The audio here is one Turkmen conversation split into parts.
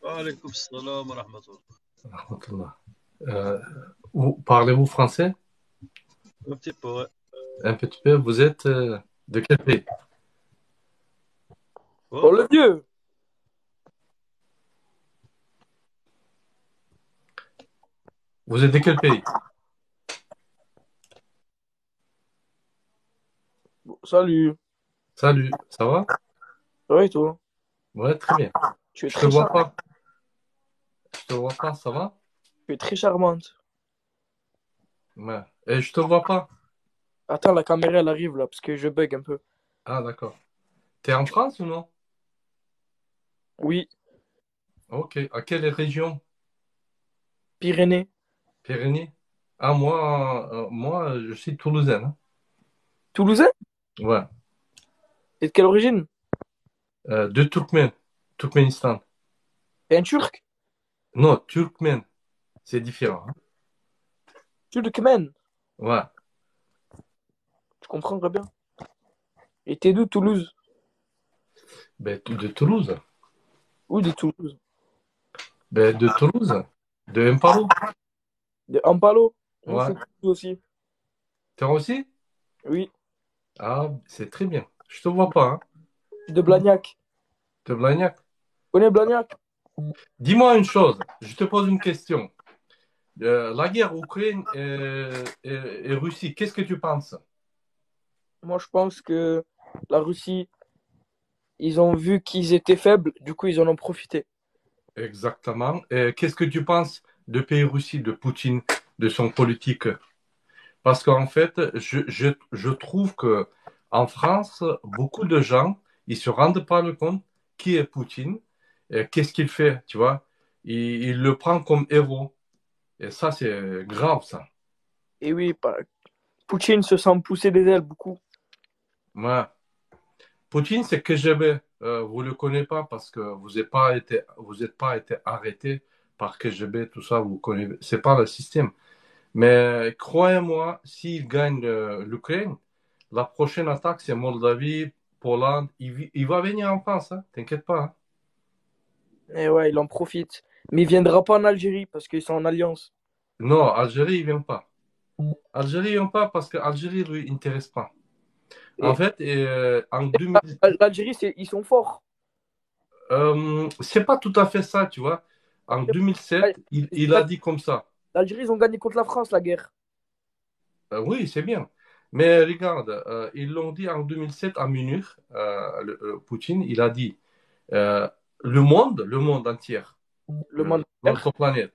Alaikum salam wa rahmatullah. Rahmatullah. Euh, Parlez-vous français? Un petit peu, ouais. Un petit peu. Vous êtes de quel pays? Oh, Oh le vieux! Vous êtes de quel pays? Salut! Salut, ça va? Ça va et toi? Ouais, très bien. Tu es Je te très vois char... pas. Je te vois pas, ça va? tu es très charmante. Ouais. Et je te vois pas. Attends, la caméra elle arrive là parce que je bug un peu. Ah, d'accord. T'es en France ou non? Oui, Ok. À quelle région? Pyrénées. Pyrénées? Ah, moi, je suis toulousain, hein. Toulousain? Ouais. Et de quelle origine? De Turkménistan. T'es un turc? Non, turkmène. C'est différent, hein. Turkmène. Ouais. Tu comprendras bien. Et t'es d'où, Toulouse? Ben, de Toulouse. Où de Toulouse? Ben, de Toulouse. De Mpalo. De Ampalo? Moi, Ouais. c'est Toulouse aussi. Toi aussi? Oui. Ah, c'est très bien. Je te vois pas, hein. De Blagnac. De Blagnac. Tu connais Blagnac? Dis-moi une chose. Je te pose une question. La guerre Ukraine et Russie, qu'est-ce que tu penses? Moi, je pense que la Russie, ils ont vu qu'ils étaient faibles, du coup, ils en ont profité. Exactement. Et qu'est-ce que tu penses de pays Russie, de Poutine, de son politique? Parce qu'en fait, je trouve que en France, beaucoup de gens, ils se rendent pas le compte qui est Poutine et qu'est-ce qu'il fait, tu vois. Il le prend comme héros. Et ça, c'est grave, ça. Et oui, Poutine se sent pousser des ailes beaucoup. Ouais. Poutine, c'est KGB. Vous le connaissez pas parce que vous n'êtes pas été arrêté par KGB, tout ça, vous connaissez, c'est pas le système. Mais croyez-moi, s'il gagne l'Ukraine, la prochaine attaque, c'est Moldavie, Pologne. Il va venir en France, hein, t'inquiète pas, hein. Et ouais, il en profite. Mais il viendra pas en Algérie parce qu'ils sont en alliance. Non, Algérie, il vient pas. Algérie, il vient pas parce que Algérie, lui, intéresse pas. En Et fait, en 2000, l'Algérie, ils sont forts. c'est pas tout à fait ça, tu vois. En 2007, il a dit comme ça. L'Algérie, ils ont gagné contre la France, la guerre. Oui, c'est bien. Mais regarde, ils l'ont dit en 2007 à Munich, Poutine, il a dit euh, le monde entier, Le monde de notre guerre, planète,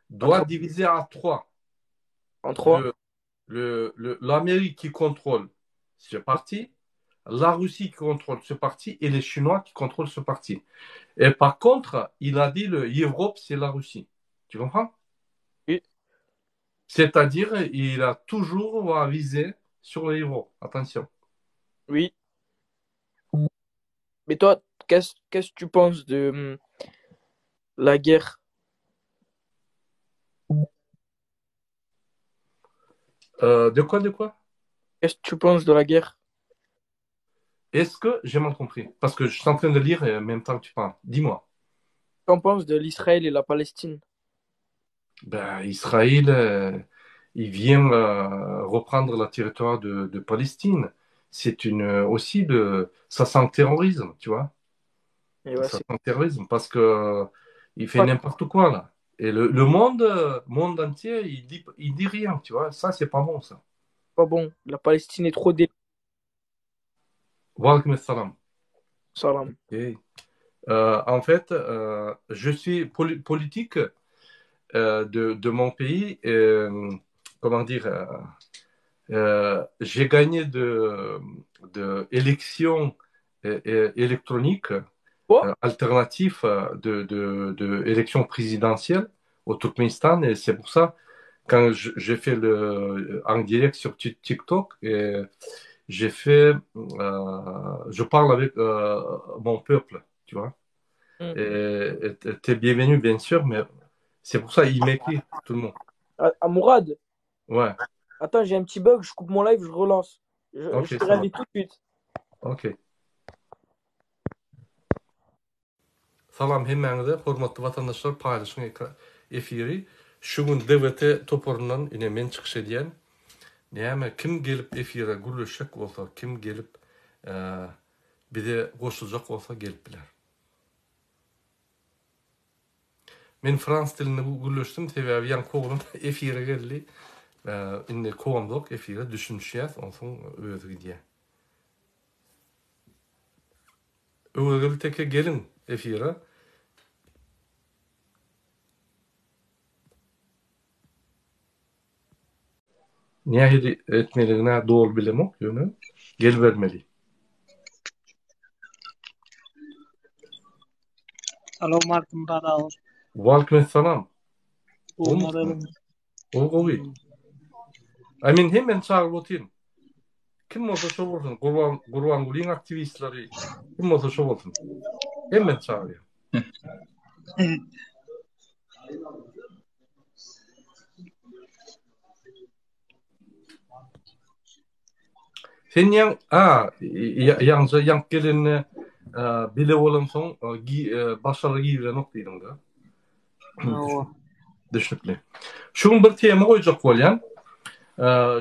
doit entre, diviser à trois. en trois. Le, L'Amérique qui contrôle ce parti, la Russie qui contrôle ce parti et les Chinois qui contrôlent ce parti. Et par contre, il a dit l'Europe, c'est la Russie. Tu comprends? Oui. C'est-à-dire, il a toujours visé sur l'Europe. Attention. Oui. Mais toi, qu'est-ce que tu penses de la guerre? De quoi, de quoi? Qu'est-ce que tu penses de la guerre? Est-ce que j'ai mal compris? Parce que je suis en train de lire et en même temps que tu parles. Dis-moi. Qu'en penses de l'Israël et la Palestine? Ben, Israël, il vient reprendre le territoire de Palestine. C'est aussi ça sent le terrorisme, tu vois. Et ouais, Ça c'est sent le terrorisme parce que il fait pas, n'importe quoi là. Et le monde entier, il dit rien, tu vois. Ça, c'est pas bon, ça. pas bon. La Palestine est trop dé... Wa alaykoum assalam. Salam. Ok. En fait, je suis politique de mon pays. Comment dire, j'ai gagné de élections électroniques Quoi? alternatives de élections présidentielles au Turkménistan. Et c'est pour ça, quand j'ai fait en direct sur TikTok, et je parle avec mon peuple, tu vois. Hmm. Et t'es bienvenu, bien sûr, mais c'est pour ça qu'il m'écrit, tout le monde. Mourad, Ouais, attends, j'ai un petit bug, je coupe mon live, je relance. ok, Je te ça va. réinvite tout de suite. Ok. Salam hemmeňize, hormatly vatandaşlar, paylaşyň efiri. Şu gün DWT toporundan ine men çykyş edýän. Näme kim gelip efire gürleşek bolsa, kim gelip bize goşuljak bolsa gelip biler. Men frans dilinde gürleşdim, sebäbi ýan koglum efire geldi. Indi kowamdok efire düşünýär, onsoň özü gidýär. Öwegil teke gelin efire. Nähidi etmeligine doğru bilemok ýöne gel bermeli. Alo Martin Badal. Waalaikumsalam. Umarım. Oğuy. Amin hemen çağırıp otyryn. Kim bolsa şo bolsun, Gurban Gulyň aktivistleri, kim bolsa şo bolsun. Hemen çağırýar. Sen ýangy gelenini bile bolansoň başary giýilen ok diýdim da. Düşünükli. Şuň bir tema goýjak bolýan.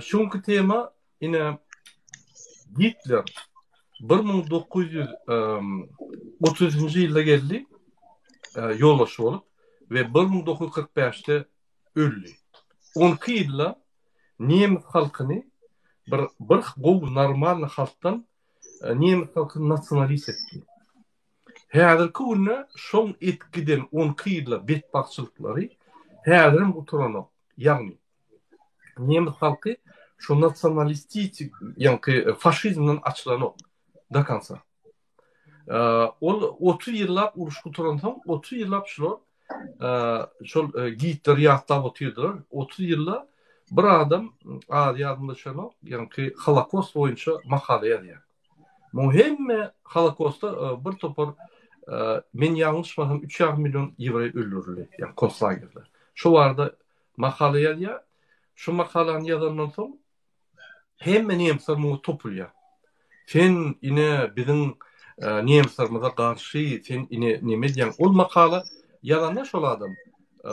Şuňky tema ine Hitler 1930-njy ýylda geldi, ýolbaşy bolup we 1945-de öldi. 12 ýylda Nemes halkyny bir gowy normal halkdan Nemes halkyny nasionalist etdi. Häzirki günde şoň etkiden 12 ýylla betbakçylyklary häzirim oturanok. Ýagny Nemes halky şu nasionalistik ýa-ni faşizmden açylanok da kansa. Ol 30 ýyllap uruş guturansoň 30 ýyllap şol Hitler ýatda otyrdylar. 30 ýylla bir adam ýadymdaşanok, ýa-ni Holokost boýunça makala ýazýar. Muhim Holokostda bir topar men ýalňyşmasam 3,5 milyon ýewrey öldürildi, ýa-ni konslagerler. Şu barada makala ýazýar. Şu makalany ýazandan soň hemme nemsler muňa topulýar. Sen ine biziň nemslerimize garşy, sen ine neme diýen ol makala ýazanda şol adam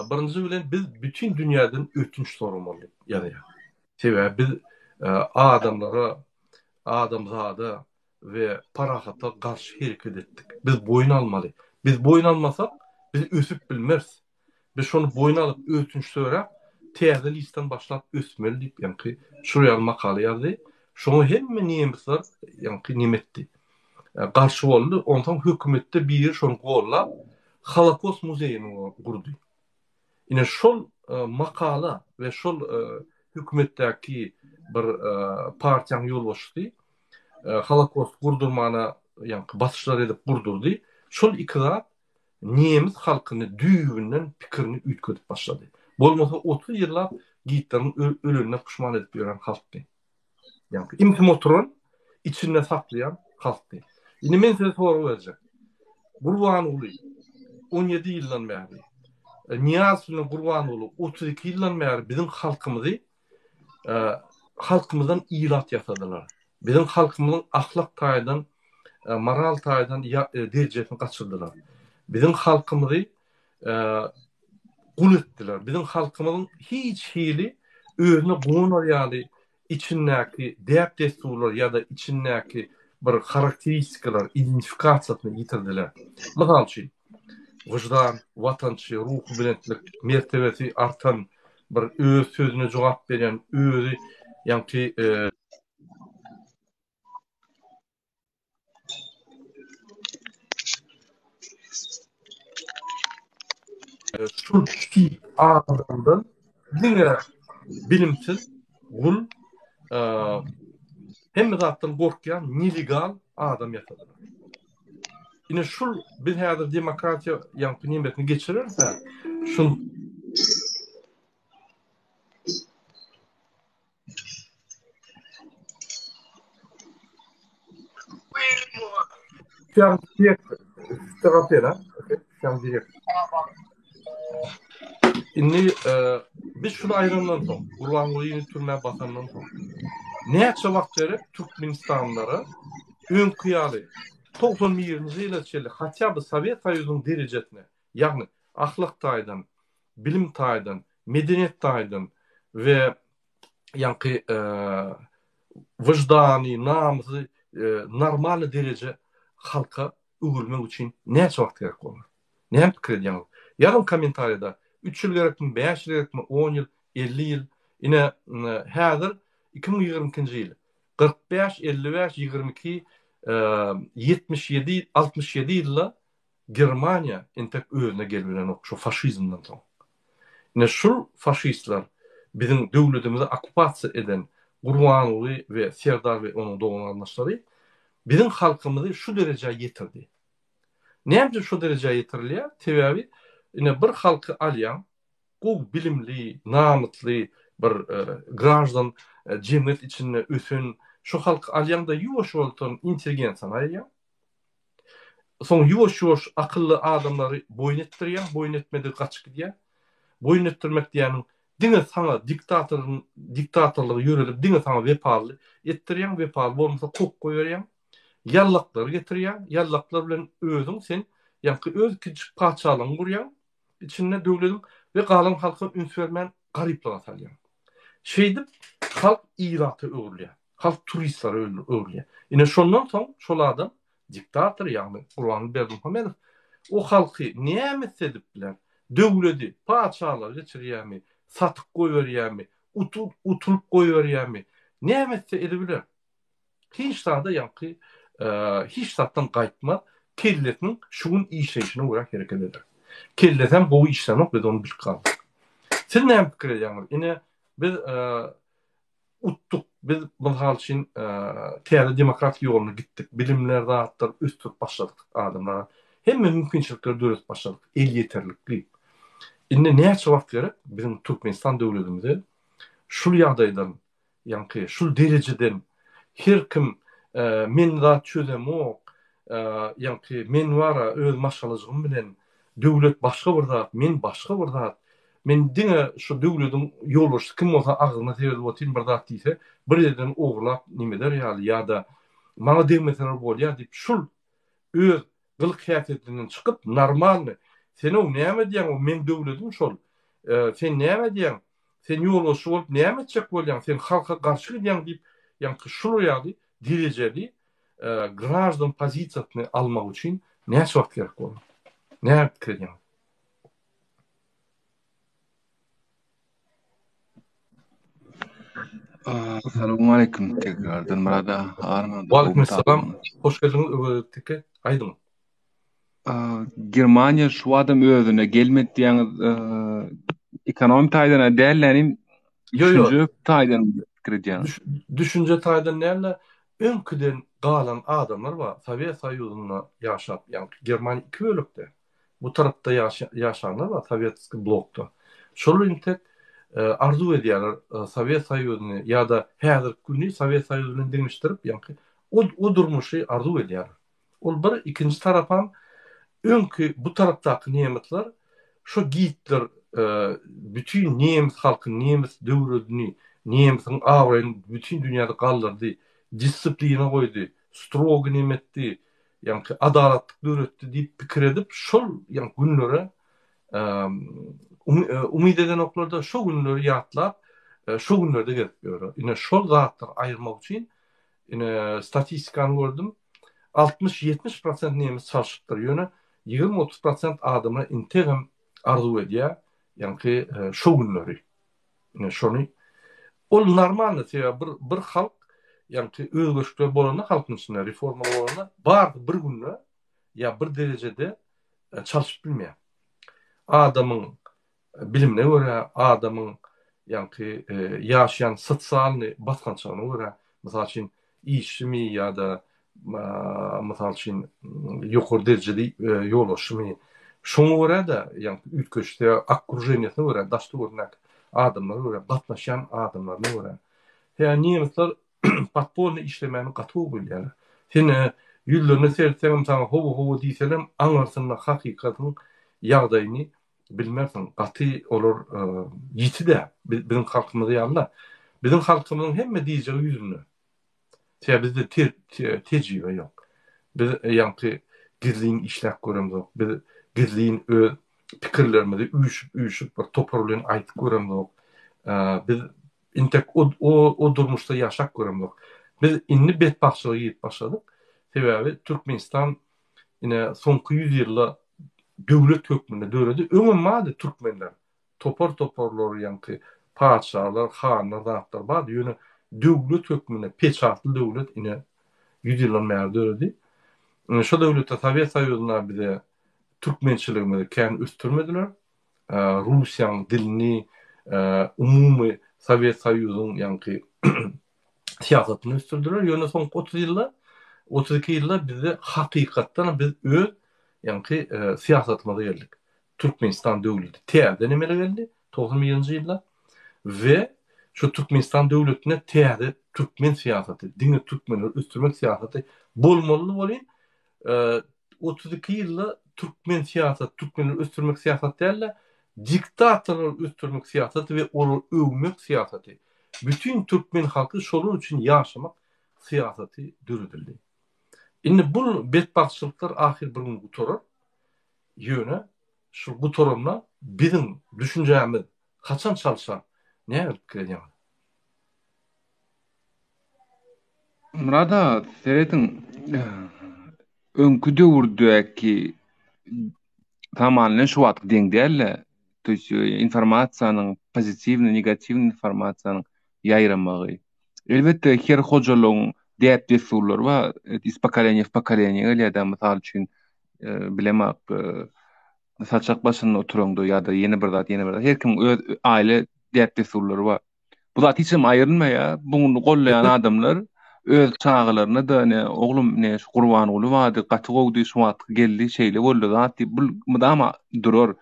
birinji bilen biz bütün dünýäden ötünç sorumly ýazýar. Sebäbi biz adamlara, adamzada we parahata garşy hereket etdik. Biz boyun almaly. Biz boyun almasak biz ösüp bilmez. Biz şonu boyun alıp ötünç söýräp täze listten başlap ösmeli diýip ýa-ni şuraya makala ýazdy. Şoňa hemme nemsler ýa-ni nimetdi. Garşy boldy. Ondan hökümetde bir şonu gollap Holokost muzeýini gurdy. Ine şol makala we şol hökümetdäki bir partiýaň ýolbaşçy Holokost gurdurmana ýa-ni basyşlar edip gurdurdy. Şol ikrar Nemes halkyny düýünden pikirini üýtgedip başlady. Bolmasa 30 ýyllap Hitler'in ölümüne pişman edip ýören halkdy. Yani imkim oturan, içinde saklayan halkdy. Ine men size soru berjek. Gurbanoğlu 17 ýyldan bäri, Niýazowyň Gurbanoğlu 32 ýyldan bäri biziň halkymyzy halkymyzdan ilat ýasadylar. Biziň halkymyzyň ahlak taýdan, moral taýdan derejesini gaçyrdylar. Biziň halkymyzy gul etdiler. Biziň halkymyzyň hiç hili özüne goňar ýaly içindäki däp desturlar ýa-da içindäki bir karakteristikalar, identifikasiýasyny ýitirdiler. Mysal üçin, wyjdan, watançy, ruhy bilentlik, mertebesi artan bir öz sözüne jogap beren, özü ýa-ni şu adamdan diňe bilimsiz, gul, hemme zatdan gorkýan, nelegal adam ýasadylar. Ine şul biz häzir demokratiýa ýa-ni nimetini geçirirse, şul Şam direkt terapiyla, şam direkt. Inni biz şunu aýrandan soň, Gurban Gulyny türmäge basandan soň näçe wagt berip Türkmenistanlara ön kıyaly 90-yılınjy ýyla hatça bu Sowet Soýuzynyň derejesine, ýagny ahlak taýdan, bilim taýdan, medeniýet taýdan we ýa-ni wyjdany, namysy normal dereje halka öwürmek üçin näçe wagt gerek bolar? Näme pikir edýäňiz? Ýazgyň kommentariýada 3 ýyl gerekmi, 5 ýyl gerekmi, 10 ýyl, 50 ýyl. Ine häzir 2020-nji ýyl 45, 55, 22, 77, 67 ýylda Germaniýa entek özüne gelmeden şu faşizmden soň. Ine şu faşistler bizim döwletimizi okupasiýa eden Gurbanuly we Serdar we onuň doganlaryndaşlary bizim halkymyzy şu derejeye getirdi. Näme şu derejeye getirilýär? Sebäbi ine bir halky alýan, gowy bilimli, namytly bir grajdan jemgyýet içinde ösün şu halk alýanda ýuwaş bolton intelligensiýa aýýan. Soň ýuwaş akylly adamlary boyun etdirýän, boyun etmedi gaçyk diýär. Boyun etdirmek diýäniň diňe sana diktatorlygy ýörelik diňe sana wepaly etdirýän, wepaly bolmasa kok goýarýan. Yallaklar getirýän, yallaklar bilen özüň sen ýa-ni öz kiçik paçalygyny gurýan, içinde döwletiň we galan halka üns bermän garyplyga salýan. Şeýdip halk ýyraty öwrülýär. Halk turistler öwrülýär. Ine şondan soň şol adam diktator ýa-ni Gurbanuly Berdimuhamedow o halky näme sedipler? Döwleti paçalar geçirýärmi, satyp goýberýärmi, utulup goýberýärmi? Näme edebiler? Hiç taýda ýa-ni hiç satdan gaýtma, kelletiniň şugun işleýişine görä hereket eder. Kellesem bu işlenip biz onu bilip kaldık. Sen näme pikir edýäňiz? Ine biz uttuk, biz bu hal için täze demokrat ýoluna gittik. Bilimler rahatlar üstüp başladyk adamlara. Hemme mümkinçilikler döret başladyk. El yeterlikli. Inde näçe wagt gerek bizim Türkmenistan döwletimize şul ýagdaýdan, ýa-ni şul derejeden her kim men zat çözemok, ýa-ni men wara öz maşgalygym bilen döwlet başga bir zat, men başga bir zat. Men diňe şu döwletiň ýolbaşçy kim bolsa agyna sebep bolýan bir zat diýse, bir ýerden oglap nimeder ýa-da maňa degmeseler bolýar diýip şul öz gylyk häsiýetinden çykyp normalny sen o näme diýen, o men döwletim şol. Sen näme diýen? Sen ýolbaşçy bolup näme etjek bolýan? Sen halka garşy diýen diýip ýa-ni şol ýaly derejeli grajdan pozisiýasyny almak üçin näçe wagt gerek bolar? Näme pikir edýäň? Assalamu alaikum tekrardan Murada Arman. Waalaikumsalam. Hoş geldiňiz teke aýdyň. Germaniýa şu adam özüne gelmedi diýäňiz ekonomi taýdan däillenim düşünje taýdan pikir edýäňiz. Düşünje taýdan näme? Öňküden galan adamlar bar. Sowet Soýuzyna ýaşap, ýa-ni Germaniýa iki bölükde. Bu tarapda ýaşanlar bar, Sowetski blokda. Şol üntek arzu edýärler Sowet Soýuzyny ýa-da häzir günni Sowet Soýuzyny deňişdirip, ýa-ni o durmuşy arzu edýär. Ol bir ikinji tarapam öňkü bu tarapdaky nimetler şu Hitler bütün nemes halkyny, nemes döwletini, nemesiň awraýyny bütün dünýäde galdyrdy, disiplina goýdy, strog nimetdi, ýa-ni adalatlyk döwletdi diýip pikir edip şol ýa-ni günlere umid eden oklarda şu günleri ýatlap, şu günlerde gelip ýörer. Ine şol zatlar aýyrmak üçin ine statistikany gördüm. 60-70% nemes çalşypdyr ýöne 20-30% adamlar interim arzu edýär. Ýa-ni şu günleri. Ine şonu ol normal bir halk ýa-ni özgörüşler bolanda halkyň içinde reforma bolanda bar bir günde ýa bir derejede çalşyp bilmeýär. Adamyň bilimine göre, adamyň ýa-ni ýaşaýan sosial baskançylygyna göre, mysal üçin işimi ýa-da mysal üçin ýokary derejede ýolbaşymy şoňa göre de ýa-ni ütköçde okruženýasyna göre, daşdy görnek adamlara göre, gatnaşan adamlaryna göre. Nemesler patbolny işlemeni gaty bilýär. Sen ýüllerini serseňem saňa howo diýselem, aňarsyna hakykatyň ýagdaýyny bilmersin. Gaty olur ýiti-de bizim halkymyzy ýaly. Bizim halkymyzyň hemme diýjegi ýüzünde. Bizde tejribe ýok. Biz ýa-ni gizliň işläp göremdik. Biz gizliň öz pikirlerimizi üýşüp bir toparlayan aýtyp göremdik. Biz intek o durmuşda ýaşap göremdik. Biz inni betbaşçylyk ýyp başladyk. Sebäbi Türkmenistan ine soňky 100 ýylda döwlet hökmünde döredi. Öňüňmäde türkmenler toparlar ýa-ni paçalar, hanlar, zatlar bar. Ýöne döwlet hökmünde peçatly döwlet ine 100 ýyldan bäri döredi. Şo döwletde Sowet Soýuzyna bize türkmençiligimizi kän üstürmediler. Russiýanyň dilini, umumy Sowet Soýuzynyň ýa-ni siýasatyny üstürdiler. Ýöne soňky 30 ýylda 32 ýylda bize hakykatdan biz öz ýa-ni siýasatymyza geldik. Türkmenistan döwleti täze emele geldi 90-njy ýylda we şu Türkmenistan döwletine täze türkmen siýasaty, diňe türkmenleri üstürmek siýasaty bolmaly bolýan. 32 ýylda türkmen siýasat, türkmenleri üstürmek siýasaty däl, diktatorlar üstürmek siýasaty we onu öwmek siýasaty. Bütün türkmen halky şolar üçin ýaşamak siýasaty dürüdildi. Indi bu betbaşçylyklar ahir bir gün gutorar. Ýöne şu gutorumla biziň düşünjämiz kaçan çalşar? Näme gelýär? Murada seretin öňkü döwürdäki tamamen şu wagt deň däl. Informasiýanyň pozitiwny, negatiwny informasiýanyň ýaýramagy. Elbetde her hojalygyň däp desurlar we iz pokolenia w pokolenia gelýär. Mysal üçin bilemek saçak başynda oturanda ýa-da ýeni bir zat her kim öz aile däp desurlary bar. Bu zat hiçem aýrylmaýar. Bunu gollaýan adamlar öz çağlaryna da ne oglum ne Gurban uly wady gaty gowdy şu wagt geldi şeýle boldy zat bu mudama durar.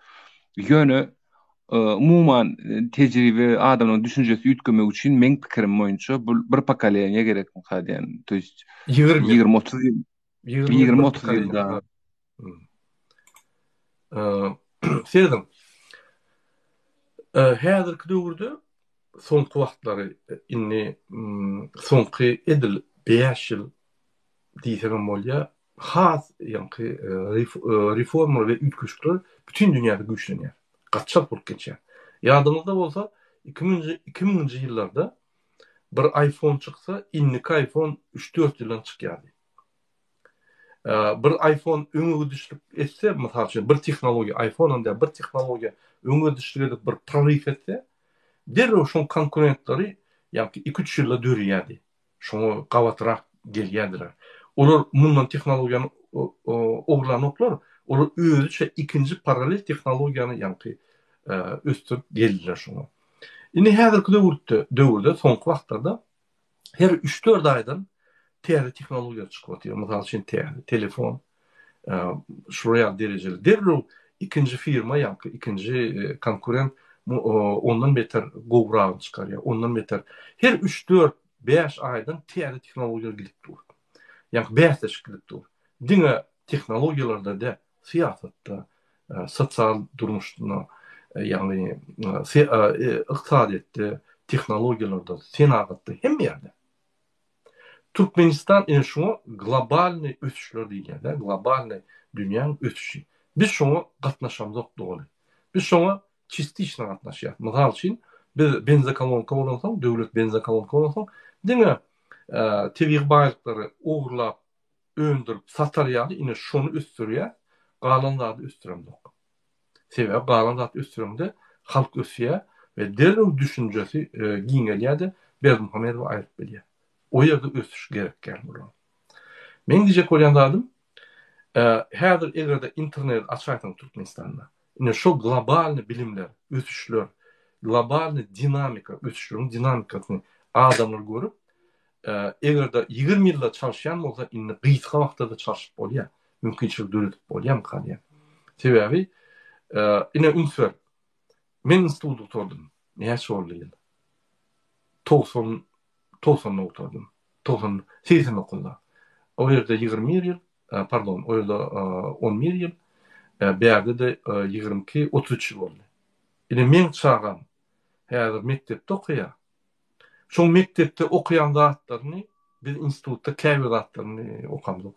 Ýöne umuman tejribe adamyň düşünjesi ýetgemek üçin men pikirim boýunça bu bir pokolenia gerek hadýan. Toýst 20-30 ýylda. Seýdim. Häzirki döwürde soňky wagtlary inni soňky edil 5 ýyl diýsem bolýar. Has ýa-ni reforma we üýtgüçler bütün dünýäde güýçlenýär. Gatçak bolup geçýär. Ýadymyzda bolsa 2000-nji ýyllarda bir iPhone çyksa, inniki iPhone 3-4 ýyldan çykýardy. Bir iPhone öňe düşüp etse, mysal üçin bir tehnologiýa, iPhone'da bir tehnologiýa öňe düşürip bir prorif etse, derrew şoň konkurentleri ýa-ni 2-3 ýylda dörýärdi. Şoňa gawatrak gelýärdiler. Olar mundan tehnologiýany oglanyplar, olar özüçe ikinji paralel tehnologiýany ýa-ni üstüp geldiler şoňa. Indi häzirki döwürde soňky wagtlarda her 3-4 aýdan täze tehnologiýa çykyp atýar. Mysal üçin telefon, şuraya derejeli. Derrew ikinji firma ýa-ni ikinji konkurent ondan beter gowragy çykarýar. Ondan beter her 3-4-5 aýdan täze tehnologiýa gidip dur. Ýa-ni bäsleşip gidip dur. Diňe tehnologiýalarda da, siýasatda, sosial durmuşda, ýa-ni ykdysadetde, tehnologiýalarda, senagatda hemme ýerde. Türkmenistan ine şoňa globalny ösüşler diýilýär, globalny dünýäň ösüşi. Biz şoňa gatnaşamyz doly. Biz şoňa çistiçne gatnaşýar. Mysal üçin biz benzokolonka bolansoň, döwlet benzokolonka bolansoň, diňe tebiğ baýlyklary ogrlap, öndürüp satar ýaly ine şonu üstürýär, galan zady üstüremdik. Sebäbi galan zady üstüremde halk ösýär we derrew düşünjesi giňelýärdi, Bermuhamedow aýryp bilýär. O ýerde ösüş gerek gelmeli. Men diýjek bolýandym, häzir egerde internet açaýsan Türkmenistanda, ine şo globalny bilimler, ösüşler, globalny dinamika, ösüşleriň dinamikasyny adamlar görüp, egerde 20 ýylda çalışýan bolsa, ine gysga wagtda çalışyp bolýar, mümkinçilik döretip bolýar kadýar. Sebäbi ine ünsür. Men institutda oturdum. Näçe ýyl? 90 oturdum. 80 okulda. O ýerde 20 ýyl, pardon, o ýerde 11 ýyl, bäýerde de 22-33 ýyl boldy. Ine men çağam häzir mektepde okuýar. Şoň mektepde okuyan zatlaryny biz institutda käbir zatlaryny okamyk.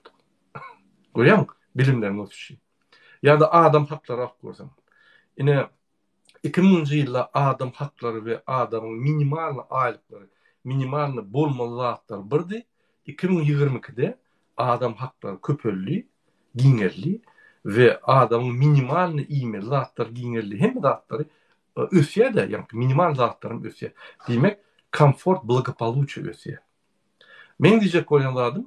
Görüyor bilimlerin ötüşü. Ya da adam hakları ak görsen. Yine 2000-nji ýylda adam hakları ve adamın minimal aýlykları, minimal bolmaly zatlar birdi. 2022-de adam hakları köpelli, giňerli ve adamın minimal iýmeli zatlar giňerli. Hem zatları ösýär-de, ýani minimal zatlaryň ösýär. Demek komfort, благополучие ösýär. Men diýjek bolýanlarym,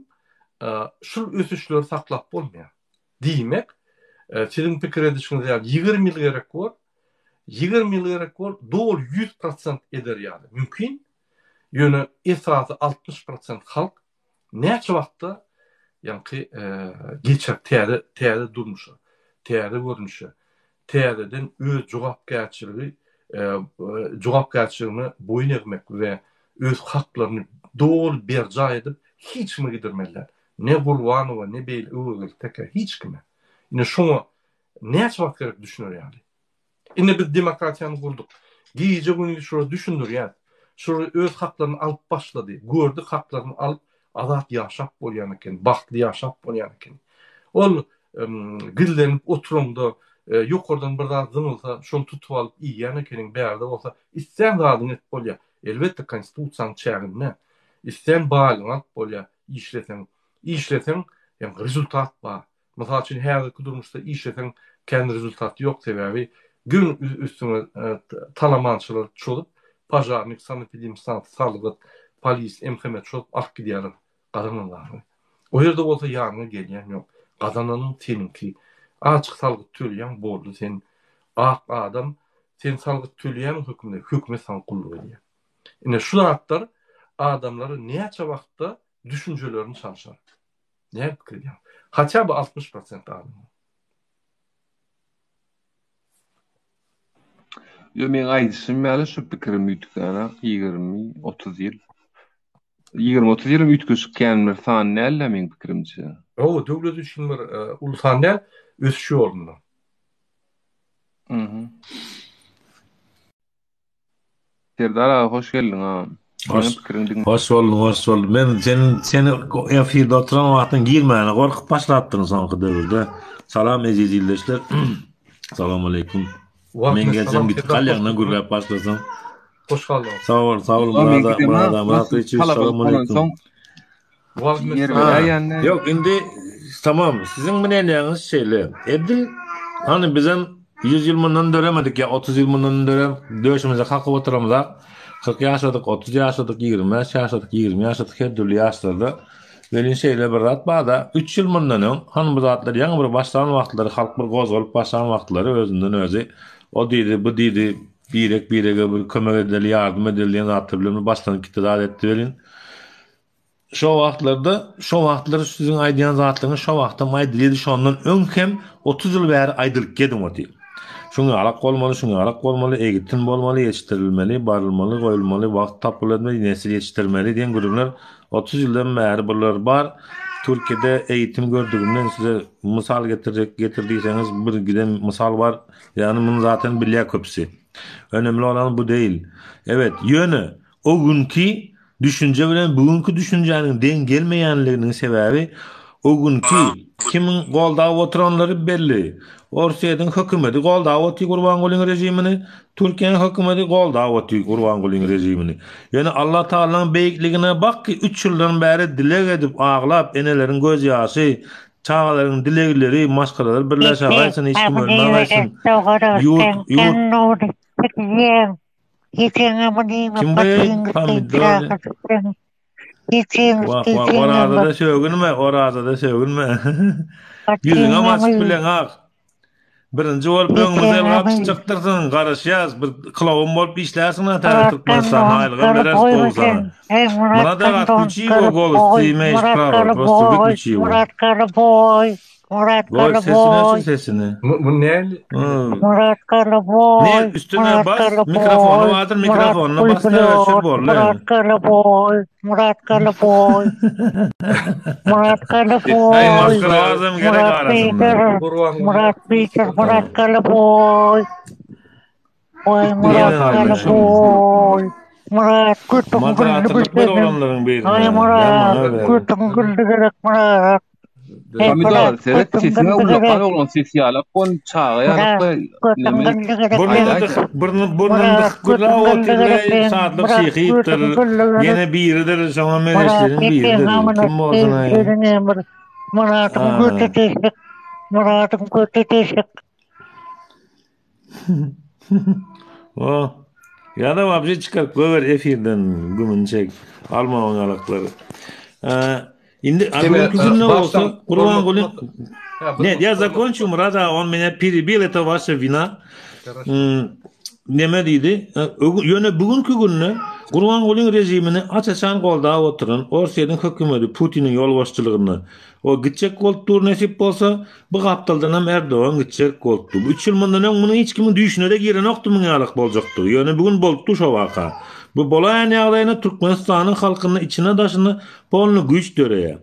şu ösüşleri saklap bolmaýar. Demek, sizin pikir edişiniz ýa 20 ýyl gerek bol. 20 ýyl gerek bol, doğru 100% eder ýaly. Mümkin. Ýöne esasy 60% halk näçe wagtda ýani geçer täze durmuşa, täze görnüşe, täzeden öz jogapkärçiligi boyun egmek we öz haklaryny doğru berja edip hiç mi gidermeliler. Ne Gulwanowa, ne beýle öwrül teke hiç kime. Ine şoňa näçe wagt gerek düşünür ýaly. Ine biz demokratiýany gurduk. Giýje güni şo düşünür ýa. Şo öz haklaryny alyp başlady. Gördü haklaryny alyp azat ýaşap bolýan eken, bahtly ýaşap bolýan eken. Ol gillenip oturumda ýokardan bir zat zynylsa, şonu tutup alyp iýýän ekeniň bärde bolsa, islen zadyny et bolýar. Elbetde konstitusiýaň çäginde islen balyň alyp bolýar. İşleseň, ýani rezultat bar. Mysal üçin häzirki durmuşda işleseň kendi rezultaty ýok sebäbi gün üstüne talamançylar çolup, pajarnik, sanepidemsant, sağlyk, polis, emhemet çolup ak gidýär gazananlar. O ýerde bolsa ýanyna gelýän ýok. Gazananyň seninki. Açyk salgyt töleýän boldy sen. Ak adam, sen salgyt töleýän hökümet sana kulluk edýär. Ine şu zatlar adamlary näçe wagtda düşünjelerini çalışar. Ne pikir? Haça bu 60% adam. Yo men aýdysym mäle şu pikirim ütkana 20-30 ýyl. 20-30 ýyl ütküsken bir san näle men pikirimçe. O döwlet üçin bir ulusal ösüşi boldy. Serdar hoş geldin ha. Hoş bulduk. Men seni efirde oturan wagtyň girmäni gorkup başlatdyň soňky döwürde. Salam eziz ýyldaşlar. Assalamu aleykum. Men gelsem gidip galýaňdan gürläp başlasam. Hoş geldin. Sağ ol. Murat Beyçi, assalamu aleykum. Yok, indi tamam. Sizin bilenleriniz şeyle. Edil, hani bizim 100 yıl bundan döremedik ya, 30 yıl bundan döşümüze kalkıp oturamızda. 40 yaşadık, 30 yaşadık, 20 yaşadık, 20 yaşadık, her türlü yaşlarda. Velin şeyle bir rat bağda 3 yıl bundan hanım bu zatları yanı bir başlayan vaxtları, halk bir goz olup başlayan vaxtları özünden özü. O deydi, bu deydi, birek bir kömek edeli, yardım edeli, zatları bilimini başlanıp gitti etti velin. Şu vaxtları sizin aydiyan zatlarını şu vaxtda maydiliydi şondan önkem 30 yıl beri aydılık gedim o deyil. Şunu alak olmalı, eğitim bolmaly, yetiştirilmeli, barılmalı, koyulmalı, vakt tapılabilmeli, nesil yetiştirmeli diyen gruplar 30 yıldan beri bunlar bar. Türkiye'de eğitim gördüğümden size misal getirdiyseniz bir giden misal var. Yani bunu zaten bilye köpsi. Önemli olan bu değil. Evet, yönü o günkü düşünce bilen bugünkü düşüncenin den gelmeyenlerinin sebebi o günkü kimin golda oturanları belli. Orsiýadyň hökümeti golda otury Gurbangulyň rejimini, Türkiýeň hökümeti golda otury Gurbangulyň rejimini. Yani Allah Taala'nın beýikligine bak ki 3 ýyldan beri dilek edip ağlap enelerin göz ýaşy, çağalaryň dilekleri, maşgalalar birleşe gaýsyn hiç kim ölmäýsin. Orada da sögünme. Yüzüne maçık bilen ağ. Birinci ol böňümüze elgap çykdyrsyň, garaşýas, bir kılawum bolup işläsiň ata tutmasan, aýlyga beres bolsa. Muna da gatçy o gol isteýmeýis pravo, prosto bitçi. Murat Karaboy. Sesini. Bu näli? Murat Karaboy. Ne üstüne bas, mikrofonu vardır, mikrofonuna bas da şu bol. Murat Karaboy. Murat Peter. Murat Karaboy. Oy Murat Karaboy. Murat kutum gülü bir. Ay Murat kutum gülü gerek Murat. Pomidor seret sesine ulaqan olan sesi alaq on çağıyalıqda burnundak gula otirle saatlik şeyhittir. Yine biridir, sonra meleşlerin biridir. Kim olsun ay? Murat'ım kötü teşek. O. Ya da vabje çıkar kover efirden gümün çek. Alma on alakları. Indi agın ne olsa kurban golün ne ya zakonçu Murada on mene piri bilete vaşa vina. Neme deydi? Yöne bugünkü günne Kurban golün rejimini açaçan golda oturan Orsiye'nin hükümeti Putin'in yol başçılığını o gidecek koltuğu nasip olsa bu kaptaldan hem Erdoğan gidecek koltuğu. 3 yıl bundan bunu hiç kimin düşüne de giren oktu mu yalık bolacaktı. Yani bugün boltu şu vaka. Bu bolayan yağlayına Türkmenistan'ın halkının içine taşını polnu güç döreye.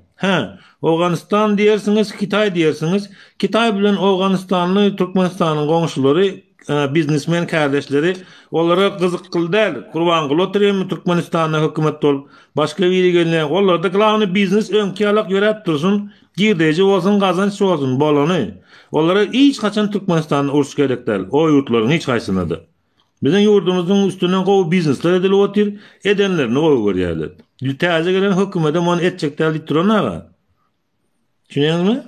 Afganistan diyersiniz, Kitay diyersiniz. Kitay bilen Afganistanlı Türkmenistan'ın komşuları biznesmen kardeşleri onlara kızık kıldı. Kurban kıl oturayım Türkmenistan'a hükümet ol. Başka biri gelene onlar da kılavını biznes önkiyalak yörettirsin. Girdeci olsun kazanç olsun bolonu. Onlara hiç kaçan Türkmenistan'a uğraş gerekler. O yurtların hiç kaysınadı. Bizim yurdumuzun üstünden kovu biznesler edili otur. Edenlerini kovu görüyorlar. Taze gelen hükümete onu edecekler litronlar var. Düşünüyorsunuz mu?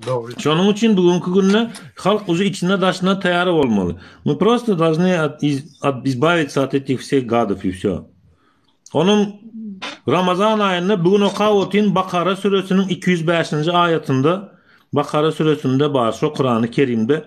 Doğru. Şonun için bugünkü günne halk uzu içine daşına tayarı olmalı. Мы просто должны избавиться от этих всех гадов и все. Onun Ramazan ayında bugün okuyotun Bakara suresinin 205. ayetinde Bakara suresinde var şu Kur'an-ı Kerim'de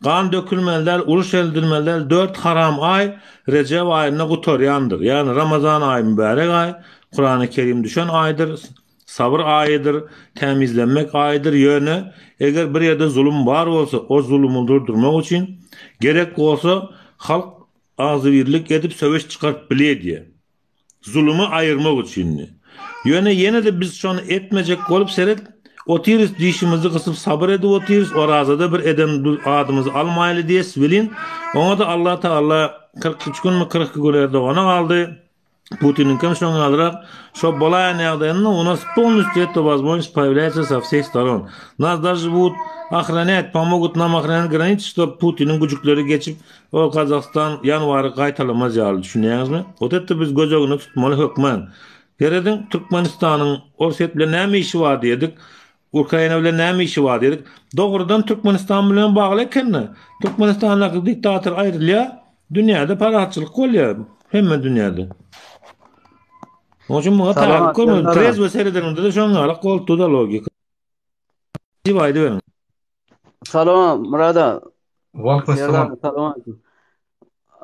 kan dökülmeler, uruş edilmeler 4 haram ay Recep ayına gutoryandır. Yani Ramazan ayı mübarek ay, Kur'an-ı Kerim düşen aydır. Sabır ayıdır, temizlenmek ayıdır yönü. Eğer bir yerde zulüm var olsa o zulümü durdurmak için gerek olsa halk ağzı birlik edip savaş çıkart bile diye. Zulümü ayırmak için. Yöne yine de biz şunu etmeyecek olup seyret otiririz dişimizi kısıp sabır edip otiririz. O razada bir eden adımızı almaylı diye bilin. Ona da Allah Teala 43 gün mü 42 günlerde ona aldı. Путин конечно alarak что была неожиданно у нас полностью эта возможность появляется со всех сторон. Нас даже будут охранять, помогут нам охранять границы, чтобы Putin'in güçleri geçip o Kazakistan yanvarı kaytalamaz yani düşünüyorsunuz mu? O da biz göz önüne tutmalı hükmen. Geredin Türkmenistan'ın Orset'le ne işi var dedik. Ukrayna'yla ne işi var dedik. Doğrudan Türkmenistan bilen bağlı kendine. Türkmenistan'daki diktatör ayrılıyor. Dünyada parahatçılık oluyor. Hemen dünyada. Onun bu hata koymuyor. Trez ve serilerinde de şu an alak koltuğu da logik. Civaydı verin. Salam Murada. Walkman Salam.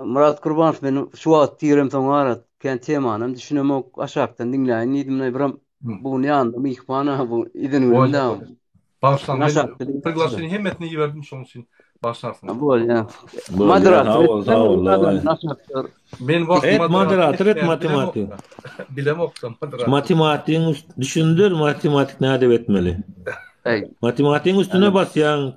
Murat Kurbanov benim şu at diyelim sonra kendi temanım düşünüyorum aşağıdan dinleyin idim ne biram bu ne anlamı ihbana bu idin önünde. Baştan ben tıklasını hemmetini yiverdim şunun için başlarsın. Bu ya. Moderatör. Sağ ol. Ben moderatör et matematik. Bilem oksam moderatör. Matematiğin düşündür matematik ne edip etmeli. Matematiğin üstüne basyan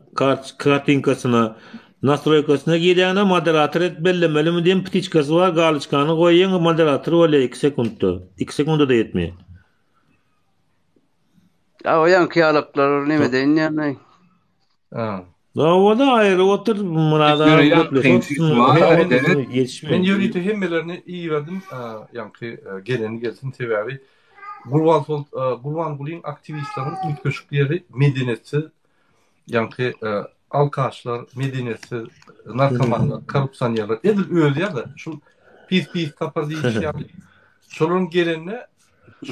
kartinkasına nastroykasına gidene moderatör et bellemeli mi diyeyim ptiçkası var galışkanı koyayım moderatör öyle 2 sekundda. 2 sekundda da yetmiyor. Ya o yankı alıklar ne mi deyin yani. O da ayrı otur Murat'a ben yürüyüşü hemmelerini iyi verdim. Yankı geleni gelsin tevavi. Gulvan Gulin aktivistlerin ilk köşkleri medeniyeti yankı alkaşlar, medeniyeti, narkomanlar, korupsiyonlar edil öyle da şu pis kapar diye iş yapıyor. Şolun gelenine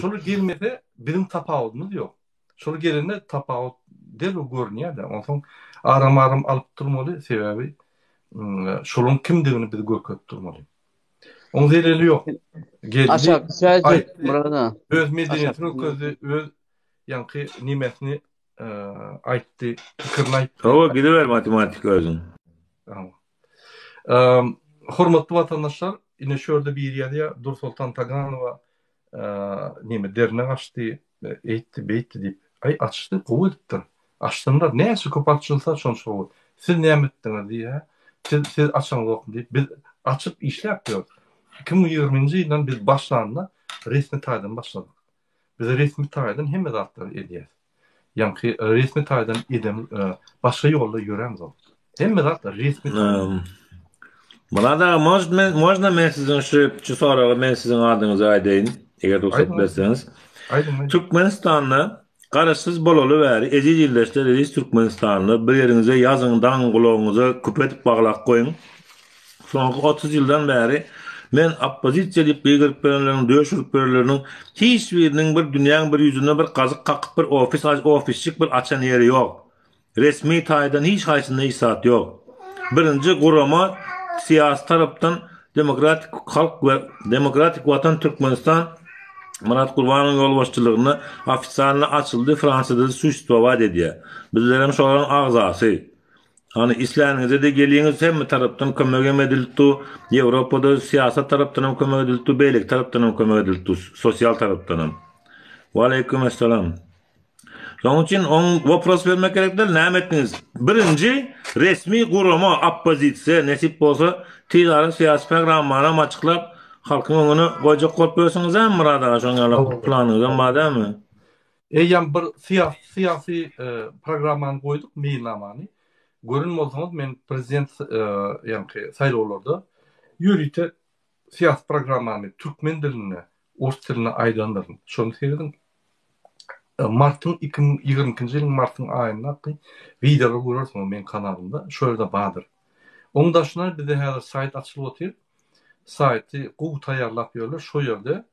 şolu gelmede birim tapağımız yok. Şolu gelenine tapağı der o görünüyor da ondan aram alıp durmalı sebebi şolun kimdiğini biz görüp durmalı. Onun zeleli yok. Aşağı sadece burada. Öz medeniyetini közü öz yankı nimetini aytti, fikirni aytti. O gidiver matematik özün. Hormatly vatandaşlar, ine şöyle bir yerde Dur Sultan Taganova nime derine açtı, eğitti, beytti deyip ay açtı, kovuluptur. Açtınlar, ne çıkıp açılsa şonşa olur. Siz ne emettiniz diye, siz açan okun deyip, biz açıp işlep diyor. 2020 yıldan biz başlarında resmi taydan başladık. Biz resmi taydan hem edatları ediyoruz. Yani resmi taydan edem başka yolla yürüyemiz o. Hem de resmi taydan. Burada можно men sizin şu soraga men sizin adınızı aydayın, eger ruhsat Aydın. berseniz. Aydın. Türkmenistan'la qarasız bolalı bäri ezi ýyldaşlar edis Türkmenistan'la bir ýeriňize ýazyňdan gulagyňyza küpetip baglak goýun. Soňky 30 ýyldan bäri men oppozisiýa diýip beýgirip berenleriň, döşürip berenleriň hiç biriniň bir dünýäň bir ýüzüne bir gazyk kakyp bir ofisçik bir açan ýeri ýok. Resmi taýdan hiç haýsynda ýsat ýok. Birinji gurama siyasi tarapdan Demokratik Halk we Demokratik Watan Türkmenistan Murat Gurbanoň ýolbaşçylygyny ofisalny açyldy, Fransada suýstwa edýär. Bizler hem şolaryň agzasy. Hani isläniňize de gelýäňiz hem tarapdan kömek edildi, Ýewropada siyasat tarapdan hem kömek edildi, beýlik tarapdan hem kömek edildi, sosial tarapdan hem. Wa aleykum assalam. Şoň üçin on wopros bermek gerekdir. Näme etdiňiz? Birinji resmi gurama oppozisiýa nesip bolsa tizara siyasi programmany açyklap halkyň öňüne goýjak bolup bersiňiz hem Murad aga şoňa planyňyz barmy? Yani bir siyasi programmany goýduk, meýilnamany. Görün bolsaňyz men prezident yani saýlawlarda ýürüte siyasi programmany türkmen diline, rus diline aýdandyryn. Şonu sebäpden martyň 2020-nji ýylyň martyň aýynda video görürsiň men kanalymda, şöyle badyr. Onda şuna bizde häzir sayt açylyp otyr. Sayti gowy taýýarlap ýörler, şo ýerde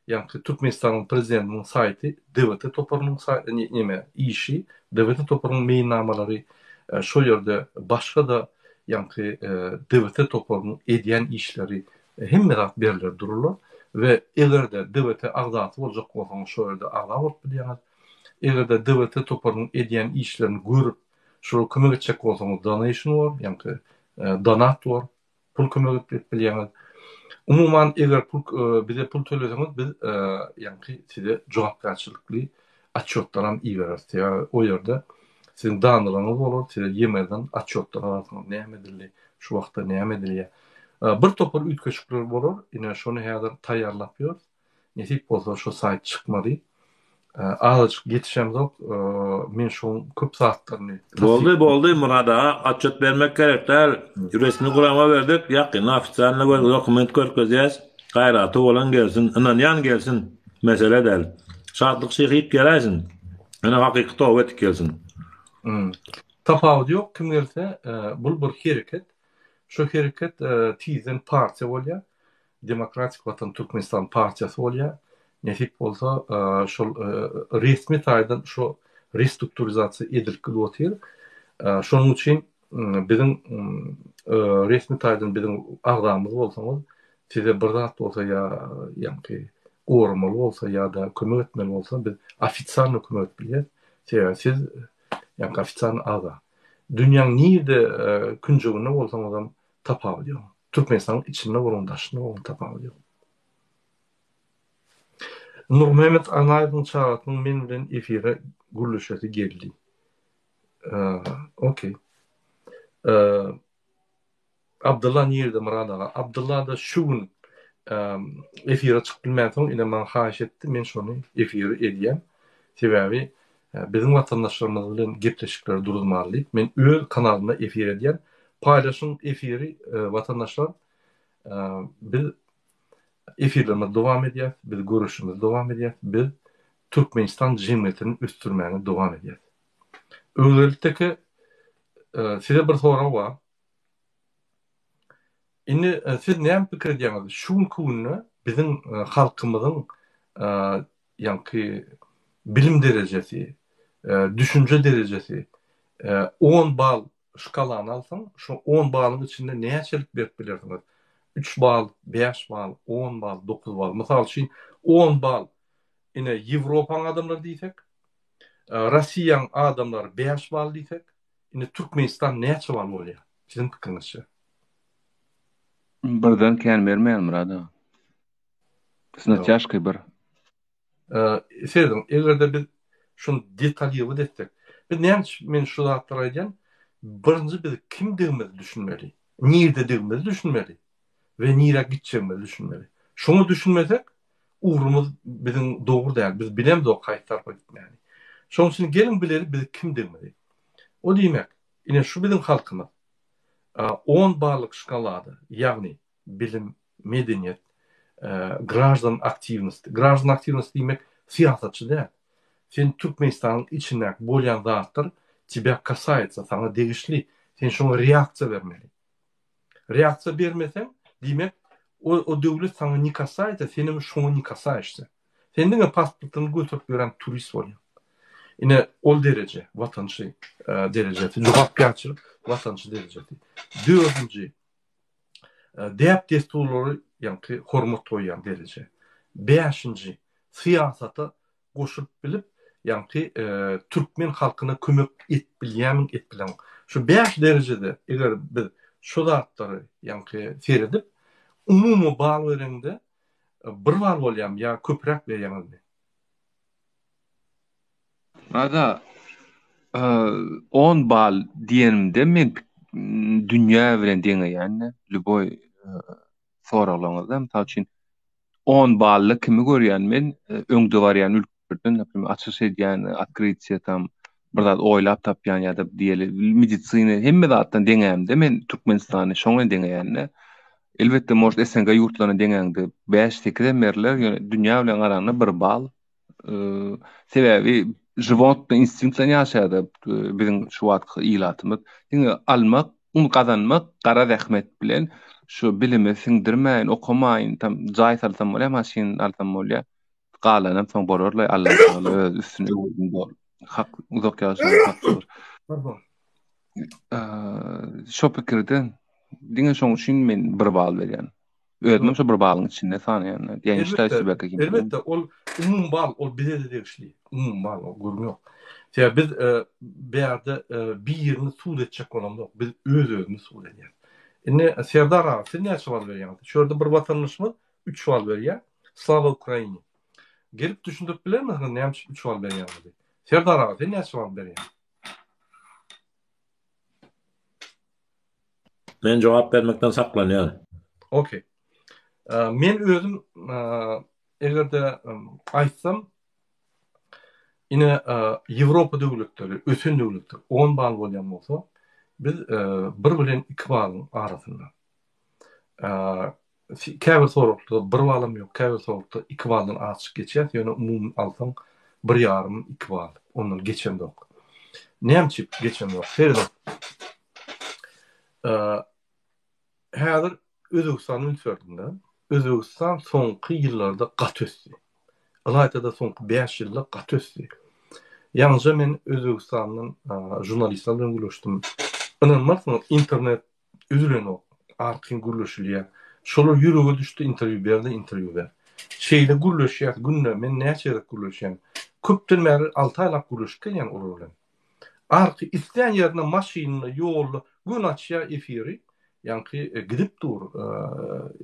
yani Türkmenistanyň prezidentiniň sayti, DWT toparynyň sayti, neme işi, DWT toparynyň meýilnamalary, şo ýerde başga da yani DWT toparynyň edýän işleri hemme berler dururlar ve egerde DWT agzasy boljak bolsaň şo ýerde agza bolup bilýär. Egerde DWT toparynyň edýän işlerini görüp şol kömek etjek bolsaňyz donation bar, yani donat bar, pul kömek edip bilýär. Umuman eger bize pul töleseňiz biz yani size jogapkärçilikli atçotlar hem iyi bereriz. Ya o ýerde sizin danlaryňyz bolar, size ýemeden atçotlar alasyňyz, näme edildi, şu wagtda näme edilýär. Bir topar ütkeşikler bolar, ine şonu häzir taýýarlap ýör. Nesip bolsa şu sayt çykmady. Azıcık geçişemiz yok. Men şu köp saatlaryny. Boldy Murad aga, atçot bermek gerekdir. Resmi gurama berdik, ýakyn ofisalny dokument görkezýäs. Gaýraty bolan gelsin, ynanýan gelsin. Mesele däl. Şartlyk şeýip geläsin. Ene hakyky towet gelsin. Tapawut ýok, kim gelse bul bir hereket. Şu hereket tizen partiýa bolýar. Demokratik Watan Türkmenistan partiýasy bolýar. Nesip bolsa şol resmi taýdan şo restrukturizasiýa edilip otyr. Şonuň üçin biziň resmi taýdan biziň agzamyz bolsaňyz, size bir zat bolsa ýa-ni gormaly bolsa ýa-da kömek etmeli bolsa biz ofitsialny kömek bilýär. Siz ýa-ni ofitsialny agza. Dünýäň nirde künjeginde bolsaňyz hem tapawut ýok. Türkmenistanyň içinde bolundaşyny tapawut ýok. Nur Mehmet Anaýdyň çağatyň men bilen efire gürleşesi geldi. Okey. Abdullah nirde Murad aga. Abdullah da şu gün efire çykyp bilmän ile men haýyş etdi. Men şonu efire edýän. Sebäbi bizim watandaşlarymyz bilen gepleşikler durulmaly. Men öz kanalymda efire edýän. Paýlaşyň efiri watandaşlar biz efirlerimiz devam edýär, biz görüşimiz devam edýär, biz Türkmenistan jemgyýetiniň üstürmäne devam edýär. Öňellikdeki size bir soraw bar. Indi siz näme pikir edýäňiz? Şu günü biziň halkymyzyň ýa-ni bilim derejesi, düşünje derejesi 10 bal şkalany alsaň, şu 10 balyň içinde näçelik berip bilersiňiz? 3 bal, 5 bal, 10 bal, 9 bal. Mysal üçin 10 bal ine Ýewropaň adamlary diýsek, Russiýaň adamlary 5 bal diýsek, ine Türkmenistan näçe bal bolýar? Siziň pikiriňizçe? Birden kän bermeýän Murad aga. Sına ťaşky bir. Sezdim, egerde biz şunu detalýy etsek, biz näme men şu zatlary aýdýan, birinji biz kimdigimizi düşünmeli, nirde digimizi düşünmeli ve nire gitçemizi düşünmeli. Şunu düşünmesek, uğrumuz bizim doğru değil. Biz bilemiz o kayıt tarafı gitmeli. Şoň üçin gelin bileri biz kim degmeli. O diýmek, ine şu bizim halkymyz 10 barlyk şkalada, ýagny bilim, medeniýet, graždan aktivnosti. Graždan aktivnosti diýmek siýasatçy däl. Sen Türkmenistanyň içinde bolýan zatlar тебе касается, sana degişli. Sen şoňa reaksiýa bermeli. Reaksiýa bermeseň, diýmek o döwlet sana ni kasaysa, senin şoňa ni kasaýsa. Senden pasportyny götürüp beren turist bolýar. Ine ol derece, vatançy derecesi, jogapkärçilik vatançy derecesi. Dördüncü, däp desturlary, ýa-ni hormat goýan derece. Beşinci, siýasata goşup bilip, ýa-ni Türkmen halkyna kömek etbilen. Şu 5 derecede eger biz şu zatlary, ýa-ni seredip, umumy bal berende bir bal bolýam ýa köprek berýärmi? Ada 10 bal diýenimde men dünýä bilen deňe ýani lüboy soraglaňyzda mysal üçin 10 bally kimi görýän men öňde barýan ülkelerden näpim açyş edýän открытие tam bir zat oýlap tapýan ýa-da diýeli medisina hemme zatdan deňämde men Türkmenistany şoňa deňäňne elbetde most SNG ýurtlaryna deňäňde 5-8 merler dünýä bilen garanyna bir bal sebebi животный инстинктlen ýaşaýdy biziň şu wagtky ilatymyz. Diňe almak, un kazanmak gara rahmet bilen şu bilimi siňdirmäň, okumaýyn, tam jaý salsam bolýar, maşyn alsam bolýar. Galanam soň borarlar Allah taala öz üstüne bol. Hak uzak ýaşaýan hakdyr. Pardon. Şo pikirden diňe şoň üçin men bir bal berýän. Öýdüm şu bir balyň içinde sanaýan. Ýani iştäýsi belki kim. Elbetde ol umum bal, ol bize de degişli. Umum bal, o görünýär. Şeýle biz beýerde bir ýerini suw etjek bolamok. Biz özümiz suw edýär. Ine Serdar aga, sen näçe bal berýän? Şurada bir watandaşymyz 3 bal berýär. Slava Ukraini. Gelip düşündürip bilermi? Näme 3 bal berýän diýip. Serdar aga, sen näçe bal berýän? Men jogap bermekden saklanýar. Okey. Men özüm egerde aýtsam ine Ýewropa döwletleri, ösen döwletler 10 bal bolýan bolsa, biz 1 bilen 2 balyň arasynda. Käbir sorukda 1 balym ýok, käbir sorukda 2 baldan açyk geçýär, ýöne umum alsaň 1,5-2 bal. Ondan geçen yok. Näme geçen yok? Ferdo. Häzir Özbekistanyň ülkelerinde Özbekistan soňky ýyllarda gat ösdi. Alayda da soňky 5 ýylda gat ösdi. Ýalnysça men Özbekistanyň jurnalistlaryna bilen görüşdim. Inanmasyň internet üzülen o arkyň gürleşilýär. Şolar ýürege düşdi, interview ber. Şeýle gürleşýär, günne men näçe rek gürleşýän. Köpden bäri 6 aylak gürleşken ýani olar bilen. Arky isleýän ýerine maşyna, ýolda gün açýar efiri. Ýani gidip dur,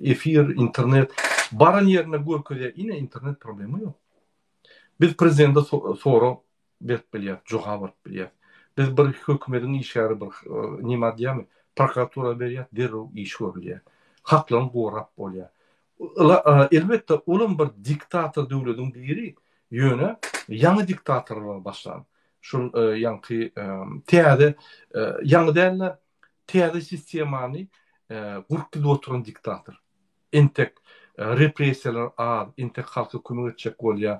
efir, internet, baran ýerine görkezýär, ine internet problemi ýok. Biz prezidente sora berip bilýär, jogap berip bilýär. Biz bir hökümetiň işgäri bir nima diýärmi, prokuratura berýär, derrew iş görülýär. Haklaryň gorap bolýar. Elbetde olam bir diktator döwletiň biri ýöne ýangy diktatorlar başlan. Şol ýani täze ýangy däller, täze sistemany gurkdy oturan diktator. Entek repressiýalar az, entek halka kömek etjek bolýar.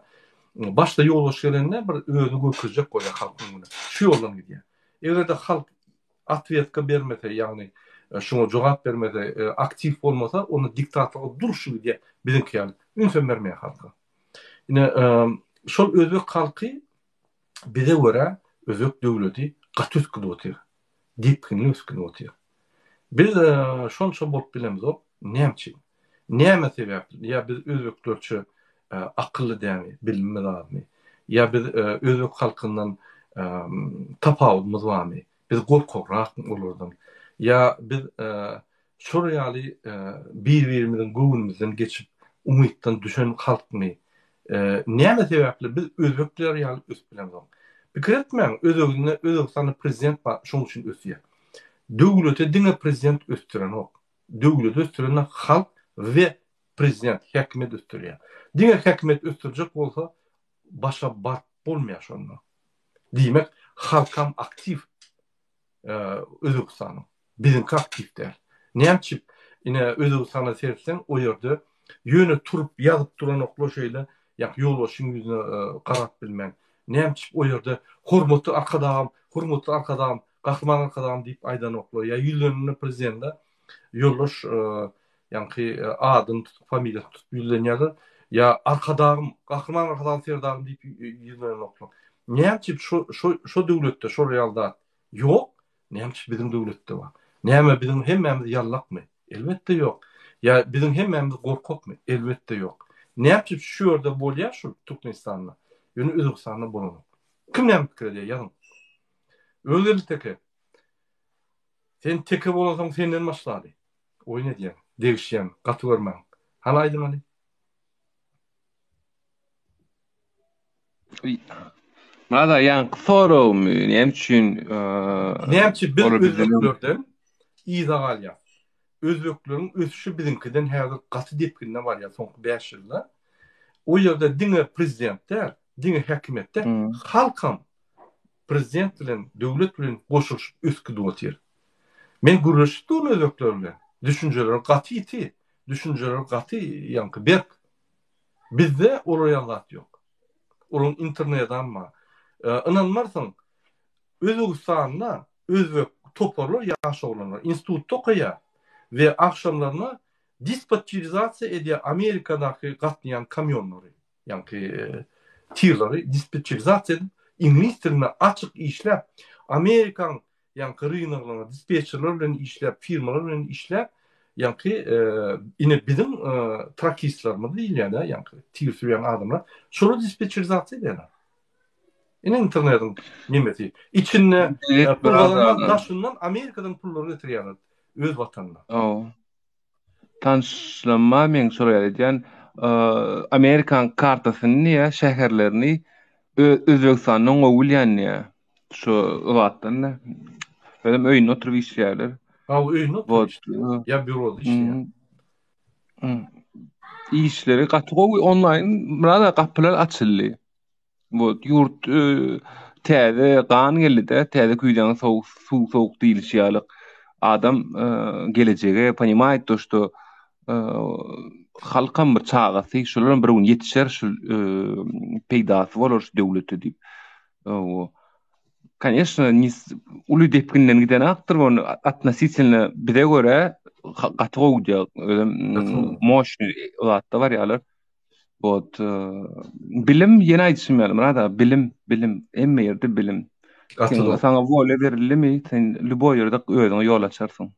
Başda ýolbaş gelende bir özüni göküzjek bolýar halkyň. Şu ýoldan gidýär. Egerde halk atwetka bermese, ýagny şoňa jogap bermese, aktiv bolmasa, onu diktatorga duruşy diýär. Bizinki ýaly ünsem bermeýär halka. Ine şol özbek halky bize göre özbek döwleti gat ösküdi otyr. Dipkinli ösküdi otyr. Biz şonça bolup bilemiz o, näme sebäp? Ya biz özbeklerçe akıllı dämi, bilinmez adamy. Ya biz özbek halkyndan tapawudymyz barmy? Biz gorkak olardan. Ya biz şol ýaly bir-birimizden göwnümizden geçip umytdan düşen halkmy? Näme sebäpli biz özbekler ýaly ösüp bilemiz o. Pikir etmeň, Özbekistanyň prezident şoň üçin ösýär. Döwlete diňe prezident östüren ok. Döwlet östüren halk we prezident häkimet östürýär. Diňe häkimet östürjek bolsa başa bar bolmaýar şonda. Diýmek halkam aktif Özbekistanyň. Bizimki aktif däl. Näçip ine Özbekistana sersen o ýerde ýöne turup ýazyp duran okla şeýle ýa ýolbaşyň ýüzüne garap bilmän. Näçip o ýerde hormatly arkadaşam, gahryman arkadaşam diýip aýdan okla. Ýa ýüzlerine prezidentde ýolbaş ýa-ni adyn tutup familiýa tutup ýüzlenýär. Ya arkadaşım, gahryman arkadaşam serdagym diýip ýüzlerine okla. Näçip şu döwletde, şu realda ýok. Näçip bizim döwletde bar. Näme bizim hemmemiz ýallakmy? Elbetde ýok. Ya bizim hemmemiz gorkakmy? Elbetde ýok. Näçip şu ýerde bolýar şu Türkmenistanda? Ýöne Özbekistanda bolan. Kim näme pikir edýär ýazyn. Öldürli teke. Sen teke bolansaň senden başlady. Oý ne diýär? Degişýän, gaty görmäň. Hala aýdym ali. Mada yani forum nemçin Näçip biz özbeklerden izagal ýa. Özbekleriň ösüşi bizimkiden häzir gaty depginde bar ýa soňky 5 ýylda. O ýerde diňe prezidentler, diňe häkimetler halkam prezident bilen, döwlet bilen goşuşyp ösküdi otýar. Men guruşdum özbeklerle. Düşünjeler gaty, düşünjeler gaty ýanky berk. Bizde o realat ýok. Onun internetten ma. İnanmarsan Özbekistanda özbek toparlar ýaşaglar, institutda okuýar we akşamlaryna dispatcherizasiýa edýär Amerikadaky gatnaýan kamyonlary, ýa-ni tirlary dispatcherizasiýa edip ingliz dilinde açyk işläp Amerikan ýa-ni rynoglaryna dispatcherler bilen işläp, firmalar bilen işläp ýa-ni ine bizim trakistlarymyz diýilýär, ýa-ni tir sürýän adamlar şolu dispatcherizasiýa edýär. Ine internetin nimeti. İçinde pullarından daşından Amerikadan pulları getirýär öz vatanına. Tanışlanma men soraýarjan Amerikan kartasyny ýa şäherlerini Özbekistanyň owulýany şu wagtdan benim öýüne oturup işleýärler. Öýüne oturup ýa büroda işleýär. İşleri gatygowy online burada kapylar açyldy. Bu yurt täze gan geldi, täze küýden soğuk diýilýär. Adam geleceğe panimayt to što halkam bir çağasy şolaryň bir gün ýetişer şu peýdasy bolar şu döwleti diýip. Конечно, uly depkinden giden aktyr onu atnasitselne bize göre gatygowy moşny zatda bar ýalar. Bot bilim ýene aýtşym ýa-ni bilim emme ýerde bilim. Sana vole berilimi sen luboy ýerde özüňe ýol açarsyň.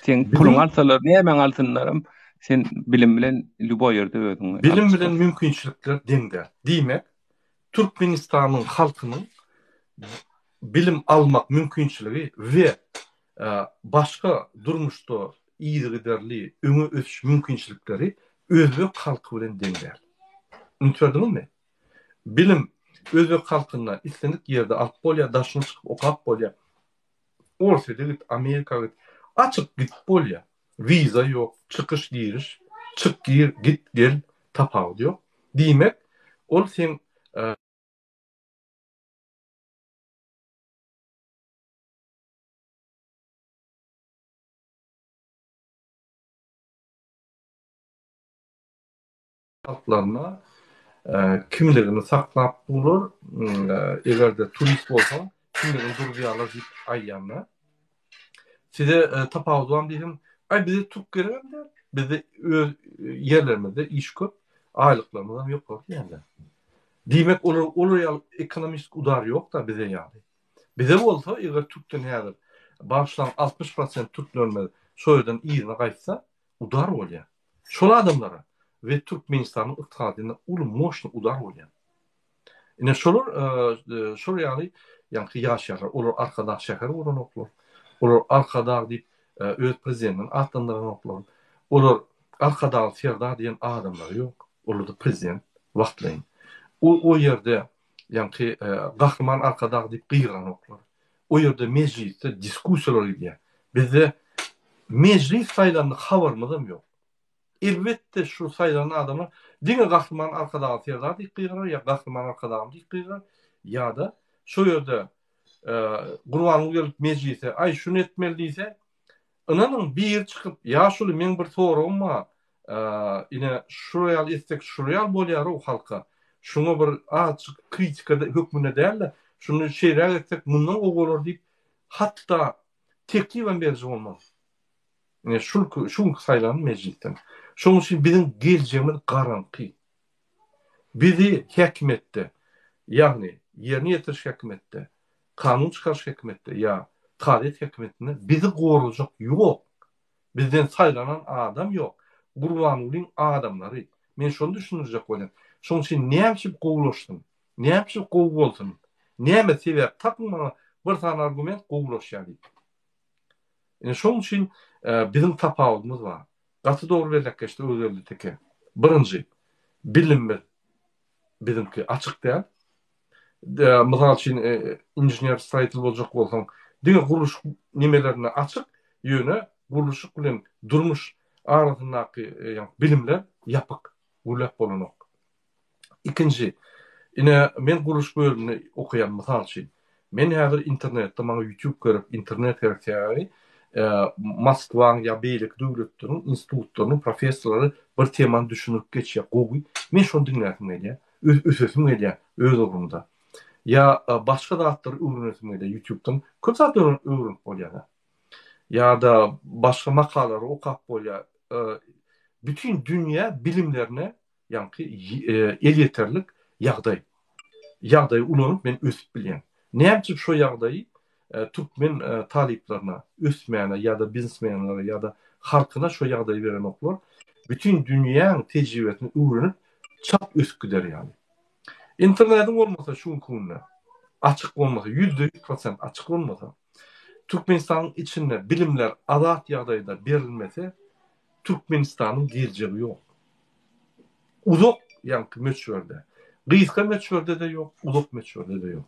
Sen puluň alsalar näme alsynlarym sen bilim bilen luboy ýerde özüňe. Bilim bilen mümkinçilikler deňde. Diýmek Türkmenistanyň halkynyň bilim almak mümkinçiligi we başga durmuşda iýdirli öňe ösüş mümkinçilikleri özbek halky bilen deňler. Unutdymmy? Bilim özbek halkyndan islenik ýerde alyp bolýar, daşyny çykyp okap bolýar. Ortada git Amerikaga açyk git bolýar. Viza ýok, çykyş giriş, çık gir, git gel tapaw ýok. Diýmek, ol sen halklarına kimligini saklap bulur, egerde turist bolsa kimligini durýarlar diýip aýýanlar. Size tapawdan diýdim, ay bize Türk gerekdir. Bize yerlerimizde iş köp, aýlyklarymyz ýok diýende. Diýmek olar ekonomik udar ýok da bize ýaly. Bize bolsa eger Türkden häzir başlan 60% Türklerimiz şoýdan ýerine gaýtsa udar bolýar. Şol adamlara ve Türkmenistan'ın iqtisadına ulu moşnu udar bolýar. Ine şolar ýaly ýaşarlar, olar arkada şäher bolan oklar. Olar arkada diýip öz prezidentiň atlandyran oklar. Olar arkada Serdar diýen adamlar ýok. Olar da prezident wagtlaýyn. O ýerde gahryman arkada diýip gyýran oklar. O ýerde meclisde diskussiýalar edýär. Bizde meclis saýlandy habarymyzam ýok. Elbette şu sayılan adamlar diňe gahryman arkadaşlar diýip gyýrar ýa gahryman arkadaşlar diýip gyýrar ýa da şu yerde Gurbanlyk gelip meclise ay şunu etmeli diýse, inanın bir yer çıkıp ya şunu men bir soragym ma ine şuraya etsek şuraya bolýar o halka. Şuna bir açık kritikada hökmüne däl, şunu şeýle etsek mundan o bolar diýip hatta teklifen berýär bolmaz. Ne şu saylan meclisten. Şoň üçin bizim geleceğimiz garanky. Bizi häkimetde, ýagny ýerine ýetiriş häkimetde, kanun çıkarış häkimetde ya talet häkimetinde bizi gorulacak ýok. Bizden saylanan adam ýok. Gurbanlyň adamlary. Men şonu düşünürjek bolýan. Şoň üçin näme gowulaşdym? Näme gowy bolsun? Näme sebäp tapmagy bir tane argument gowulaşýar. Şoň üçin bizim tapawydymyz bar. Gaty dogry belekleşdi özelde teke. Birinji bilim bizimki açyk däl. Mysal üçin inžener saytly boljak bolsaň, diňe guruluş nimelerine açyk ýöne guruluş bilen durmuş arasyndaky bilimler ýapyk, gulap bolanok. İkinji, ine men guruluş bölümini okuyan mysal üçin, men häzir internetde maňa YouTube görüp internet herkäri Moskwaň ýa beýlik döwletleriň institutlarynyň professorlary bir temany düşünüp geçýär. Gowy, men şonu dinlädim gelýär. Ösüsim gelýär öz ogumda. Ya başka dağıtları öğrenetimde YouTube'dan köp saat öğrenip bolýar. Ya da başka makalları okap bolýar. Bütün dünya bilimlerine yankı el yeterlik ýagdaý. Ýagdaý ulanyp men ösüp bilýän. Näme şu ýagdaýy türkmen taliplerine, ösmäne ya da biznesmenlere ya da halkyna şu ýagdaýy beren oklar bütün dünýäň tejribesini öğrenip çap ösküder yani. İnternetin olmasa şu konuda açık olmasa, %100% açık olmasa, Türkmenistan'ın içinde bilimler adat ýagdaýda berilmese, Türkmenistan'ın geleceği yok. Uzak yankı meçhörde, gıyska meçhörde de yok, uzak meçhörde de yok.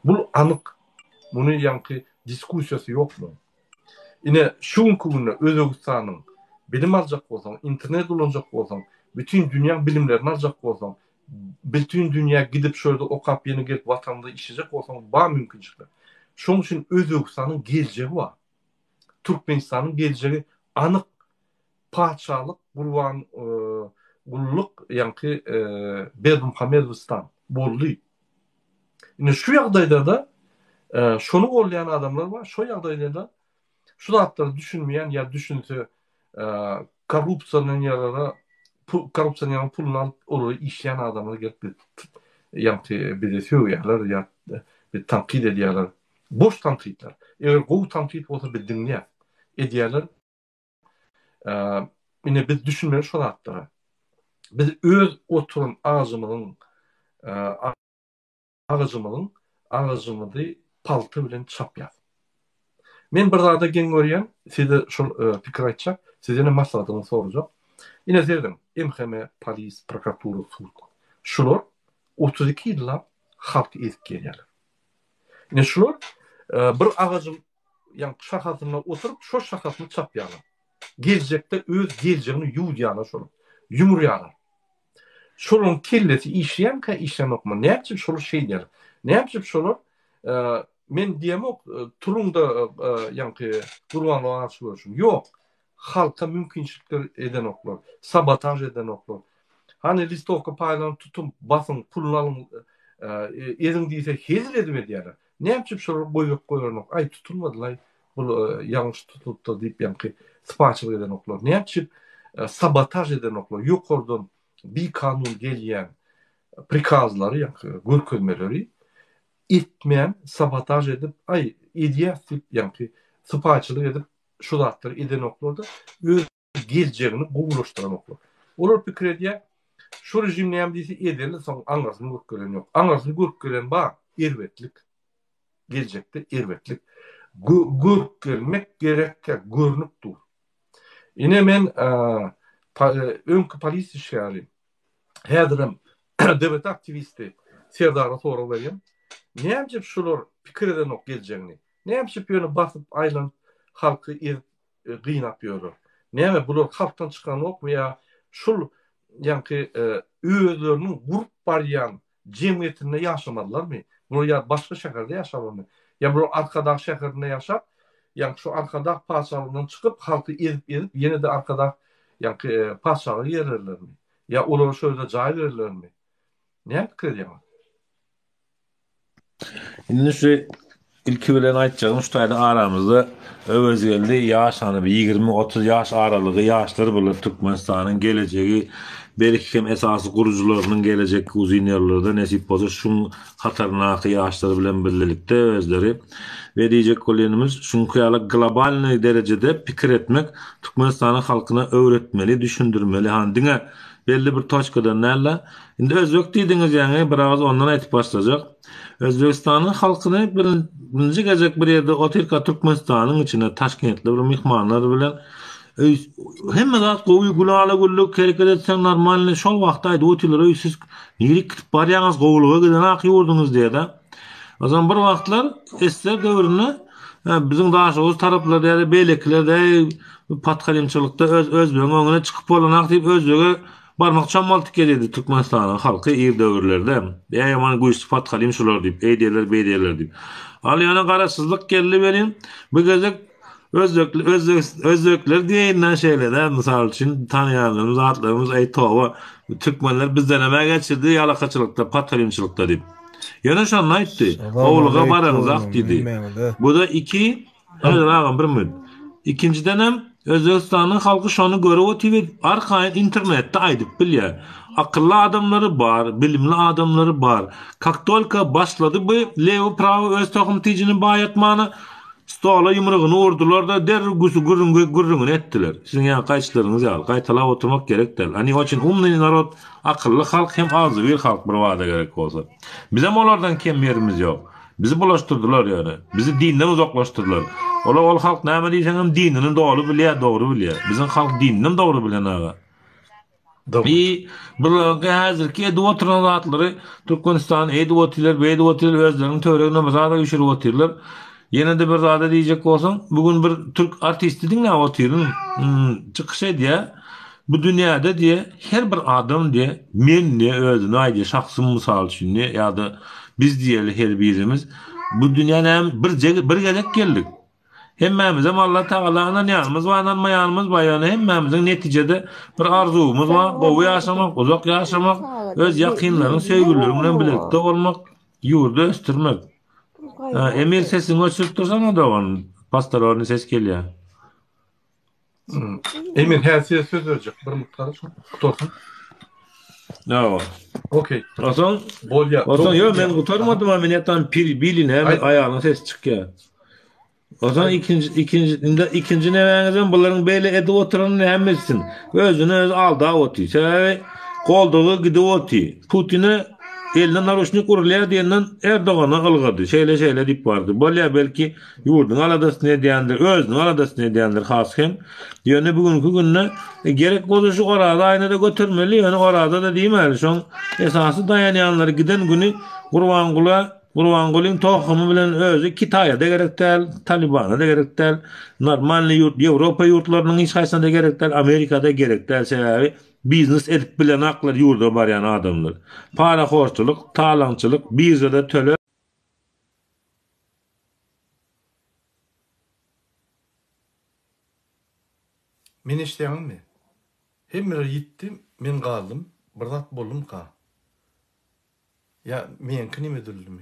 Bu anık. Bunun yankı diskusiyası yok mu? Yine şu konuda Özbekistan'ın bilim alacak olsan, internet olacak olsan, bütün dünya bilimlerini alacak olsan, bütün dünya gidip şöyle okap yeni gelip vatanda işleyecek olsan bağ mümkünçükler. Şunun için Özbekistan'ın geleceği var. Türkmenistan'ın geleceği anık paçalık, gulluk yankı Berdimuhamedistan bolly. Yine şu ýagdaýda da şonu gollayan adamlar var. Şu ýagdaýda da şu zatları düşünmeyen ya düşünse korrupsiýanyň ýarara korrupsiýanyň pulundan oly işleyen adamlar gelip yankı bir de söýýärler ya bir tankid edýärler. Boş tankidler. Eger gowy tankid bolsa bir dinleýär. Edýärler. Yine biz düşünmeýär şu zatlara. Biz öz oturun ağzımızın paltı bilen çapýar. Men bir zada gen görýän, size şu pikir aýtjak, size ne maslahatyňyzy sorajak. Ine derdim, MHM, polis, prokuratura, sud. Şular 32 ýylla halk ezip gelýärler. Ine şular bir agajyň ýa şahatyna oturup şu şahatyny çapýarlar. Gelecekde öz geleceğini ýuwýarlar şol. Ýumurýarlar. Şolun kellesi işleyen ka işlemek mi? Ne yapacak şolu şey der. Ne yapacak şolu? Men diýemok turunda yankı Gurbanlyk açyp bolsun. Yok. Halka mümkinçilikler eden oklar, sabotaj eden oklar. Hani listovka paýlanyp tutum basın pulunu alın edin diýse hezil edip edýärler. Ne yapacak şolu goýup goýarnak? Ay tutulmadylar. Bu ýalňyş tutulupdy diýip yankı spaçylyk eden oklar. Ne yapacak? Sabotaj eden oklar. Ýokardan bir kanun gelýän prikazlary ýa-ni görkezmeleri etmeýän sabotaj edip ay edýär ýa-ni spaçylyk edip şu zatları eden oklarda öz geleceğini gowulaşdyran oklar. Olar pikir edýär, şu rejim näme diýse ederler, soň aňarsyn görüp gören ýok. Aňarsyn görüp gören bar, erwetlik. Gelecekde erwetlik. Görüp gelmek gerekkä, görünüp dur. Ine men öňkü polis işgäri häzirim dewlet aktivisti Serdara sorag berýän. Näme şular pikir eden ok geleceğini? Näme ýöne basyp aýlanyp halky gynap ýörler? Näme bular halktan çykan okmy ýa şul ýa-ni özleriniň gurup barýan jemgyýetinde ýaşamadylarmy? Buraya başka şehirde yaşarlar. Ya bu arkadaş şehirinde yaşap, yani şu arkadaş paşalığından çıkıp halkı edip yine de arkadaş yani paşalığı yerlerler mi? Ya olur şöyle cahil verirler mi? Ne fikir ediyorsun? Şimdi şu ilki bilen aýtjagym şu taýda aramızda öwezgeldi ýaş hany 20-30 ýaş aralygy ýaşlar bilen Türkmenistanyň gelejegi belki hem esasy gurucularynyň gelejek uzynýarlarynda nesip bolsa şu hatarnaky ýaşlar bilen birlelikde özleri we diýjek bolýanymyz şunky ýaly globalny derejede pikir etmek Türkmenistanyň halkyna öwretmeli, düşündirmeli. Han diňe belli bir toçkadan näle indi özbek diýdiňiz ýa-ni biraz ondan aýtyp başlajak. Özbekistanyň halkyny birinji gezek bir ýerde otirka Türkmenistanyň içine Taşkentde bir mihmanlar bilen hemme zat gowy gulala gulluk hereket etsen normal şol wagtda aýdy otirler siz niýelik gidip barýaňyz gowluga giden ak ýurdunuz diýdi. O zaman bir wagtlar esler döwrüne bizim daşygyz taraplar ýa-da beýlekler de patkalimçylykda özbegiň öňüne çykyp bolanak diýip özbege barmak çammaltyk geldi Türkmenistanyň halky ir döwürlerde. Ýa-man güýçli patkalim şular diýip, eýdiler, beýdiler diýip. Al ýana garaşsyzlyk geldi benim. Bu gezek özbekler diýenden şeýlerde, mysal üçin tanýanlarymyz, zatlarymız aýtýar, Türkmenler bizden emäk geçirdi ýalakaçylykda, patkalimçylykda diýip. Ýana şonu aýtdy. Gowluga baraňyzak diýdi. Bu da iki, agam bir minut. İkinciden hem Özbekistanyň halky şonu görüp otyp arkaýyn internetde aýdyp bilýär. Akıllı adamları bar, bilimli adamları bar. Kaktolka başladı bu Leo Pravo öz tohum ticini bayatmanı stola yumruğunu vurdular da dergusu gurrungun ettiler. Sizin ya kaçlarınız ya kaytala oturmak gerek der. Hani o için umni narod akıllı halk hem azı bir halk bir vada gerek olsa. Bizim onlardan kim yerimiz yok. Bizi bulaştırdılar yani. Bizi dinden uzaklaştırdılar. Ol halk näme diýseňem dinini doğru bilýär. Bizim halk dinini doğru bilen aga. Bir hazırki edwoturan zatlary Türkmenistan edwotiler, beýdwotiler özleriniň töregine bazada üşürip oturlar. Ýene de bir zada diýjek bolsaň, bugün bir türk artisti diňle oturyn çykyş edýär. Bu dünýäde diýe her bir adam diýe men ne özüne aýdy şahsym mysal üçin ýa-da biz diýeli her birimiz bu dünýäne bir gelek geldik. Hemmemizem Allah Taala'nın ýalymyz we ananmaýanymyz baýany hemmemizin netijede bir arzumyz we gowy ýaşamak, uzak ýaşamak, öz ýakynlaryň söýgüleri bilen birlikde bolmak, ýurda östirmek. Emir sesini öçürüp dursana da on pastorony ses gelýär. Emir häsiýet söz berjek. Bir mukdary şu tutursun. No. Okey. Oson bolýar. Oson yo men gutarmadym ama men ýatan biline aýagyň ses çykýar. O zaman ikinci neveňizden bularyň beýle edip oturanyny hemmesin. Özüne öz alda otyr. Goldugy gidip otyr. Putin'i eline naruşnik urulýar diýenden Erdogana ılgady. Şeýle diýip bardy. Bolýar belki ýurdun aladasyny diýendir, özüniň aladasyny diýendir has hem. Ýöne bugünkü günne gerek bolsa şu arada aýna da götürmeli. Ýöne arada da diýmeli. Şoň esasy dayanýanlar giden güni Gurbangulyň tohumy bilen özü Kitaýa da gerek däl, Talibana da gerek däl, normal Ýewropa ýurtlarynyň hiç haýsynda gerek däl, Amerikada gerek däl. Sebäbi biznes edip bilen aklar ýurda barýan adamlar. Paraxorçylyk, talançylyk, birjede töle. Men işleýänmi? Hemmer gitdim, men galdym, bir zat boldum ka. Ya men kim edildim?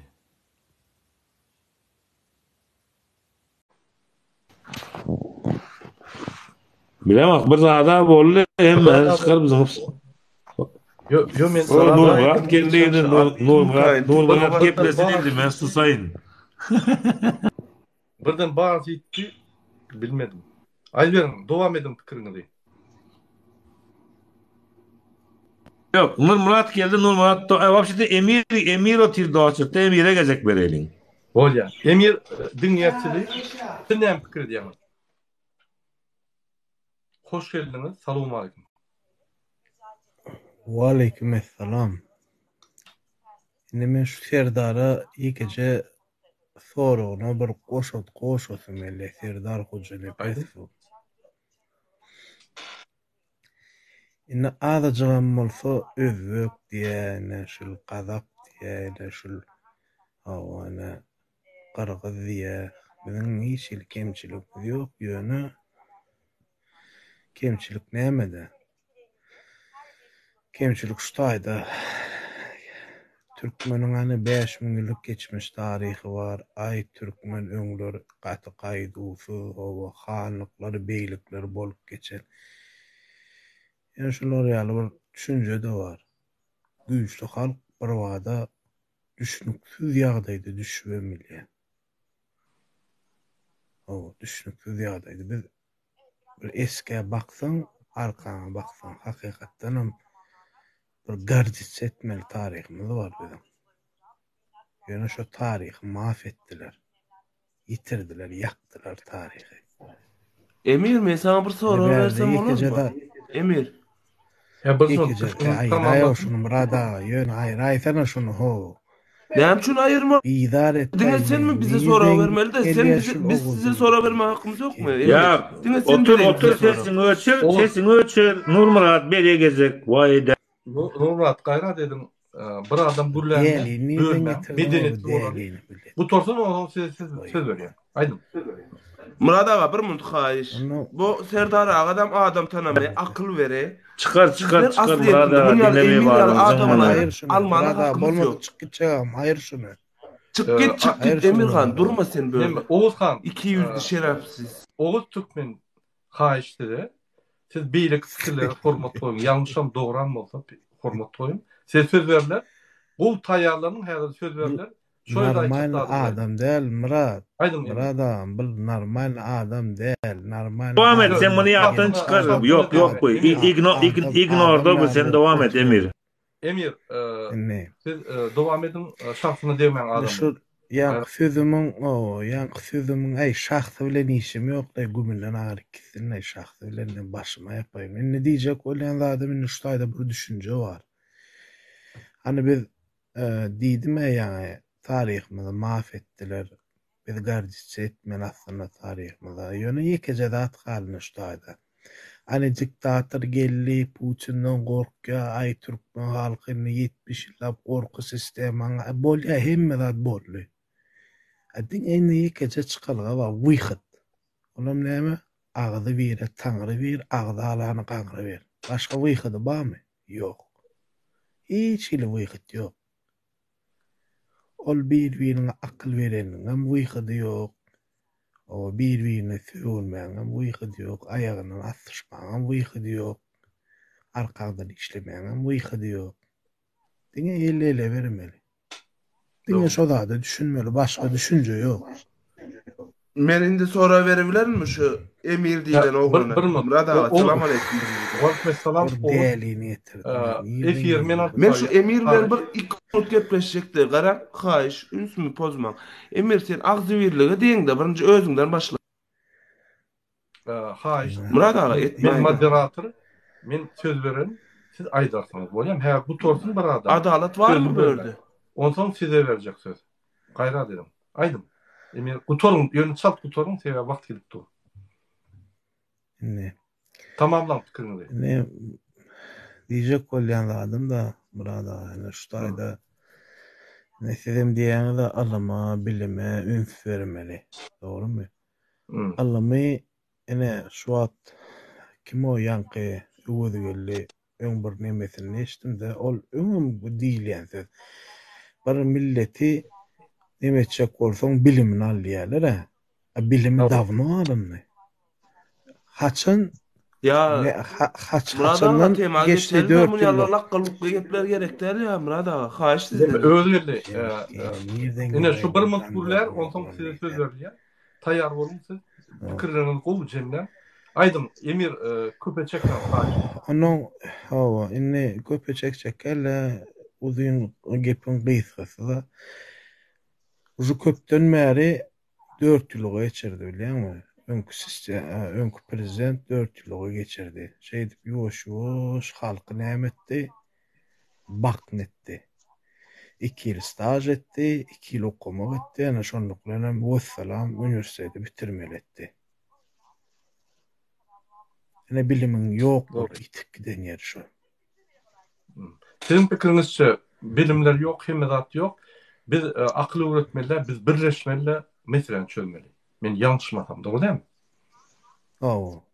Bilemek bir zada boldy hem çıkar bizim. Yo men Murat geldi Murat geplesin indi men susaýyn. Birden bağız gitti, bilmedim. Aýberin, dowam edin pikiriňizi. Yok, Murat geldi, Murat wapşede Emir otirdi açıkta, Emir'e gezek bereliň. Bolýar. Emir diňerçili, näme pikir edýär? Hoş geldiňiz. Salamu alaykum. Waleyküm esselam. Indi men şu Serdara ýekece soragyna bir goşasym elle Serdar Hojaly aýtdy. Indi azajygam bolsa özbek diýen, şol Kazak diýen, şol ana Qırgız diye bizim hiç kemçilik yok ýöne kemçilik nämede? Kemçilik şutaýda. Türkmeniň hani 5000 ýyllyk geçmiş taryhy bar. Ay türkmen öňleri gaty gaýdusy, owa hanlyklary, beýlikleri bolup geçen. Ýa şular ýaly bir düşünje de bar. Güýçli halk bir wada düşünüksiz ýagdaýda düşüp ömilýär. O düşünüksiz ýagdaýda biz bir eske baksaň, arkaňa baksaň hakykatdan hem bir gardyç etmeli taryhymyz bar bizim. Ýöne şu taryhy mahvetdiler. Yitirdiler, yaktılar tarihi. Emir, men sana bir soru versem bolurmy? Emir. Aýraýa şunu burada, ýöne aýraýsana şunu ho. Näme üçin aýyrma? Bizar et. Diňe senmi bize soru bermeli de sen biz size soru berme hakkymyz ýokmy? Ya, otur sesin ölçür, Nurmurat beri gezek. Vay de. Nurmurat gaýra dedim. Bir adam bölme. Bu torsun onu söz veriyor. Aydın. Murad ağa bir minut haýyş. Bu Serdar adam adam tanamy, akyl bere. Çıkar Murad ağa dinlemeye bağlı. Almanya'da bolmadı çık gitçem. Hayır şunu. Çık git Emirhan durma sen böyle. Oğuzhan 200 şerefsiz. Oğuz Türkmen haýyşdy. Siz beýlik skilleri hormat goýun. Ýalňyşam dogran bolsa hormat goýun. Siz söz berler. Bu taýýarlaryň häzir söz berler. Normal adam değil Murat. Murat bil normal adam değil. Normal. Devam et sen bunu yaptın çıkar. Yok bu. Ignorda bu sen devam et Emir. Emir siz devam edin şahsyny demeň adam. Şu sözümün ay şahsy bilen işim yok da gümünden hariketsin ay şahsy bilen başyma ýapaýyn. Men ne diýjek bolan adamyň şu taýda bir düşünje bar. Hani biz diýdim ýa taryhymyzy mahvetdiler. Biz gardyç etmen aslında taryhymyza. Ýöne ýekece zat galyny şu taýda. Hani diktator geldi, Putin'den korkya, ay Türkmen halkyny 70 ýyllap korku sistemaň bolýa hemme zat boldy. Adin ene ýekece çykalga bar, wyhyt. Olam näme? Agdy bir, taňry bir, agdy alany gaňry bir. Başga wyhydy barmy? Ýok. Hiç hili wyhyt ýok. Ol bir-birine akyl bereniň hem wyhydy ýok. O bir-birine söýülmeň hem wyhydy ýok. Aýagyny atışmaň hem wyhydy ýok. Arkadan işlemeň hem wyhydy ýok. Diňe ele bermeli. Diňe şo da düşünmeli, başga düşünje ýok. Men indi sonra berebilermi şu Emir diýen ogluna? Murad ağa, salam aleykum. Wa salam. Efir men şu Emir bilen bir 2 minut gepleşjekdi. Gara, haýyş, ünsümi pozmaň. Emir sen agzy birligi diýende birinji özüňden başla. Haýyş. Murad ağa, men moderator, men söz beren, siz aýdarsyňyz bolýam. Ha, bu torsun bir adam. Adalet barmy bu ýerde? Ondan size berjek söz. Gaýra dedim. Aýdym. Emir gutorun ýöne çalt gutorun sega wagt gelip dur. Ne? Tamamlan pikiriňi. Ne? Diýjek bolýan adam da burada hani şu taýda ne sizem diýeni de alama, bilime, üns vermeli. Dogrymy? Alamy ene şu wagt kim o ýanky öwüdi geldi. Öň bir nemesini eşdim de ol öňüm diýilýän söz. Bir milleti nemeçek bolsaň bilimini alýarlar ha. Bilimi dawno alındy. Haçan ya haçandan geçti 4 ýyl. Akyllyk gepler gerekler ya Murad ağa. Haýyş sizden. Özürli. Ene şu bir mutlular ondan size söz berýär. Taýýar bolun siz. Pikirleriniz gowy jemle. Aýdym Emir köpeçekden haýyş. Onuň hawa indi köpeçek çekelle uzun gepin gysgasy da uzu köpden bäri 4 ýyl geçirdi bilýärmi? Öňkü prezident 4 ýyl geçirdi. Şeýdip ýoş halky nämetdi? Baknetdi. 2 ýyl staj etdi, 2 ýyl okumak etdi. Ana şonluk bilen Wessalam üniversitede bitirmeli etdi. Ne bilimin ýok, itik giden ýer şu. Sizin pikiriňizçe bilimler ýok, hemme zat ýok. Biz akıl öğretmeliler, biz birleşmeliler, meseleni çözmeli. Men yanlışmasam, doğru değil mi?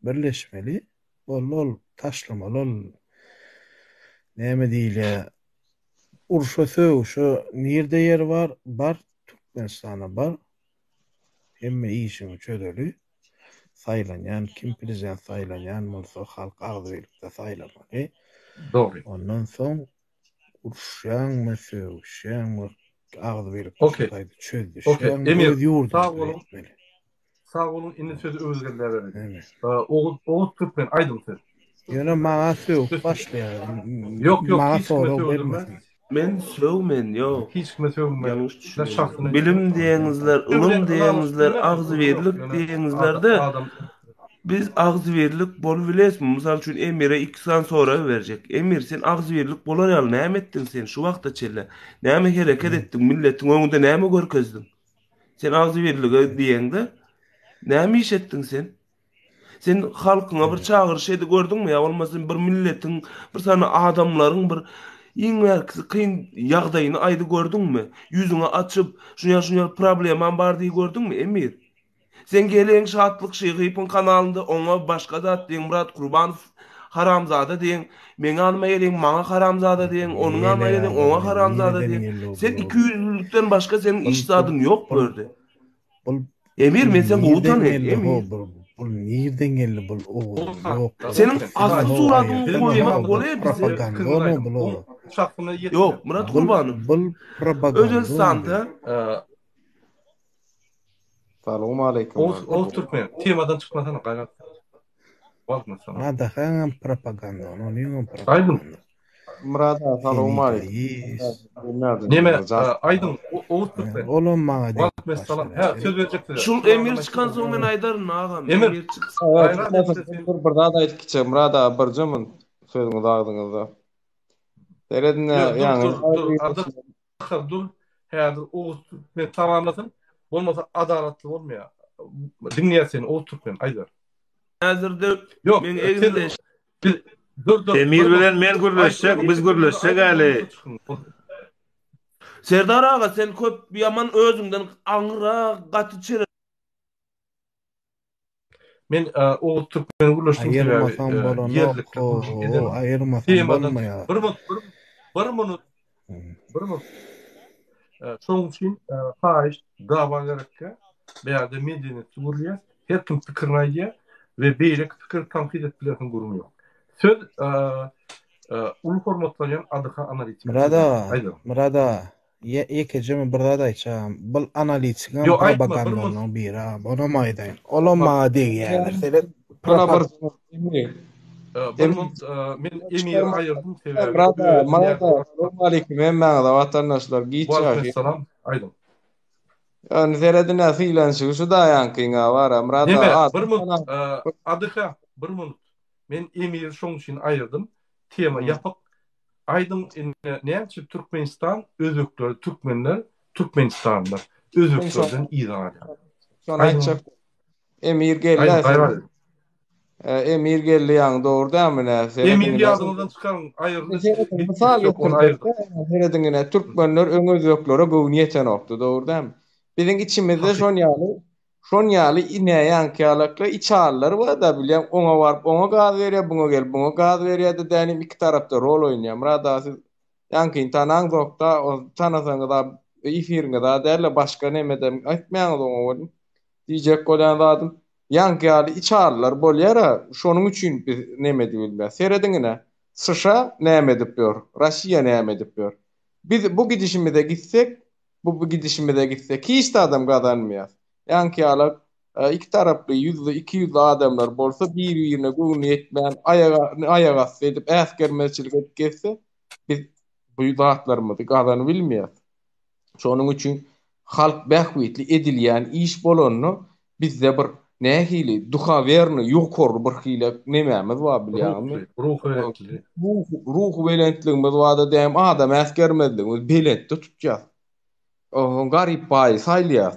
Birleşmeli. Ol taşlamalı ol. Näme diýile? Urşa söwüşe nirde yer bar Türkmenistana bar. Hemme işini çödeli. Saylanyan, kim prezident saylanyan bolsa halk agzyrykda saylamaly. Doğru. Ondan soň urşan söwüşen agzyrykda Okey. çözdü. Okey. Emir, sağ olun. Etmeli. Sağ olun, indi sözü özgürlüğe verelim. Evet. Oğuz Türkmen, aydın siz. Ýöne maňa söwüp başlaýar. Yok, Maňa hiç kime soraw sövdüm bermesin. Men sövmen ýok. Hiç kime sövdüm. Yanlış düşünüyorum. Bilim Bilim diýeňizler, ılym diýeňizler, agzybirlik diýeňizlerde biz agzybirlik bolup bilesmi? Mysal üçin Emir'e 2 saat sonra berjek. Emir sen agzybirlik bolan ýaly näme etdiň sen şu wagtda çelle? Näme hereket etdiň? Milletiň öňünde näme görkezdin? Sen agzybirlige diýeňde näme iş etdiň sen? Sen halkyňa bir çağırış edip gördüňmi ýa bolmasam bir milletiň, bir sana adamlaryň bir iň merkezi kyn ýagdaýyny aýdy gördüňmi? Ýüzüňe açyp şuňa problemam bar diýip gördüňmi Emir? Sen geleň şatlyk şeýhypyň kanalynda oňa başga zat diýen Murat Gurbanow haramzada diýen, meňe alma geleň maňa haramzada diýen, onuň alma geleň oňa haramzada diýen. Sen 200'lükden başga senin iş zadyň ýok börde. Emir men sen guwtan Emir. Bul nirden geldi bul ýok. Senin asly suratyň goýmak bolýar bize. Propaganda bul. Ýok, Murat Gurbanow. Bul propaganda. Özel sanda. Salamu aleyküm. Oğuz Türkmen, temadan çıkmasana gayret. Bakmasana. Nada hem propaganda, onu niye propaganda? Aydın. Murada, salamu aleyküm. Neme, Aydın, Oğuz Türkmen. Oğlum bana değil. Bakmasana. Ha, söz verecektir. Şul Emir çıkan soň men aýdaryn agam. Emir çıksın. Bir daha da aytkyça, Murada, bir jomun sözüňizi agdyňyzda. Seredine, yani... Dur, häzir Oğuz Türkmen tamamlasın. Olmasa adaletli olmaya. Dinleyen seni, Oğuz Türkmen, aydar. Häzirde yok, men eginde dur. Emir bilen men gürleşsek, biz gürleşsek hali. Serdar ağa, sen köp ýaman özüňden aňra gaty çere. Men Oğuz Türkmen gürleşdim. Ayırmasan bolanok, ayırmasan bolmaýar. Bir minut. Şoň üçin haýyş dawa gerekkä. Beýerde medeniyet gurulýar. Her kim pikirini aýdýar we beýlek pikir tanqid etmelerden gurulýar. Söz ulu formatlanýan adyha analitik. Murada, ýekejemi bir zat aýtjam. Bul analitikň propagandanyň biri. Ona maýdaýyn. Olam maňa diýýär. Men Emir aýyrdım. Murada, salamu aleyküm. Hemmäňe da watandaşlar giýçä. Salam, aýdym. Yani seredine fiilenşi şu da yankıyna var. Murada, bir minut. Adyha, bir minut. Men Emir şoň üçin aýyrdım. Tema ýapyp aýdym näçe Türkmenistan özökleri, Türkmenler, Türkmenistanlar özöklerden ýa-da. Şonu aýtjak. Emir geldi. Emir geldi ýa-da doğru dämine? Emir ýadyňyzdan çykaryň, aýyrdy. Misal ýetdirdi. Türkmenler öňe özöklere göwni ýeten okdy, doğru dämi? Biziň içimizde şon ýaly ine ýankyalykly içarlar var da bilýän, oňa baryp oňa gaz berýär, buňa gelip buňa gaz berýär da dänim iki tarapda rol oýnaýar. Murada siz ýanky tanan zokda, tanasaňyz da efiriňe da däle başga nemeden aýtmaýaňyz oňa bolýar. Diýjek bolan zadym ýanky içarlar bolýar, şonuň üçin biz neme diýilmär. Serediňine Sşa näme edip ber, Russiýa näme edip ber. Biz bu gidişimizde gitsek hiç de adam kazanmıyor. Yankiyalar iki taraflı 100-200 adamlar bolsa bir-birine göwni etmeyen ayağa asy edip äskermezçilik edip gelse biz bu zatlarymyzy kazany bilmeýär. Şonuň üçin halk bähwitli edilýän iş bolanyny bizde bir nähili duhawerni ýokary bir hile nemämiz bar bilýärmi? Ruh belentligimiz bar da däm adam äskermezligimiz belentde tutýar. O garip baý saýlýar.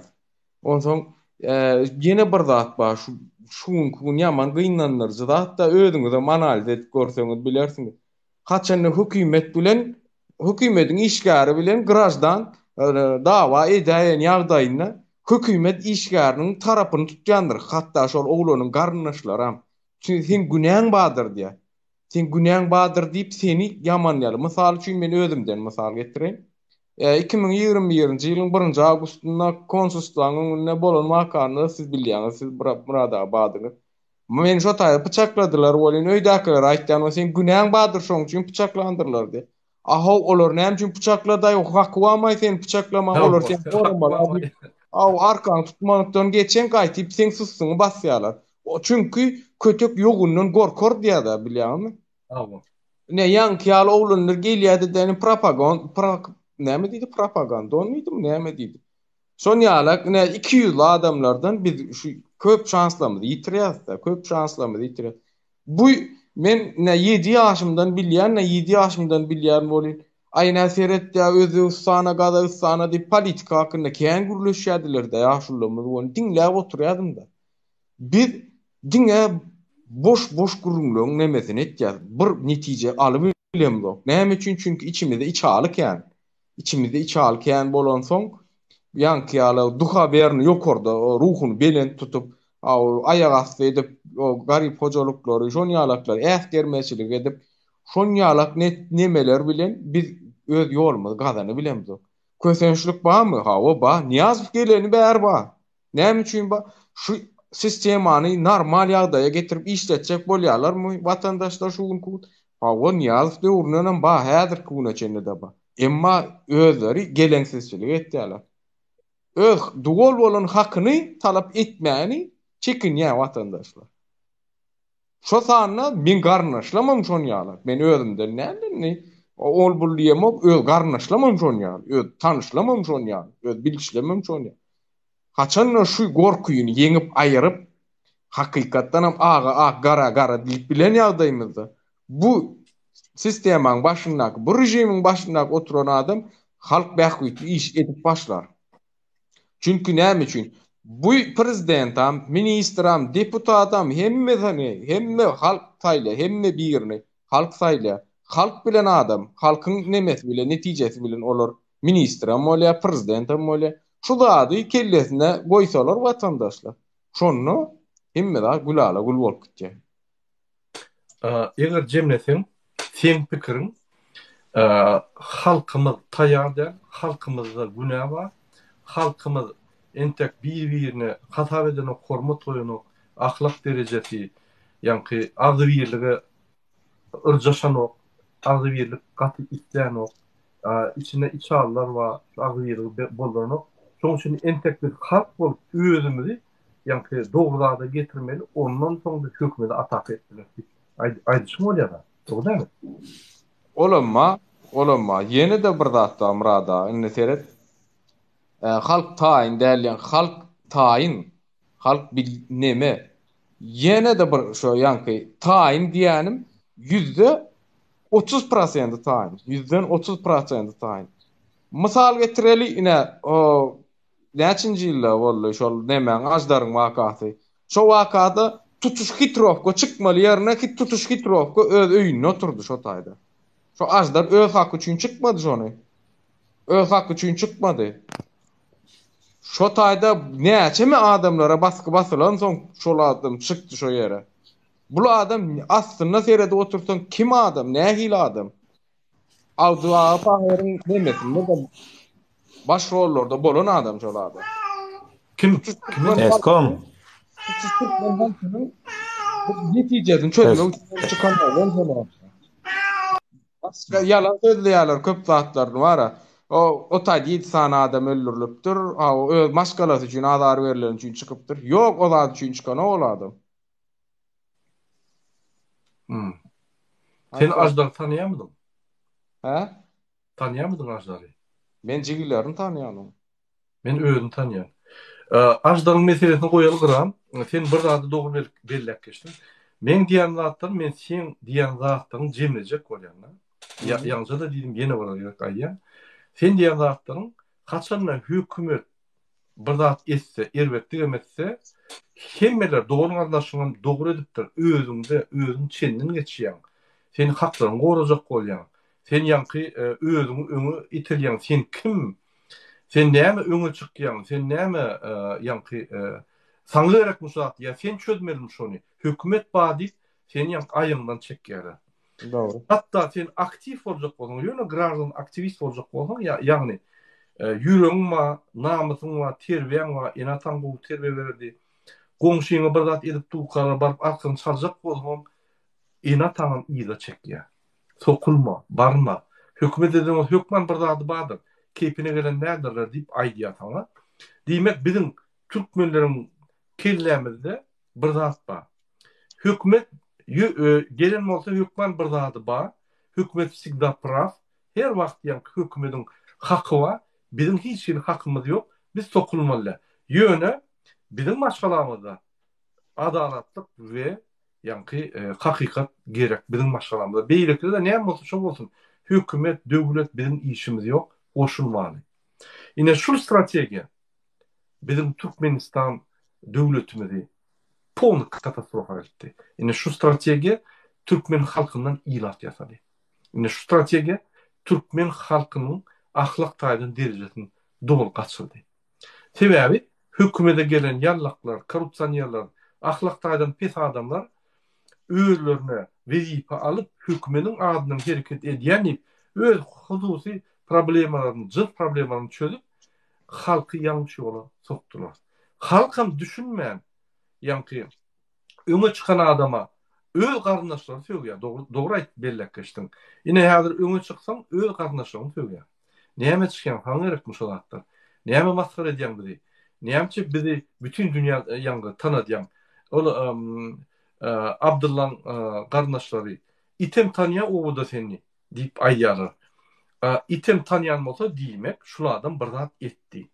Onsoň ýene bir zat bar, şuň ýaman gynanlar zat da özüňize manal edip görseňiz bilersiňiz. Haçan hökümet bilen hökümetiň işgäri bilen grajdan dava edaýan ýagdaýynda hökümet işgäriniň tarapyny tutýandyr. Hatda şol oglanyň garnaşlaram. Çünki sen günäň badyr diýär. Sen günäň badyr diýip seni ýamanýaly. Mysal üçin men özümden mysal getireň. 2021-nji ýylyň 1-nji awgustynda konsulstlugyň önüne bolan wakany siz bilýäňiz, siz burada badyňyz. Men şo taýda bıçakladylar, bolyn öýdäkiler aýtdy, sen günäň badyr şoň üçin bıçaklandyrlar diýip. Aha olar näme üçin bıçaklady? Hakwa sen bıçaklama olar sen gormaly. Arkaň tutmanykdan geçen gaýtyp sen sussuňy basýarlar. Çünki kötek ýogundan gorkor diýär bilýärmi? Ne ýankyal oglanlar gelýärdi däni näme diýdi propaganda onmydy näme diýdi. Son ýalak ne 200 adamlardan biz şu köp şanslamyzy ýitirýärdi, köp şanslamyzy ýitirýär. Bu men ne 7 ýaşymdan bilýän, ne 7 ýaşymdan bilýän bolýan. Ayna seretde özü usana gada usana diýip politika hakynda kän gürleşýärdiler-de ýaşulymyz onu dinläp oturýardym da. Biz diňe boş gurulmagyň nemesini etýär. Bir netije alyp bilemok. Näme üçin? Çünki içimizde içalyk ýani. İçimizde içalyk ýani bolan soň ýanky duha berini ýokorda ruhuny belen tutup aýak asty edip o garyp hojalyklary, şon ýalaklar äsgermeçilik edip şon ýalak nemeler bilen biz öz ýolumyzy gazany bilemiz. Kösençlik barmy? O bar. Niýazow geleni bär bar. Näme üçin bar? Şu sistemany normal ýagdaýa getirip işletjek bolýarlarmy watandaşlar şu gün? O Niýazow döwründen bar, häzir kunaçende de bar. Emma özleri geleňsizçilik etýärler. Öz dugol bolan hakyny talap etmäni çekinýär watandaşlar. Şo sanna men garnaşlamam şon ýalar. Men özümden näme ol bulýamok, öz garnaşlamam şon ýalar. Öz tanışlamam şon ýalar. Öz bilişlemem şon ýalar. Haçan şu gorkuýuny yeňip aýyryp hakykatdan ham gara diýip bilen ýagdaýymyzda bu sistemaň başyndaky, bu rejimiň başyndaky oturan adam halk bähüýti iş edip başlar. Çünki näme üçin? Bu prezidentam, ministram, deputatam hemme halk taýla, hemme birini halk taýla. Halk bilen adam, halkyň nemesi bilen, netijesi bilen olar ministram bolýar, prezidentam bolýar. Şu zady kellesine goýsalar watandaşlar. Şonu hemme da gulala gul bolup gitýär. Eger jemleseň, sen pikiriň halkymyz taýýarda, halkymyzda günä bar, halkymyz entek bir-birini hatap edeni hormat goýany, ahlak derejesi, ýanky agzybirligi ırjaşanok, agzybirlik gaty itlenok, içinde içallar var, agzybirligi bolanok. Şoň üçin entek bir halk bolup özümizi ýanky dograda getirmeli, ondan soň da hökümeti atak etdiler. Aýdyşmy bolýar. Dogrymy? Olamma. Ýene de bir zat da murada, indi seret. Halk taýin däl, halk taýin, halk neme. Ýene de bir şo ýanky taýin diýänim %30% taýin. %30% taýin. Mysal getireli ine o näçinji ýylda boldy şol nemäň ajdaryň wakasy. Şo wakada tutuş hitrovka çykmaly ýerine tutuş hitrovka öz öýüne oturdy şo taýda. Şo ajdar öz haky üçin çykmady şonu. Öz haky üçin çykmady. Şo taýda näçe adamlara baskı basylan soň şol adam çykdy şo ýere. Bu adam aslında serede otursan kim adam, nähili adam? Awdua pahyryň demesinde de baş rollarda bolan adam şol adam. Kim? Eskom. Netijenin çözüme çıkan adam şol. Yalan söýleýärler köp zatlar bar. O taýda 7 sana adam öldürilipdir. O maskalasy üçin azar berilen üçin çykypdyr. Ýok, o zat üçin çykan ol adam. Sen ajdar tanıyamadın? He? Tanıyamadın ajdarı? Men jigilerini tanıyanım. Men özüm tanıyan. Ajdarın meselesini goýaly gyram. Sen bir zady dogry belläp geçdin. Men diýen zatlar, men sen diýen zatlaryň jemlejek bolýan. Ýalňa da diýdim ýene bolar aýa. Sen diýen zatlaryň haçandan hökümet bir zat etse, erbetdi emetse, hemmeler dogry anlaşylan dogry edipdir. Özüň çendin geçýän. Senin haklaryň gorajak bolýan. Sen ýanky özüň öňü itilýän. Sen kim? Sen näme öňe çykýan, sen näme ýanky saňa gerek musat ya sen çözmeliň şonu. Hökümet badi sen ýank aýyňdan çekýär. Doğru. Hatta sen aktif boljak bolsaň, ýöne gраждан aktivist boljak bolsaň, ýagny ýüregiň ma, namysyň ma, terbiýeň ma, enatan bu terbiýe berdi. Goňşyňa bir zat edip tuğkara barıp arkaň çaljak bolsaň, enatan ýyla çekýär. Sokulma, barma. Hökümet edýän hökman bir zat bardyr. Kepine gelen näderler diýip aýdýar taňa. Diýmek biziň türkmenleriň kellämizde bir zat bar. Hökümet gelen bolsa hökman bir zat bar. Hökümet sigda prav. Her wagt ýa hökümetiň haky bar. Biziň hiç şeýle hakymyz ýok. Biz sokulmaly. Ýöne biziň maşgalamyzda adalatlyk we ýa-ni hakykat gerek biziň maşgalamyzda. Beýlekde de näme bolsa şo bolsun. Hökümet, döwlet biziň işimiz ýok. Goşulmaly. Ine şu strategiýa biziň Türkmenistan döwletimizi polny katastrofa etdi. Ine şu strategiýa Türkmen halkyndan ilat ýasady. Ine şu strategiýa Türkmen halkynyň ahlak taýdan derejesini dol gaçyrdy. Sebäbi hökümete gelen ýallaklar, korrupsiýonlar, ahlak taýdan pes adamlar özlerine wezipe alyp hökümetiň adynyň hereket edýän öz hususy problemalaryny, jyt problemalaryny çözüp halky ýalňyş ýola sokdular. Halk hem düşünmän, ýa-ni öňe çykan adama öz garyndaşlaryny söýýär. Dogry aýt bellek geçdiň. Ine häzir öňe çyksaň öz garyndaşlaryny söýýär. Näme çykan haňy gerek muşalatlar? Näme maskar edýän bizi? Näme bizi bütün dünýä ýangy tanadýan? Ol Abdullah garyndaşlary item tanýa oğuda seni diýip aýýarlar. İtem tanıyan bolsa diýmek şulardan bir zat etdi.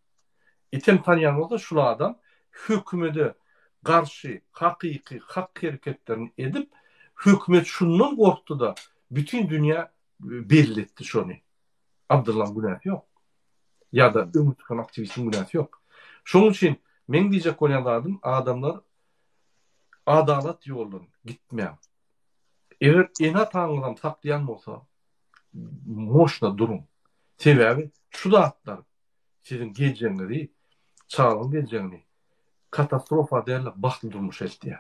İtem tanıyan bolsa şulardan hökümete garşy hakyky hak hereketlerini edip hökümet şundan gorkdy da bütün dünýä belletdi şonu. Abdullah günah ýok. Ya da öňe çykan aktivistin günah ýok. Şonuň üçin men diýjek bolýan adamlar adalat ýolundan gitmeýär. Eger ena taňydan saklayan bolsa moşna durun. Sebäbi şu zatlar sizin geljeňizi, çağırın geljeňini katastrofa derle baklı durmuş etdi.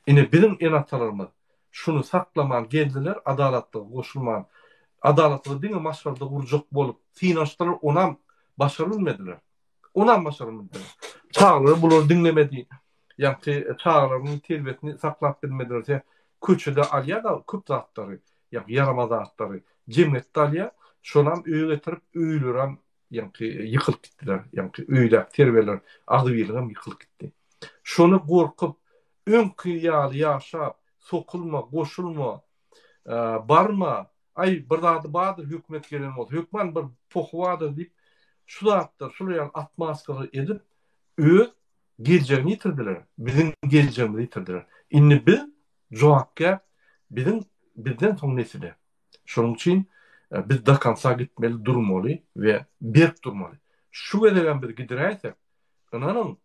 Ine biziň enatalarymyz şunu saklaman geldiler, adalatly goşulman. Adalatly diňe maşgalda gurjak bolup, finançlar onam başarylmadilar. Onam başarylmadilar. Çağrı bular dinlemedi. Ýa-ni çağrılaryň terbiýetini saklap bilmediler. Köçede alýa da köp zatlary, ýa-ni zatlary cemiyet dalya şonam öýe getirip öýleram ýa-ni ýykylyp gitdiler. Ýa-ni öýler, terbiýeler, agzybirligem ýykylyp gitdi. Şonu gorkup öňkü ýaly ýaşap, sokulma, goşulma, barma, ay bir zady bardyr hökümet gelen bolsa, hökman bir pohwadyr diýip şu zatlar, şular atmaskary edip öz geljeğini ýitirdiler. Biziň geljeğimizi ýitirdiler. Inni biz jogapkär bizden soň nesile. Şonuň üçin biz da kansa gitmeli durmaly we berk durmaly. Şu edegen bir gidiräýsek, ananyň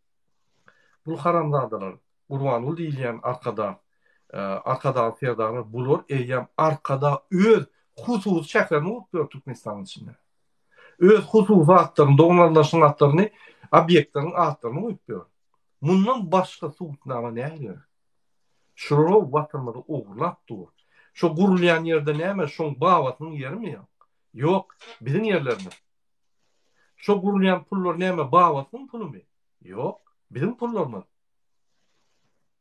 bu haramzadalar, Gurbanul diýilýän arkada fiýardalar bular eýem arkada öz hususy şäherlerini unutup Türkmenistanyň içinde. Öz hususy atlaryny, doňlarlaşyň atlaryny, obýektleriň atlaryny unutup. Mundan başga suwutnama näme? Şuru watanmady ogurlap dur. Şu gurulýan ýerde näme? Şoň bawatynyň ýerimi ýok? Ýok, biziň ýerlerimiz. Şu gurulýan pullar näme? Bawatynyň pulymy? Ýok, biziň pullarymyz.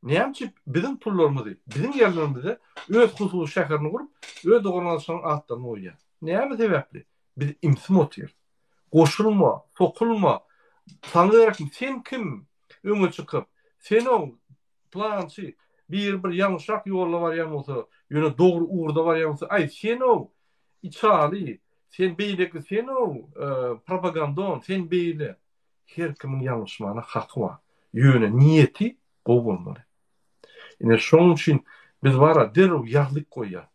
Näme biziň pullarymyzy, biziň ýerlerimizde öz hususy şäherini gurup, öz doňlarlaşyň atlaryny oýýar. Näme sebäpli? Biz imsimotyr. Goşulma, sokulma. Saňa gerekmi? Sen kim? Öňe çykyp, seniň plançy bir ýanşak ýolda barýan bolsa, ýöne dogry uğurda barýan bolsa, ay seniň içali, sen beýleki, seniň propagandon, sen beýle. Her kimiň ýalňyşmana haky bar. Ýöne niýeti gowulmaly. Ine şoň üçin biz bara derw ýaglyk goýýar.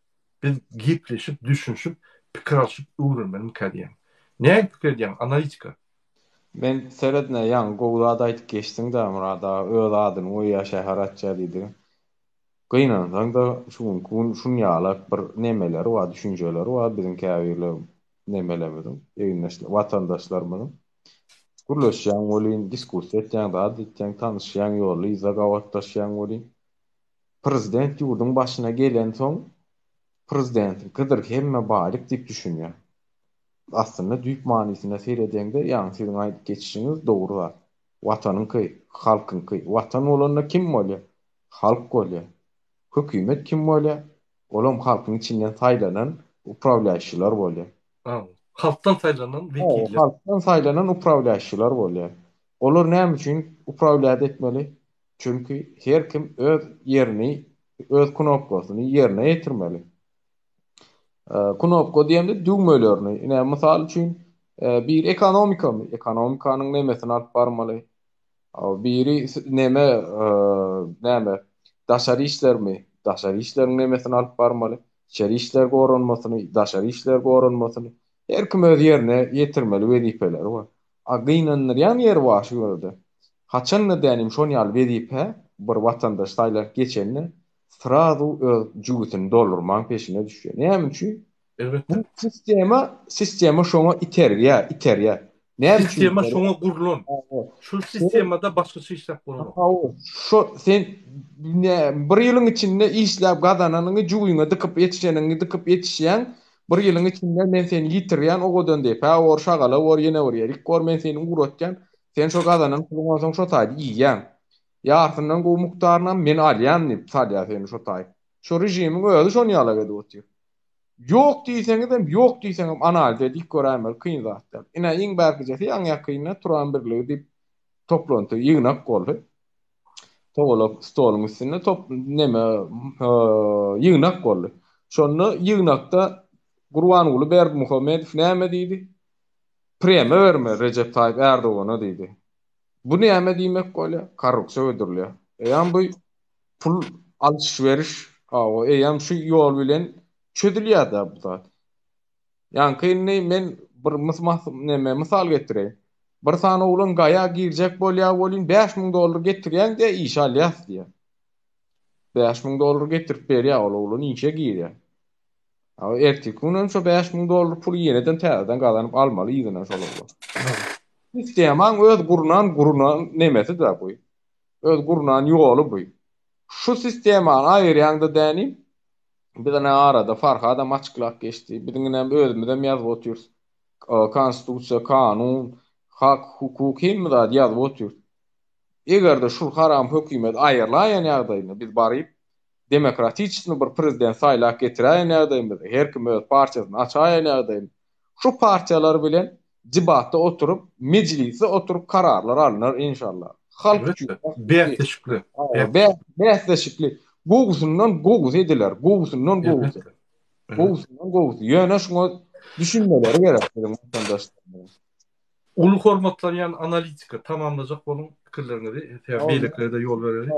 Biz gepleşip, düşünşip, pikir alşyp öwrenmeli kädiýän. Näme pikir edýän? Analitika. Ben seredine ýan gowlada aýtyp geçdiň da Murada öz adyny oýa şäheratça diýdi. Gynandan da şuň ýalak bir nemeleri we düşünjeleri we biziň käbirli nemelerimiň, eýinleşler, watandaşlarymyň gürleşýän bolyn, diskussiýa etýän zat etýän, tanışýan ýoly, iza gawatdaşýan bolyn. Prezident ýurdun başyna gelen soň prezidentin gydyr hemme baýlyk diýip düşünýär. Aslında düýp manysynda seýredende ýa-ni siziň aýdyp geçişiňiz dogry zat. Watanyňky, halkyňky, watan bolanda kim bolýar? Halk bolýar. Hökümet kim bolýar? Olam halkyň içinden saýlanan upravlaýçylar bolýar. Halktan saýlanan vekiller. Halktan saýlanan upravlaýçylar bolýar. Olar näme üçin upravlaýat etmeli? Çünki her kim öz yerini, öz knopkasyny yerine ýetirmeli. Knopka diýende düýmelerini, ine mysal üçin bir ekonomikamy, ekonomikanyň nemesini alyp barmaly. Biri näme daşary işlermi, daşary işleriň nemesini alyp barmaly. İçeri işler goranmasyny, daşary işler goranmasyny her kim öz yerine ýetirmeli wezipeleri bar. Agynanýan yer var şu ýerde. Haçan da dänim şol ýaly wezipe bir watandaş saýlar geçenini sıradu öz jügütini doldurmak peşine düşüyor. Näme üçin? Elbette. Bu sistema şoňa iterýär. Näme üçin? Sistema şoňa gurulun. Şu sistemada başgaça işläp bolan. Şo sen bir ýylyň içinde işläp gazananyňy jügüňe dıkyp ýetişýän bir ýylyň içinde men seni ýitirýän o godan diýip, or şagala, or ýene or ýerik, or men seni uratýan, sen şo gazananyň puluňa soň şo taýdy ýýän. Ýartyndan gowy mukdaryna men alýan diýip salýar seni şo taýdy. Şo rejimiň özü şonu ýalag edip otyr. Ýok diýseňiz hem ýok diýseňiz hem analiz edip görämer kyn zatlar. Ine iň bärkijesi ýa ýakyna turan birligi diýip toplanty ýygnak boldy. Togolap stoluň üstünde ýygnak boldy. Şonu ýygnakda Gurbanuly Berdimuhammedow näme diýdi? Prema berme Recep Tayyip Erdoğan'a diýdi. Bu näme diýmek bolýar? Korrupsiýa öldürilýär. Ýa-ni bu pul alşyş-beriş, ýa-ni şu ýol bilen çödülýär da bu zat. Ýa-ni men bir mysal getireyim. Bir sana ulan gaýa girjek bolýan $5,000 getirýän de iş alýas diýär. $5,000 getirip berýär ulan işe girýär. Ertesi günüm şu $5,000 pul yeniden täzeden gazanyp almaly ýygyna şolary. Sistemaň öz gurunan nemesi de bu. Öz gurunan ýoly bu. Şu sistemaň aýyrýanda dänim bizden arada farka adam açıklap geçti. Bizden özümizden ýazyp otyrys. Konstitusiýa, kanun, hak, hukuk hemme zat ýazyp otyrys. Egerde şu haram hökümet aýyrlaýan ýagdaýynda biz baryp demokratiçisini bir prezident saýlap getirýän ýagdaýynda her kim öz partiýasyny açaýan ýagdaýynda şu partiýalar bilen jibatda oturup meclise oturup kararlar alınır inşallah. Halk beýteşikli. Beýteşikli. Gogusundan goguz ediler. Gogusundan goguz. Ýöne şoňa düşünmeleri gerek vatandaşlar. Ulu hormatlanan analitika tamamlajak bolun pikirlerini beýleklerde ýol berýär.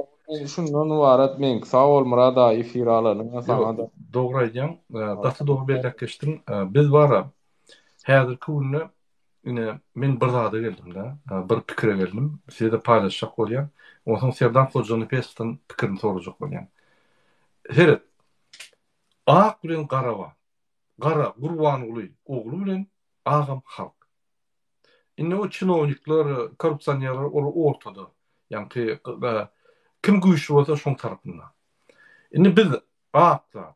Şundan ibaret men sag bol Murad aý firalanyň saňa da dogry aýdýan. Daty dogry belläkleşdim. Biz bara häzirki günde ine men bir zada geldim da, bir pikire geldim. Sizle paýlaşjak bolýan. Onuň Serdar Hojanyň pestin pikirini sorajak bolýan. Heret. Ak bilen garawa. Gara Gurbanuly oglu bilen agam halk. Inne o çinownikler, korrupsiýonlar ortada. Ýani kim güýçli bolsa şoň tarapynda. Inne biz akla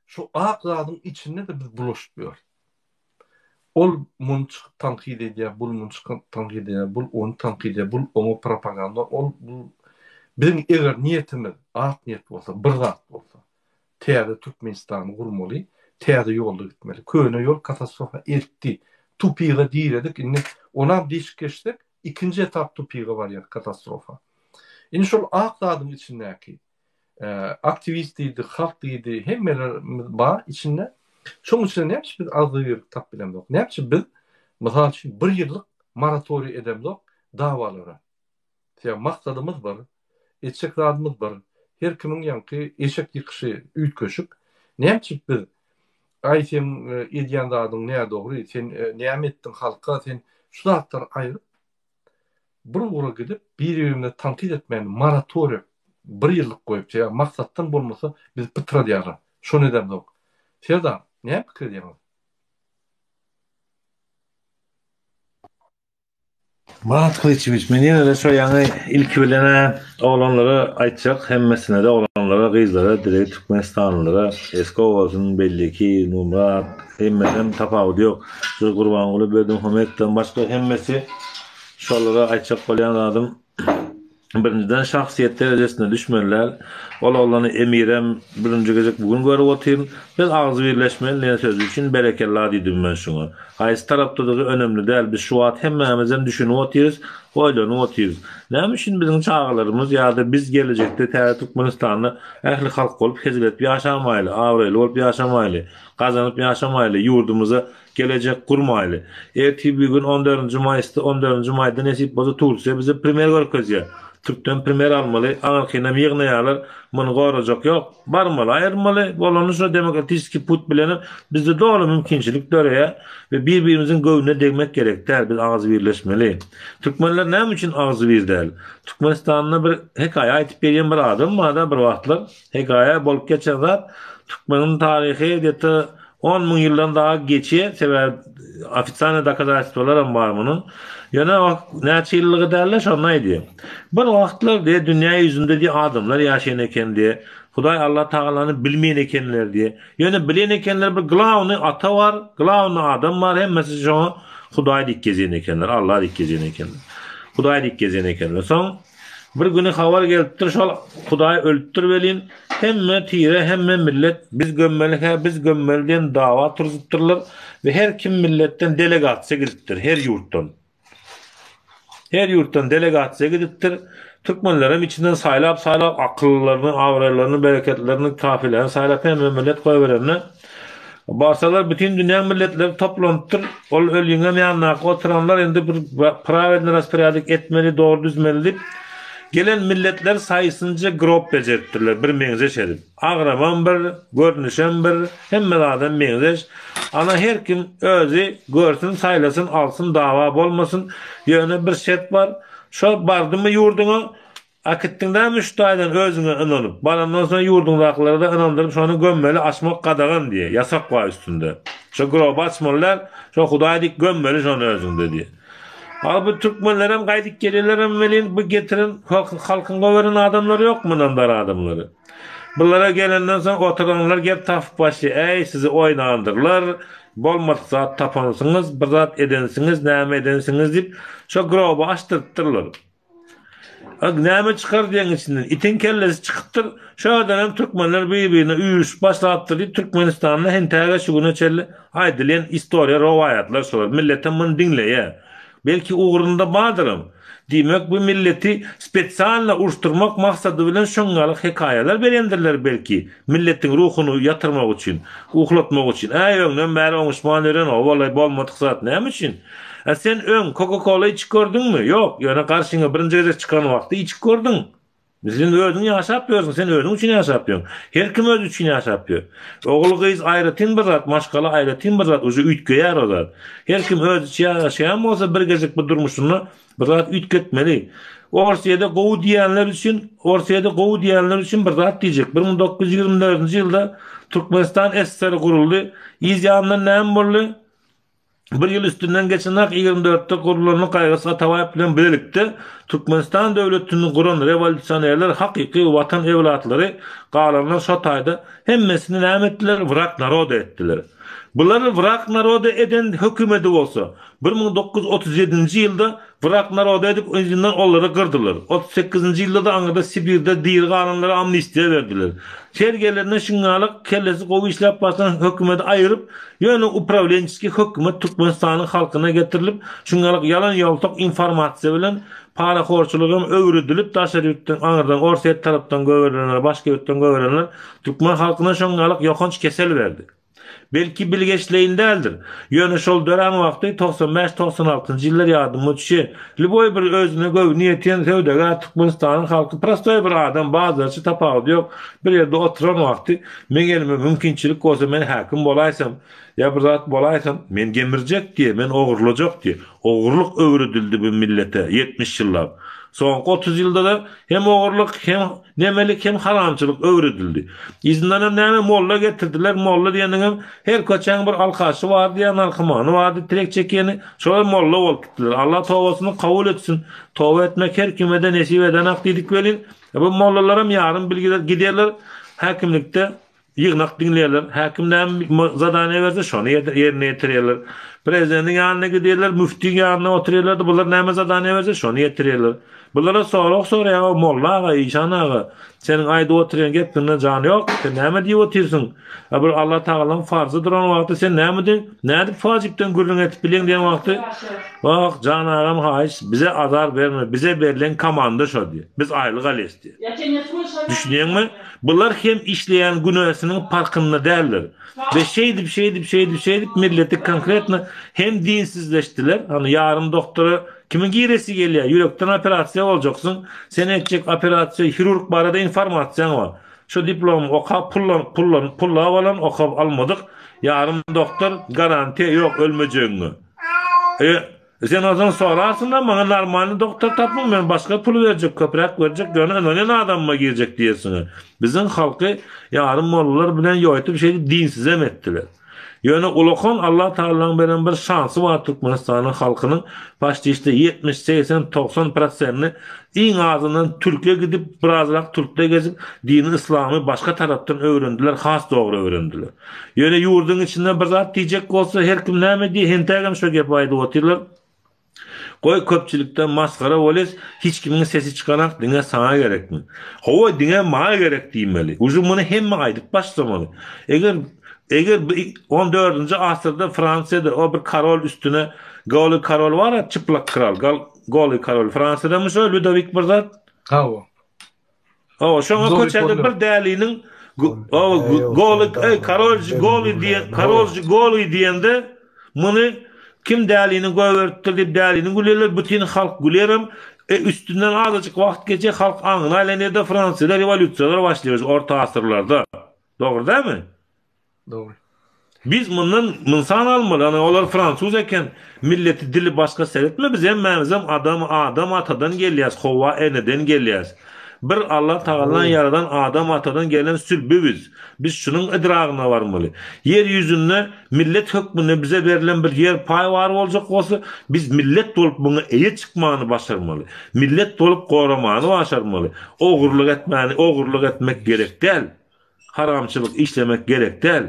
şu akladyň içinde de biz bulaşýar. Ol munçyk tanqid edýär, bul munçyk tanqid edýär, bul onu tanqid edýär, bul onu propaganda, ol bu bizim eger niýetimiz ak niýet bolsa, bir zat bolsa, täze Türkmenistany gurmaly, täze ýolda gitmeli. Köne ýol katastrofa erkdi. Tupiga diýedik, inne ona diş geçdik, ikinji etap tupiga barýar katastrofa. Indi şol akladyň içindäki aktivistiydi, halkdydy, hemmeler ba içinde. Şoň üçin näçe biz azgyr tap bilemdik. Näçe biz mysal üçin 1 ýyllyk moratoriýa edemdik dawalara. Ýa maksadymyz bar, etjek zadymyz bar. Her kimiň ýanky eşek ýykyşy üýtköşük. Näçe biz aýsem edýän zadyň näme dogry, sen näme etdiň halka, sen şu zatlar aýryp bir ura gidip bir-birine tanqid etmän moratoriýa 1 ýyllyk goýup, ýa maksatdan bolmasa biz bitirýär. Şonu edemdik. Serdar, näme pikir edýäň? Murat Kılıçeviç, men ýene de şo ýaňy ilki bilene oğlanlara aýtjak, hemmesine de oğlanlara, gyzlara, direkt Türkmenistanlylara, eski bolsun belli ki Murat, hemmesem tapawut ýok. Şu Gurbanguly Berdimuhamedden başga hemmesi şolara aýtjak bolýan adam. Birinciden şahsiyet derejesine düşmenler. Oğlanı emirem birinci gecek bugün görüp otyryň. Biz agzy birleşmeli sözü için berekelli diýdim men şuňa. Haýsy tarapdadygy önemli däl. Biz şu wagt hemmemizden düşünip otyrys, oýlanyp otyrys. Näme üçin biziň çağlarymız ýa-da biz gelecekde täze Türkmenistanyny ähli halk bolup hizmet ýaşamaýly, awraly bolup ýaşamaýly, gazanyp ýaşamaýly, ýurdumyza gelecek gurmaýly. Erti bir gün 14-nji maýsda 14-nji maýda nesip bolsa Turkiýa bize premier görkezýär. Türkden premier almaly, anarchynam ýygnaýarlar, muny gorajak ýok, barmaly, aýyrmaly, bolany şu demokratik put bilen bizde dogry mümkinçilik döreýär we bir-birimizin göwüne degmek gerekdir. Biz agzy birleşmeli. Türkmenler näme üçin agzy birdäl? Türkmenistanyna bir hekaýa aýtyp berýän bir adam barda bir wagtlar hekaýa bolup geçen zat Türkmeniň taryhy ýa-da 10 000 ýyldan daha geçe, sebäp ofitsialny dokazatsywlaram bar munyň. Yana näçe ýyllygy däller şondaýdy. Bir wagtlar diýe dünýä ýüzünde diýe adamlar ýaşaýan eken diýe, Hudaý Allah Taalany bilmeýän ekenler diýe. Ýöne bilen ekenler bir glawny ata bar, glawny adam bar, hemmesi şoňa Hudaý diýip gezýän ekenler, Allah diýip gezýän ekenler. Hudaý diýip gezýän ekenler. Soň bir güni habar gelipdir, şol Hudaý öldürip belin, hemme tire, hemme millet biz gömmeli, biz gömmeli diýen dawa turupdyrlar we her kim milletten delegasiýa gidipdir, her ýurtdan. Her ýurtdan delegasiýa gidipdir. Türkmenlerim içinden saylap akıllarını, awralarını, bereketlerini, kafirlerini saylap hem millet koyverenler. Barsalar bütün dünya milletleri toplanıptır. Ol ölüňe ýanyna oturanlar endi bir pravedni rasporiadik etmeli, doğru düzmeli dip gelen milletler sayısınca grop bejertdirler, bir meňze şerip. Agraman bir, görnüşen bir, hemme adam meňzeş. Ana her kim özü görsün, saylasın, alsın, dawa bolmasın. Ýöne bir şert bar. Şo bardymy ýurduňa akitdiňden müştaýdan özüňe inanyp, barandan soň ýurduňdakylara da inandyryp şonu gömmeli açmak gadagan diye yasak bar üstünde. Şo grop açmalar, şo Hudaý dik gömmeli şonu özüňde diye. Abi Türkmenlerim gaýdyp gelýärler welin bu getirin halkynga beren adamlar ýok munandar adamlary. Bulara gelenden soň oturanlar gep tapyp başy, ey sizi oýnandyrlar, bolmadyk zat tapansyňyz, bir zat edensiňiz, näme edensiňiz dip şo grobu açdyrtdyrlar. Näme çykar diýen içinden itin kellesi çykypdyr. Şo dönem Türkmenler bir-birine üýüş başlapdyr. Türkmenistanyna hentäge şu güne çelli aýdylan istoriýa, rowaýatlar şolar. Milletem muny dinleýär. Belki uğrunda bardırım. Demek bu milleti spesialle uruşturmak maksadı bilen şoňalyk hekaýalar berendirler belki. Milletin ruhunu yatırmak için, uhlatmak için. Öňden bäri oňuşman eren o bolay bolmadyk zat näme üçin? Sen öň Coca-Cola içip gördüňmü? Ýok, ýöne karşyňa birinji geze çykan wagtda içip gördüň. Bizin özüň ýaşap ýörsiň, sen özüň üçin ýaşap ýörsiň. Her kim özü üçin ýaşap ýör. Ogul gyz aýratyn bir zat, maşgala aýratyn bir zat, oje ütgeýär o zat. Her kim özü üçin ýaşaýan bolsa bir gezek bu durmuşyny bir zat ütgetmeli. Orsiýada gowy diýenler üçin bir zat diýjek. 1924-nji ýylda Türkmenistan SSR guruldy. İzyandan näme boldy? Bir yıl üstünden geçen 24'te kurulanın kaygısına tavayip bilen bilelikte Türkmenistan devletinin kuran revolüsyonerler hakiki vatan evlatları qalanlar şotayda hemmesini näme etdiler? Wrak naroda etdiler. Bunları wrak naroda eden hökümeti bolsa 1937-nji ýylda wrak naroda edip özünden onları kırdılar. 38-nji ýylda da aňyda Sibirde diýil galanlara amnistiýa berdiler. Sergelerine şungalyk kellesi gowy işläp basan hökümeti aýyryp ýöne upravlençiski hökümet Türkmenistanyň halkyna getirilip şungalyk yalan ýoltak informasiýa bilen paraxorçulygym öwrüdilip daşary ýurtdan aňyrdan Orsiýet tarapdan göwerenler, başga ýurtdan göwerenler Türkmen halkyna şungalyk ýokanç kesel berdi. Belki bilgeçleyin däldir. Ýöne şol dönem wagty 95-96-njy ýyllar ýadyma düşýär. Liboy bir özüne göw niýetden söwdega Türkmenistanyň halky prostoy bir adam bazarçy tapawdy ýok. Bir ýerde oturan wagty men gelme mümkinçilik bolsa men hakim bolaýsam ýa bir zat bolaýsam men gemirjek diýe, men ogurlajak diýe. Ogurluk öwredildi bu millete 70 ýyllap. Soňky 30 ýylda da hem ogurlyk hem nemelik hem haramçylyk öwredildi. Izinden näme molla getirdiler. Molla diýendiňem her köçäň bir alkaşy bar diýen narkomany bardy, tirek çekeni. Şol molla bolup gitdiler. Allah tawbasyny kabul etsin. Tawba etmek her kime de nesip eden hak diýdik welin. Bu mollalaram ýaryn bilgiler giderler häkimlikde ýygnak dinleýärler. Häkimden zadany berse şonu ýerine ýetirýärler. Prezidentin ýanyna giderler, müftiň ýanyna oturýarlar. Bular näme zadany berse şonu ýetirýärler. Bulara soraýar, molla aga, işan aga, senin aýda oturýan gepine jany ýok. Sen näme diýip oturýarsyň? Bir Allah Taalaň farzydyr o wagtda sen näme diň? Nädip fajipden gürlüň etip bilen diýen wagtda? Bak janagam haýs, bize azar berme, bize berilen komanda şo diýär. Biz aýlyk alesdi. Düşünýärmi? Bular hem işleýän günahsynyň farkynda däldir. Ve şeydip milleti konkretne hem dinsizleştiler. Hani yarın doktora kimin giresi gelýär? Yürekden operasiýa boljaksın. Sen etjek operasiýa hirurg barada informasiýaň bar. Şu diplom okap pulla alan okap almadyk. Yarın doktor garanti ýok ölmejegiňi. Sen azan sorarsın da bana normal doktor tapmam, men başka pul verecek, köprek verecek, öne adamma girecek diyesin. Bizim halkı yarın mollalar bilen yoytup şeydi dinsiz emettiler. Yani ulakon Allah Teala'nın beren bir şansı var Türkmenistan'ın halkının başta işte 70, 80, 90%'ni in ağzından Türkiye gidip birazcık Türk'te gezip dini İslam'ı başka taraftan öğrendiler, has doğru öğrendiler. Yani yurdun içinde bir zat diyecek olsa her kim näme diye hentegem şu gep aydı otirler. Koy köpçülükten maskara oles, hiç kimin sesi çıkarak dine sana gerek mi? Hova dine mağa gerek diýmeli. Uzun bunu hemme aydık başlamalı. Eger 14. asırda Fransa'da o bir karol üstüne Gaulle karol var ya, çıplak kral. Gaulle karol Fransa'da mı şöyle Ludovic bir zat? O şoňa köçäde bir dälinin Gaulle karol diýende muny kim dälini goýbertdir diýip dälini gülerler, bütün halk gülerim. Üstünden azıcık wagt geçe halk aňyna aýlanýar, Fransa'da revolýusiýalar başlaýar orta asyrlarda. Dogry dämi? Doğru. Biz bundan mınsan almalı. Yani olar Fransuz eken milleti dili başka seyretme. Biz hem adam atadan geliyaz. Hova eneden geliyaz. Bir Allah Teala'nın yaradan adam atadan gelen sülbübüz. Biz şunun idragına varmalı. Yeryüzünde millet hükmüne bize verilen bir yer pay var olacak olsa biz millet olup bunu eye çıkmanı başarmalı. Millet olup korumanı başarmalı. Oğurluk etmek gerek değil. Haramçılık işlemek gerek değil.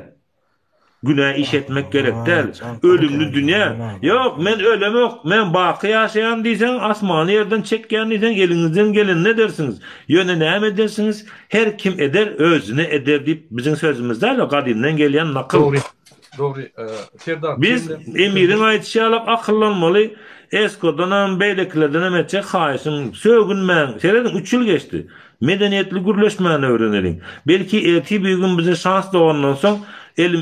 Günah iş etmek gerek değil. Ölümlü dünya. Yok men ölüm yok. Men baki yaşayan diysen, asmanı yerden çekken diysen, elinizden gelin ne dersiniz? Yöne ne edersiniz? Her kim eder, özüne eder deyip bizim sözümüzde öyle kadimden gelen nakıl. Doğru. Biz emirin ayetişi alıp akıllanmalı. Eskodan beyliklerden emetçek haýysyn sögünmän. Seredin 3 ýyl geçti. Medeniyetli gürleşmeni öğrenelim. Belki erti bir gün bize şans doğandan son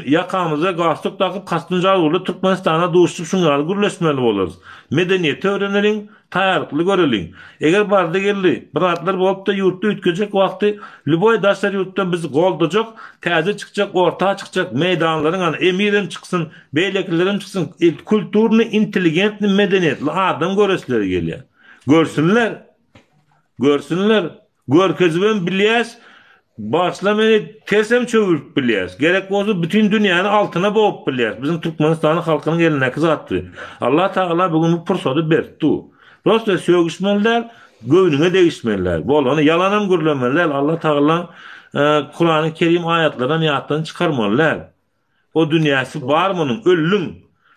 yakamıza gastık takıp kastınca uğurlu Türkmenistan'a doğuştuk şunları gürleşmeli oluruz. Medeniyeti öğrenelim, tayarlıklı görelim. Eğer barda geldi, bıraklar bolup da yurtta ütkecek vakti, Lüboy daşlar yurttan bizi goldacak, təze çıkacak, ortağa çıkacak, meydanların emirin çıksın, beyleklilerin çıksın, kültürlü, inteligentli, medeniyetli adam göresleri geliyor. Görsünler. Görkezben bilyäs, başlamany tersem çöwürüp bilyäs. Gerek bolsa bütün dünýäni altına boğup bilyäs. Bizim Türkmenistan halkynyň eline kızatdy. Allah Taala bugün bu pursaty berdi. Rosta sögüşmeler, göwnüne değişmeler. Bolany yalanam gürlemeler. Allah Taala Kur'an-ı Kerim ayatlaryny ýatdan çykarmalar. O dünýäsi barmynyň öllüm.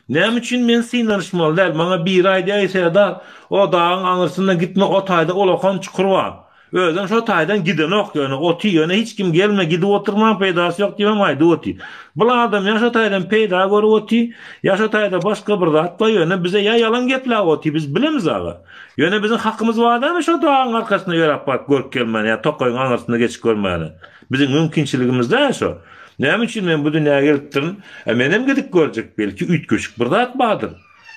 Näme üçin men synanyşmalylar? Maňa bir aýda aýsada o dagyň aňyrsynda gitme o taýda olakan çukur bar. Özüm şu taydan giden ok yani oti yöne hiç kim gelme gidip oturma peydası yok diýmem aýdy oti. Bu adam ýa şu taydan peyda gör oti, ýa şu tayda başga bir zat var yöne bize ýa yalan gepler oti biz bilemiz aga. Yöne bizim hakkımız var da şu dağın arkasına ýörap bak görüp gelmeli ýa tokoyun aňyrsynda geçip görmeli. Bizim mümkinçiligimiz de şu. Näme üçin men bu dünýäge gelipdim? Menem gidip görjek belki üç köşük bir zat bardyr.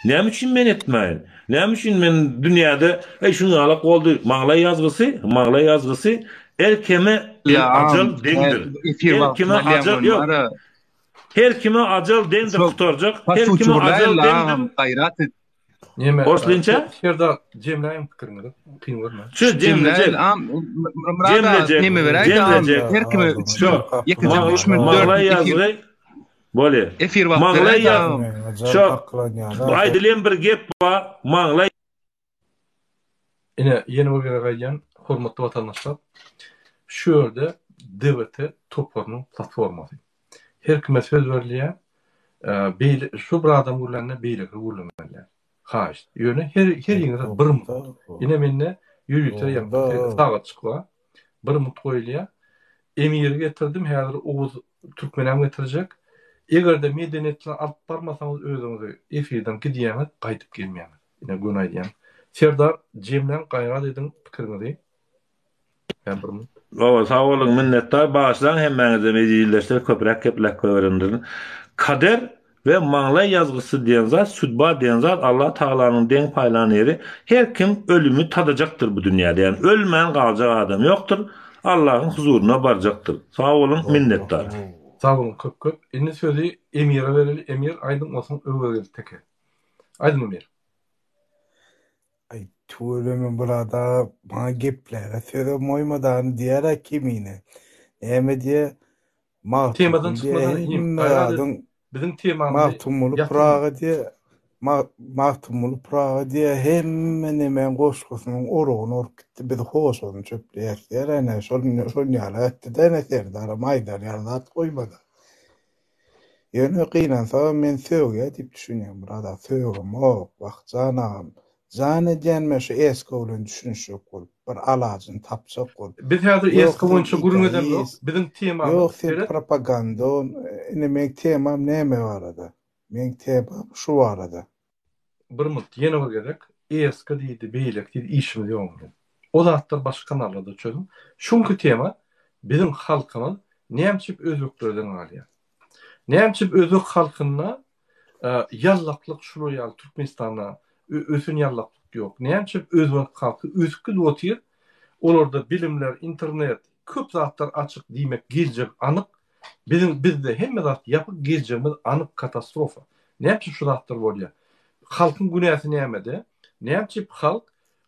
Näme üçin men etmeýin? Näme üçin men dünýäde şunu alak boldy, maňlay ýazgysy erkeme ajal deňdir. Her kime ajal deňdir tutarjak. Her kime ajal deňdir. Neme? Orslinçe? Şerda Cemle'nin fikrini kıyımlar. Şu Cemlecek. Cemlecek. Neme berayt? Cemlecek. Her kimi Şu. 2 minut Mağlay yazgı. Böyle. efir wagty Mağlay yaz. Şu. Aydılın bir gep ba. Mağlay. Yine yeni bir gayyan hormatly vatandaşlar. Şu yerde DVT toparının platforması. Her kime söz verilýär. Şu bir adam gurlanna beýleki gurlanmalar. Haýyş. Ýöne her ýerine bir mut. Ine menne ýürüýär ýa sagat çykýar. Bir mut goýulýar. Emir getirdim. Häzir Oğuz Türkmenem getirecek. Egerde medeniýetini alyp barmasaňyz özüňizi efirden gidýäňiz, gaýtyp gelmeýäňiz. Ine gönaýdýan. Serdar Cemlen gaýga dedim pikirňizi. Ben bir mut. Sağ olun, minnettar. Bağışlan hemmeňize mejlisleşdir, köprek keplek öwrendirin. Kader ve mağlay yazgısı diyen zat, südba diyen zat Allah Taala'nın den paylanan yeri. Her kim ölümü tadacaktır bu dünyada. Yani ölmeyen kalacak adam yoktur. Allah'ın huzuruna varacaktır. Sağ olun, minnettar. Sağ olun köp. Indi sözü Emir'e verili. Emir aydın olsun öwreli teke. Aydın Emir. Ay tuğlemin burada bana geplere söze moymadan diyerek kimine. Eme diye Temadan çıkmadan bizim temamız Mahtumulu Praga diye Mahtumulu Praga diye hemen goşgosunun oruğunu ork gitti. Bir hoş olun çöpleyek diye. Ne şol nyala etti de ne serdara maydar yarlat koymadı. Yani kıynansa men söge dip düşünüyorum burada. Sögüm o vakcanağım. Zane diyenme şu eski olun düşünüşük ol. Bir alacın tapacak ol. Biz häzir eski oyuncu gurunmadan yok. Bizim temamız. Yok sen propaganda. Men temam neme var arada? Men temam şu var arada. Bir mut yeni bir gerek. Eski diýdi, beýlek diýdi, işimiz ýok. O zatlar başga kanallarda çözüm. Şunky tema bizim halkymyz näçip özlüklerden alýar. Näçip özlük halkyna yallaklyk şuloýal Türkmenistana ösün yallaklyk ýok. Näçip özlük halky özkü otyr. Olarda bilimler, internet, köp zatlar açyk diýmek geljek anyk. Bizde hemme zat ýapyp geljegimiz anyk katastrofa. Näçip şu zatlar bolýar? Halkın günahı nämede? Näçip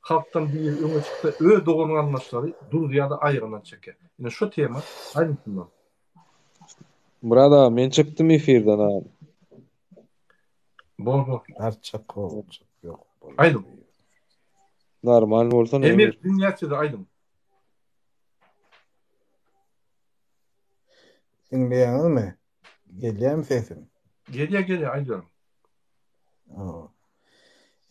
halktan bir öňe çyksa ö doğruny anlaşlary durýada aýrylan çeker. Ine şu tema aýdynsyňlar. Burada men çıktım efirden abi. Bol. Arçak olacak yok. Aydın. Normal bolsa ne? Emir dinlýärse de aydın. Dinleýäňizmi? Gelýärmi sesim? Gelýär aýdym.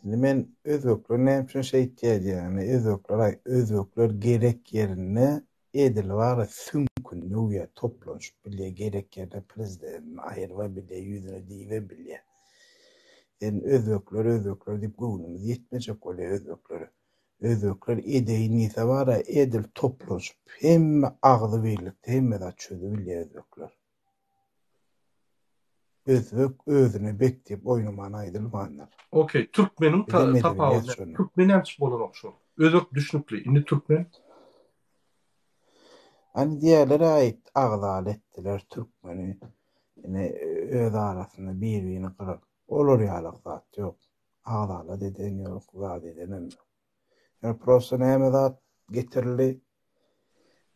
Şimdi men özökler näçe şey diýýär, özökler gerek yerine edil var sümkün nöýe toplanýyp bilýär gerek ýerde prezident aýyrwa bilýär ýüzüne diýe bilýär. Özökler diýip göwnümiz ýetmejek bolýar özökler edeýini var edil toplanýyp hemme agzy birlikde hemme de çözü bilýär özökler. Özök özüne bekleyip oynamana aydılmanlar. Okey, Türkmenin tapağı. Türkmen näçip bolan okşar. Özök düşnükli. Indi Türkmen. Hani diğerlere ait ağdal ettiler Türkmeni. Yine öz arasında birbirini kırar. Olur yalık zat yok. Ağdala deden yok, zat edenem yok. Yani profesyonel zat getirildi.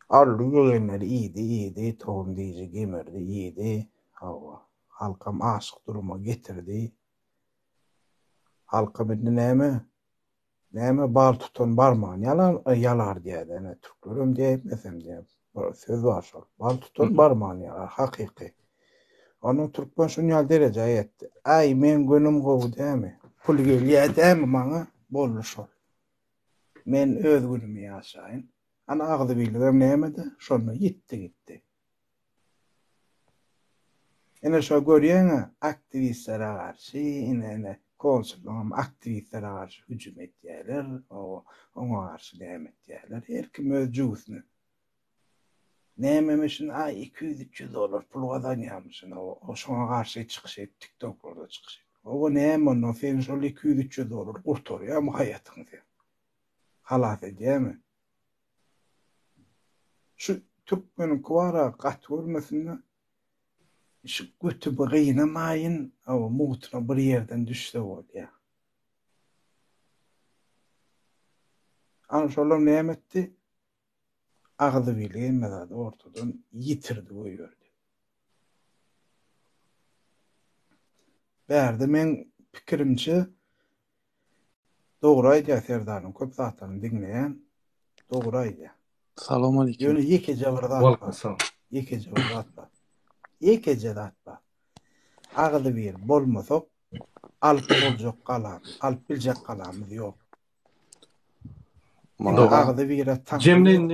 Arlı yögenleri iyiydi, tohum diyici gemirdi, iyiydi. Hava. Halkam aşık duruma getirdi. Halkam näme bar tutan barman yalar diýdi. Ne Türklerim diýmesem diýip söz var şol. Bar tutan barman yalar hakiki. Onu Türkmen şunyal derece etdi. Ay men gönüm gowy dämi? Pul gelýär dämi maňa? Boldy şol. Men öz günümi ýaşaýyn. Ana agdy bilýär nämede? Şonu gitti. Ene şu görýäňi aktivistlere garşy, ene konsulum aktivistlere garşy hüjüm etýärler, oňa garşy näme etýärler. Her kim öz juwsyny. Nämemişin ay 200-300 dolar pul gazanýarmyşyn, o şoňa garşy çykyş et, TikTok'larda çykyş et. O näme onu sen şol 200-300 dolar gurtarýarmy hayatyňyzy? Halas edýärmi? Şu Türkmenin kwara gat görmesinler. Şu götü bir gıynamayın, ama muhtuna bir yerden düşse ol ya. Ana şolar näme etdi? Agdy birligi emmezady ortadan yitirdi goýberdi. Bärde men pikirimçe dogry aýdýar Serdanyň köp zatlaryny diňleýän dogry aýdýar. Salam aleykum. Ýöne ýekece bir zat Walaikum bar. salam. Ýekece bir zat bar. Ýekece zat bar. Agdy bir bolmasak alyp boljak galam, alyp biljek galamyz ýok. Agdy bir taň. Cemleýin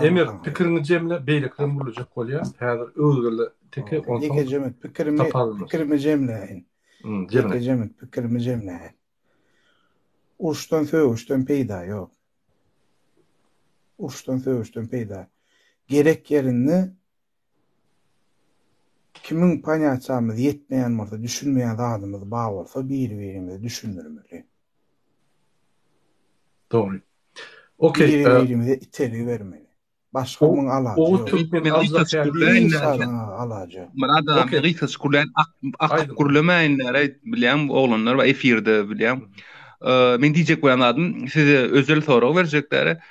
Emir pikirini cemle beýlekden buljak bolýar. Häzir özgürle teke onsoň. Ýekece pikirimi jemleýin. Ýekece pikirimi jemleýin. Urşdan söwüşden peýda ýok. Urşdan söwüşden peýda. Gerek yerini kimin paňaçamyz ýetmeýän bolsa, düşünmeýän zadymyz bar bolsa, bir-birimizi düşündirmeli. Doğru. Okey. Bir-birimize iteri vermeli. Başgamyň alajy O ýok. Türkmen alajy. Murada Amerika şukulan ak kurulamaýanlar bilýän oglanlar we efirde bilýän. Men diýjek bolan adym size özel sorag berjekler.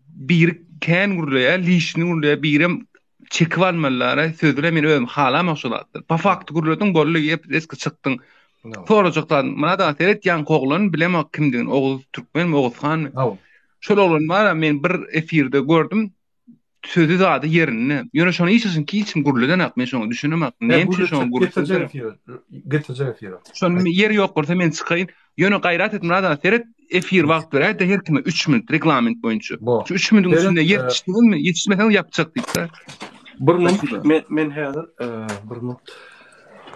Bir kän gurulýa, lişini gurulýa birim çekip almalara sözüle men özüm hala maksatdyr. Pa fakt gurulýadyň bolly ýep eski çykdyň. Sorajakdan murada seret ýan koglan bilemok kimdigin Oğuz Türkmen mi Oğuzhan. Şol oglan bar men bir efirde gördüm. Sözü zady yerini. Ýöne şonu işsin ki içim gurulýan ak men şonu düşünemek. Näme şonu gurulýan? Getirjek efir. Şonu yer ýok bolsa men çykaýyn. Ýöne gaýrat etdim murada seret efir wagt berýär de her kime 3 minut reklament boýunça. Şu 3 minutiň içinde ýetişdirmi? Ýetişmesen ýapjak diýip. Bir minut men häzir bir minut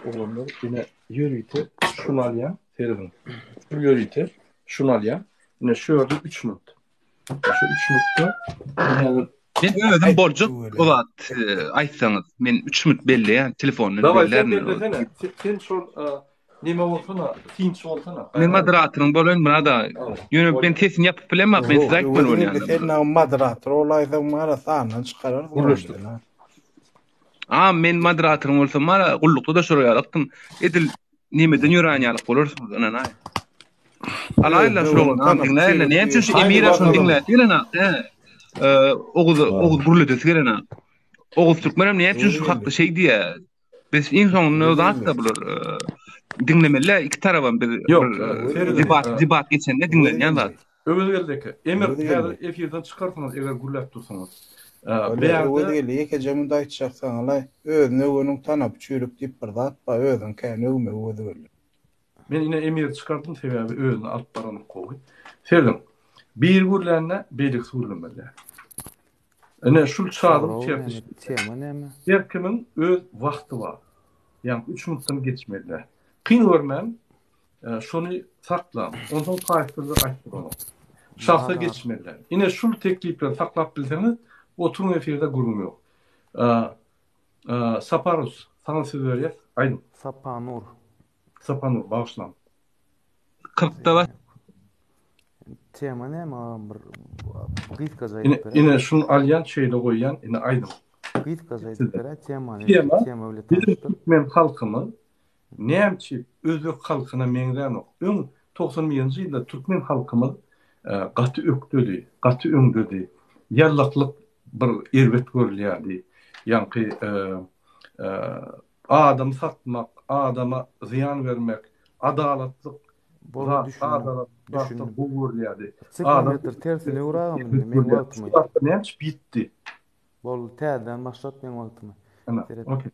oglanlar ýene ýörüýte şunu alýan, seribin. Bir ýörüýte şunu alýan. Ýene şu ýerde 3 minut. Şu 3 minutda häzir men özüm borjuk olat aýtsaňyz. Men 3 minut belli ýa telefonyny bellerni. Sen şol nime bolsana, tinç bolsana. Men moderatorun bolan murada. Ýöne ben tesin ýapyp bilemek, men size aýtman bolýan. Sen moderator olaydan mara sahnan çykarar. Men moderatorun bolsam mara gullukda da şoraýarykdym. Edil nimeden ýörenýärlik bolarsyňyz ana. Alayla şoňdan diňleýärler. Näçe şu Emira şonu diňleýärler. Oğuz burulydysy gelene. Oğuz Türkmenem näçe şu hakda şey diýär. Biz insanyň da bular dinlemeler iki tarafdan bir debat geçende dinleýän zat. Öwelgerdeki Emir häzir efirden çykarsaňyz eger gurlap dursaňyz. Öwelgerde ýekece munda aýtjaksaň alay özüne öňüň tanap çürük diýip bir zat ba özüň käne öwelgerde. Men ine Emir çykardym sebäbi özüne alyp baranyp gowy. Serdim. Bir gurlanna beýlik surlanmalar. Ene şul çağdım çertiş. Tema näme? Her kimin öz wagty bar. Ýani 3 minutdan geçmediler. Qyn görmem, şonu saklam. Ondan taýtyrda aýtdylar. Şahsa geçmediler. Ine şul teklipleri saklap bilseniz, oturum efirde gurum ýok. Saparus, sana söz berýär. Aýdym. Sapanur, bağışlam. 40'da var. Tema näme? Bir git gazaýyp berä. Ine şunu alýan şeýle goýýan, ine aýdym. Git gazaýyp berä, tema bilen Türkmen halkyny näçe özlük halkyna meňden öň 90-njy ýylda Türkmen halkymyz gaty ökdüdi, gaty öňdüdi. Ýarlyklyk bir erbet görülýärdi. Ýani adam satmak, adama ziyan vermek, adalatlyk bu görülýärdi. Sekretär tersine uragamy men wagtymy. Näçe bitdi. Bol täzeden başlat men wagtymy. Okey.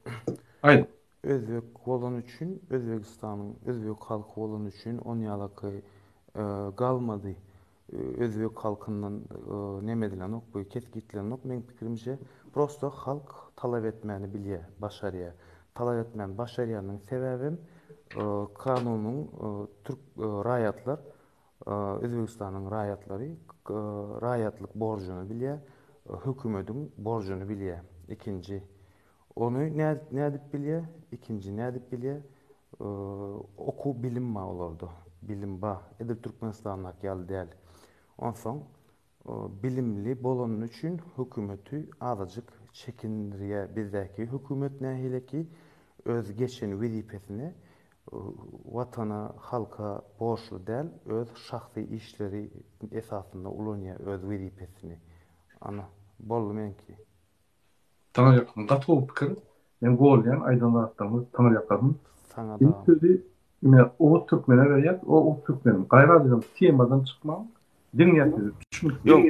Aýdym. Özbek bolan üçin, Özbekistanyň özbek halky bolan üçin on ýalaky galmady. Özbek halkynyň näme dilen ok, bu ketgitlen ok, men pikirimçe prosto halk talap etmeli bilýär, başarýar. Talap etmän başarýanyň sebäbi kanunyň Türk raýatlar, Özbekistanyň raýatlary raýatlyk borjuny bilýär, hökümetiň borjuny bilýär. Ikinji onu ne edip bilýär? İkinci ne edip bilýär? Oku bilim ma olardy. Bilim ba. Edil Türkmenistanyň ýaly däl. Onsoň bilimli bolan üçin hökümeti azajyk çekindirýär. Bizdäki hökümet nähileki öz geçen wezipesini watana, halka borçlu däl, öz şahsy işleri esasında ulanyýar öz wezipesini. Ana boldy menki. Taňar ýakyn gaty bolup pikir. Men golýan aýdanlykdamy taňar ýakyn. Saňa İlk da sözü me o Türkmene berýär, o Türkmenim. Gaýra temadan çykmam. Diňýär Yok.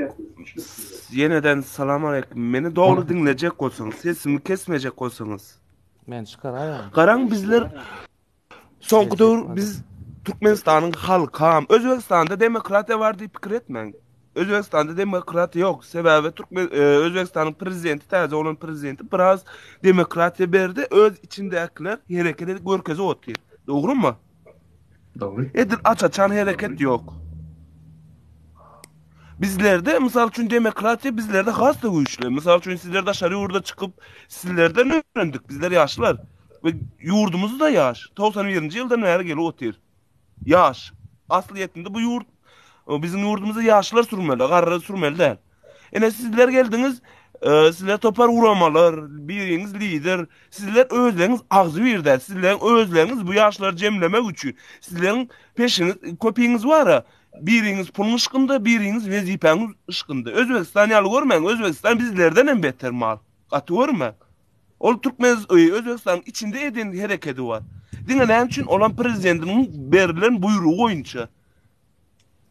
Yeniden salam aleyküm. Meni doğru dinleyecek olsanız, sesimi kesmeyecek olsanız. men çykaraýam. Garaň bizler soňky döwür biz Türkmenistanyň halkam, Özbekistanda demokratiýa bar diýip pikir etmeň. Özbekistanda demokratiýa ýok. Sebäbi Özbekistanyň prezidenti, täze bolan prezidenti biraz demokratiýa berdi, öz içindekiler hereket edip görkezi otýar. Dogrymy? Dogry. Edil aç-açan hereket ýok. Bizlerde misal üçin demokratiýa bizlerde has da güýçli. Misal üçin sizler daşary ýurda çykyp sizlerden öğrendik. Bizler ýaşlar we ýurdumuz da ýaş. 91-nji ýyldan bäri gelip otyr. Ýaş. Asliýetinde bu ýurt bizim ýurdumyza ýaşlar sürmeli, garry sürmeli däl. Ene sizler geldiňiz, sizler topar uramalar, biriňiz lider, sizler özleňiz agzy birder, sizler özleňiz bu ýaşlary jemlemek üçin, sizleriň peşiniz, köpeğiniz bar. Biriňiz pulun ışkynda, biriňiz wezipeňiz ışkynda. Özbekistan ýaly görmeň, Özbekistan bizlerden hem beter mal. Gaty görmeň. Ol Özbekistan içinde eden hereketi var. Diňe näme üçin olan prezidentiniň berilen buýrugy goýunça.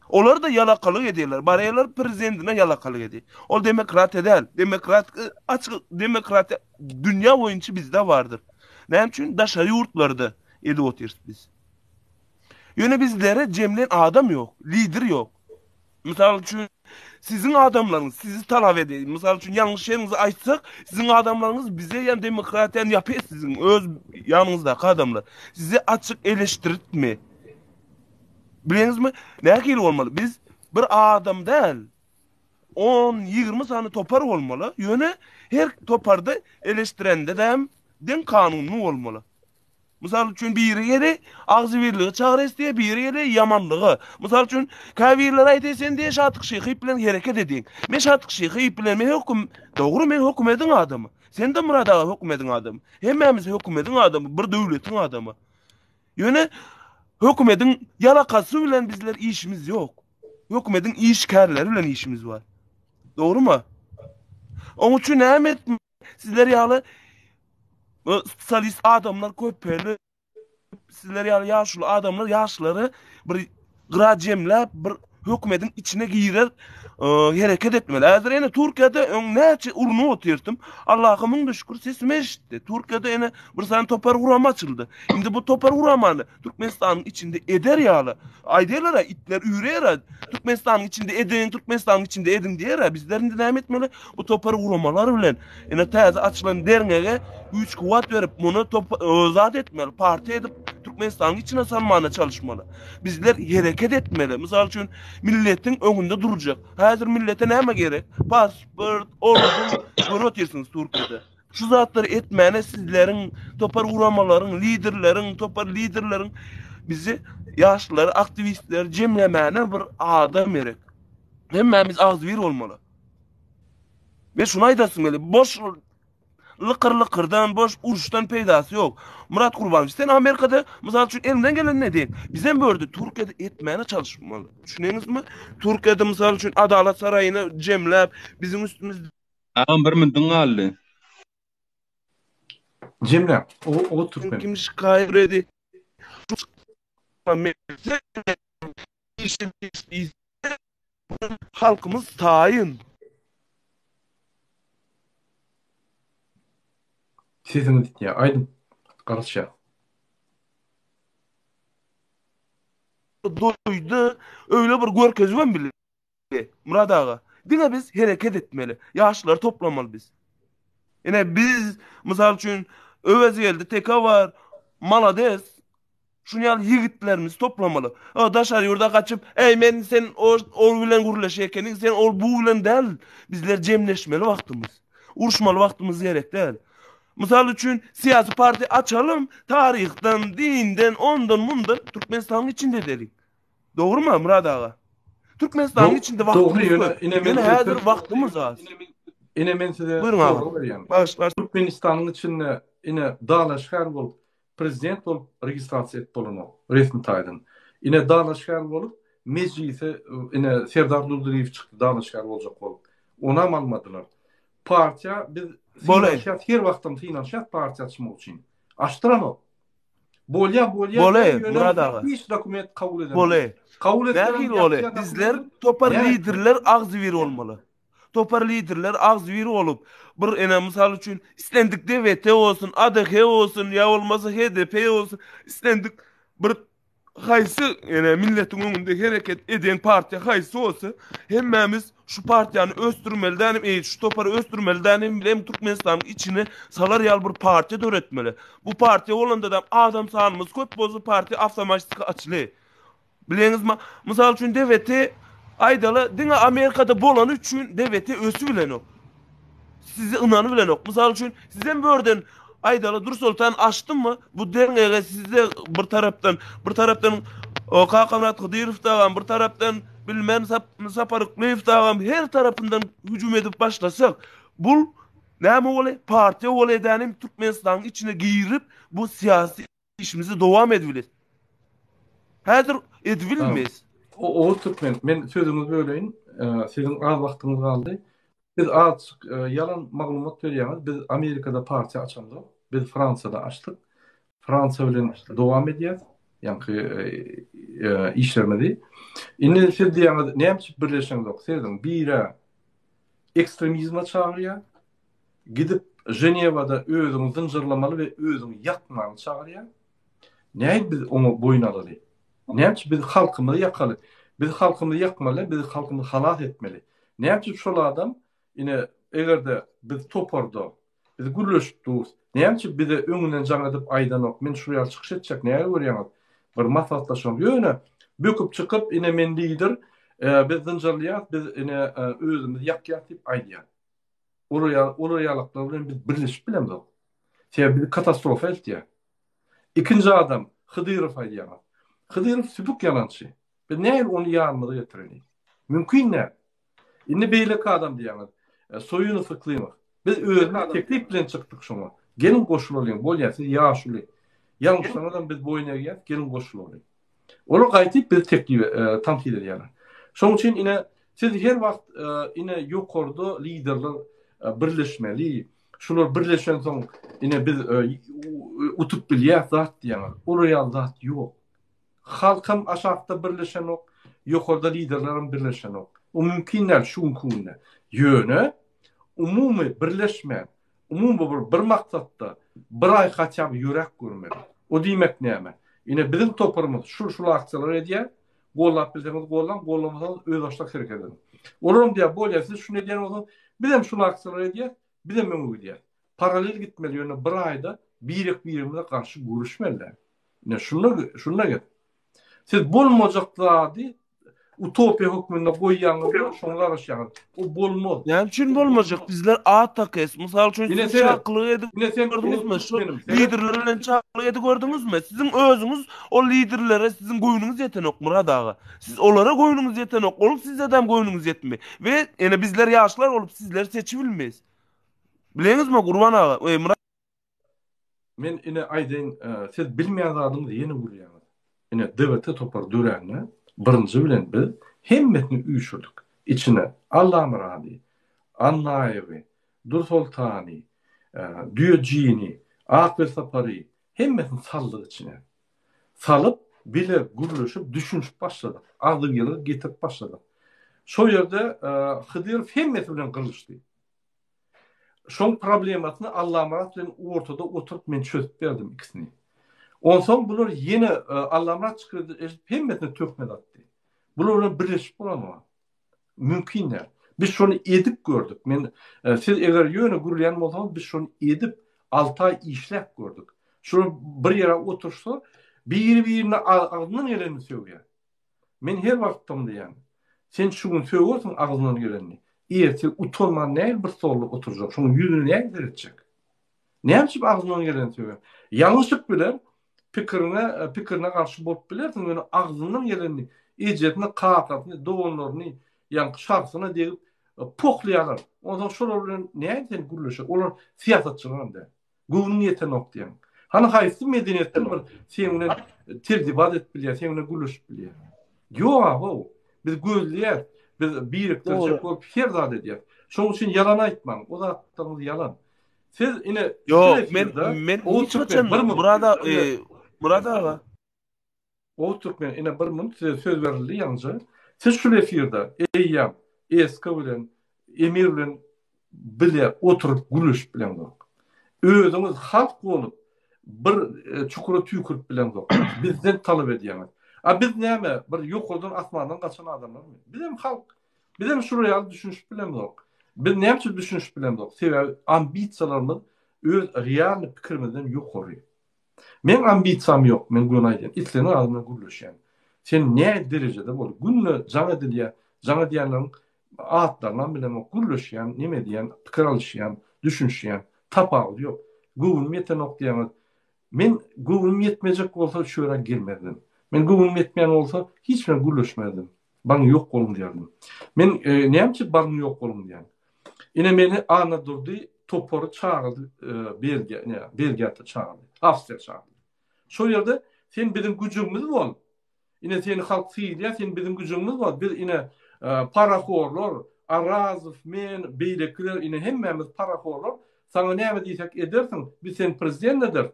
Olar da yalakalyk edýärler. Barýarlar prezidentine yalakalyk edýär. Ol demokratiýa däl. Açyk demokratiýa dünýä boýunça bizde bardyr. Näme üçin daşary ýurtlarda edip otyrs biz. Ýöne bizlere cemlen adam ýok, lider ýok. Misal üçin sizin adamlaryňyz sizi talap edýär. Misal üçin ýalňyş ýerinizi aýtsak, sizin adamlaryňyz bize ýa demokratiýany ýapýar sizin öz ýanynızdaky adamlar. Sizi açyk eleştiritmi? Bileňizmi? Näme bolmaly? Biz bir adam däl, 10-20 sany topar bolmaly. Ýöne her toparda eleştirende den kanuny bolmaly. Misal üçin biri gele agzy birligi çagyr esdiýär, biri gele ýamanlygy. Misal üçin käbirler aýtýan diýe şatyk şeýhy bilen hereket edýän. Men şatyk şeýhy bilen men dogry men hökümetiň adamy. Sen de Murad aga hökümetiň adamy. Hemmemiz hökümetiň adamy, bir döwletiň adamy. Ýöne hökümetiň ýalakasy bilen bizler işimiz ýok. Hökümetiň işgärleri bilen işimiz bar. Dogrymy? Onuň üçin näme etme? Sizler ýaly sosyalist adamlar köpeli, sizler ýaly ýaşly adamlar ýaşlary bir gyra jemläp bir hökümetin içine girer, hereket etmeli. Häzir ene Türkiýede näçe urunu otyrtym. Allah'a ming şükür sesimi eşitdi. Türkiýede ene bir sany topar urama açyldy. Indi bu topar uramany Türkmenistanyň içinde eder ýaly. Aýdýarlar, itler üýreýär. Türkmenistanyň içinde edin, Türkmenistanyň içinde edin diýär. Bizlerin de näme etmeli? Bu topar uramalar bilen ene täze açylan derňege güýç kuwat berip muny zat etmeli, parti edip Türkmenistanyň içine salmana çalışmaly. Bizler hereket etmeli. Misal üçin milletin öňünde durjak. Häzir millete näme gerek? Pasport, ordu, görüyorsunuz Türkiýede. Şu zatlary etmäne sizleriň topar uramalaryň, liderleriň bizi ýaşlary, aktivistler jemlemäne bir adam gerek. Hemmemiz agzy bir bolmaly. Ve şunu aýdasyň gelip, boş lıkırdan, boş uruşdan peydası yok. Murat Kurbanov, sen Amerika'da misal üçün elimden gelen ne deyin? Bizden bördü, Türkiye'de etmeyene çalışmalı. Düşünüyorsunuz mu? Türkiye'de misal üçün Adalet Sarayı'nı cemlep, bizim üstümüzde... Ağam bir min dingalli. Cemlep, o Türkmen. Kim şikayet edi? Halkımız tayin. Sizin ya aydın karışa. Doydu öyle bir görkezmen bile. Murad ağa. Dine biz hareket etmeli. Yaşlılar toplamalı biz. Yine biz misal üçün övezi geldi teka var. Malades. Şunu yal yigitlerimiz toplamalı. Daşar yurda kaçıp ey men sen ol bilen gurleşekenin sen ol bu bilen del. Bizler cemleşmeli vaktimiz. Uruşmalı vaktimiz gerek değil. Misal üçün siyasi parti açalım, tarihten, dinden, ondan, bundan Türkmenistan'ın içinde dedik. Doğru mu Murad ağa? Türkmenistan'ın içinde vaktimiz var. Yine hazır vaktimiz az. Yine men size doğru yani. Türkmenistan'ın içinde yine dağlaş her bol prezident olup registrasiya et bolano resmi taýdan. Ine danışgar bolup meclise ine Serdar Durduliyev çıktı danışgar boljak bolup. Ona almadılar. Partiya biz Bolay. finansiýat her wagtdan finansiýat partiýa açmak üçin. Açdyran o. Bolya Bolay, Murad ağa. hiç dokument kabul edemez. Bolay. Kabul Nähil bolay? Bizler topar liderler agzywir bolmaly. Topar liderler agzywir olup bir ene misal üçin islendik DVT olsun, ADH olsun, ya olmasa HDP olsun, islendik bir haýsy ene milletin öňünde hareket eden partiýa haýsy olsa, hemmemiz şu partiýany östürmelidenim, şu toparı östürmelidenim bilen Türkmenistanyň içine salar ýal bir partiýa döretmeli. Bu partiýa bolanda da adam sanymyz köp bolsa partiýa awtomatik açyly. Bileňizmi? Misal üçin DVT aýdaly diňe Amerikada bolan üçin DVT ösü bilen ok. Sizi ynany bilen ok. Misal üçin sizden börden aýdaly Dursultan açdymmy? Bu deňege sizde bir tarapdan o Kakamrat Kıdyrov dagam, bir tarapdan bilmem Saparyklyýew dagam her tarapyndan hüjüm edip başlasak, bul näme bolay? Partiýa bolýanym Türkmenistanyň içine girip bu siyasi işimizi dowam edýüler. Häzir edilmez. O Türkmen, men sözüňizi böleýin. Sizin az wagtyňyz galdy. Biz az yalan maglumat berýämiz. Biz Amerikada partiýa açandyk. Biz Fransada açdyk. Fransa bilen dowam edýär. Ýani işlemedi. Indi siz diýäňiz, näme birleşen yok. Sizin bire ekstremizme çağırýar. Gidip Jenewada özüňi zynjyrlamaly we özüňi ýakmaly çağırýar. Näme biz onu boyun alaly? Näme biz halkymyzy ýakaly? Biz halkymyzy ýakmaly, biz halkymyzy halat etmeli. Näme şol adam ine egerde biz toparda, biz gürleşdik. Näme bize öňünden jaňadyp aýdan ok. Men şu ýaly çykyş etjek, näme görýäňiz? Bir maslahatlaşan ýöne böküp çykyp ine men lider biz zynjyrlaýar, biz ine özümizi ýakýar diýip aýdýar. Uraýalyklar bilen biz birleşip bilemdik. Sebäbi katastrofa eltýär. İkinci adam Hıdyrov aýdýar. Hıdyrov sübük yalançy. Biz näme onu ýalmady getireli? Mümkin näme? Indi beýleki adam diýýär. Soýuny Fıklymov. Biz özüne teklip bilen çykdyk şoňa. Gelin goşulyň, bolýar, ýaşuly. Ýalňyşlamadan biz boýuna gel, gelin goşulyň. Onu gaýtyp bir teklip tanqid edýär. Şoň üçin ine siz her wagt ine ýokarda liderler birleşmeli. Şular birleşen soň ine biz utup bilýär zat diýär. O real zat ýok. Halkym aşagda birleşen ok, ýokarda liderlerim birleşen ok. O mümkinler şu mümkinler. Ýöne umumy birleşme, umumy bir maksatda bir ay haçap ýürek görmeli. O diýmek näme? Ine bizim toparymyz şu aksiýalar edýär. Gollap bilseniz gollamasanız öz başlak hareket edin. Onuň diýär bolýar, siz şunu edýär bolsa, bizim şu aksiýalar edýär, bizim öňe edýär. Paralel gitmeli ýöne bir aýda birimize karşı görüşmeliler. Ine şuna get. Siz bolmajaklady utopiya hukmunda goýýaňyzda şoňa garaşýar. O bolmaz. Näme üçin bolmajak? Bizler atakes, misal üçin çaklyk edip gördüňizmi? Şu liderler bilen çaklyk edip gördüňizmi? Sizin özüňiz o liderlere sizin goýunuňuz ýeten ok Murad ağa. Siz olara goýunuňuz ýeten ok, olup siz adam goýunuňuz ýetmi? We ene bizler ýaşlar olup sizler seçibilmeýiz. Bileňizmi Gurban ağa? Murad Men ine aýdyn, siz bilmeýän adamdy ýene görýäňiz. Ine DVT topar döräne birinji bilen biz hemmetini üýşürdik. İçine Allah Muradi, Annaýewi, Dursultany, Düýejini, Akbel Sapary hemmetini saldyk içine. Salyp bile gürleşip düşünüp başladyk. Agdy ýyly getirip başladyk. Şo ýerde Hıdyrov hemmeti bilen gyrylşdy. Şoň problematyny Allah Murad bilen ortada oturup men çözüp berdim ikisini. Onsoň bular ýene Allah Murad çykyrdy, hemmetini tökmedi atdy. Bular birleşip bolanma. Mümkinler. Biz şonu edip gördük. Men siz eger ýöne gürleýän bolsaňyz biz şonu edip 6 ay işläp gördük. Şunu bir ýere otursa bir-birine agzyndan geleni söýýär. Men her wagtym diýän. Sen şunu söýýärsiň agzyndan geleni. Erti utanman näme bir sorly oturjak. Şoň ýüzüne näme beretjek? Näme üçin agzyndan geleni söýýär? Ýalňyşlyk bilen pikirine karşı bolup bilersiň, ýöne agzyndan geleni ejetini, qaqatyny, dogonlaryny, ýa-ni şarsyna diýip poklaýarlar. Ondan şolar bilen näme gürleşik? Olar siýasatçylar da. Göwüň ýeten ok diýen. Hani haysi medeniyetler bir seninle tertibat etbiliyor, seninle gülüşüp Yok abi, biz gözlüyer, biz biriktirecek olup her zat ediyor. Şoň üçin yalan aýtmaň, o zatlarymyz yalan. Siz ine Yok, men hiç kaçan Murat ağa. O Türkmen ine bir minut söz berildi ýalnızca. Siz şu efirde eýýam, eski bilen, emir bilen bile oturup gülüş bilen yok. Özüňiz halk bolup bir çukura tüýkürip bilen yok. Bizden talap edýäňiz. A biz näme bir ýokuldan asmandan gaçan adamlarmy? Bizim halk, bizim şuraya düşünüş bilen yok. Biz näme düşünüş bilen yok. Sebäbi ambisiýalarymyz öz real pikirimizden ýokary. Men ambisiýam ýok, men günaýdym. İslenin adyna gülüşýän. Sen ne derejede bol? Günle jaňa dilýä, jaňa diýenleriň atlarından bilen gülüşýän, neme diýen, pikir alýan, düşünýän, tapal ýok. Gowum ýeten diýemiz. Men gowum ýetmejek bolsa şöyle girmedim. Men gowum ýetmeýän bolsa hiç men gülüşmedim. Baň ýok bolum diýerdim. Men näme baň ýok bolum diýen. Ine meni ana durdy, toporu çağırdı, belgäte çağırdı. Afser çağırdı. Şo ýerde sen bizim güjümiz bol. Ine seni halk syýdýar, sen bizim güjümiz bol. Biz ine paraxorlar, Arazov, men, beýlekler, ine hemmemiz paraxorlar. Sana näme diýsek edersiň, biz sen prezident eder.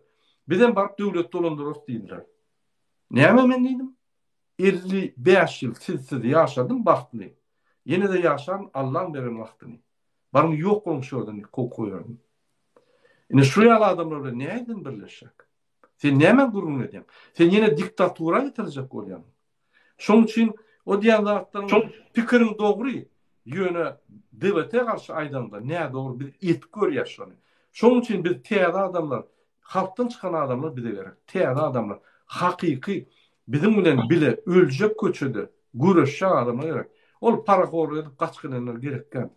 Bizden baryp döwlet dolandyrys diýdiler. Näme men diýdim? 55 ýyl siz ýaşadym bagtly. Ýene de ýaşan Allah'ın beren wagtyny. Barym ýok bolmuş şurdan koýardy. Ine şu ýaly adamlar bilen näden birleşek? Sen näme gurrun edýän? Sen ýene diktatura getirecek bolýan. Şoň üçin o diýanlardan pikirim dogry ýöne devlete garşy aýdanda näme dogry bir et görýär şonu. Şoň üçin biz täze adamlar, halktan çykan adamlar bize gerek. Täze adamlar hakyky bizim bilen bile öljek köçede görüşýän adamlar gerek. Ol paraxor edip gaçkynlar gerekken.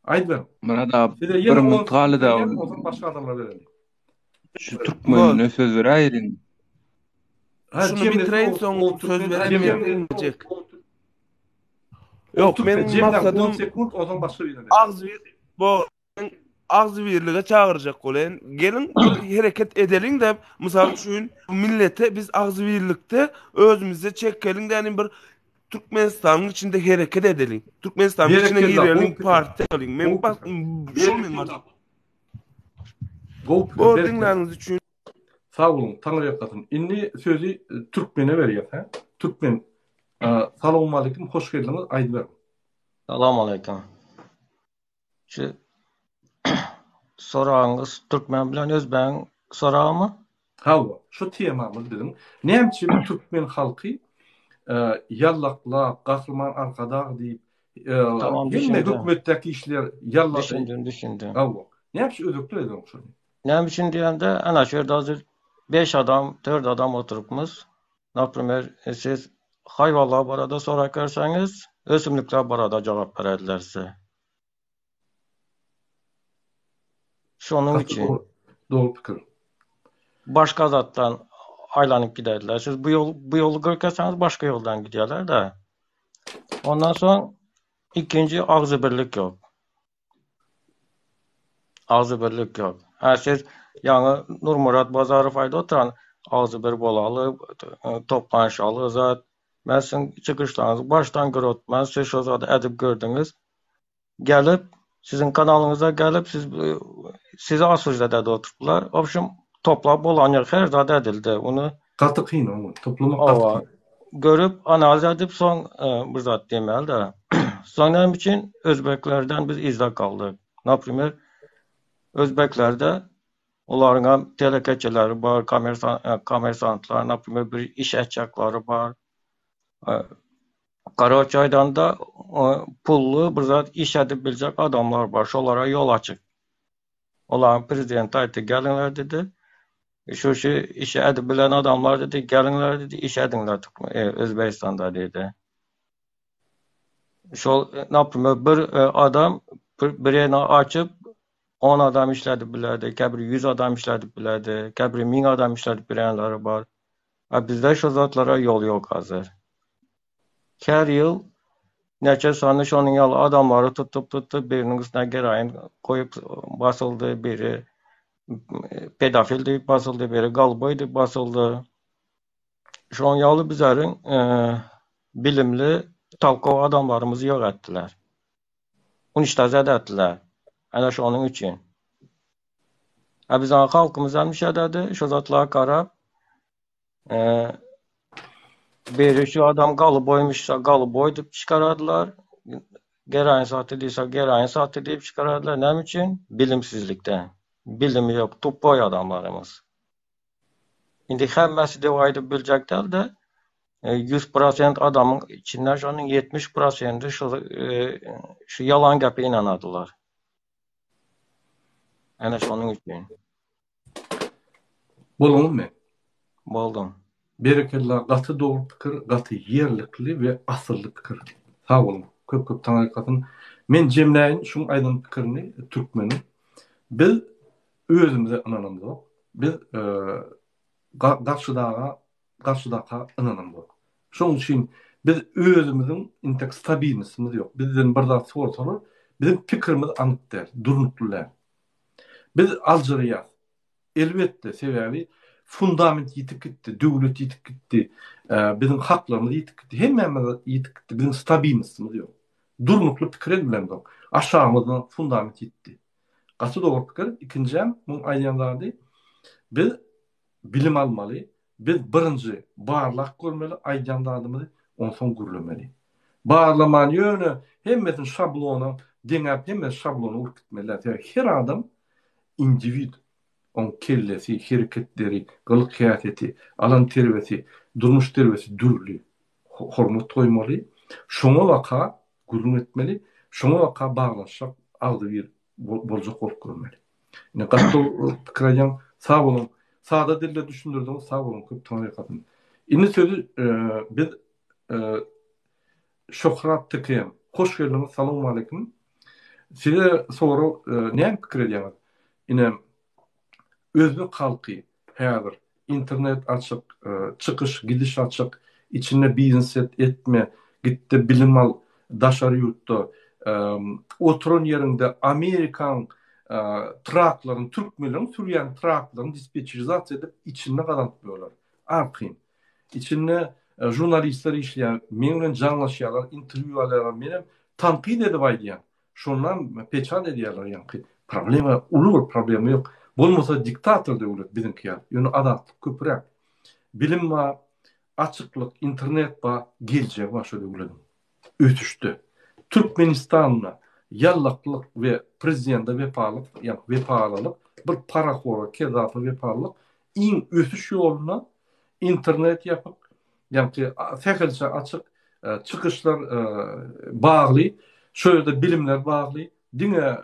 Aýdym. Murat abi, bir mutgaly da başga adamlar bereli. Şu Türkmenine söz berýärin. Şunu bitireyin, soň söz beremeyecek. Yok, men maksadım agzy birlige çağırjak bolan. Gelin hereket edelim de, mysal üçin millete biz agzy birlikde özümizde çekkelin de bir Türkmenistan'ın içinde hareket edelim. Türkmenistan'ın içine girelim, parti edelim. Men bak, şol men var. Bu dinleriniz için. Sağ olun, Tanrı yakasın. İnni sözü Türkmen'e veriyat. Türkmen, salamu aleyküm, hoş geldiniz, Aydın. Salamu aleyküm. Şu sorağınız Türkmen bilen özben sorağı mı? Hava, şu temamız dedim. Nemçi Türkmen halkı yallakla, kahraman arkada deyip hem hükümetteki işler yallak. Düşündüm. Hava. Nemçi ödüklü edelim şunu. Nemçi diýende ana şerde hazır 5 adam, 4 adam oturupmuz. Naprimер, siz hayvanlar barada sorak berseňiz, ösümlikler barada jogap berediler size. Şonuň üçin doğru pikir. Başka zatdan aylanyp giderdiler. Siz bu ýolu görkeseňiz başka ýoldan gidýärler de. Ondan soň ikinci agzy birlik ýok. Agzy birlik ýok. Siz ýa-ni Nurmurat Bazarow aýda oturan agzy bir bolaly, toplanşaly zat. Men sizin çykyşlaryňyzy başdan görüpmän, siz şo zady edip gördüňiz. Gelip sizin kanalyňyza gelip sizi asujda da oturuplar. Opşum toplap bolan ýer her zat edildi. Onu gatyqyn onu toplamak gatyqyn. Görüp analiz edip soň bir zat demeli de. Soňdan üçin özbeklerden biz izle kaldyk. Naprimер, özbeklerde olaryň telekeçeleri bar, komersantlar, naprimер bir iş etçakları bar. Karaçaydan da pullu bir zat iş edip biljek adamlar bar. Şolara yol açyk. Olaryň prezident aýtdy, gelinler dedi. Şu iş edip bilen adamlar dedi, gelinler dedi, iş edinler Özbekistanda dedi. Şol naprimер bir adam birini açyp 10 adam işledip biledi, käbir 100 adam işledip biledi, käbir 1000 adam işledip bilenleri bar. Bizde şu zatlara yol yok hazır. Her yıl neçe sany şonuň ýaly adamlary tutup biriniň üstüne geraýyn koyup basyldy, biri pedofil diýip basyldy, biri galboy diýip basyldy. Şoň ýaly bizleriň bilimli, talkaw adamlarymyzy ýok etdiler. Unuştazat etdiler. Ana şonuň üçin. Biziň halkymyz almışady, şo zatlara garap beri şu adam galboýmuşsa galboy diýip çykaradylar. Geraýan satdy diýse geraýan satdy diýip çykaradylar. Näme üçin? Bilimsizlikden. Bilimi ýok, tuppoy adamlarymyz. Indi hemmesi de aýdyp biljekler de 100% adamın içinden şonun 70% şu yalan gapy inanadylar. Ana şonuň üçin. Bolummy? Boldum. Berekella gaty dogry pikir, gaty ýerlikli we asylly pikir. Sag bolun. Köp taňykatyn. Men jemläýin şu aýdan pikirini türkmeni. Biz özümüze inanamyz. Biz garşydaga inanamyz. Şoň üçin biz özümüziň intek stabilnysimiz ýok. Bizden bir zat sorsalar, bizim pikirimiz anyk, durnuklylar. Biz aljaryýas. Elbetde sebäbi fundament ýitip gitdi, döwlet ýitip gitdi, bizim haklarymyz ýitip gitdi, hemmemiz ýitip gitdi, bizim stabilnysymyz ýok. Durnukly pikir bilen ýok. Aşağımızdan fundament ýitdi. Gaty dogry pikir, ikinjim, bu aýanlardy. Biz bilim almaly, biz birinji barlak görmeli, aýanlarymyzy onsoň gürlemeli. Barlaman ýöne hemmesini şablona, deňäp hemme şablona urup gitmeliler. Her adam individ, on kellesi, hereketleri, gylyk kıyafeti, alan terbiyesi, durmuş terbiyesi dürli, hormat koymaly. Şoňa waka gurrun etmeli, şoňa waka baglaşak agdy bir boljak bolup görmeli. Ne gatda pikirýän sag bolun, sada dille düşündirdiň sag bolun, köp taňykatyn. Indi sözü biz Şöhrat Tekeyem. Hoş geldiniz, salamu aleyküm. Size soru näme pikir edýäňiz? Ine özbek halky häzir internet açyk, çykyş, gidiş açyk, içinde biznes etme, gitdi bilim al, daşary ýurtda, oturan ýerinde Amerikan traklaryň, türkmenleriň sürýän traklaryny dispetcherizasiýa edip içinde gazantyp bolýar. Arqyn. İçinde jurnalistler işleýär, meniň janlaşýarlar, interwýu alýarlar, menem tanqid edip aýdýan. Şondan peçan edýärler ýa-ni. Problema ulur, problema ýok. Bolmasa diktator döwlet bizimki ýa. Ýöne adatlyk köpürek. Bilim we açyklyk, internet we geljek başa döwlet. Ötüşdi. Türkmenistanda ýallaklyk we prezidenta wepalyk, ýa wepalyk bir paraxora kezatly wepalyk iň ötüş ýoluna internet ýapyp, ýa-ni täkelçe açyk çykyşlar bagly, şöyle bilimler bagly, diňe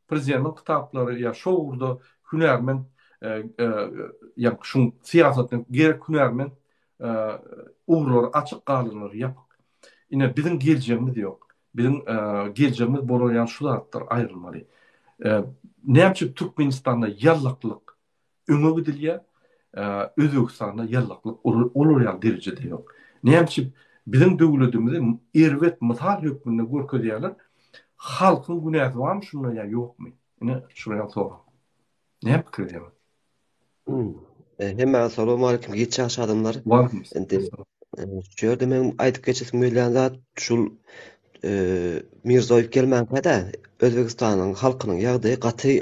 prezidentiň kitaplary ýa şowurda hünärmen ýa şu siýasatny gerek hünärmen uğurlar açyk galynar ýapyk. Ine bizim geljegimiz ýok. Bizim geljegimiz bolýan şulardyr, aýrylmaly. Näçe Türkmenistanda ýallaklyk öňe gidilýär, Özbekistanda ýallaklyk olurýan derejede ýok. Näçe bizim döwletimizi erwet mysal hökmünde görkezýärler. Halkyň günäsi barmy şunda ýa ýokmy? Ine şuraya sorak. Ne pikir edýäň? Hemme salamu aleyküm. Geçýän adamlar. Endi şu ýerde men aýdyp geçesim gelýän zat şul Mirzoýew gelmänkäde Özbekistanyň halkynyň ýagdaýy gaty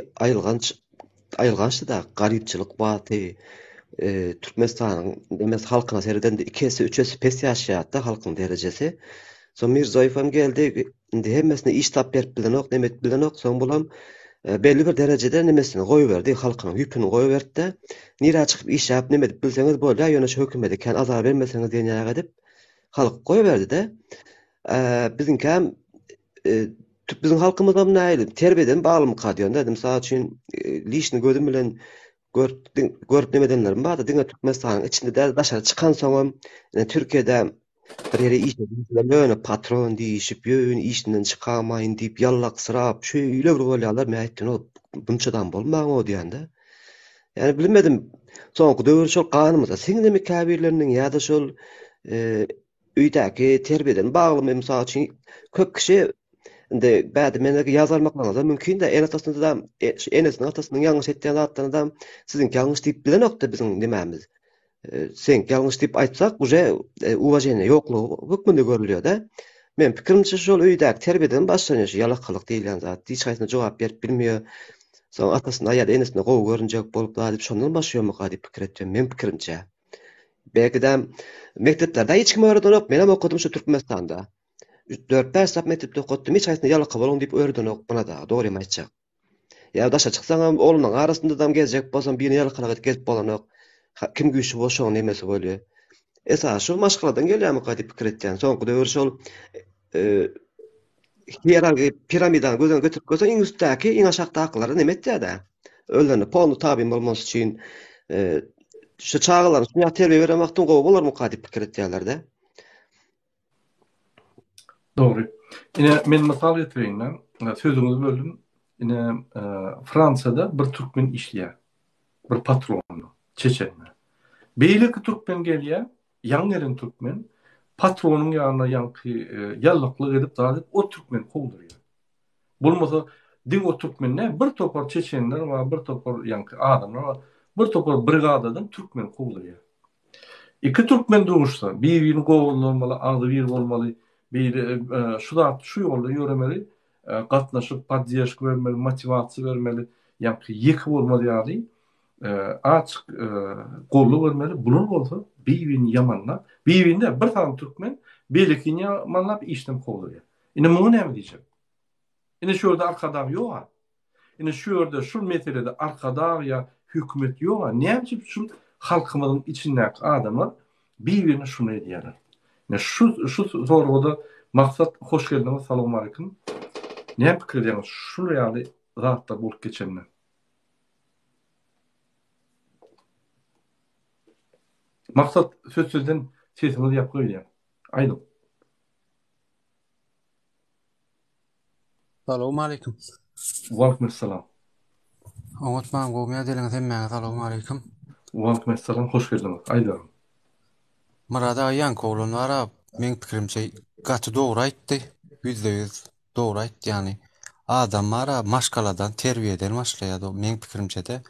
aýylgançda garypçylyk baty Türkmenistanyň demes halkyna serden 2-3 pes ýaşaýatda halkyň derejesi. Son Mirzoýew geldi, indi hemmesine iş tap berip bilenok, nemet bilenok, soň bolam belli bir derecede nemesini goýuberdi, halkynyň ýüküni goýuberdi. Nire çykyp iş ýap, nemet bilseňiz bolýar, ýöne şu hökümete kan azar bermeseňiz diýen ýaga edip halk goýuberdi-de. Bizimki hem bizim halkymyza näýli terbiyeden baglymy diýende, mysal üçin lişni gözüm bilen görüp nemedenlerim bar, diňe Türkmenistanyň içinde de daşary çykan soňam, Türkiýede bir ýere iş edýärler, patron diýişip, ýöne işinden çykamaýyn diýip ýallak sırap, şöýle bir bolýarlar, men aýtdym, bunçadan bolmagy o diýende. Yani bilmedim, soňky döwür şol kanymyza siňde mekabirleriniň ýa-da şol üýdäki terbiyeden bagly, mysal üçin köp kişi Indi bäde meneki ýazarmakla da mümkin de en atasynda da şu enesiniň atasynyň ýalňyş etdiýän zatlaryny da siziň ýalňyş diýip bilenokda biziň nimämiz. Sen ýalňyş diýip aýtsak uje uwajene ýoklugy hökmünde görülýär da. Men pikirimçe şol öýdäki terbiyeden başlanýar ýalakalyk diýilen zat. Hiç haýsyna jogap berip bilmeýär. Soň atasyna ýa-da enesine gowy görünjek bolup da diýip şondan başlaýarmy diýip pikir etdim men pikirimçe. Belki-de mekteplerde hiç kim öğreden yok. Men hem okudum şu Türkmenistan'da. 4-5 sap mektepde okudum. Hiç haýsyna ýalaka bolun diýip öğreden yok buna da. Dogry aýtjak. Ya daşa çyksaň hem oğlunyň arasynda da gezjek bolsam birini ýalakalyk gezip bolan yok. Kim güýçli bolsa şoň nemesi bolýar. Esas şu maşgaladan gelýärmi diýip pikir etdim. Soňky döwür şol hierarki piramidadan gözden götürüp koysa iň üstdäki iň aşagdakylara neme etdi-de. Öldürni ponu tabi bolmasy üçin şu çağlar şuna terbiye veremekden gowy bolarmy diýip pikir etdiler-de. Doğru. Yine men misal getireyim. Sözümüzü böldüm. Yine Fransa'da bir Türkmen işleýär. Bir patronu, Çeçenli. Beýleki Türkmen gelýär, ýaň gelen Türkmen patronuň ýanyna ýanky ýallyklyk edip daýyp o Türkmen kowdurýar. Bolmasa din o Türkmenle bir topar Çeçenler we bir topar ýanky adamlar we bir topar brigadadan Türkmen kowdurýar. İki Türkmen doguşsa, bir-birini gowulamaly, agdy bir bolmaly, bir şu ýolda ýöremeli, gatnaşyp podдержка bermeli, motivasiýa bermeli, ýanky ýeki bolmaly ýaly, açyk golly bermeli. Bunun bolsa bir-birini ýamanlap, bir-birinde bir tane Türkmen beýlikini ýamanlap işden kowdurýar. Ine muňa näme diýjek? Ine şu ýerde arkadag ýok. Ine şu ýerde şu meselede arkadag ýa hökümet ýok. Näme şu halkymyzyň içindäki adamlar bir-birini şunu edýärler. Ne şu sorguda maksat hoş geldiniz, salamu aleyküm. Ne pikir ediyorsunuz? Şu ýaly zatlar bolup geçenler. Maksat sözden sesimizi ýap goýýar. Aýdym. Salamu aleyküm. Wa aleykumselam. Oňatmam gowmya deliňiz hemmäňe salamu aleyküm. Wa aleykumselam, hoş geldiniz. Aýdym. Murada ýan kowlanlara men pikirimçe gaty dogry aýtdy. %100 dogry aýtdy. Ýani adamlara maşgaladan, terbiyeden başlaýar. Men pikirimçe de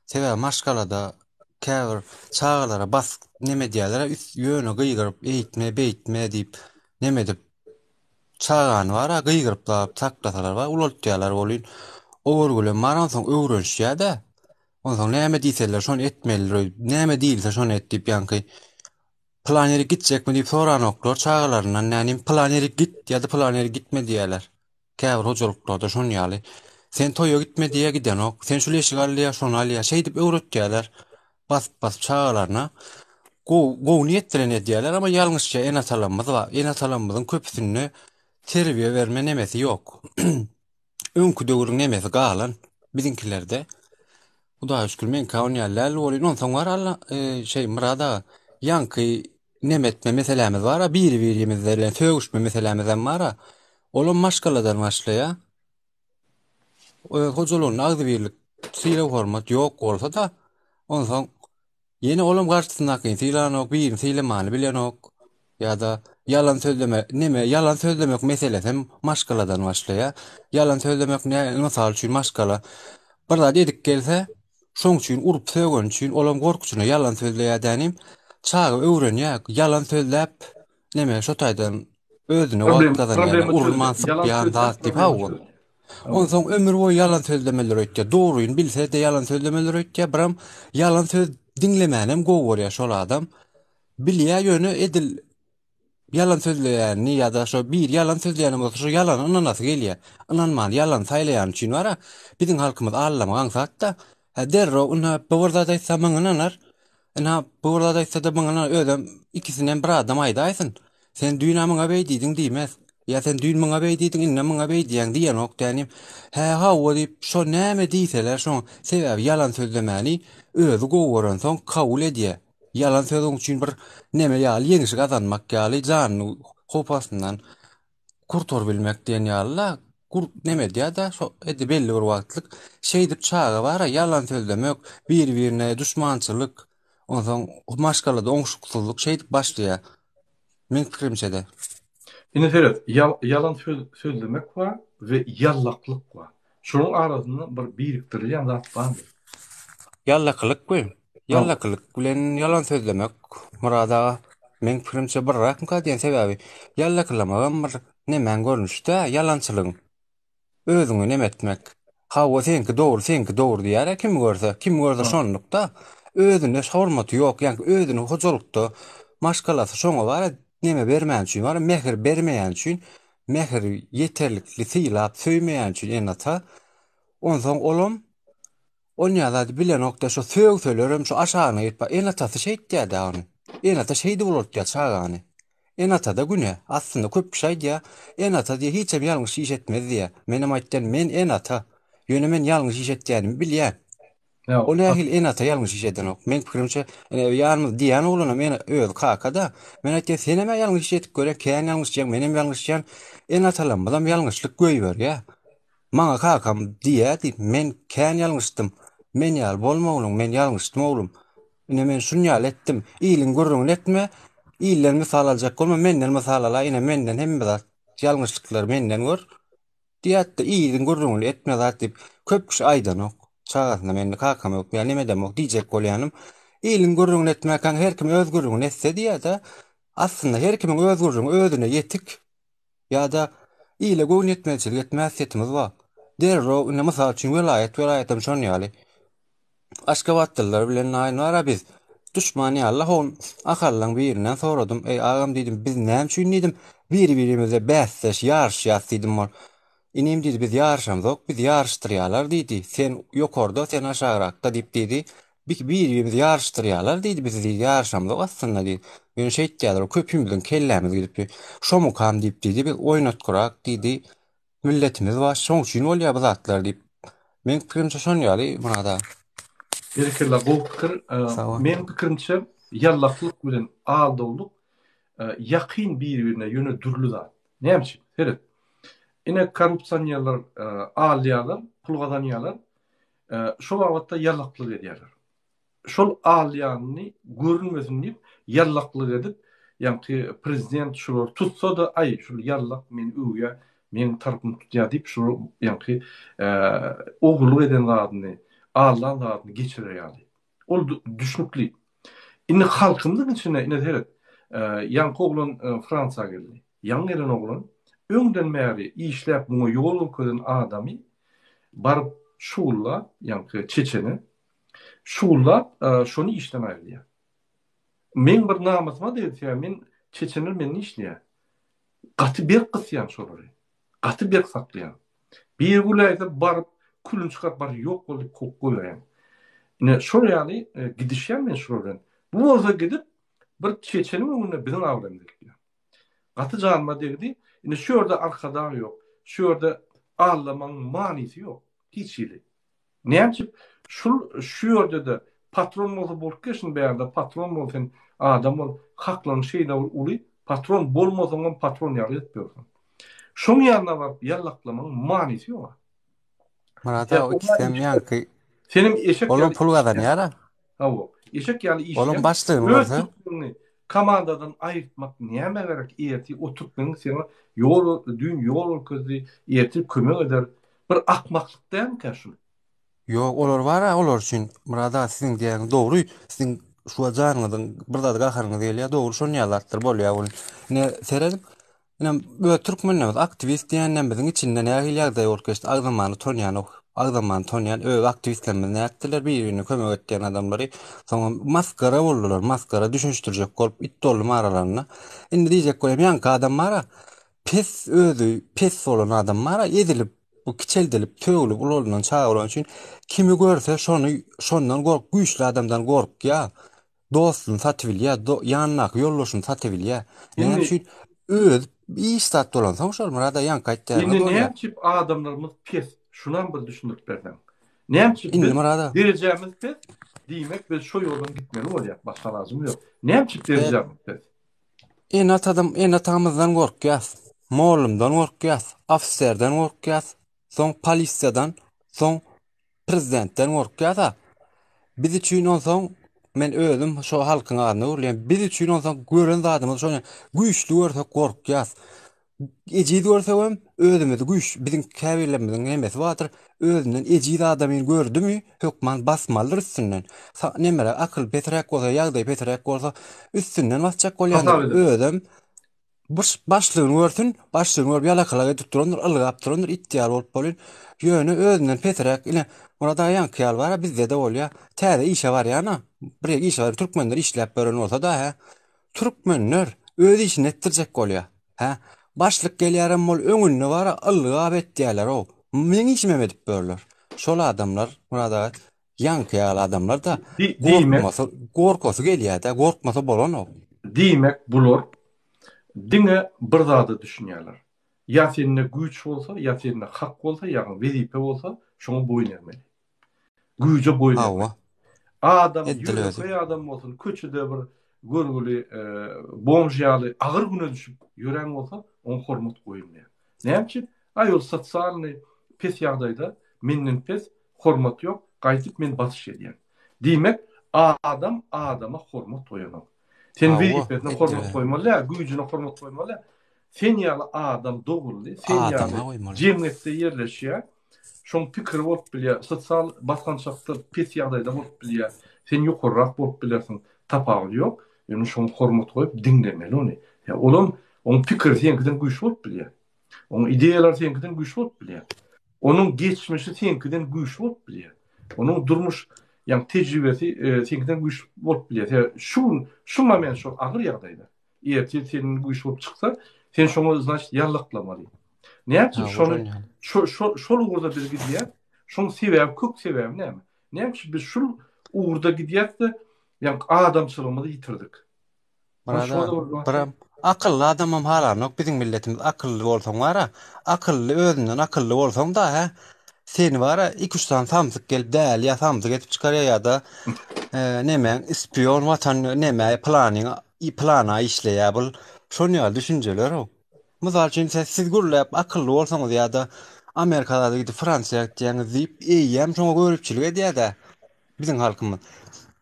sebäbi maşgalada käbir çağlara bas neme diýerler, üst ýöne gyýgyryp eýitme, beýitme diýip neme dip çağan wara gyýgyryp da taklasalar we ulatýarlar bolýan. Owurgule maran soň öwrenşýär-de. Ondan näme diýseler şonu etmeliler, näme diýilse şonu et diýip ýanky planeri gitjekmi diýip soranoklar çağlaryndan näme planeri git ýa-da planeri gitme diýerler. Käbir hojalyklarda şonu ýaly. Sen toýa gitme diýe gidenok, sen şu leşik alýa, şonu alýa, şey diýip öwretýärler. Bas çağlarına go niýetlen edýärler, ama ýalňyşça en atalanmaz we en atalanmazyň köpüsini terbiýe berme nemesi ýok. Öňkü döwrüň nemesi galan bizinkilerde. Hudaýa şükür men kawnýarlar bolýan, ondan soň Allah murada ýanky nemetme meselemiz bar, bir-birimiz bilen sögüşme meselemiz bar. Olam maşgaladan başlaýar. Hojuluň agdy birlik, syla hormat ýok bolsa da, ondan soň yeni olam garşysyndaky sylanok, bir sylamany bilenok ýa-da yalan sözlemek meselesi hem maşgaladan başlaýar. Yalan sözlemek misal üçin maşgala bir zat edik gelse, şoň üçin urup söýgen üçin olam gorkuçuna yalan sözleýär dänim. Çağı öwrenýär, yalan sözläp neme şo taýdan özüne wagt kazanýar, urmansyp ýan zat diýip haýwan. Ondan soň ömür boýy yalan sözlemeler öýtýär. Dogruýyny bilse de yalan sözlemeler öýtýär, biram yalan söz dinlemänem gowy bolýar şol adam. Bilýär ýöne edil yalan sözleýärni ýa-da şo bir yalan sözleýärni bolsa şo yalan ananasy gelýär. Ananman yalan saýlaýan üçin wara biziň halkymyz allamagan zatda. Derro ona bowrda daýsa maňanar. Ana bowrda daýsa da maňanar ödem ikisinden bir adam aýdaýsyn. Sen düýna maňa beýdiň diýmez. Ya sen düýn maňa beýdiň, inne maňa beýdiň diýen ok dänim. Ha diýip şo näme diýseler şo sebäbi yalan sözlemäni özü gowuran soň kabul edýär. Yalan sözüň üçin bir neme ýaly ýeňişi gazanmak ýaly janyny hopasyndan kurtar bilmek diýen ýaly neme diýär-de şo edi belli bir wagtlyk şey dip çağa bar, yalan sözlemek, bir-birine düşmançylyk, ondan maşgalada oňşuksuzlyk şey dip başlaýar. Men pikirimçe de. İnteres, yalan söylemek var ve yallaklık var. Şunun arasında bir biriktirilýän zat var. Yallaklyk bu. Yallaklyk bilen yalan sözlemek murada men pikirimçe bir rakymka diýen sebäbi yallaklamagan bir nämen görnüşde yalançylygyň özüňi nemetmek. Hawa senki dogry diýär kim görse şonlukda özüne hormaty ýok, ýani özüni hojalykda maşgalasy şoňa bar näme bermän üçin bar mehr bermeýän üçin mehr ýeterlikli syýlap söýmeýän üçin enata onsoň olam on ýa-da bilen nokta şu söýlerim şu aşagyna gitip enata şeýtdi ony. Enata şeýdi bolat diýär çagany. Enata da güne aslında köp şey diýär. Enata diýär hiç hem ýalňyş iş etmez diýär. Menem aýtdan men enata ýöne men ýalňyş iş etdiýänimi bilýär. O nähil enata ýalňyş iş eden ok. Men pikirimçe ýalňyz diýän oglana men öz kakada men aýtdy sen hem ýalňyş iş etip görek, kän ýalňyş diýen menem ýalňyş diýen enatalanmadan ýalňyşlyk göýber ýa. Maňa kakam diýär, men kän ýalňyşdym. Men ýal bolmagyň, men ýalňyşdym oglum. Ine men şunu ýal etdim. Ýylyň gurrun etme. Ýylyň misal aljak bolma, menden misal ala, ine menden hemme zat ýalňyşlyklar menden gör. Diýetdi, ýylyň gurrun etme zat diýip köp kişi aýdan ok. Çagasynda mende kakam ýok, ýa nime demok diýjek bolýanym. Ýylyň gurrun etmekän her kim öz gurrun etse diýär-de, aslında her kimiň öz gurrun özüne ýetik ýa-da ýyle gurrun etmezçilik etmäsýetimiz bar. Derro ine misal üçin welaýatem şonu ýaly. Aşgabatlylar bilen aýnara biz düşman ýaly hon akallan birinden soradym. Ey agam diýdim, biz näme üçin diýdim, biri-birimize bäsleş, ýarşýas diýdim ol. Inim diýdi, biz ýarşamyzok, biz ýarşdyrýarlar diýdi. Sen ýokarda, sen aşagrakda diýip diýdi. Biri-birimizi ýarşdyrýarlar diýdi, biz ýarşamyzok aslında diýdi. Ýöne şeýtdiýärler, köpümiziň kellämiz gidip şomu kam diýip diýdi, biz oýnatgyrak diýdi. Milletimiz var, şoň üçin bolýar bu zatlar diýip. Men pikirimçe şonu ýaly munada. Berkella bu pikir, men pikirimçe yallaklyk bilen aldyldyk, ýakyn bir-birine ýönedürli zat. Näme üçin? Heret. Ine korrupsiýonlar alýarlar, pul gazanýarlar. Şol wagtda yallaklyk edýärler. Şol alýanyny görünmesin diýip yallaklyk edip, ýani prezident şular tutsa da ay şol yallak men öwge men tarapymy tutýar diýip şol ýani ogurluk eden zadyny alan zadyny geçirýär. Ol düşnükli. Ine halkymyň içine ine heret. Ýani oglun Fransa geldi. Ýan gelen oglun öňden bäri işläp muňa ýol köden adamy baryp şulla ýani Çeçeni şulla şonu işlemäli diýär. Men bir namasyma diýip men Çeçenler meni işleýär. Gaty bir gysýan şolary. Gaty bir saklaýan. Bir gulayda baryp kulun çykaryp bar ýok bolup kok goýan. Ine şol ýaly gidişýän men şolary. Bu bolsa gidip bir Çeçeni öňüne biziň awlandyk diýär. Gaty janma diýdi. Ine şu ýerde arkada ýok. Şu ýerde allamaň manysy ýok. Hiç ýyly. Näçip şu ýerde de patron bolup bolup geçin beýärde patron bolsyn adam ol haklanyň şeýle uly patron bolmasaň patron ýaly etýär. Şoň ýerine baryp ýallaklamaň manysy ýok. Murada o kisem ýa-ki senin eşek olam pul gazanýar. Hawa. Eşek ýaly iş. Olam başlygy bolsa komandadan aýyrtmak näme gerek? Erti oturtmaň sen ýol közi erti kömek eder. Bir akmaklyk däl käşul. Ýok, olar bar, olar üçin murada siziň diýen dogry, siziň şu janyňyzyň bir zat gaharyňyz gelýär, dogry şonu ýalatdyr bolýar ol. Ne seredim? Inem bu türkmenler aktivist diýenden biziň içinden nähil ýagdaý bolup geçdi. Agzamany tonýan öz aktivistlerimiz näetdiler, bir-birini kömek etýän adamlary. Soňra maskara boldular, maskara düşünşdirjek bolup it dolum aralaryna. Indi diýjek bolýar, ýanky adam mara pes bolan adam mara edilip bu kiçeldilip töwülip ulolundan çağıran üçin kimi görse şondan gork, güýçli adamdan gork ýa. Dostun satybilýär, ýanynak ýollaşyny satybilýär. Näme üçin öz iştat dolan soňşal murada ýanky aýtdylar. Indi näçip adamlarymyz pes, şundan bir düşündük berden. Näçip derejemiz pes, diýmek biz şo ýoldan gitmeli bolýar, başga lazım ýok. Näçip derejemiz pes? Enatamyzdan gorkýas, mollumdan gorkýas, afserden gorkýas, soň polisiýadan, soň prezidentden gorkýas. Biz üçin olsaň men özüm şo halkyň adyny urlaýan. Biz üçin olsaň gören zadymyz şonu güýçli görsek gorkýas. ejid görsegem özümizi güýç bizim käbirlerimizin emesi wadyr. Özünden ejid adamyny gördümi hökman basmalydyr üstünden. Nemere akyl petrek bolsa, ýagdaý petrek bolsa üstünden basjak bolýandyr. Özüm başlygyny görsün, başlygyny görüp ýalakalaga tutdurandyr, ylgap durandyr, itdiýar bolup bolýar. Ýöne özünden petrek ile orada ýankyýal bar, bizde de bolýar. Täze işe bar ýana. Bir işe bar, türkmenler işläp beren bolsa da ha. Türkmenler öz işini etdirjek bolýar. Ha, başlyk gelýärem bol öňünde bar, ylgap etdiýärler o. Men işime edip berler. Şol adamlar burada ýankyýal adamlar da gorkusy gelýär-de, gorkmasa bolan o. Diýmek bular diňe bir zady düşünýärler. Ya seninle güç bolsa, ya seninle hak bolsa, ýa-ni wezipe bolsa, şoňa boyun ermeli. Güýje boyun ermeli. Adam ýürek adam bolsun, köçede bir görgüli bomjaly agyr güne düşüp ýören bolsa, onu hormat goýulmaýar. Näme? Aýol sosialny pes ýagdaýda menden pes hormat ýok, gaýtyp men batyş edýän. Diýmek, adam adama hormat goýanok. Sen wezipesine hormat goýmaly, güýjüne hormat goýmaly. Sen ýaly adam doguldy, sen ýaly jemgyýetde ýerleşýär. Şoň pikir bolup bilýär, sosial basgançlykda pes ýagdaýda bolup bilýär. Sen ýokurrak bolup bilýärsiň, tapagy ýok. Ýöne şoň hormat goýup diňlemeli ony. Ya olam on pikir senkiden güýç bolup bilýär. Onun ideýalar senkiden güýç bolup bilýär. Onun geçmişi senkiden güýç bolup bilýär. Onun durmuş ýa-ni tejribesi senkiden güýç bolup bilýär. Şu moment şol agyr ýagdaýda. Eýer senin güýç bolup çyksa, sen şoňa значит ýarlyklamaly. Näçe şol uğurda biz gidýär? Şoň sebäp, kök sebäp näme? Näçe biz şol uğurda gidýärde, ýa adamçylygymyzy ýitirdik. Akıllı adamam halanok bizim milletimiz akıllı bolsaň wara, akıllı özünden akıllı bolsaň da ha. Sen wara 2-3 tane samsyk gelip däl ýa samsyk etip çykarýar ýa-da näme ispion watan näme plana işleýär bul. Şoňa düşünjeler o. Mysal üçin siz gürläp akıllı bolsaňyz ýa-da Amerikada gidip Fransiýa gitýäňiz diýip eýem şoňa görüpçilik edýär-de bizim halkymyz.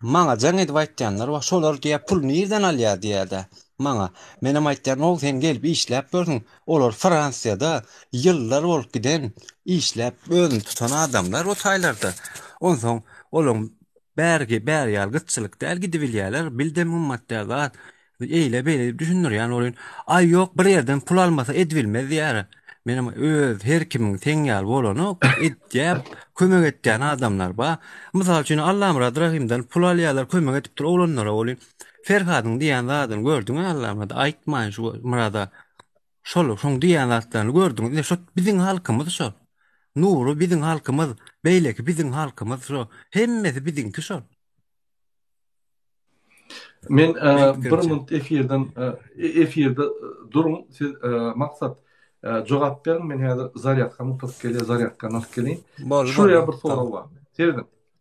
Maňa jaň edip aýtýanlar, wa şolar diýip pul nerden alýar diýär-de. Maňa menem aýtýan ol sen gelip işläp görüň. Olar Fransiýada ýyllar bolup giden işläp özüni tutan adamlar o taýlarda. Onsoň olaň bär ýaly gytçylyk däl gidip bilýärler, bildem ummatda eýle beýle düşünür ýani olyn. Ay ýok bir ýerden pul almasa edilmez diýär. Menem öz her kimiň teň ýaly bolany edýär, kömek etýän adamlar ba. Mysal üçin Allahym Rahimden pul alýarlar, kömek etip dur olanlara olyn. Ferhadyň diýen zadyny gördüňmi Allahym aýtmaýyn şu murada. Şoň diýen zatlaryny gördüňmi? Şo biziň halkymyz şo. Nuru biziň halkymyz, beýleki biziň halkymyz şo. Hemmesi biziňki şo. Men bir minut efirde durun, siz maksat jogap berin, men häzir zaryadka mutup gelýär, zaryadka alyp gelin. Şuraya bir soraw bar.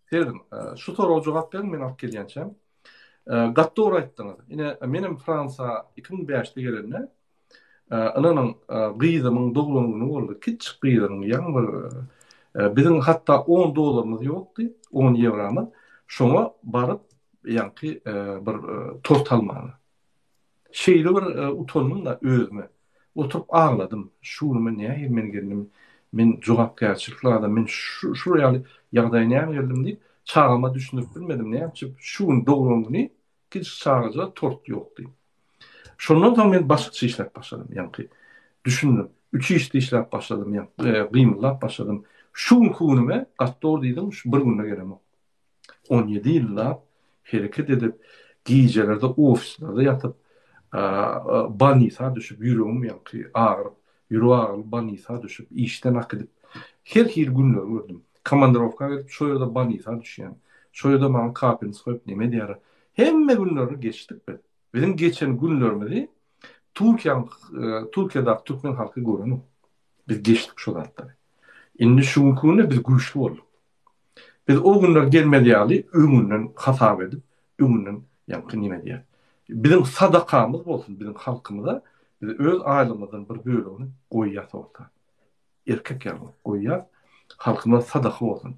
Serdim. Şu soraw jogap berin, men alyp gelýänçem. Gattor aýtdyňyz. Ine menim Fransa 2005-de gelende, anynyň gyzymyň dogulanyny boldy. Kiçik gyzymyň ýa-ni biziň hatda $10 ýokdy, 10 euromyz. Şoňa baryp ýa-ni bir tort almaly. Şeýle bir utanmam da özüme. Oturup ağladım. Şunu men näme men geldim. Men jogapkärçilikle men şu ýaly ýagdaýa näme geldim diýip çağıma düşünüp bilmedim näme. Şunu dogulanyny kiçik çağıja tort ýokdy. Şondan soň men başga işläp başladym. Ýa-ni düşündüm. 3 işde işläp başladym. Ýa-ni gymlap başladym. Şu kunume gattor diýdim, şu bir günde gelem. 17 ýyllap hereket edip giýjelerde ofislarda ýatyp banisa düşüp ýüregim ýa-ni ağrıp, ýüregi banisa düşüp işden akydyp her günler gördüm. Komandirovka gelip şo ýerde banisa düşýän. Şo ýerde maňa kapyny soýup näme diýär. Hemme günleri geçtik be. Benim geçen günlerimi Türkiýede Türkmen halky gören. Biz geçtik şo zatları. Indi şu günde biz güýçli boldyk. Biz o günler gelmedi ýaly öňünden hasap edip, öňünden ýa-ni näme diýär. Bizim sadakamız bolsun, bizim halkymyza biz öz aýlymyzdan bir bölegini goýýas orta. Erkek ýaly goýýas, halkyma sadaka bolsun.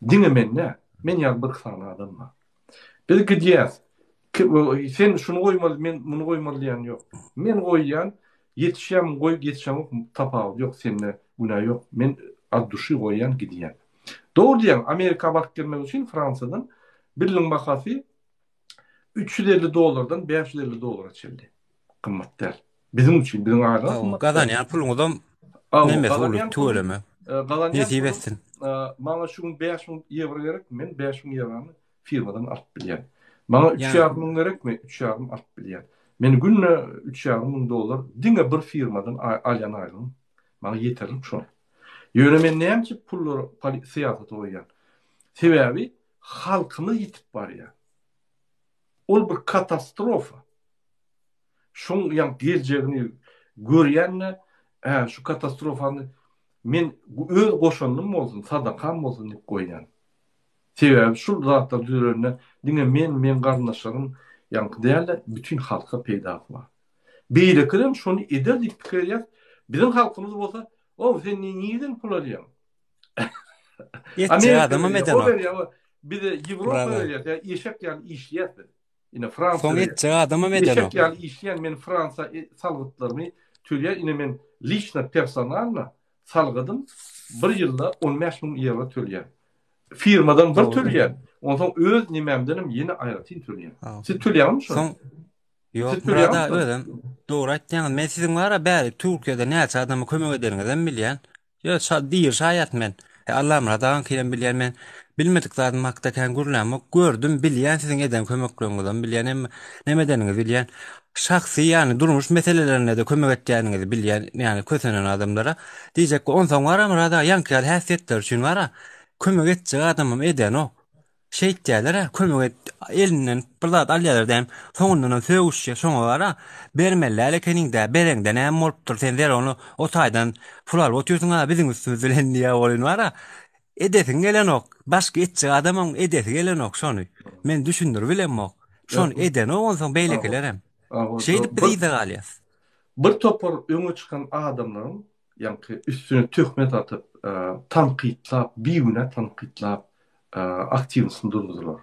Diňe men ýaly bir sana adamma. Biz gidýäs. Sen şunu goýmaly, men muny goýmaly diýen ýok. Men goýýan Yetişem koyup yetişem tapawut yok seninle günah yok. Men ad duşy goýan gidýän. Doğru diýen Amerika bak gelmek için Fransadan birliň bahasy $350 $550 çeldi. Kymmat däl. Bizim için, bizim aýyga kymmat. Gadan ýa puluňyzam neme olup töwereme. Ýeti bessin. Maňa şu gün 5.000 euro gerek, men 5.000 eurony firmadan alyp bilýän. Maňa 3.500 gerekmi? 3.500 alyp bilýän. Men günne $3.500 diňe bir firmadan alýan aýrym. Maňa ýeterim şu. Ýöne men näme pullar siýasat oýan. Sebäbi halkymyz ýitip barýar. Ol bir katastrofa. Şoň ýa geljegini görýänne, şu katastrofany men öz goşanlym bolsun, sadakam bolsun diýip goýan. Sebäbi şu zatlar düzerine diňe men garnaşlarym ýa däle bütün halka peýda bar. Beýle kirem şonu eder diýip pikir ýa. Bizim halkymyz bolsa, o sen niýeden pul alýan? Ýetçi adama meden o. Bir de Ýewropa ýa eşek ýaly işleýär. Ine Fransa. Soň ýetçi adama meden o. Eşek ýaly işleýän men Fransa salgytlarymy töleýär. Ine men lichna personalna salgydym. Bir ýylda 15.000 euro töleýär. Firmadan bir töleýär. Ondan öz nimemdenim ýene aýratyn töleýär. Siz töleýärmi şo? Ýok, burada özüm dogry aýtdyň. Men siziň wara bäri Türkiýede näçe adama kömek ederňizden bilýän. Ýa diýir şaýat men. Allah muradan kiren bilýän men. Bilmedik zaten maktakan gurlamy gördüm bilýän siziň eden kömekleriňizden bilýän nemedeniňizi bilýän. Şahsy ýani durmuş meselelerine de kömek etýäniňizi bilýän ýani kösenen adamlara diýjek ki ondan wara murada ýankyal häsiýetler üçin wara kömek etjek adamym eden o. Şeýtdäler kömek elinden bir zat alýarlar dem soňundan söwüşje şoňa wara bermeler ekeniňde bereňde näme bolupdyr sen der onu o taýdan pul alyp oturýarsyň biziň üstümizden diýä bolýan wara. Edesiň gelen ok. Başga etjek adamyň edesi gelen ok şonu. Men düşündir bilem ok. Şonu eden o onsoň beýlekelerem. Şeýdip bize galýas. Bir topar öňe çykan adamlaryň ýa-ni üstüne töhmet atyp, tanqidlap, biýüne tanqidlap, aktiwsyny durdurlar.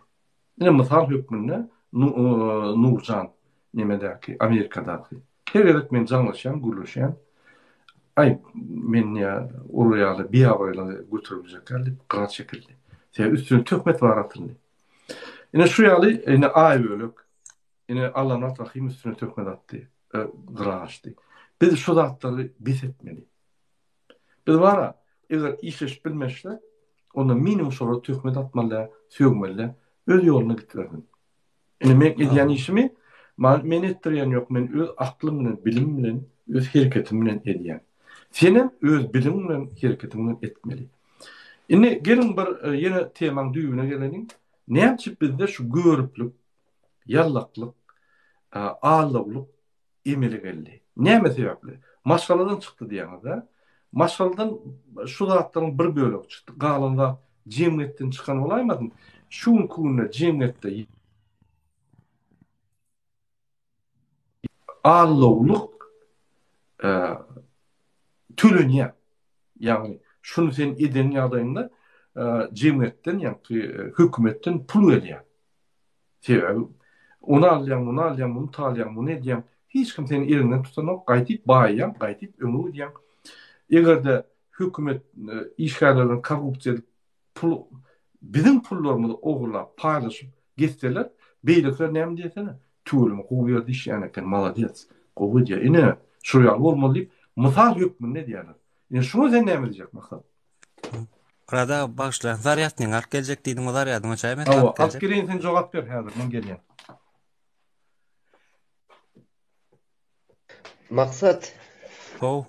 Ine mysal hökmünde Nurjan nemedäki Amerikadaky. Her gerek men jaňlaşýan, gurlaşýan. Ay men ýa uraýaly biýawaýla götüriljekler diýip garat şekilde. Sen üstüne töhmet baratyndy. Ine şu ýaly ine ay bölük. Ine Allah'ın rahim üstüne töhmet atdy. Gıraşdy. Biz şu zatları biz etmeli. Biz wara eger işleş bilmeşler onda minimum sonra töhmet atmaly, söýmeli, öz ýoluna gitdirýän. Ine men edýän işimi men etdirýän ýok, men öz aklym bilen, bilim bilen, öz hereketim bilen edýän. Senem öz bilim bilen, hereketim bilen etmeli. Ine gelin bir ýene temaň düýbüne gelenin. Näçe bizde şu görüplük, ýallaklyk, ağlawlyk emeli geldi. Näme sebäpli? Maşgaladan çykdy diýäňizde. Maşgaladan şu zatlaryň bir bölegi çykdy. Galanda jemgyýetden çykan bolaýmady. Şu günde jemgyýetde ağlawlyk tölenýär. Ýagny şunu sen eden ýagdaýynda jemgyýetden ýa-ni hökümetden pul gelýär. Sebäbi onu alýan, bunu talýan, bunu edýän. Hiç kim seni elinden tutanok, gaýtyp baýýan, gaýtyp öňe gidýän. Egerde hökümet işgärlerini korrupsiýa pul bizim pullarymyzy ogurlap, paýlaşyp geçseler, beýlekler näme diýsene? Tüwelimi goýýar diýýän eken, malades. Goýýar. Ine şu ýaly bolmaly, mysal hökmünde diýerler. Ine şunu sen näme diýjek maksat? Burada başla zaryatning ark geljek diýdiň zaryatyňa çaýmet. Askerin sen jogap ber häzir, men gelýän. Maksat. Ho.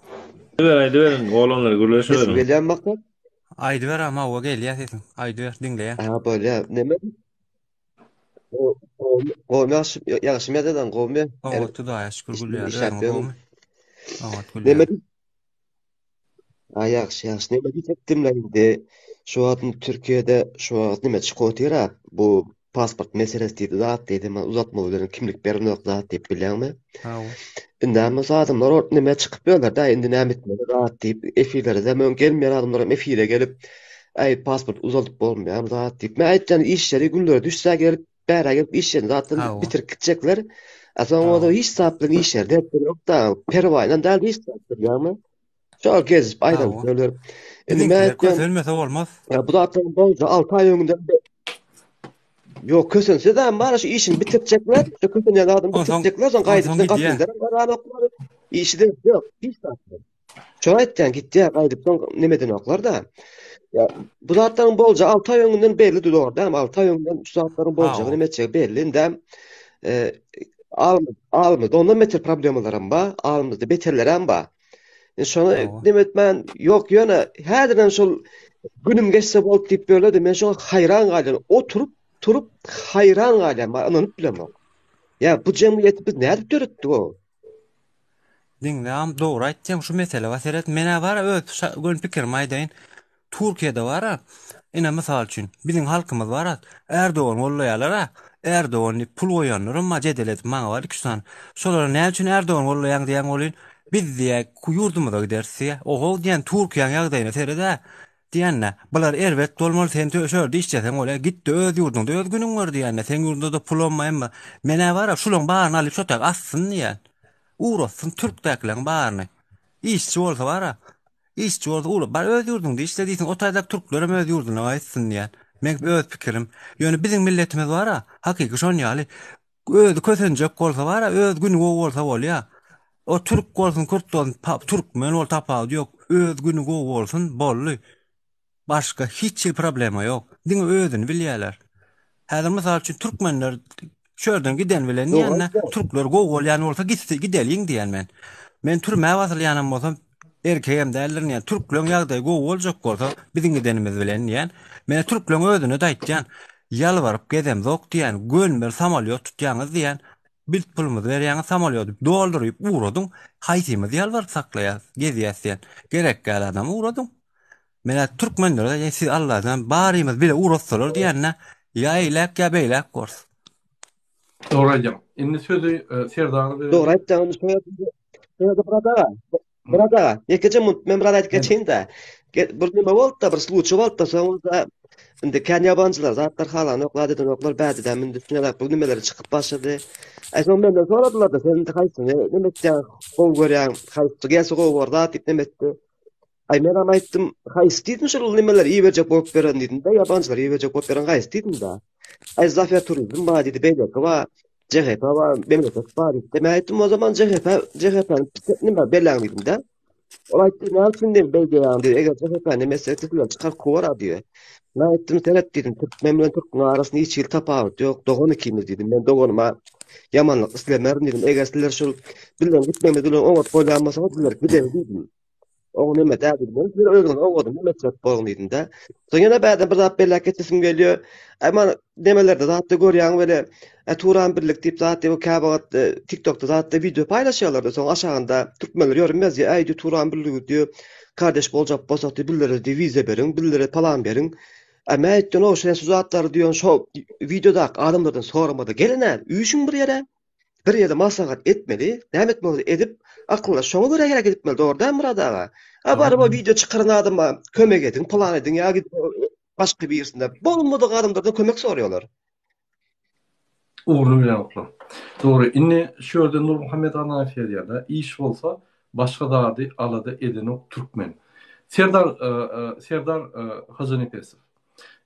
Aýdy berin, oğlanlar gürleşe berin. Gelýän maksat? Aýdy ber ama o gelýär sesin. Aýdy ber, diňleýär. Böyle neme? O ýaşy mededan gowmy. O tuda şükür gülýär. Neme? Ýaxşy, neme diýipdimler şu adyn Türkiýede şu adyn neme çykotyra bu pasport meselesi diýdi zat diýdi, men uzatma bilen kimlik bermek zat diýip bilýärmi? Ha. Näme adamlar orta neme çykyp ýörler da indi näme etmeli zat diýip efirlere zaman gelmeýän adamlar efire gelip ay pasport uzatyp bolmaýar zat diýip. Men aýtjan işleri günleri düşse gelip bära gelip işlerini zatdan bitirip gitjekler. Aslında o da hiç saplı iş yerde yok da pervayla da hiç saplı ama çok gezip aydan söylüyorum. Bizimkiler kösölmese olmaz. Ya bu da aklım bolca 6 ay önceden yok kösönse de var şu işini bitirecekler. Şu kösön adam bitirecekler sonra kaydıptan kalkınlar. Var işi de yok. Hiç saplı. Çoğaytten gitti ya kaydıp sonra nemeden oklar da. Ya bu zatların bolca 6 ay önceden belli doğru değil mi? 6 ay önceden şu zatların bolca nemetçek belli de almadı. Ondan metre problemlerim ba, almadı. Beterlerim ba. Şonu demet men yok yana häzirden şol günüm geçse bolup dip böyle de men şol hayran galyam. Turup hayran galyam. Ananyp bilemem. Ya bu cemiyeti biz näde döretdik o? Diňläm dogry aýtjam şu mesele wasaret mene bar öz gön pikir maýdaýyn. Türkiýede bar. Ine mysal üçin biziň halkymyz bar. Erdogan gollaýarlar. Erdogan pul goýanlar ama jedelet maňa bar 2 san. Şolara näme üçin Erdogan gollaýan diýen bolyn. Biz diýe yurdumyza giderse, oho diýen Türkiýanyň ýagdaýyna serede diýenne. Bular erwet dolmaly sen şöyle işçesen ola gitdi öz ýurdunda öz günüň var diýenne. Sen ýurdunda da pul olmaýanmy? Mene bar şulaň baryny alyp şotak assyn diýen. Urasyn Türkdäkleň baryny. İşçi bolsa bara. İşçi bolsa ulu bar öz ýurdunda işlediysen o taýdak türkler hem öz ýurduna aýtsyn diýen. Men öz pikirim. Ýöne biziň milletimiz bara. Hakyky şon ýaly. Öz kösenjek bolsa bara öz günü bolsa bolýa. O Türk bolsun, Kürt bolsun, Türkmen ol tapagy ýok. Öz günü bolsun bolly. Başga hiç problema ýok. Diňe özüni bilýärler. Häzir mysal üçin türkmenler şerden giden bilen ýa-ni türkler gowolýan bolsa gideliň diýen men. Men türme wasylýanym bolsam erkegem dällerin ýa türkleň ýagdaýy gowoljak bolsa biziň gidenimiz bilen ýa. Men türkleň özüne de aýtjan. Ýalbaryp gedem zok diýen, gönmer samolyot tutýaňyz diýen. Bilt pulumuzy berýäňiz samolyoty dolduryp uradyň. Haýsymy ýalbaryp saklaýar, gezýärsen. Gerek gal adam uradyň. Men türkmenler de siz Allahdan barymyz bile urassalar diýenne ýaýlak ýa-beýlak gors. Doğru hocam. Indi sözü Serdar'a doğru aýtdyň. Burada. Ýekece men burada aýtyp geçeýin de. Bir nime boldy da bir sluçy boldy da soňra indi kanyabançylar zatlar halan okladydan oklar bädiden min düşünýär bu nimeleri çykyp başlady. Aýsam menden soradylar da sen haýsyn nemetde gol görýän haýsy gelse gol barda diýip nemetdi. Ay men aýtdym haýsy diýdim şol nimeler iyi berjek bolup beren diýdim de ýabançylar iyi berjek bolup beren haýsy diýdim da. Ay Zafer Turizm ba diýdi beýleki wa CHP wa memleket bar diýdi. Men aýtdym o zaman CHP'nin nime beläň diýdim de. Olay ne için de belge yani eğer CHP'nin meselesiyle çıkar kovara diyor. Ne ettim tenet dedim. Memnun Türk'ün arasında hiç yıl tapağıt yok. Doğan ikimiz dedim. Ben doğanıma yamanlık istemerim dedim. Eğer sizler şu bilmem gitmemi dilen o vakit boylanmasa diler gidelim dedim. O ne medar dedim. Ben öyle olmadım. Ne metrek boğun dedim de. Sonra bazen bir daha belak etmesim geliyor. Ama demelerde zaten görüyen böyle Turan birlik deyip zaten o kabahat TikTok'ta zaten video paylaşıyorlar da sonra aşağında Türkmenler yorumlar ya aydı Turan birlik diyor. Kardeş bolcap basatı billere de vize verin, billere falan verin. Ama ettin o şey sözatları diyorsun şu videoda adamlardan sormadı. Gelin üyüşün bir yere maslahat etmeli. Devam etmeli edip aklına şonu göre hareket etmeli. Doğrudan burada. Ama video çıkarın adama kömek edin, plan edin ya git başka bir yerisinde. Bulunmadık adamlardan kömek soruyorlar. Uğurlu bilen oklar. Doğru. İnne şöyle Nur Muhammed Anafiye diýerler. İş bolsa başga dady alada eden ok Türkmen. Serdar Hazanetesi.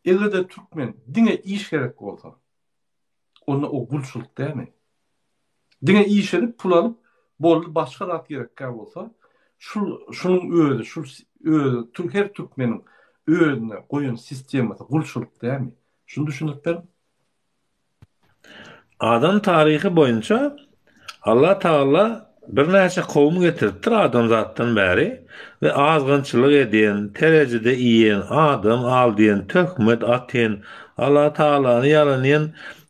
Egerde Türkmen diňe iş gerek bolsa. Onda o gulçuluk diými? Diňe iş edip pul alyp bol başga dat gerek bolsa, şunun özü her Türkmenin özüne goýun sistemati gulçuluk diými? Şunu düşünüp berim. Adam tarihi boyunca Allah Taala bir näçe kowum getiripdir adam zatdan bäri we azgynçylyk eden, terejede iýen, adam aldyan, töhmet atyn, Allah Taalany ýalanyň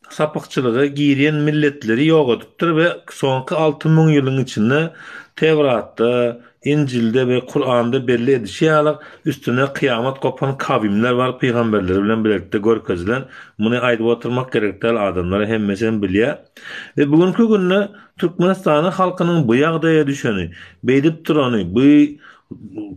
sapykçylygy giýen milletleri ýok edipdir we soňky 6000 ýylyň içinde Tewratda, İncilde ve Kur'an'da belli edişýärler üstüne kıyamet kopan kavimler var peygamberleri bilen birlikde görkezilen bunu aýdyp oturmak gerekdir adamlar hemmesen bilýär ve bugünkü günde Türkmenistanyň halkynyň bu ýagdaýa düşeni beýdip durany bu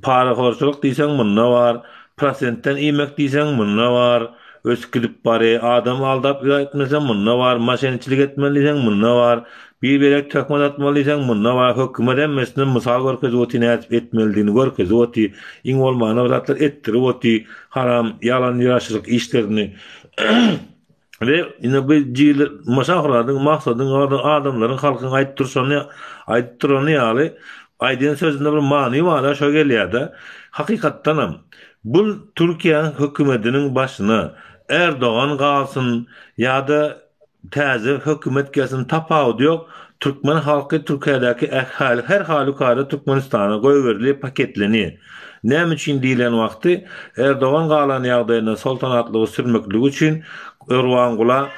paraxorçuluk diýsen munda var prosentden iýmek diýsen munda var öskülip bary adam aldap ýetmesen munda var maşençilik etmeli diýsen munda var bir berek tökme atmalysan munna wa hökümet emmesine mysal görkezip oti näsip etmeldiğini görkezip oti iň bolmany zatlar ettirip oti haram yalan ýaşylyk işlerini ve ine bu jil maşahradyň maksadyň adamlaryň halkyň aýtdyrany ýaly aýdyn sözünde bir many wala şo gelýär-de. Hakykatdanam bu Türkiýe hökümetiniň başyna Erdoğan galsyn ýa-da täze hökümet gelsin tapaw diýok. Türkmen halky Türkiýedäki ähali her halykary Türkmenistana goýberilip paketlenýär. Näme üçin diýilen wagty Erdoğan galan ýagdaýynda sultanatlygy sürmekligi üçin Erdoğan'a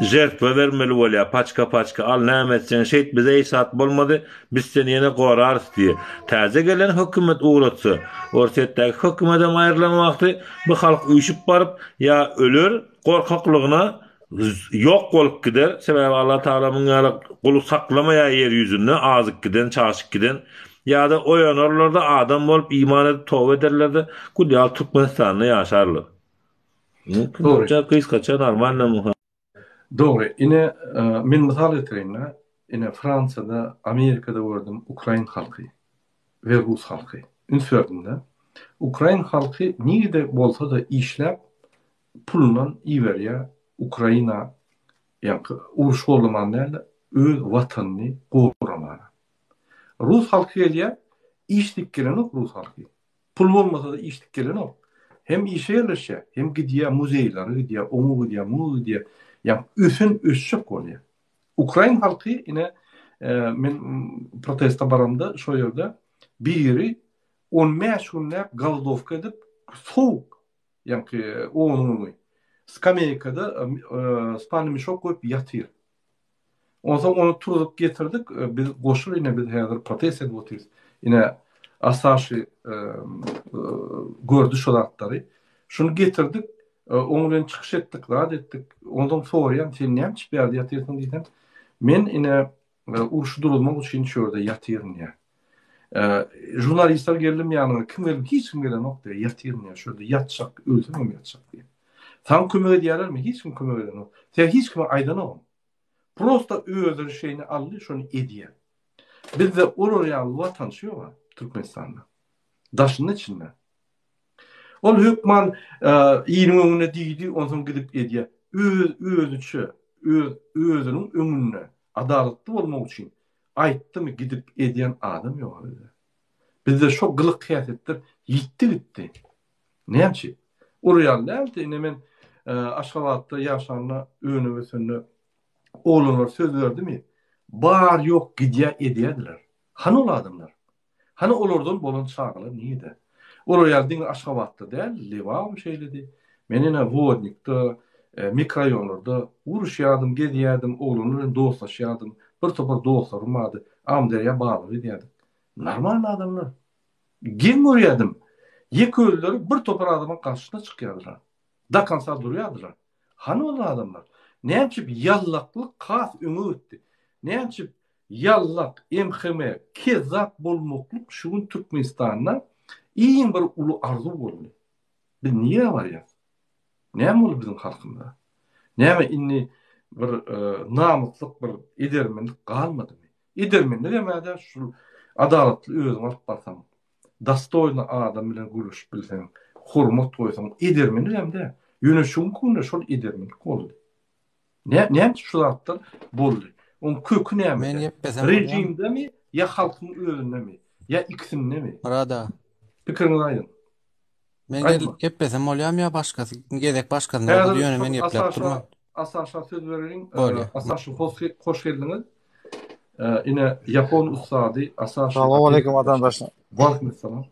jertwe bermeli bolýar. Paçka al näme etsen şeýt bize isat bolmady. Biz seni ýene gorarys diýe. Täze gelen hökümet uğratsy. Orsetdäki hökümete aýrylan wagty bu halk üýşüp baryp ýa öler gorkaklygyna yok bolup gider. Sebäbi Allah Taala'nın ýaly guly saklamaýa yer ýüzünde azyk giden, çaşyk giden ýa-da oýanarlarda adam bolup iman edip towba ederler-de gulýal Türkmenistanda ýaşarlar. Doğru. Kıyskaça normal. Doğru. Ine men misal getireyim. Ine Fransa'da, Amerika'da gördüm Ukrayn halkı ve Rus halkı. Ünsöründe Ukrayn halkı niyede bolsa da işlep pulundan iýerýär Ukrayna ýa-ni uruş bolmanlarla öz watanyny gowramana. Rus halkı gelýär, işlik gelen ok Rus halkı. Pul bolmasa da işlik gelen ok. Hem işe yerleşe, hem gidiyor muzeylere, gidiyor, onu gidiyor, bunu gidiyor. Yani üsün üsçük oluyor. Ukrayn halkı yine men protesta baranda şu yerde biri 15 günlük Goldovka edip soğuk. Yani onu Skameyka'da spanimişok koyup yatıyor. Ondan sonra onu tutup getirdik. Biz koşul yine biz hazır protest edip oturuyoruz. Yine Asaşı gördü şolatları. Şunu getirdik. Ondan çıkış ettik, rahat ettik. Ondan sonra sen näme çıp berdi ýatyrsyň diýdim. Men ine uruş durulmak üçin şurada ýatyryn ýa. Jurnalistler geldim ýanyna kim gelip hiç kim gelen nokta ýatyryn ýa şurada ýatşak, ölsem ýatşak diýip. Tam kömek edýärlermi? Hiç kim kömek eden ok. Sen hiç kim aýdana. Prosta özür şeyini aldy, şonu edýär. Bizde oraya watan şo bar. Türkmenistan'da. Daşının içinde. Ol hükman iyinin önüne değdi, ondan gidip ediyor. Özünün önüne adaletli olmak için ayıttı mı gidip ediyen adam yok. Bizde çok gılık kıyafetler gitti. Ne yapacak? Oraya nerede? Hemen Aşgabat'ta yaşanına önü ve sönü oğlanlar söz verdi mi? Bar yok gidiyor ediyediler. Hani ol adamlar? Hani olurdun bolun çağılar niydi? Oraya geldin Aşgabat'ta değil, Livam şeyledi. Menine Vodnik'ta, mikrorayonlarda uruş yadım, gediydim, oğlunun dostlaşyadım. Bir topar dostlarım vardı. Amderya bağlı ediydim. Normal adamlar. Gen görüyordum. Yek öldürüp bir topar adamın karşısına çıkıyorlar. Dakansa duruyorlar. Hani o adamlar? Ne yapıp yallaklık kas ümüttü. Ne yapıp yallak, emheme, kezat bolmokluk şuun Türkmenistan'na iyin bir ulu arzu boldu. Biz niye var ya? Näme bolu bizim halkymda? Näme inni bir namuslyk bir edermenlik galmadymy? Edermenlik demede şu adaletli özüň alyp barsaň, dastoyna adam bilen gülüş bilseň, hormat goýsaň, edermenlik demede ýöneşiň kunna şol edermenlik boldy. Näme şu zatlar boldy? On kökü näme? Rejimde mi ya halkyň özünde mi? Ya ikisinde mi? Arada. Pikiriňizi aýdyn. Men gepesem bolýam ya başgasy, gedek başgasyna ýöne men ýeplep durmam. Asaşa söz veriň. Asaşa hoş geldiňiz. Ine Japon ustady Asaşa. Assalamu alaykum vatandaşlar. Waleykümselam.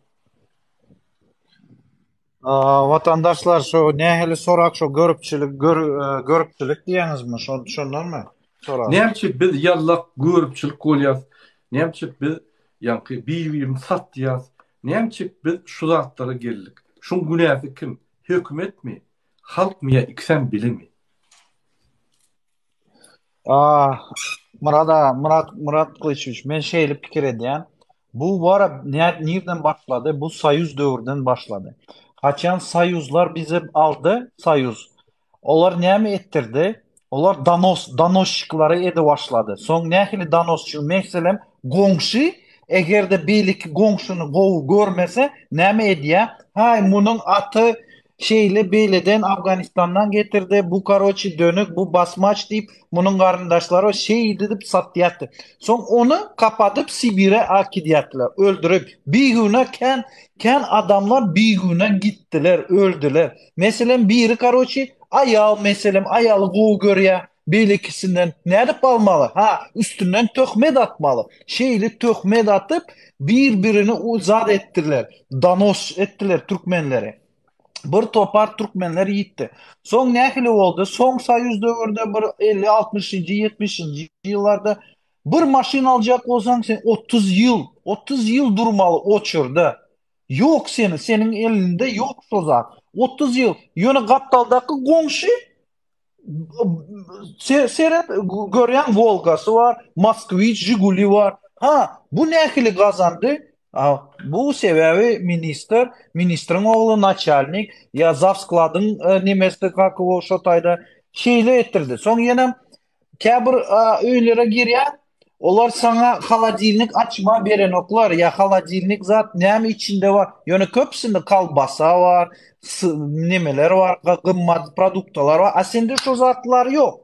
Vatandaşlar şu nähili sorak şu görüpçilik diýeňizmi? Şondanmy? Näçe biz yallak görüpçilik bolýar. Näçe biz ýa-ni bir sat diýär. Näçe biz şu zatlara geldik. Şun günäsi kim? Hökümet mi? Halk mı ya iksen bilimi? Murat Kılıçoviç, men şeýle pikir edýän. Bu wara nerden başladı? Bu Soyuz döwründen başladı. Haçan Soyuzlar bizi aldı, Soyuz. Olar näme ettirdi? Olar danosçukları ede başladı. Soň nähili danosçu meselem goňşy egerde beýleki goňşuny gowy görmese näme edýär? Hay munyň aty şeyle beýleden Afganistandan getirdi. Bu karoçi dönük, bu basmaç diýip munyň garyndaşlary şey edip satýardy. Soň onu kapatyp Sibir'e akidýatdylar, öldürüp. Biýgüne ken adamlar biýgüne gittiler, öldüler. Meselem biri karoçi ayal meselem ayalı gowy görýär. Beýlekisinden nädip almalı? Ha, üstünden töhmet atmalı. Şeyli töhmet atıp birbirini uzat ettiler. Danos ettiler Türkmenleri. Bir topar Türkmenler yitti. Soň nähili boldy? Soň Soýuz döwründe bir 50-60-njy 70-njy ýyllarda bir maşina aljak bolsaň sen 30 ýyl durmaly o çyrda. Yok senin elinde yok şo zat. 30 ýyl. Ýöne Gaptaldaky goňşy seret görýän Volgasy var, Moskvich, Jiguli var. Ha, bu nähili gazandy? Bu sebebi ministrin oğlu начальник, ya Zavskladyň nemesi kakyw şo taýda şeýle ettirdi. Soň ýene käbir öýlere girýär. Olar sana холодильник açma beren oklar ya холодильник zat näme içinde var? Ýöne köpsinde kalbasa var, nemeler var, gymmat produktalar var. A sende şo zatlar ýok.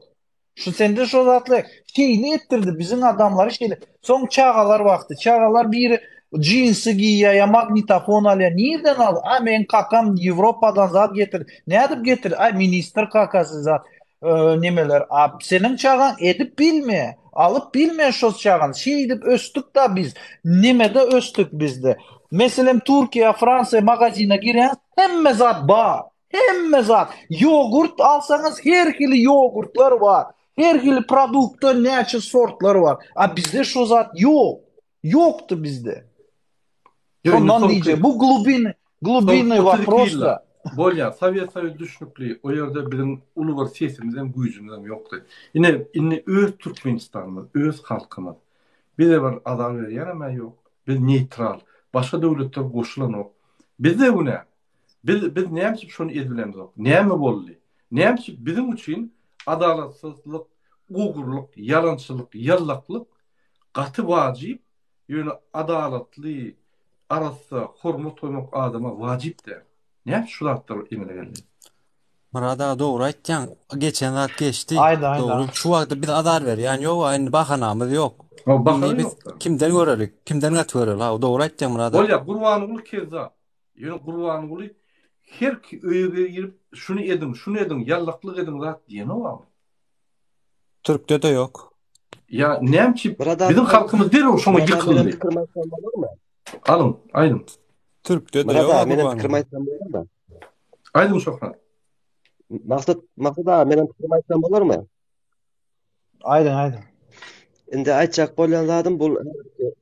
Sende şo zatlar şeýle ettirdi bizim adamlary şeýle. Soň çağalar wagty. Çağalar biri jeansy giýýär, ya magnitofon alýar. Nirden al? Men kakam Ýewropadan zat getir. Nädip getir? Ay minister kakasy zat. Nemeler? Senin çağan edip bilme. Alıp bilme şo çağan. Şeýdip östük da biz. Nemede östük bizde. Meselem Türkiýe, Fransa magazina giren hemme zat bar. Hemme zat. Yogurt alsaňyz her hili yogurtlar var. Her hili produktlar, näçe sortlar var. A bizde şo zat ýok. Ýokdy bizde. Ondan diýje, bu glubiny вопрос da. Bolýa, Sovet Soýuz düşnükli, o ýerde bizim ulu bir sesimiz hem güýjümüz hem ýokdy. Ine öz Türkmenistanymyz, öz halkymyz. Bize bir adam berýär ama ýok. Biz neutral, başga döwletler goşulanok. Bizde bu ne? Biz näme şonu edilemiz ok? Näme boldy? Näme bizim üçin adalatsızlyk, ugurluk, yalançylyk, yallaklyk gaty wajyp, ýöne adalatly arasy hormat toymak adama wajyp der. Näme şulardyr emele geldi? Murada doğru aýtjaň. Geçen zat geçdi. Doğru. Şu wagtda bir adar ber. Yani ýok, aýny bahanamyz ýok. Bahana kimden görelik? Kimden gatwerelik? Ha, doğru aýtjaň Murada. Bolýa, Gurbanyňly keza. Ýöne Gurbanyňly her öýüge girip şunu edin, yallaklyk edin zat diýeni barmy? Türkde de yok. Ya näme bizim halkymyz der o şoňa ýykyldy. Alın, aýdym. Türkde de yok. Menen pikirimi aýtsam bolarmy? Aýdym şoňa. Maksat menen pikirimi aýtsam bolarmy? Aýdym. Indi aýtjak bolýan zadym bul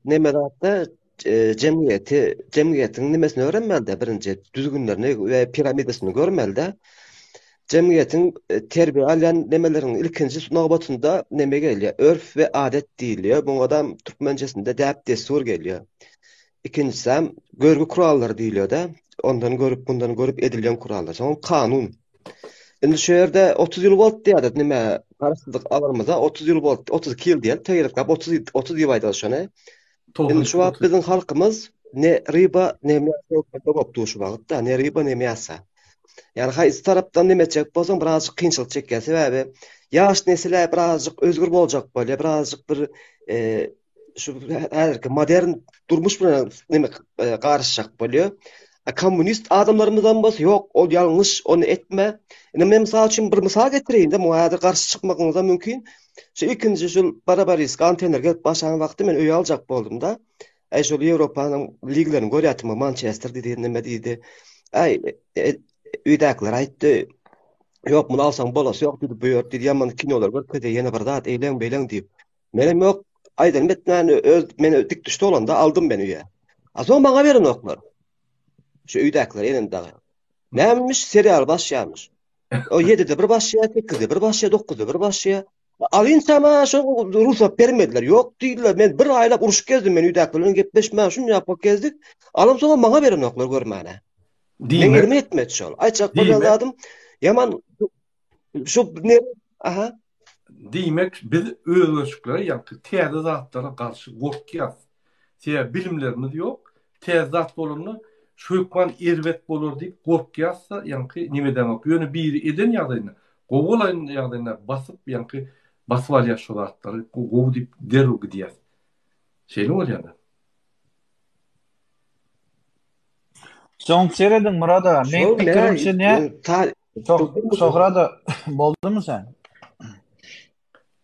neme zatda jemgyýetiň nimesini öğrenmeli birinji düzgünlerini we piramidasyny görmeli. Jemgyýetiň terbiýe alýan nemelerin ilkinji sunagatynda neme gelýär? Örf we adet diýilýär. Bu adam türkmençesinde däp destur gelýär. İkincisi hem görgü kuralları diýilýär da. Ondan bundan görüp edilýän kurallar. Soň kanun. Indi şu ýerde 30 ýyl boldy diýär. Nime garaşdyk alarmyza 30 ýyl boldy, 32 ýyl diýär. Teýrip gap 30 ýyl aýdal şonu. Indi şu wagt biziň halkymyz ne riba ne mäsa bopdy şu wagtda, ne riba ne mäsa. Yani haýsy tarapdan demejek bolsaň birazjyk kynçylyk çekýär. Sebäbi ýaş nesile birazjyk özgür boljak bolýar, birazjyk bir şu häzirki modern durmuş bilen neme garşyjak bolýar. Kommunist adamlarymyzdan bolsa ýok, ol ýalňyş, onu etme. Men mysal üçin bir mysal getireyim de, bu häzir garşy çykmagyňyz da mümkin. Şu ikinji şol barabarisk antenler gelip başlanan wagtda men öýe aljak boldum da. Şol Ýewropanyň liglerini görýärdim, Manchester diýdi, neme diýdi. Üýdäkler aýtdy. Ýok, muny alsaň bolasy ýok diýdi, bu ýerde ýaman kinolar görkezdi, ýene bir zat eýleň diýip. Menem ýok, aýdym men dik düşdi olanda aldım ben üýe. Soň maňa berin oklar. Şu üýdäkler elinde. Nämemiş serial başlaýarmyş. O 7-de bir başlaýar, 8-de bir başlaýar, 9-da bir başlaýar. Alyn sama şu ruhsat bermediler. Ýok diýdiler. Men bir aýlap uruş gezdim, men üýdäkler bilen gepleşmä, şunu ýapak gezdik. Alym soňa maňa berin oklar görmäne. Men girme etmedi şol. Aýtjak bolýan zadym ýaman şu ne? Aha. demek biz özgürlüklere yankı teyze zatlara karşı korkuyaz. Size bilimlerimiz yok. Teyze zat bolunu şöykman erbet bolur deyip korkuyazsa yankı nime demek. Yönü bir eden ýagdaýyna, gowalan ýagdaýyna basyp yankı basıp alýar şol zatlary. Gow deyip derw gidýär. Şeýle bolýar. Soň seredin Murada, men pikirimçe ne? Şohrada boldumy sen?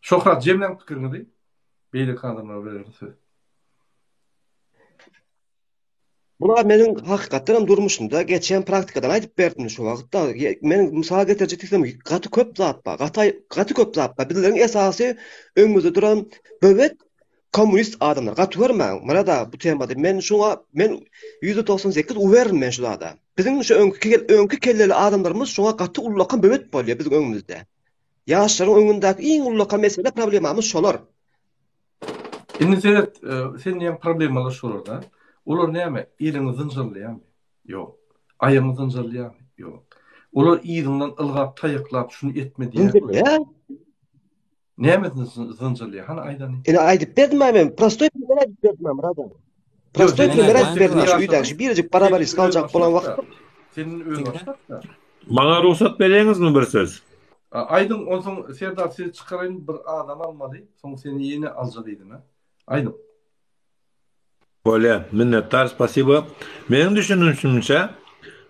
Şohrat jemlen pikirini diýip beýle kadamlar berýär. Buna menin hakikaten durmuşum da geçen praktikadan aytıp berdim şu wagtda. Men mysal getirjek diýsem, gaty köp zat bar. Gaty köp zat bar. Bizlerin esasy öňümizde duran böwet komünist adamlar. Gaty görmäň. Murada bu temada men %98 uwerim men şulada. Bizim şu öňkü kelleli adamlarymız şoňa gaty ullakan böwet bolýar bizim öňümizde. Ýaşlaryň öňündäki iň ullakan mesele problemamız şolar. Indi sen ýa problemalar şolar da. Olar näme? Ýeriniň zynjyrlaýarmy? Ýok. Aýagyň zynjyrlaýarmy? Ýok. Olar ýerinden ylgap taýyklap şunu etmediýär. Näme zynjyrlaýar? Hana aýdany. Ene aýdyp berdim, prostoy bilen aýdyp berdim Murada. Prostoy bilen aýdyp berdim. Şu ýüdäki birjik barabar iskaljak bolan wagt. Senin öz başlapda. Maňa ruhsat bereňizmi bir söz? Aýdym, onsoň Serdar siz çykaryn bir adam almady, soň seni ýene aljadydymy? Aýdym. Bolýar, minnettar, spasibo. Meň düşünýümçe,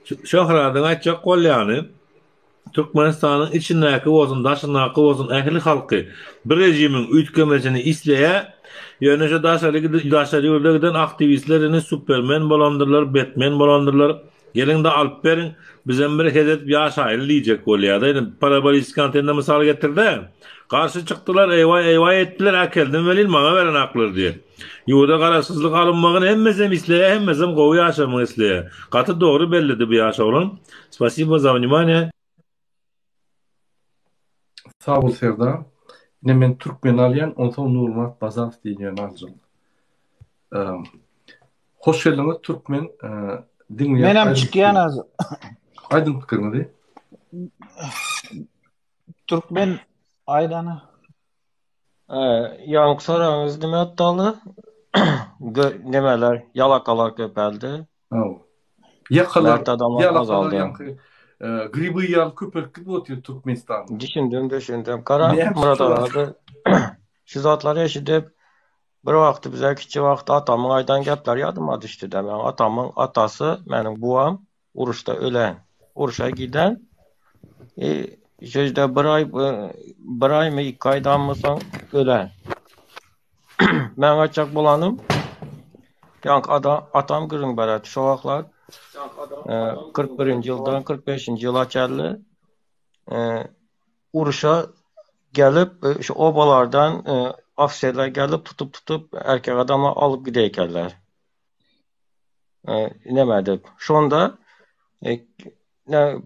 Şohradaň aýtjak bolýany Türkmenistanyň içindäki bolsun, daşyndaky bolsun ähli halky bir rejimiň üýtgemesini isleýär. Ýöne şu daşary ýoldagydan aktivistlerini Superman bolandyrlar, Batman bolandyrlar. Gelin de alıp berin, bizden bir hezet ýaşaýyl diýjek bolýar da. Parabolistik antenne mysal getirdi. Karşı çıktılar, eyvay ettiler, akeldim velil maňa beren aklar diye. Ýuda garasızlyk alınmagyny hemmesem isleýär, hemmesem gowy ýaşamagy isleýär. Gaty dogry bellidi bu ýaşawlan. Spasibo za внимание. Sağ ol Serdar. Yine men Türkmen alýan, onsoň Nurmat Bazaf diýen aljym. Hoş geldiňiz Türkmen dinleýär. Menem çykýan az. Aýdym pikirňizi. Türkmen aýdany. Ýanky soraňyz nime atdaly? Nemeler, ýalakalar köpeldi. Ýakalar, ýalakalar ýanky gribi ýal köpelki bolýar Türkmenistan. Düşündüm. Kara Murat abi. Şu zatları eşidip bir wagty bize kiçi wagt atamyň aýdan gepler ýadyma düşdi de. Men atamyň atasy, meniň buam uruşda ölen, uruşa giden. Sözde bir ay mı 2 aydan mı soň ölen. Men açak bolanım. Ýanky atam gürüň berat şu wagtlar 41-nji ýyldan 45-nji ýyla keldi. Uruşa gelip şu obalardan ofserler gelip tutup erkek adamlar alıp gideýärler. Nemedip. Şonda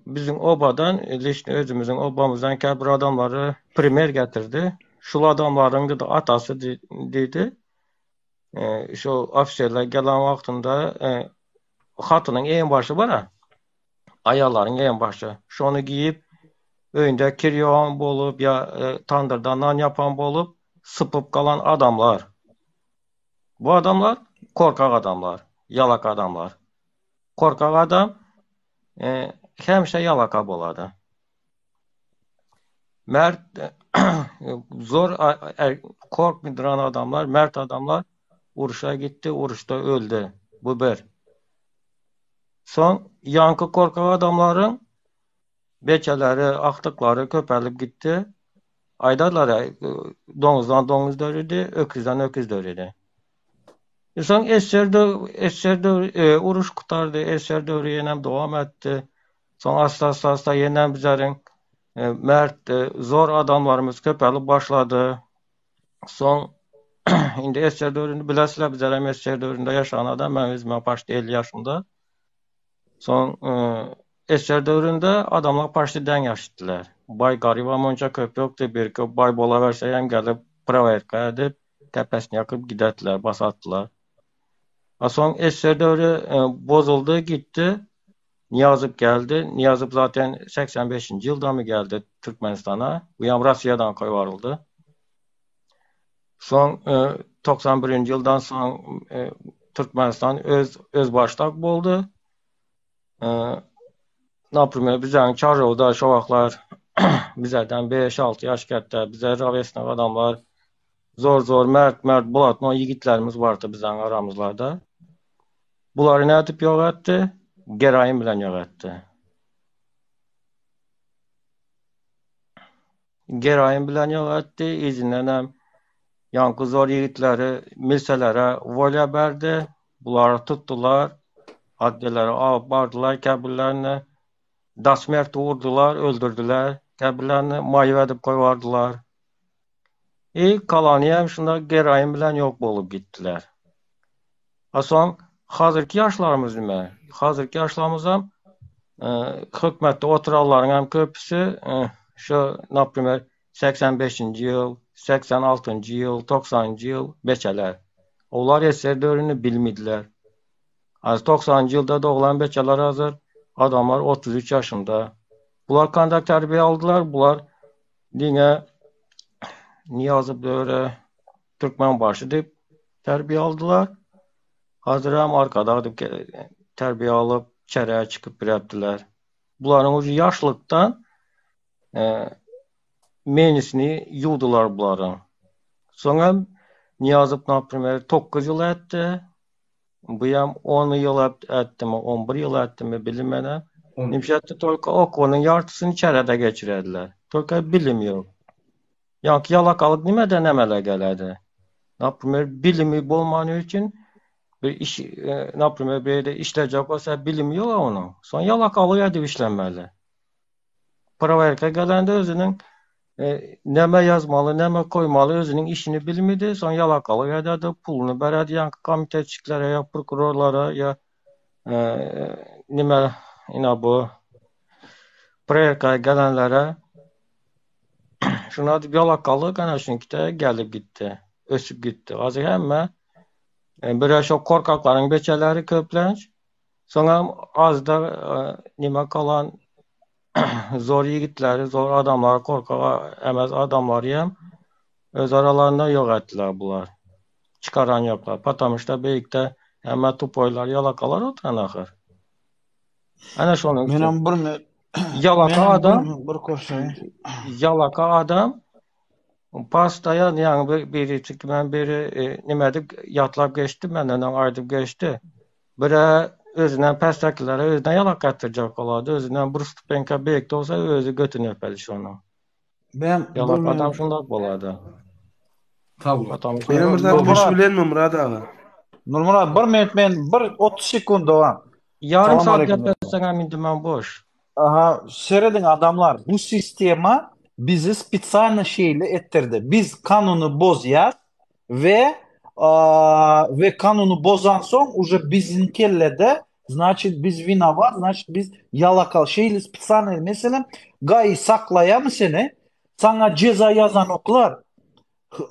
bizim obadan, özümüzün obamızdan bir adamları primer getirdi. Şul adamların da atası dedi. Şu ofserler gelen vaktinde hatynyň en başı bara. Ayalaryň en başı. Şonu giyip öýünde kirýan bolup ya tandırdan nan yapan bolup sıpıp kalan adamlar. Bu adamlar korkak adamlar, yalak adamlar. Korkak adam hemşe yalaka bolady. Mert zor korkmayan adamlar, mert adamlar uruşa gitti, uruşda öldü. Bu bir. Son yankı korkak adamların beçeleri, aktıkları köpelip gitti. Aydalar domuzdan domuz dörüdü, öküzden öküz dörüdü. Son eserde uruş kutardı, eserde yenem devam etti. Son asla yenem bizlerin mert, zor adamlarımız köpelip başladı. Son indi eserde dörünü bilesler bizlerim eserde döründe yaşayan adam, ben özüme başta 50 yaşında. Son eser dövründe adamlar partidən yaşadılar. Bay gariban monca köp yoktu. Bir köp bay bola verse hem gelip proverka edip tepesini yakıp gidettiler, basattılar. Son eser dövrü bozuldu, gitti. Niyazıp geldi. Niyazıp zaten 85. yılda mı geldi Türkmenistan'a? Bu yan Rusya'dan koyvarıldı. Son 91. yıldan son Türkmenistan öz başlak boldu. Naprimер, bizden Çarrov'da şu vaklar bizlerden 5-6 yaş kettä, bize ravesnak adamlar zor mert bulatma o yigitlerimiz vardı bizden aramızlarda. Buları ne edip yok etti? Gerayim bilen yok etti. Gerayim bilen yok etti. İzinlenem yankı zor yigitleri milselere volya berdi. Buları tuttular. Addeleri alıp bardılar kabirlerini. Dasmert vurdular, öldürdüler. Kabirlerini mayva edip koyvardılar. Kalanıyam şunda gerayim bilen yok bolup gittiler. Son hazırki yaşlarımız nime? Hazırki yaşlarımızam hükümette oturalların hem köpüsü şu naprimер 85. yıl, 86. yıl, 90. yıl beçeler. Onlar eser dörünü bilmediler. Az 90. yılda doğulan beçeler hazır. Adamlar 33 yaşında. Bunlar kandak terbiye aldılar. Bunlar dine Niyazıp böyle Türkmen başı deyip terbiye aldılar. Hazır hem arkada terbiye alıp çereye çıkıp bireptiler. Bunların ucu yaşlıktan menisini yudular bunların. Sonra Niyazıp naprimер 9 yıl etti. Bu yam 10 yıl etti mi, 11 yıl etti mi bilinmeden. Nimşette tolka okulun yartısını çerede geçirediler. Tolka bilim yok. Yankı yalakalık nime denemele geledi. Naprimер bilimi bulmanı için bir iş, naprimер bir de işleyecek olsa bilimi yok onun. Son yalakalık edip işlenmeli. Praverke gelende özünün neme yazmalı, neme koymalı özünün işini bilmedi. Son yalakalık ededi, pulunu beredi yankı komitetçiklere ya prokurorlara ya nime ina bu praverke gelenlere şuna adı yalakalık ana şunkite gelip gitti. Ösüp gitti. Azı hemme böyle çok korkakların beçeleri köplenç. Sonra az da nime kalan zor yigitleri, zor adamları korkak emez adamları hem öz aralarında yok ettiler bunlar. Çıkaran yoklar. Patamışta beyikte hemen tupoylar, yalakalar oturan ahır. Ana şunun için. Menem bir Yalaka adam bir koşayım. yalaka adam pastaya yani biri çıkman biri nimedik yatlap geçti benden aydıp geçti. Bire özünden pestekilere özünden yalak ettirecek oladı. Özünden burst penka beyekte olsa özü götünü öpeli şunu. Ben Yalak adam şundak boladı. Tabii. Benim bir tane boş bilen mi Murat ağa? Nurmurat bir minut men bir 30 sekund devam. Yarım Salam saat aleyküm. yapasana mindim ben boş. Aha, seyredin adamlar. Bu sistema bizi spesialne şeyle ettirdi. Biz kanunu bozuyor ve kanunu bozan son уже bizim kellede значит biz vina var, значит biz yalakal şeyle spesialne mesela gayı saklayam seni sana ceza yazan oklar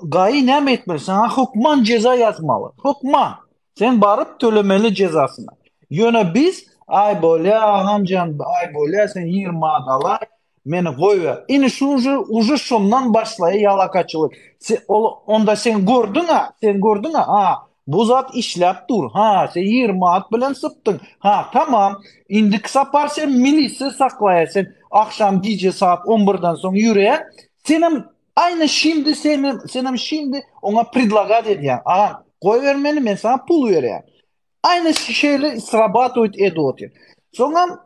gayı ne etmeli? Sana hukman ceza yazmalı. Hukman. Sen barıp tölemeli cezasını. Yöne biz ay böyle amcan ay böyle sen 20 adalar beni koyuyor. İni şu ucu şundan başlaya yalakaçılık. Onda sen gördün ha? Sen gördün ha? Ha. Bu zat işlep dur. Ha sen 20 at bilen sıptın. Ha tamam. İndi kısa par sen milisi saklayasın. Akşam gece saat 11'den sonra yürüye. Senin aynı şimdi senin şimdi ona предлагать ediyor. Aha koy vermeni ben sana pul vereyim. Aynı şeyle sırabatoyt ediyor. Sonra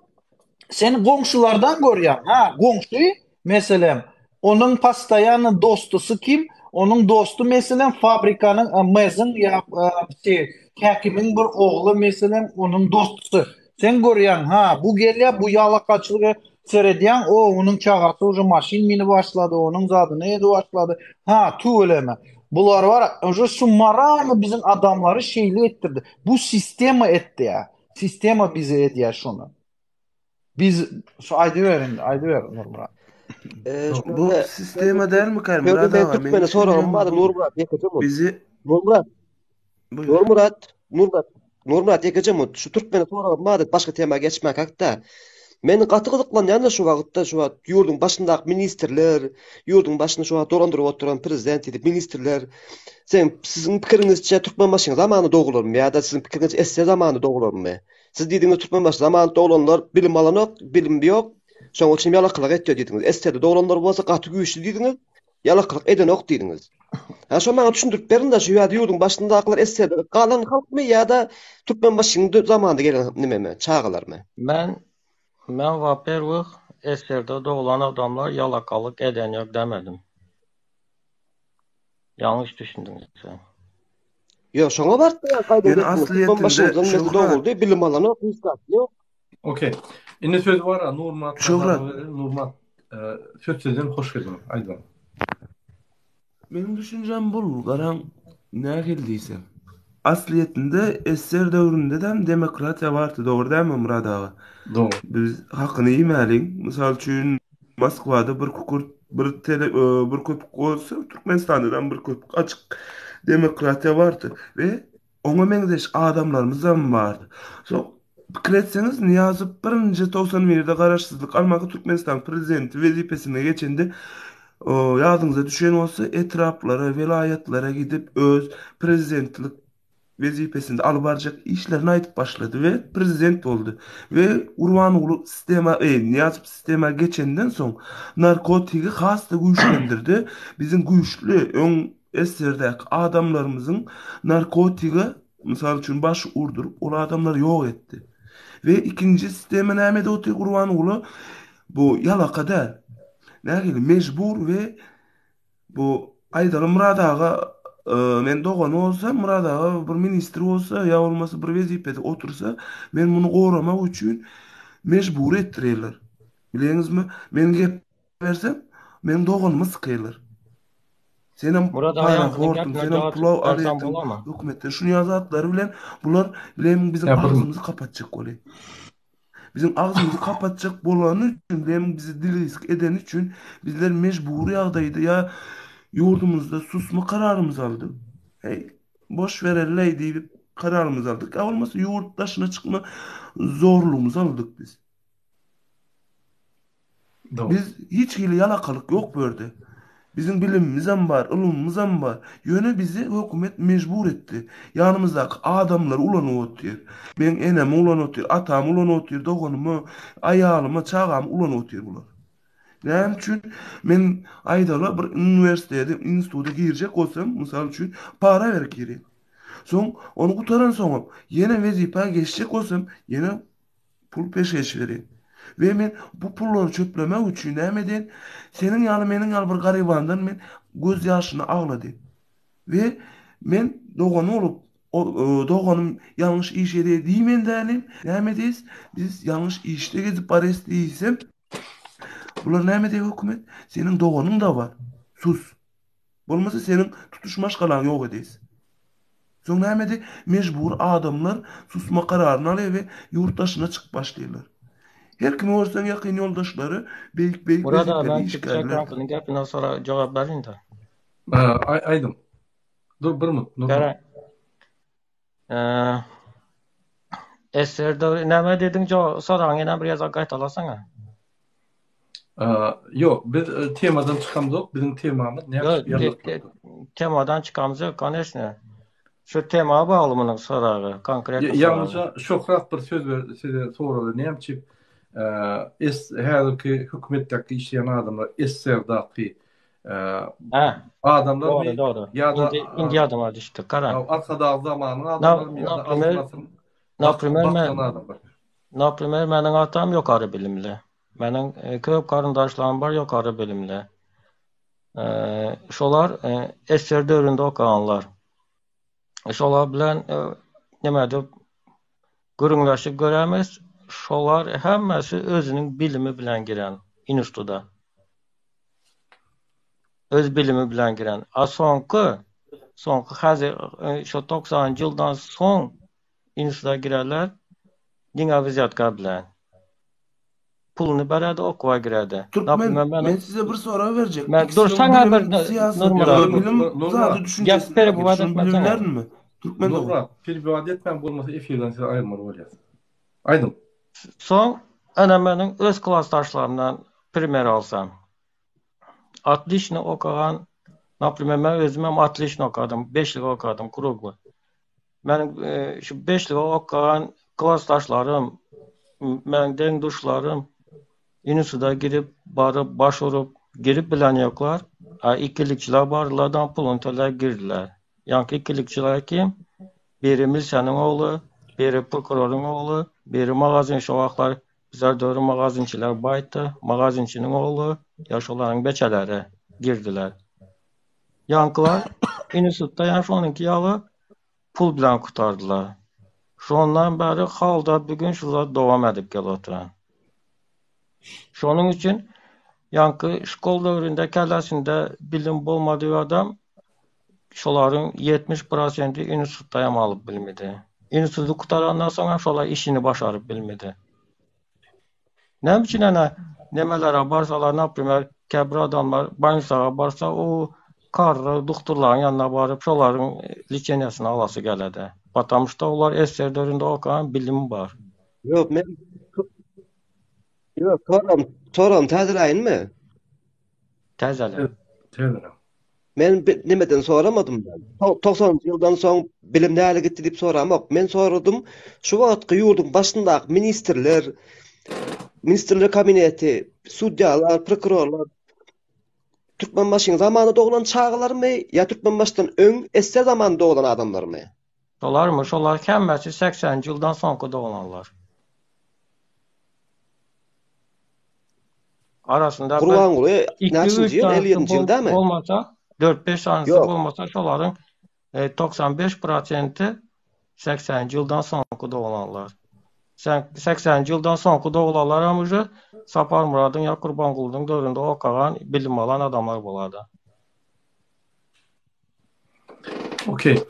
seni komşulardan görüyorsun. Ha komşuyu mesela onun pastayanın dostusu kim? Onun dostu mesela fabrikanın mezun ya hakimin bir oğlu mesela onun dostusu. Sen görüyorsun ha bu geliyor bu yalakaçılığı seyrediyorsun o onun çağası уже maşin mini başladı onun zadı neydi başladı. Ha tu öleme. Bunlar var. Önce şu mı bizim adamları şeyli ettirdi. Bu sistema etti ya. Sistema bize ediyor şunu. Biz şu aydı verin Nurmurat. Bu sisteme değil mi Kayım Murat Ben ağa? Türkmen'e soralım. Nurmurat yakıcı mı? Bizi Nurmurat. buyur. Nurmurat. Nurmurat ekejem şu Türkmeni soraga madat başka tema geçmek hakda. Meni gaty gyzyklanýan da şu wagtda şu ýurdun başyndaky ministrler, ýurdun başyny şu dolandyryp oturan prezident edip ministrler siziň pikiriňizçe Türkmenbaşyň zamany dogulurmy ýa-da siziň pikiriňizçe SSR zamany dogulurmy? Siz diýdiňiz Türkmenbaşy zamany dogulanlar bilim alanok, bilim ýok, şoň üçin ýalaklyk etdi diýdiňiz. SSR dogulanlar bolsa gaty güýçli diýdiňiz, ýalaklyk edenok diýdiňiz. Ha şo maňa düşündirip berin da şu ýa-da ýurdun başyndakylar SSR galan halkmy ýa-da Türkmenbaşyň zamany gelen nimemi, çağalarmy? Ben vapervık eserde doğulan adamlar yalakalık eden yok demedim. Yanlış düşündünüz sen. Yo, şoňa bardy ya gaýda. Yani asliyetinde doguldy, bilim alany ýok. Okey. Indi söz var Nurmat. Şöhret. Nurmat. Sözden hoş geldin. Aýdym. Benim düşüncem bul, garan ne geldiysem. Asliyetinde SSR döwründe de demokratiya bardy, dogry däme Murad aga? Doğru. Biz hakyny ýemäliň. Mysal üçin Moskwada bir kukurt, bir köpük bolsa, Türkmenistan'dan bir köpük açyk demokratiya bardy we oňa meňzeş adamlarymyzam bardy. So pikir etseňiz Niýazow 1-91-de garaşsyzlyk almaky Türkmenistan prezidenti wezipesine geçende ýadyňyza düşen bolsa etraplara, welaýatlara gidip öz prezidentlik wezipesinde alyp barjak işlerini aýtyp başlady we prezident boldy. We Urbanuly sistema, Niýazow sistema geçenden soň narkotigi hasda güýçlendirdi. Bizim güýçlü öň SSR'däki adamlarymyzyň narkotigi mysal üçin baş urdurup ol adamlar ýok etdi. Ve ikinci sistema näme diýdi Urbanuly? Bu ýalaka nägili mejbur we bu Aýdar Murad aga men dogan bolsam, Murad aga bir ministr bolsa ýa bolmasa bir wezipede otursa, men muny goramak üçin mejbur etdirýärler. Bileňizmi? Men gep bersem, men doganymy sykyýarlar. Senem Murad para aga hortum, senem pulaw alypdym. Hökümetden şunu ýazatlary bilen bular bilen bizim agzymyzy kapatjak boly. Bizim agzymyzy kapatjak bolany üçin, bilen bizi dilrisk eden üçin bizler mejburi ýagdaýda ýa ýurdumyzda susma kararymyzy aldyk. Boş bererler diýip kararymyzy aldyk. Ýa bolmasa ýurt daşyna çykma zorluğumuzu aldyk biz. Biz hiç hili ýalakalyk ýok bu ýerde. Bizim bilimimizem bar, ilmimizem bar. Ýöne bizi hökümet mejbur etdi. Ýanymyzdaky adamlar ulanyp otýar. Men enem ulanyp otýar, atam ulanyp otýar, doganymy, aýalymy, çagam ulanyp otýar bular. Näme üçin men Aýdala bir üniversitede, instituta girjek bolsam, mysal üçin para berip girýän. Soň onu gutaran soň ýene wezipa geçjek bolsam, ýene pul peşkeş berýän. Ve men bu pullary çöplemek üçin näme edin? Seniň ýaly meniň ýaly bir garibandan men göz ýaşyny agladym. Ve men dogan olup doganym ýalňyş iş eder diýmen dälim. Näme diýiz? Biz ýalňyş işde gezip bares diýsem, bular näme diýip hökümet? Seniň doganyň da bar. Sus. Bolmasa seniň tutuşmaş galan ýok edýäs. Soň näme di? Mejbur adamlar susma kararyny alýar we ýurtdaşyna çykyp başlaýarlar. Her kim olsan yakın yoldaşları beyik Burada ben Çıkışak'ın gapına sonra cevap verin de. Aydın. Dur bir minut. Eserde näme dedin soraň ýene bir ýazak gaýtalasana. Yok, biz temadan çıkamız yok. Bizim temamız ne? Temadan çıkamız yok, конечно. Şu tema bağlamının sorağı, konkret. Yalnızca şokrak bir söz soralı. Ne yapayım? Häzirki hökümetdäki işleyen adamlar SSR'daki adamlar doğru. Indi adamlar düştü. Karan. Arkada zamanın adamlar Naprimer meniň atam ýokary bilimli. Meniň köp karandaşlarym bar ýokary bilimli. Şolar SSR döwründe okanlar. Şolar bilen näme dep görüňläşip görämiz. Şolar hemmesi özünün bilimi bilen giren instituda. Öz bilimi bilen giren. Soňky hazır şu 90-njy ýyldan soň instituda girerler. Diňe viziatka bilen. Pulunu beradi, okuwa giradi. Men size bir soru berjek. Dursaňa bir bilim zady düşünjesini bilirlermi? Türkmen de var. Nurmat, bir etmem bolmasa efirden size ayırmalı olacağız. Aydın. Son ana menin öz klassdaşlarımdan primer alsam. Отлично okugan, например, ben özüm отлично okadım. 5 yıl okadım, kuruglu. Benim şu 5 yıl okugan klassdaşlarım, benim dengduşlarım Inisu'da girip, barıp, başvurup, girip bilen yoklar. İkilikçiler barlardan pulun töler girdiler. Yankı ikilikçiler kim? Biri Milse'nin oğlu, biri prokurorun oğlu, biri magazin şovaklar, bizler doğru magazinçiler baytı, magazinçinin oğlu, yaşoların beçeleri girdiler. Yankılar Inisu'da yaş 12 yalı pul bilen kurtardılar. Şondan beri halda bugün şurada devam edip gel oturan. Şunun için yankı şkol dövründe kellesinde bilim bolmadığı adam şoların 70% institutda alıp bilmedi. İnstitutu kutarandan sonra şolar işini başarıp bilmedi. Ne için nemelere barsalar, например, kebir adamlar bansağa barsa o karı doktorların yanına barıp şoların liçenyasını alası geledi. Batamışda onlar eser dövründe okuyan bilim var. Yok men yok soram täzeleýin mi? Täzele. Men nimeden soramadım ben. 90 ýyldan soň bilim näle gitdi diýip soramak. Men soradym, şu wagtky ýurdun başyndaky ministrler kabineti, sudyalar, prokurorlar Türkmenbaşyň zamanında doglan çağlarmy ýa Türkmenbaşdan öň esser zamanında doglan adamlarmy? Şolarmy? Şolar kämmesi 80 ýyldan soňky doglanlar. Arasında Kurban gulu, näçinji ýyl? 57-nji ýyldamy? Olmasa 4-5 tanysy bolmasa şolaryň 95% 80 ýyldan soňky doglanlar. 80 ýyldan soňky doglanlar amyjy Sapar Muradyň ýa Gurbanguluň döwründe okagan, bilim alan adamlar bolady. Okey.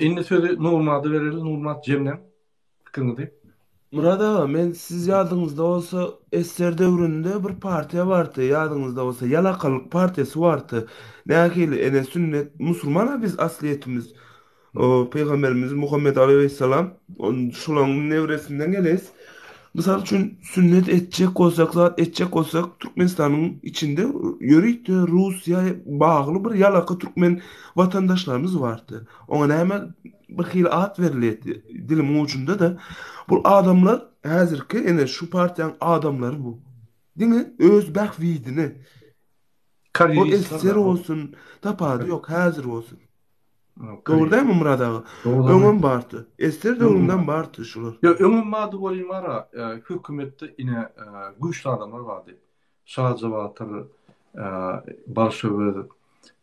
Indi sözü Nurmat'a verelim. Nurmat Cem'den. Fikrini deyip. Murad ağa, men siz ýadyňyzda bolsa esser döwründe bir partiýa bardy. Ýadyňyzda bolsa Ýalakalyk partiýasy bardy. Nähili ene sünnet musulmana biz asliýetimiz. O Peygamberimiz Muhammed aleyhisselam şolaryň nevresinden geles. Mysal üçin sünnet etjek bolsak, zat etjek bolsak Türkmenistanyň içinde ýörüýdi. Russiýa bagly bir ýalaka türkmen vatandaşlarymyz bardy. Oňa näme bir hil at berilýärdi dilim ucunda da. Bu adamlar häzirki ene şu partiýanyň adamlary bu. Diňe öz bähwidini o esser olsun tapady ýok, häzir bolsun. Doğru değil mi Murad ağa? Öňüm bardy. Esser döwründen bardy şular. Ya öňüm bardy bolýmara, hökümetde ine güçlü adamlar bardy. Şahjabatır, Balşevi,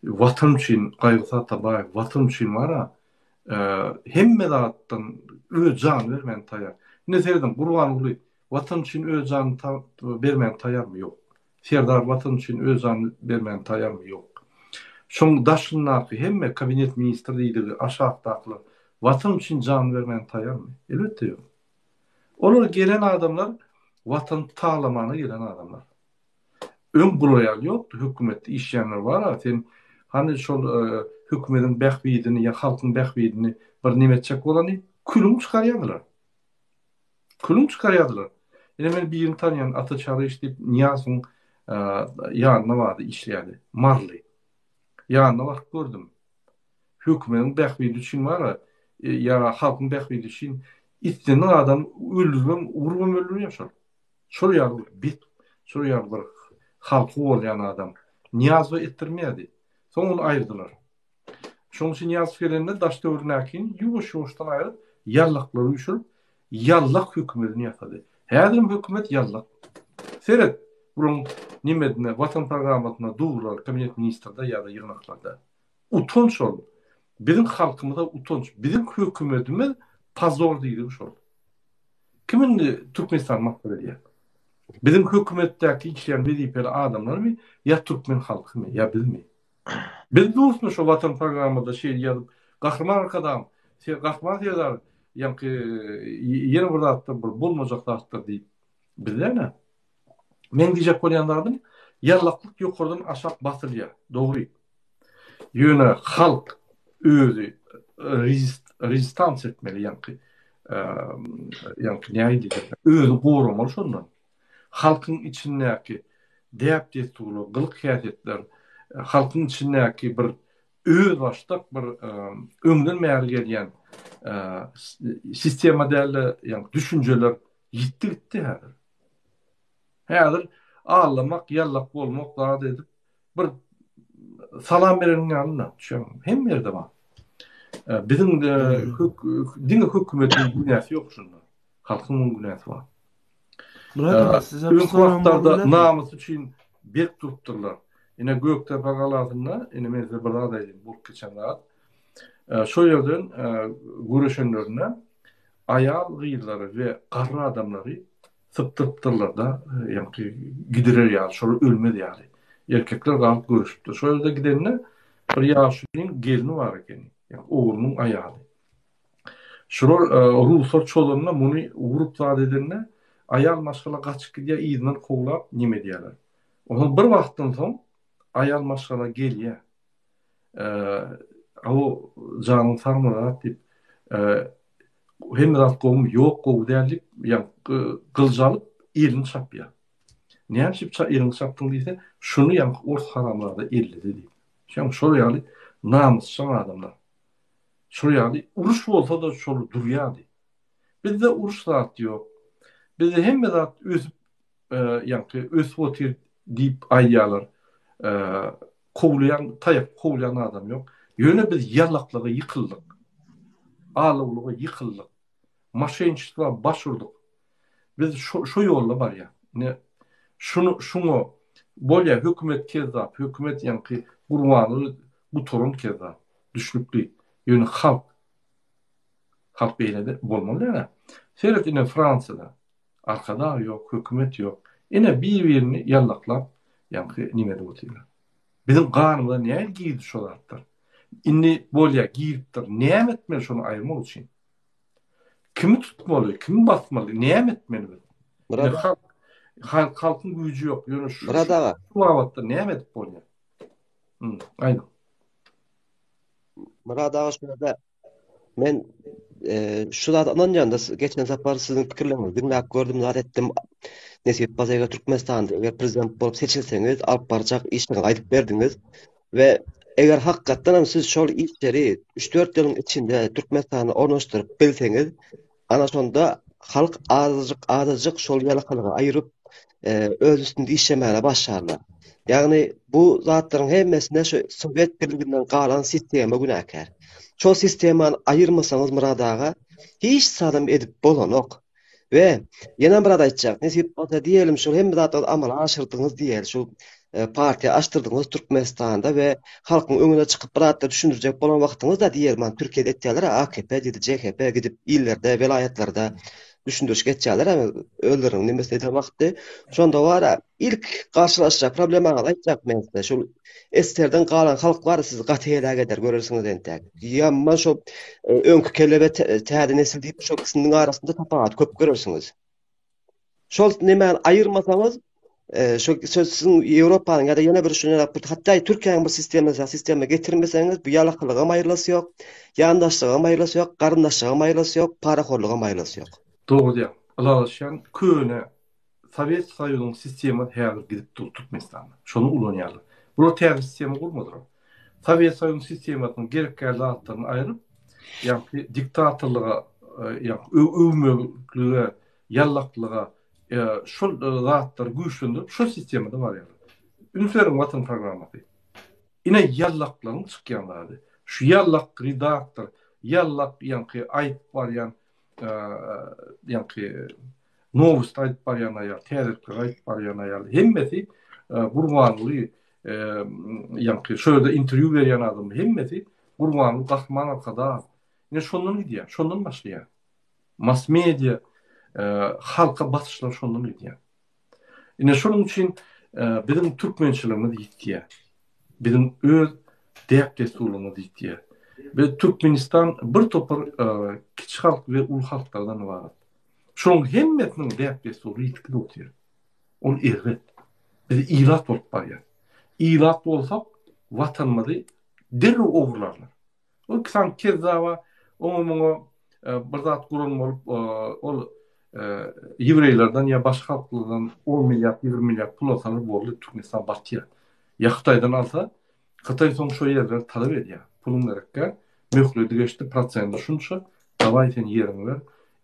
watan üçin gaýrysat tabay, watan üçin bara hemme zatdan öz jan bermen taýar. Ne serdim Gurban uly, watan üçin öz jan bermen taýarmy ýok. Serdar watan üçin öz jan bermen taýarmy ýok. Şoň daşynlaky hemme kabinet ministrliği aşağıdaklar watan üçin jan bermen taýarmy? Elbetde ýok. Olar gelen adamlar watan taýlamany gelen adamlar. Ön guloýal ýokdy, hökümetde işleýänler bar, sen hani şol hökümetiň bähwidini ýa halkyň bähwidini bir nimetçek bolany külüm çykarýarlar. Külüm çykarýarlar. Ene men birini tanýan Ataçaryş diýip Niýazyň ýanyna bardy işleýärdi. Marly. Ýanyna baryp gördüm. Hökümetiň bähwidi üçin bar, ýa halkyň bähwidi üçin itden adam öldürmem, urmam öldürýär şol. Şol ýaly bit, şol ýaly bir halky bolýan adam. Niýazy etdirmeýärdi. Soň onu aýyrdylar. Şoň üçin Niýaz gelende daş döwründen ýuwaş-ýuwaşdan aýryp ýarlaklary üçin ýarlak hökümetini ýasady. Häzir hökümet ýarlak. Seret, burun nimedine watan programatyna dugurlar kabinet ministrda ýa-da ýygnaklarda. Utanç ol. Bizim halkymyza utanç. Bizim hökümetimiz pazor diýdi şol. Kimin Türkmenistan makbul edýär? Bizim hökümetdäki işleýän wezipeli adamlarmy ýa Türkmen halkymy ýa bizmi? Biz dostmy şu watan programında şey ýazyp, gahrman arkadam, sen gahrman ýazar, ýa-ki ýene bir zatda bir bolmajak zatlar diýip. Bizler men diýjek bolýanlarym ýarlaklyk ýokardan aşak basylýar. Dogry. Ýöne halk özü rezistans etmeli yankı. Yankı neydi? Özü korumalı şondan. Halkın içindeki deaptetulu, gılık hiyasetler, halkın içindeki bir öz baştak bir öňden määr gelýän sistema değerli yani düşünceler gitti häzir. Häzir ağlamak, yallak bolmak daha edip bir salam berenin ýanynda hem yerde var. Bizim dini hökümetin günäsi ýok şunda. Halkyň günäsi var. Murat size bir sorum wagtlarda namys üçin bek tutturlar. Ine gökte bagalarında, ine meze burada dedim bu geçenler. Şu yerden görüşenlerine ayal gıyları ve qarra adamları sıptırtırlar da yani gidirer yani şöyle ölmedi yani. Erkekler kalıp görüşüptü. Şu yerde gidenine bir yaşının gelini var eken. Yani oğlunun ayağı. Şurada Ruslar çollarına bunu vurup zadelerine ayal maşgala kaçık gidiyor iyinden kovlap nime diyorlar. Onun bir vaktin son ayal maşgala geliyor. O canın sarmırat deyip hem de kovum yok kovu derlik yani kılcalıp elini çapıyor. Neyem şip elini çaptın deyse şunu yani orta haramlarda elledi deyip. Şimdi şuraya namusçan adamlar. Şuraya uruş olsa da şöyle duruyor deyip. Bizde uruş rahat yok. Bizde hem de öz yani öz votir deyip ayyalar kovlayan, tayak kovlayan adam yok. Yöne biz yallaklığa yıkıldık. Ağlıqlığa yıkıldık. Maşençılığa başvurduk. Biz şu yolla var ya. Ne şunu bolya hükümet kezzap, hükümet yankı gurwanı bu torun kezzap. Düşlüklü. Yöne halk beyledi bolmalı ya. Seyret yine Fransa'da arkada yok, hükümet yok. Yine birini yallaklap yankı nimede otuyorlar. Bizim kanımda ne giydi şolardır? İnni bolya giyiptir. Neyem etmeli şunu ayırmak için? Kimi tutmalı, kimi basmalı, neyem etmeli? Halkın gücü yok. Yani şu vavatda neyem etip bolya? Aynen. Murad ağa şurada men şulardan ýanda geçen sapar sizin pikirlerinizi dinläp gördüm, zat etdim. Nesip Bazaýga Türkmenistanda eger prezident bolup seçilseňiz, alyp barjak işlerini aýdyp berdiňiz we eger hakykatdan siz şol işleri 3-4 ýylyň içinde Türkmenistana ornaşdyryp bilseňiz, ana şonda halk azajyk şol ýalakylygy aýryp öz üstünde işlemäle başlarlar. Ýagny bu zatlaryň hemmesine şu Sowet Birliginden galan sistema günäkär. Şol sistemany aýyrmasaňyz Murad ağa hiç sadam edip bolanok. Ve yana bir aýtjak, nesip bolsa diýelim şol hem zatlar amala aşyrdyňyz diýel, şol partiýa açdyrdınız Türkmenistanda we halkyň öňüne çykyp bir düşündirjek bolan wagtyňyzda diýerman Türkiýede etýärler AKP diýdi, CHP gidip illerde, welaýatlerde düşündürüş geçýärler, öldürüň nimesi edýän wagtda şonda wara ilk garşylaşjak problemaňy aýtjak men size. Şol esterden galan halklar siz gatyýalar eder görersiňiz entek. Ýamman şo öňkü kelebe täze nesil diýip şo kişiniň arasynda tapaat köp görersiňiz. Şol nimäni aýyrmasaňyz şu sizin Ýewropanyň ýa-da ýene bir şuna hatda Türkiýanyň bir sistema getirmeseňiz bu ýalaklyga maýrlasy ýok, ýandaşlyga maýrlasy ýok, garyndaşlyga maýrlasy ýok, paraxorlyga maýrlasy ýok. Doğru diýär. Alaşan köne Sovet Soýuzynyň sistemi häzir gidip Türkmenistanda. Şonu ulanýarlar. Bu täze sistemi gurmadyr. Sovet Soýuzynyň sistemasyny gerekli zatlaryny aýryp, ýa-ni diktatorlyga, ýa-ni öwmeklige, yallaklyga şol zatlar güýçlendirip şol sistemede bar ýaly. Ünseriň watan programmasy. Ine yallaklaryň çykýanlary. Şu yallak redaktor, yallak ýa-ni aýyp barýan ýa-ni nowost aýyp barýan ýa täzekli aýyp barýan ýa hemmesi gurbanly ýa-ni şöyle interview berýän adam hemmesi gurbanly gahman arkada. Ine şondan gidýär, şondan başlaýar. Mass media halka basışlar şondan gidýär. Ine şonuň üçin bizim türkmençiligimiz ýitýär. Bizim öz dep desturyny ýitýär. Ve Türkmenistan bir topar kiçik halk ve ul halklardan ibaret. Şonuň hemmesiniň dep destury ýitki doktor. Ol erret. Biz ilat bolup barýar. Ilat bolsak watanmady derre owurlarlar. O kisan kezzaba Onu bir zat gurulma olup ol Yivreylerden ya başka halklardan 10 milyar 20 milyar pul alsanır bu oldu Türkmenistan Batıya. Ya Xitaydan alsa Xitay son şu yerler talep ediyor. Pulun gerekke möhlüydü geçti protsenti şunça davay sen yerini ver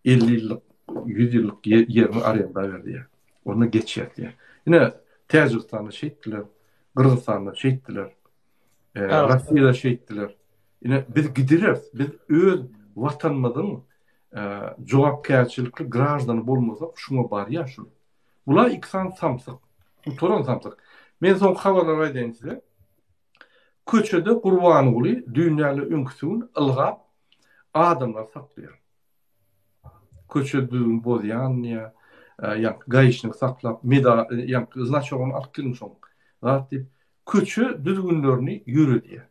50 yıllık 100 yıllık yerini arayanda verdi ya. Onu geçiyor diye. Yine Tacikistan'da şehittiler, Kırgızistan'da şehittiler, Rusya'da şehittiler. Yine biz gideriz, biz öz vatanmadın jogapkärçilikli grajdanı bolmasak şuna bar ya şu. Bula iksan samsyk, toran samsyk. Men son habarlar aýdyn size. Köçede Gurbany Guly dünýäli öňküsüň ılgap adamlar saklıyor. Köçedüň bozyan ya ýa gaýşyny saklap meda ýa znaçogyny alyp gelmişoň. Zat dip köçe düzgünlerini ýürüdi.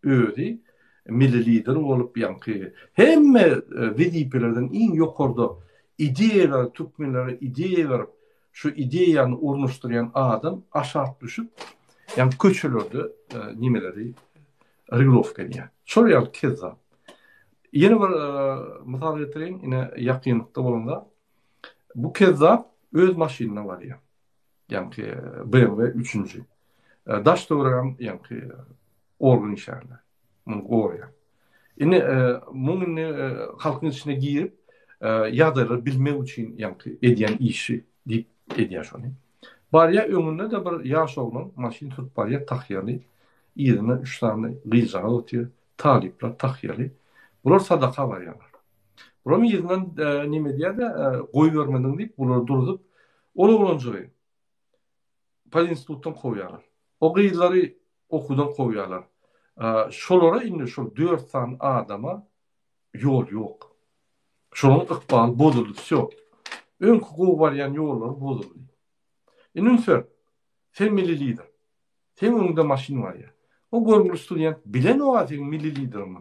Özi milli lider olup yankı hemme vizipelerden in yokorda ideyalar Türkmenlere ideya verip şu ideyanı ornuşturan adam aşağı düşüp yani köçülürdü nimeleri Rigovka diye. Şuraya keza. Yeni bir misal getireyim yine yakınlıkta bulunda. Bu keza öz maşinine var ya. Yani BMW 3. Daş doğrayan yani orgun işlerine. Bunu koruyor. Yine bunun halkın içine girip yadırı bilmek için yani ediyen işi deyip ediyor şunu. Bariya önünde de bir yaş olan maşin tutup bariya takyalı. İyirine 3 tane gıycağı otuyor. Talipler takyalı. Bunlar sadaka var yani. Bunun yerinden nime diye de koy vermeden deyip bunları durdup onu oluncuyu Pal instituttan koyarlar. O gıycıları okudan koyarlar. Şolara indi şol 4 tane adama yol yok. Şolun ıkbal bozuldu yok. Ön kuku var yani yollar bozuldu. Ününfer sen milli lider. Sen önünde maşin var ya. O görgülü student bilen o sen milli lider mi?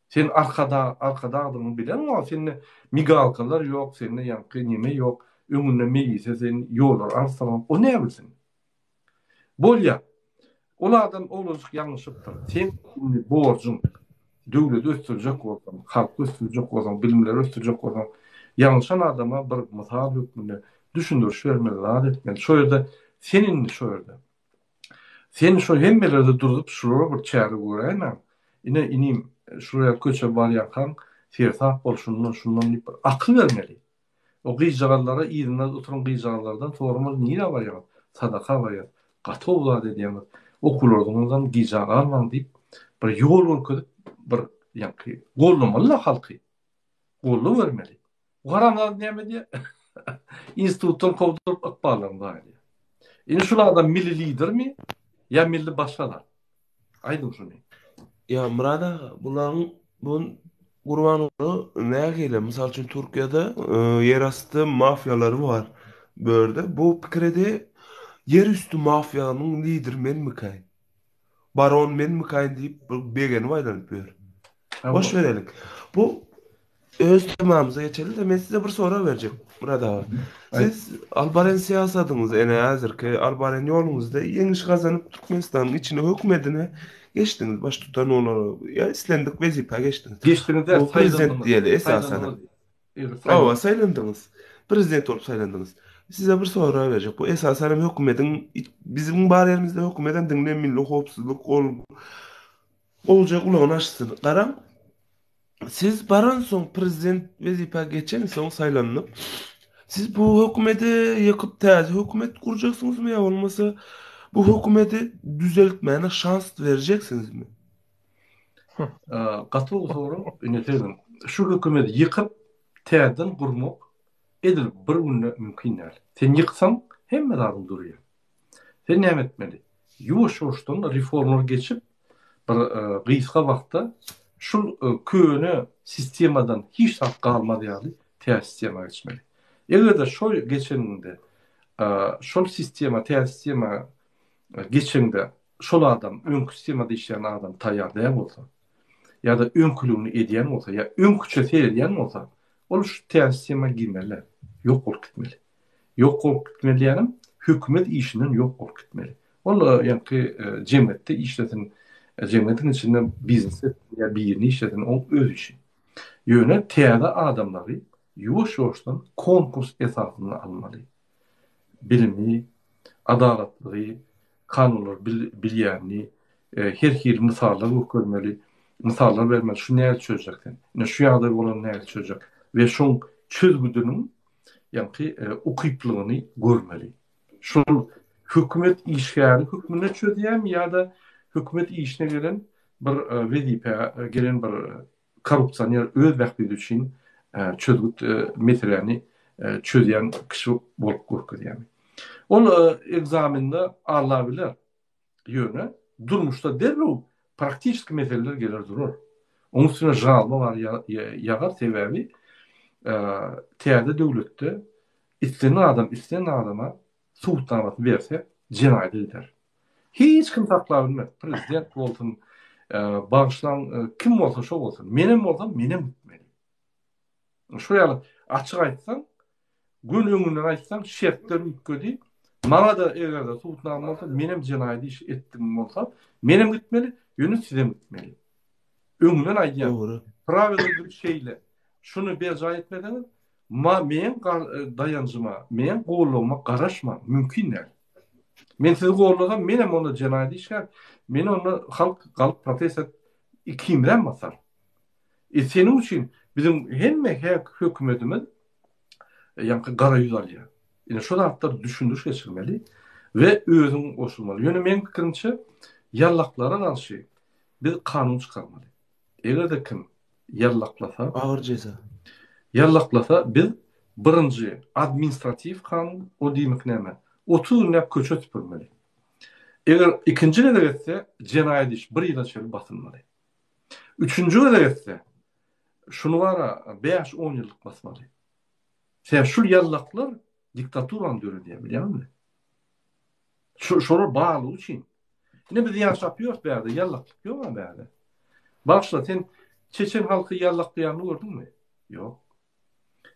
Sen arkada adamı bilen o senin migalkalar yok, senin yankı nime yok. Önünde meyise sen yollar arsalan. O ne yapıyorsun? Bol ya. Olardan olacak yanlışlıktır. Sen borcun devlet östürecek olsan, halk östürecek olsan, bilimler östürecek olsan, yanlışan adama bir misal hükmünde düşündürüş vermeli, adet etmeli. Şöyle senin şöyle. Sen şu hemmelerde durup şuraya bir çare göreyim. Yine inim şuraya köçe var yakan, fersah bol şundan bir akıl vermeli. O gıycağalara iğrinler oturan gıycağalardan sorumuz niye var ya? Sadaka var ya. Katı ola dediğimiz okullardan gıycağı alman deyip bir yol ülkede bir yankı gollamalı halkı. Gollu vermeli. O karanlar neyme diye instituttan kovdurup akbarlarında aile. Yani şulardan milli lider mi? Ya milli başkalar. Aydın şunu. Ya Murada bunun Gurbanoğlu ne gele? Misal için Türkiye'de yerastı mafyaları var. Böyle bu fikrede yerüstü mafyanın lider men mi kay? Baron men mi kay deyip begeni vaylanıp diyor. Boş verelim. Bu öz temamıza geçelim de ben size bir soru vereceğim. Burada siz Albaren siyasadınız ene hazır ki Albaren yolunuzda yeniş kazanıp Türkmenistan'ın içine hükümetine geçtiniz. Baş tutan onları ya istendik vezife geçtiniz. Geçtiniz de bu prezident diyeli esasen. Ama saylandınız. Prezident olup saylandınız. Size bir soru verecek. Bu esasen hükümetin bizim bariyerimizde hükümetin dinle milli hopsuzluk olacak ulan açsın. Karam siz baran son prezident vezife geçen son saylanıp siz bu hükümeti yıkıp taze hükümet kuracaksınız mı ya olmasa bu hükümeti düzeltmeyene şans vereceksiniz mi? Katıl soru ünitelim. Şu hükümeti yıkıp taze'den kurmak edilip bir günde mümkün değil. Sen yıksan hem adam duruyor. Sen ne etmeli? Yavaş-yavaştan reformlar geçip bir kıyıska vakta şu köyünü sistemadan hiç hak kalmadı yani ters sistema geçmeli. Eğer de şu geçeninde şu sistema ters sistema geçende şu adam ön sistemada işleyen adam tayyar olsa ya da ön külünü ediyen olsa ya ön küçe seyrediyen olsa o şu ters sistema girmeli. Yok olup gitmeli. Yok olup gitmeli yani hükümet işinin yok olup gitmeli. Onu yani cemiyette işletin cemiyetin içinde biznesi ya bir yerini işletin o öz işi. Ýöne täze adamlary ýuwaş-ýuwaşdan konkurs esasyna almaly. Bilimi, adalatlygy, kanunlar bilýärni, her misallar görmeli, misallar vermeli. Şu näme çözeceksin? Şu ýagdaý bolan näme çözecek? Ve şoň çözgüdüniň ukyplygyny görmeli. Şol hökümet işgäri hükmüne çözýärmi ýa-da hökümet işine gelen bir wezipe gelen bir korrupsiýonер öz wagtyny üçin çözgüt meselelerini çözýän kişi bolup görkezýärmi. Ol egzaminde alabilir ýöne durmuşda derrew praktik meseleler gelir durur. Onun üstüne jalma var ýagar sebebi täze döwletde istenen adama suwtnamasy berse jinayet eder. Hiç kim saklap bilmez. Prezident bolsun, bağışlan kim bolsa şo bolsun. Menem bolsam menem bitmeli. Şu ýaly açyk aýtsaň, gün öňünden aýtsaň şertler ütködi. Mana da egerde suwtnama bolsa menem jinayet iş etdim bolsa, menem gitmeli, ýöne sizem gitmeli. Öňünden aýdýan. Prawda bir şeýle. Şunu beja etmeden men dayanjyma, men golluguma garaşma, mümkin näme? Men sizi gorlasam, menem onda jinayet işler. Men onu halk galyp protest et ikimden basar. Senin üçin bizim her hökümetimiz ýa-da gara ýüz alýar. Ine şu hatlar düşündürüş geçirmeli ve özüň goşulmaly. Ýöne men pikirimçe ýallaklara garşy bir kanun çykarmaly. Egerde kim yallaklasa, ağır ceza. Yallaklasa biz birinci administratif kanun o diýmek näme? 30 gün köçe süpürmeli. Eger ikinci ne etse jinayet iş 1 ýyla çelip basılmaly. Üçüncü ne etse şunu wara 5-10 ýyllyk basmaly. Sen şu yallaklar diktaturan döre diye bilýärmi? Şolar bağlı üçin. Ne biz ýaşap ýok bäde, yallaklyk ýok bäde. Başla sen Çeçen halkı yallaklayanı gördün mü? Yok.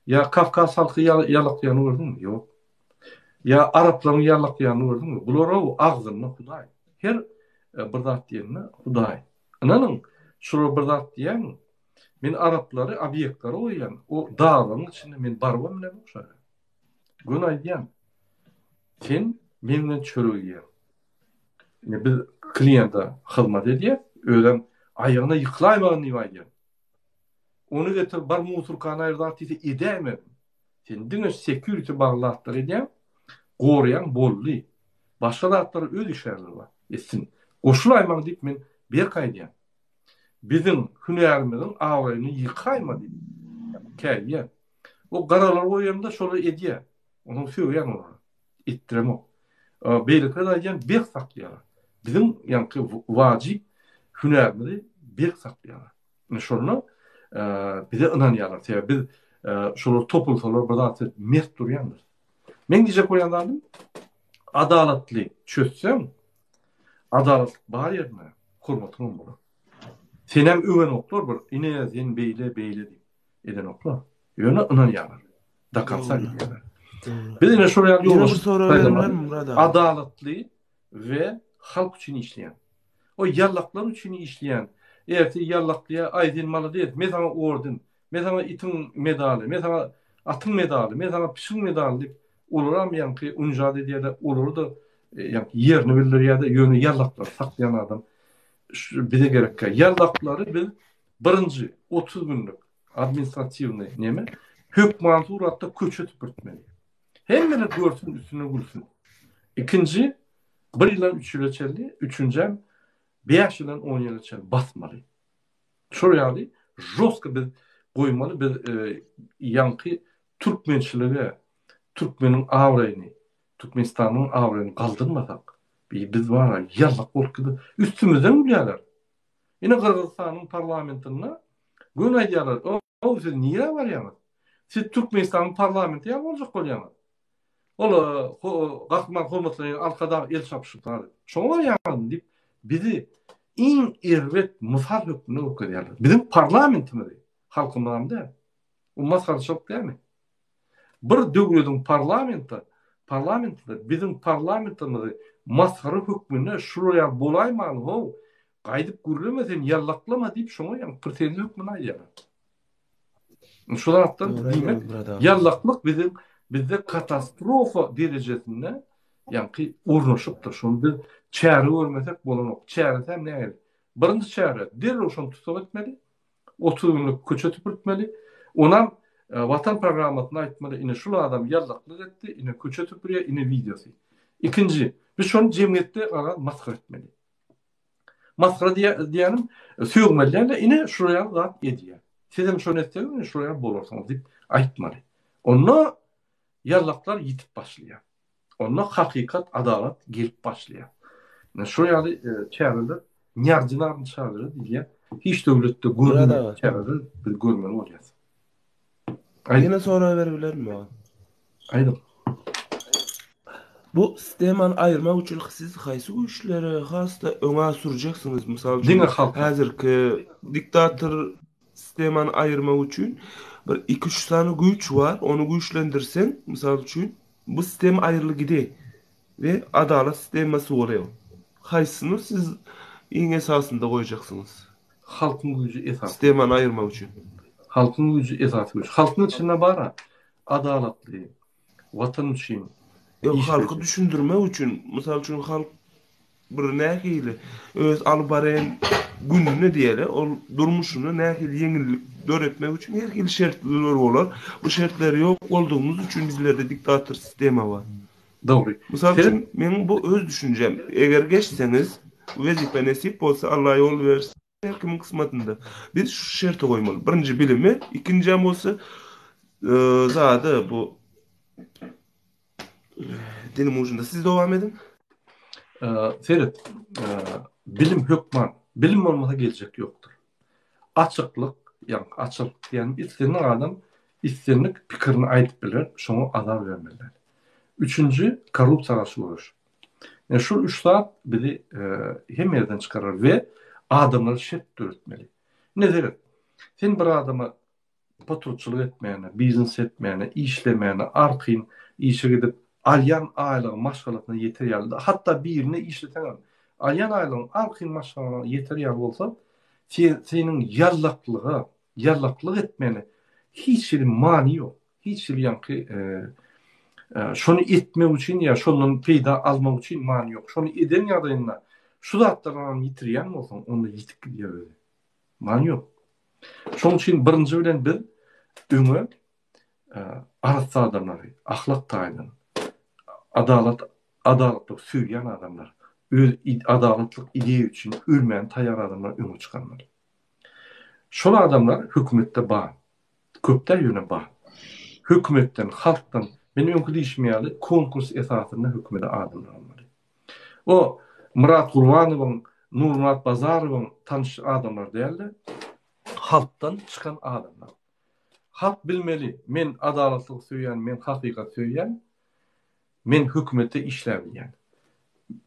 Ya Kafkas halkı yallaklayanı gördün mü? Yok. Ya Arapların yallaklayanı gördün mü? Bular o ağzını Hudaý. Her bir zat diýeni Hudaý. Ananyň şol bir zat diýen men Araplary obýektleri oýan. O dağlaryň içinde men barwam bilen okşar. Gün aýdýan. Sen menden çörüýär. Biz klienta hyzmat edýär. Öýlen ayağına yıklaymadan nivaydın. Onu getir bar musurkana ayrıdat edemem. Sen dine security bağlatlar edem. Goruyan bolli. Başka datları öz işlerleri var. Etsin. Koşulayman deyip men bir kaydiyan. Bizim hünerimizin ağrayını yıkayma deyip. Kaydiyan. O karalar oyamda şöyle ediyor. Onu söyleyen ona. İttirem o. Beylikler ayyan bir saklayalım. Bizim yankı vacip hünerimizi bir saklayalım. Şunu bize inanýarlar. Biz şolu topulsalar burada mert durýandyr. Men diýjek bolýanlarym adalatly çözsem adalat bar ýerine hormatym bolar. Sen hem öwen oklar bir ine sen beýle diýip eden oklar. Ýöne inanýarlar. Da kalsa diýerler. Biz ine şol ýaly adalatly we halk üçin işleýän. O yallaklar üçin işleýän. Erti yallaklıya aydın malı değil. Mesela ordun, mesela itin medali, mesela atın medali, mesela pişin medali oluramayan ki uncad ediyor da olur da yani yerini bilir ya da yönü yallaklar saklayan adam bize gerek ki yallakları biz birinci 30 günlük administrativni neme hükmantı uğratta köçe tüpürtmeli. Hemen görsün üstüne gülsün. İkinci 1 ýyla 3 ýyla çeldi. Üçüncü 5 ýyla 10 ýyla çeldi. Basmaly. Şol ýaly jostka biz goýmaly biz ýanky türkmençiligi, türkmeniň awraýyny, Türkmenistanyň awraýyny galdyrmasak, biz wara ýallak bolkydy üstümizden bilýärler. Ine Kırgızstanyň parlamentyna gün aýdýarlar. O siz niýe barýarlar? Siz Türkmenistanyň parlamenty ýa boljak bolýarlar. Ola gakman hormatlaryň arkada el çapşyklary. Şoňa barýarlar diýip bizi in irvet misal hökmüne okudýarlar. Bizim parlamentimiz halkymyzda o maskarçylyk diými? Bir döwletiň parlamentinde bizim parlamentimiz maskara hökmüne şuraya bolaýman ho gaýdyp gürlemesen yallaklama diýip şoňa ýa-da president hökmüne aýdýarlar. Şulardan Doğru demek aynen Murat abi. yallaklık bizde katastrofa derecesinde yani urnaşıptır. Şunu bir çare görmesek bolanok. Çare hem ne? Birinci çare derrol şunu tutup etmeli. 30 günlük köçe tüpürtmeli. Onam vatan programatına aitmeli. Ine şunu adam yallaklık etti. Ine köçe tüpürüyor. Ine videosu. İkinci, biz şunu cemiyette maskara etmeli. Maskara diyelim sövmelilerle ine şuraya rahat ediyor. Sizem şunu ettiğiniz şuraya bolursanız deyip aitmeli. Onunla yallaklar yitip başlıyor. Onunla hakikat, adalet gelip başlıyor. Şuraya çağrılar, nyarcıların çağrıları diye hiç devlette görmeyen çağrıları bir görmeli oluyoruz. Yine sonra verebilir mi abi? Aynen. Bu sisteman ayırmak üçün siz qaysı güçleri hasta öňe süreceksiniz? Misal Dine halk. hazırki diktatör sisteman ayırmak üçün bir 2-3 tane güç var. Onu güçlendirsen misal üçün bu sistem ayrılı gide ve adalet sisteması oluyor. Kaysını siz en esasında koyacaksınız? Halkın gücü esas. Sisteman ayırmak üçün. Halkın gücü esas güç. Halkın içinde bara adaletli, vatan için. Yok halkı düşündürme üçün. Misal üçün halk bir nähili öz albaren gününe diýeli, ol durmuşyny nähili yeňillik döretmek üçün her hil şertler bolar. Bu şertler ýok bolduğumuz üçün bizlerde diktatör sistema var. Doğru. Misal üçün men bu öz düşünjem. Eger geçseniz wezife nesip bolsa Allah yol bersin. Her kimin kısmatında. Biz şu şerti koymalı. Birinci bilimi, ikinci bolsa zady bu dinim ucunda. Siz devam edin. Ferit, bilim hükman. Bilim olmasa gelecek yoktur. Açıklık, yani açıklık yani isteyen adam isteyenlik fikrini aytıp bilir, şunu azar vermeliler. Üçüncü, korrupsiya karşı vuruş. Yani şu üç saat bizi hem yerden çıkarır ve adamları şert dörtmeli. Ne demek? Sen bir adama patrotçuluk etmeyene, biznes etmeyene, işlemeyene, arkayın işe gidip alyan aylığın maşgalatına yeter yerli. Hatta birine işleten alyan aylığın arkayın maşgalatına yeter yerli olsa senin yallaklığı etmeyene hiç bir mani yok. Hiç bir yankı şunu etmek için ya şunun peyda almak için mani yok. Şunu eden yadayına şu zatlarından yitiriyen mi olsun onu yitik gidiyor öyle. Mani yok. Şunun için birinci bilen bir öňe arası adamları, ahlak taýdan, adaletlik süýgen adamlar, öz adaletlik ideýa üçin ölmeýän taýýar adamlar öňe çykanlar. Şol adamlar hökümetde bar, köpler ýöne bar. Hökümetden, halkdan, men öňkü diýişmeýäli konkurs esasynda hökümete adamlar almaly. O Murat Gurbanowyň, Nurmat Bazarowyň tanış adamlar däldi. Halktan çıkan adamlar. Halk bilmeli, men adaletlik söýýän, men hakykat söýýän, men hökümete işläbilýän.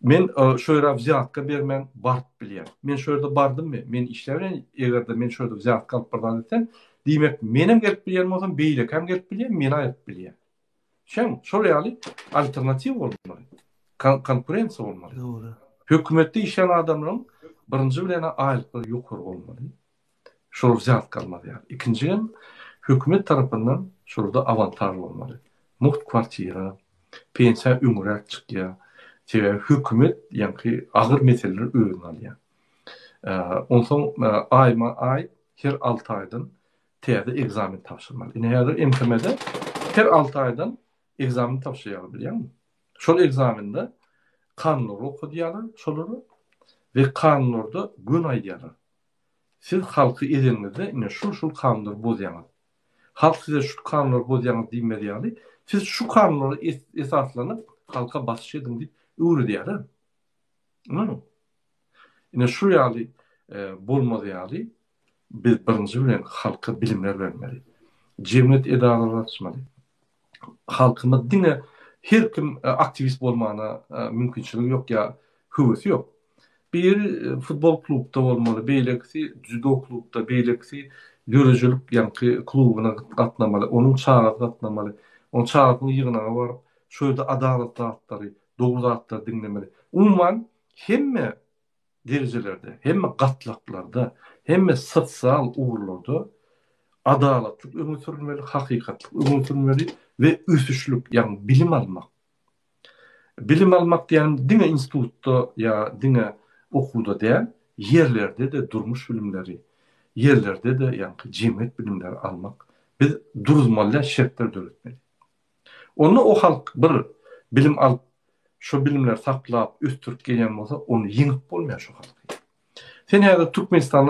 Men şöýra wziyatka bermen barp bilýän. Men şöýrde bardymmy? Men işläbilýän, egerde men şöýrde wziyatka alyp bardan etsem, diýmek menem gelip bilýän bolsam, beýlek hem gelip bilýän, men aýyp bilýän. Şeň, şol ýaly alternativ bolmaly. Konkurensiýa bolmaly. Doğru. Hökümetde işleyen adamların birinci bilen aýlykları ýokary bolmaly. Şol wziyatka almaly. İkinci hökümet tarapyndan şurada avantaj bolmaly. Muht kwartira, pensiya ömürek çykýar. Hökümet ýa-ni agyr meseleler öwrüne alýar. Onsoň aýma-aý her 6 aýdan täze egzamin tapşyrmaly. Näder MTM'de her 6 aýdan egzamin tapşyrýar bilýärmi? Şol egzaminde kanunları okudýarlar, şolary ve kanunlarda gün aýdýarlar. Siz halky edenizde ine şu kanunları bozýaňyz. Halk size şu kanunları bozýaňyz diýmedi. Siz şu kanunları esaslanyp halka basyş edin diýip öwredýärler. Ine şu ýaly bolmady ýaly biz birinji bilen halka bilimler bermeli. Cemiyet edaralary açmaly. Halkymyz dine her kim aktivist bolmana mümkinçiligi ýok ýa höwesi ýok. Bir futbol klubda bolmaly, beýlekisi judo klubda, beýlekisi dörejelik ýa-ni klubyna gatnamaly, onuň çağaty gatnamaly, onuň çağatyny ýygyna baryp, şöýde adalet datlary, dogry datlary dinlemeli. Umman hemme derejelerde, hemme gatlaklarda, hemme sosial uğurlarda adalatlyk öňe sürülmeli, hakykatlyk öňe sürülmeli we üsüşlük, ýagny bilim almak. Bilim almak diýen diňe institutda ya diňe okuwda däl, yerlerde de durmuş bilimleri, yerlerde de ýa-ni jemgyýet bilimleri almak. Biz duruzmaly şertler döretmeli. Onu o halk bir bilim alıp, şu bilimler saklap, üstürüp gelýän bolsa, onu ýeňip bolmaýar şu halky. Sen ýa-da Türkmenistany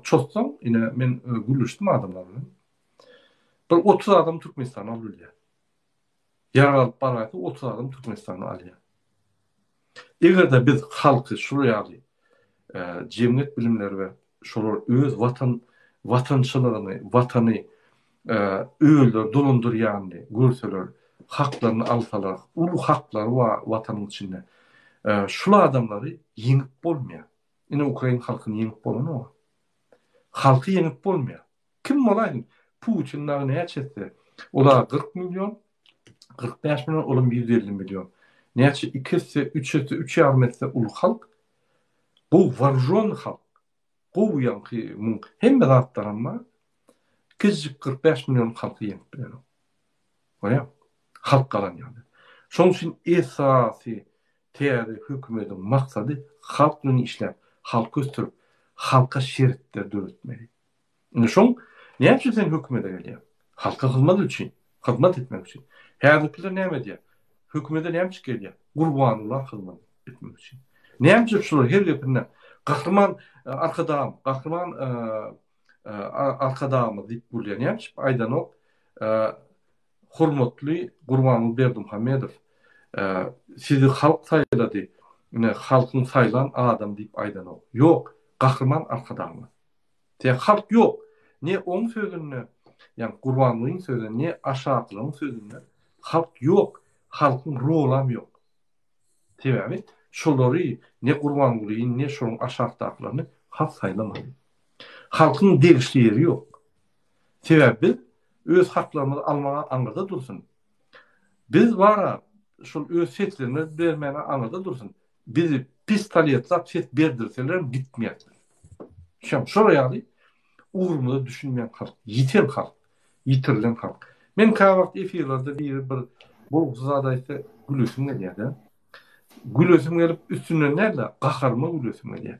çotsaň, ine men gülüşdim adamlar bilen. Bir 30 adam Türkmenistany alýar. Ýaralyp baraýdy 30 adam Türkmenistany alýar. Egerde biz halky şuraya jemgyýet bilimleri we şolar öz watançylygyny, watany öýler dolandyrýandy görseler, haklaryny alsalar, ulu haklar wa watanyň içinde. Şular adamlary ýeňip bolmaýar. Ine Ukraina halkyny ýeňip bolany. Halky ýeňip bolmaýar. Kim bolan? Putin näme çetse? Olar 40 milyon, 45 milyon, olam 150 milyon. Näçe 2'si, 3'si, 3,5 metre ulu halk. Bu varjon halk. Bu ýa-ni hemme zatlaryma 45 milyon halky ýeňip bilen. Goýa. Halk galan ýaly. Şoň üçin esasy täze hökümetiň maksady halk bilen işläp, halk gösterip, halka şeritler döretmeli. Şoň näçe sen hökümete gelýär? Halka hyzmat üçin, hyzmat etmek üçin. Häzirkiler näme diýär? Hökümete näme gelýär? Gurbanullah hyzmat etmek üçin. Näme şular her ýerinde gahrman arkadam, gahrman arkadamy diýip bolýar. Näme aýdanok hormatly Gurbanuly Berdimuhammedow sizi halk saýlady. Ine halkyň saýlan adam diýip aýdanok. Ýok, gahrman arkadamy. Te halk ýok. Ne oň sözüne, ýani Gurbanulyň sözüne, ne aşaklaryň sözüne halk ýok. Halkyň rolam ýok. Sebäbi şolary ne Gurbanuly, ne şoň aşakdaklaryny halk saýlamady. Halkyň degişli ýeri ýok. Sebäbi öz haklaryny almaga aňyrda dursun. Biz bara şol öz setlerini bermäne aňyrda dursun. Bizi pistoletlap set berdirseler gitmeýär. Şol ýaly uğrumda düşünmeyen halk, yiten halk, yitirilen halk. Men kavakt efirlerde bir bolgutsuz adaysa gülösüm gelýär. Gülösüm gelip üstüne nerede? Gaharma gülösüm gelýär.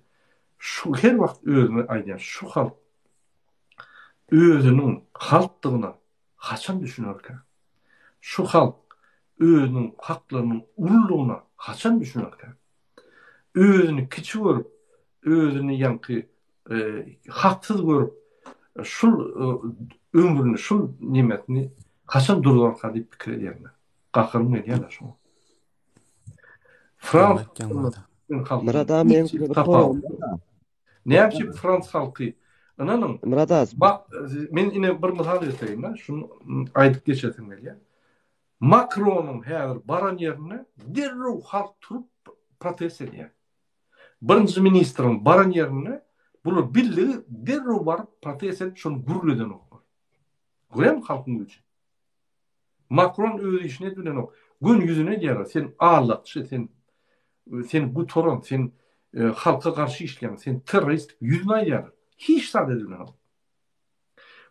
Şu her wagt özüne aýdýar, şu halk özünün halkdygyna haçan düşünürkä? Şu halk özünün haklarynyň ululugyna haçan düşünürkä? Özüni kiçik görüp, özüni ýanky haksyz görüp, şul ömrüni, şul nimetini haçan dururka diýip pikir edýärler. Gahyrmy edýärler şoňa. Frans Murada men näçe Frans halky ananyň bak men ine bir mysal ýetireyim, şunu aýdyp geçesim gelýär. Macron'un häzir baran ýerine derrew halk turup protest edýär. Birinji ministrin baran ýerine bular billigi derrew baryp protest edip şonu guruleden okar. Görem halkyň üçin. Macron öz işine bilen ok. Gün yüzüne diýär, sen ağlatçy, sen bu toran, sen halka karşı işleyen, sen terörist yüzüne aýdýar. Hiç sade bilen ok.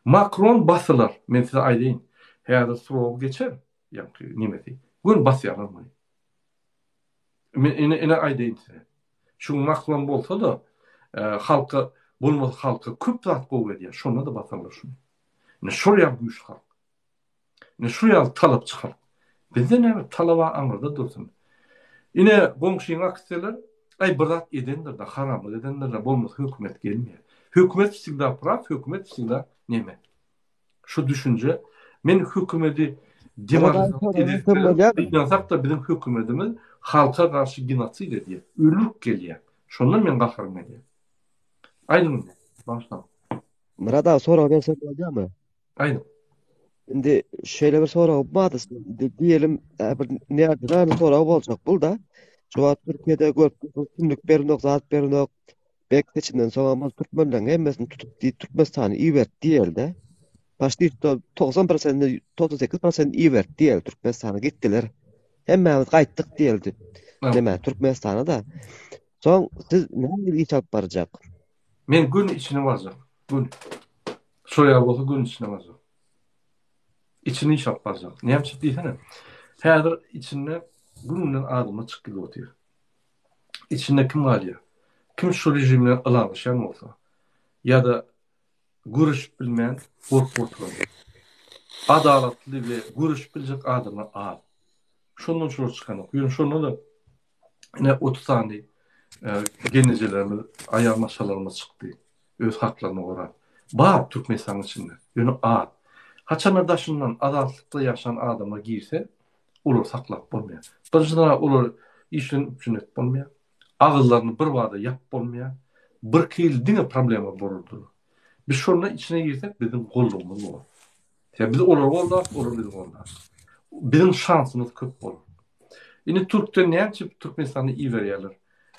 Macron basylar, men size aýdýyn. Häzir soňra geçer, ýa-ni nimeti. Gün basýarlar. Men ene aýdýyn size. Şu Macron bolsa da halka bolmasa halka köp zat gowy edýär. Şonu da basarlar şunu. Ne şuraya güýçli halk. Ne şuraya talap çykar. Bizde näme talaba aňyrda dursun. Ine goňşyň akseler ay birat edenler de haram edenler de bolmasa hökümet gelmeýär. Hökümet sigda praf, hökümet sigda näme? Şu düşünce men hökümeti demokratik da bizim hökümetimiz halka karşı genosid edýär. Ölük gelýär. Şondan men gahrym edýär. Aýdym. Başla. Murada soraw berse bolýarmy? Aýdym. Indi şeýle bir soraw boldy. Diýelim bir näme soraw boljak bul da. Şu Türkiýede günlük bernok, zat bernok, bek seçimden soňra Türkmenler hemmesini tutup Türkmenistan'ı iýert diýildi. Başly 90%, 98% iýert diýil Türkmenistan'a gitdiler. Hemmemiz gaýtdyk diýildi. Näme Türkmenistan'a da. Soň siz näme iş alyp barjak? Men gün içine barjak. Gün. Şoya bolsa gün içine bazı. İçini iş yapacak. Ne yapacak diysene. Häzir içinde bunun adıma çıkıp oturuyor. İçinde kim var ya? Kim şu rejimle alamışan olsa ya da görüş bilmeyen korkutulan adaletli ve görüş bilecek adamı al. Şundan şunu çıkan okuyun. Şunu da yine 30 tane genecelerimiz, ayar masalarımız çıktı. Öz haklarını koran. Bağ Türkmenistan içinde. Yani al. Haçana daşından adaletli yaşayan adama girse olur saklap olmuyor. Bıncılara olur işin üçünet olmuyor. Ağızlarını bir vada yap olmuyor. Bir kıyıl dine problemi bulurdu. Biz şunun içine girsek bizim kolluğumuz olur. Yani biz olur bizim olur. Bizim şansımız köp olur. Yine Türk'te ne çip Türkmenistan'ı iyi veriyorlar.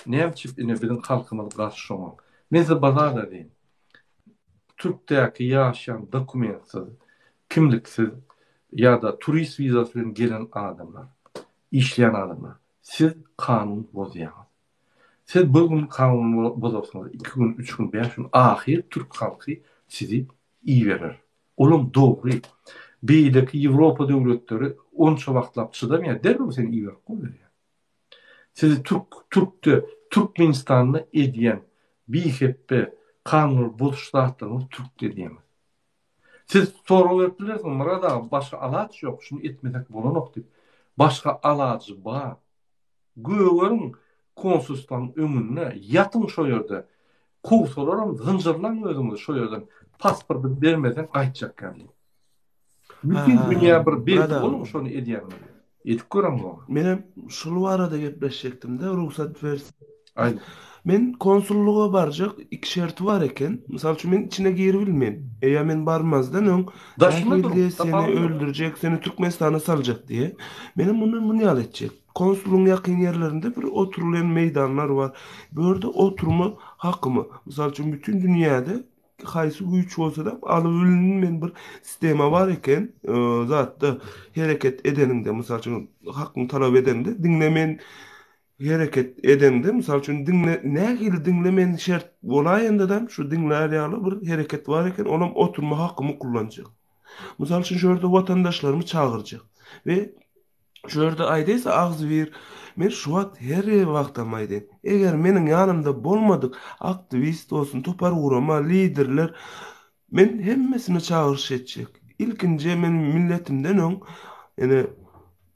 Ne çip yine bizim halkımız karşı şoğun. Mesela bazarda diyeyim. Türk'teki yaşayan dokumentsiz, kimliksiz ya da turist vizasıyla gelen adamlar, işleyen adamlar. Siz kanun bozuyorsunuz. Siz bugün kanunu bozarsanız 2 gün, 3 gün, 5 gün ahir Türk halkı sizi iyi verir. Oğlum doğru. Beydeki Avrupa devletleri onça vaxtlap çıdamıyor. Derler seni iyi verir. Sizi Türkmenistan'ı ediyen bir heppe kanun bozuşlarlarını Türk dediğimiz. Siz soru verdiler mi? Burada başka alaç yok. Şunu etmesek bulanok deyip. Başka alacı var. Göğün konsulstanın önüne yatın şu yerde. Kovsalarım zıncırlan özümüzü şu yerden. Pasportu vermeden kaytacak yani. Bütün dünya bir belki olur mu şunu ediyenler? Edip görem mi? Benim şunu arada gepleşecektim de ruhsat versin. Aynen. Men konsulluğa baracak iki şerti var eken. Misal üçün men içine geri bilmem. Eğer men barmazdan ön diye seni öldürecek, seni Türkmenistan'a salacak diye. Benim bunu yal edecek. Konsulun yakın yerlerinde bir oturulan meydanlar var. Böyle oturma hakkımı. Misal üçün bütün dünyada kaysı güç olsa da alıverilen bir sistema var eken zaten hareket edeninde misal üçün hakkını talep edeninde dinlemen hareket edende misal üçün ne gibi dinlemen şart olayında da şu dinleýärler bir hareket var eken olam oturma hakkımı kullanacak. Misal üçün şurada vatandaşlarımı çağıracak ve şurada aydaysa ağzı ver. Men şu wagt her wagtda maýdym. Eger meniň ýanymda bolmadyk aktivist olsun, topar urama, liderler men hemmesini çağırış etjek. İlkinje men milletimden öň ene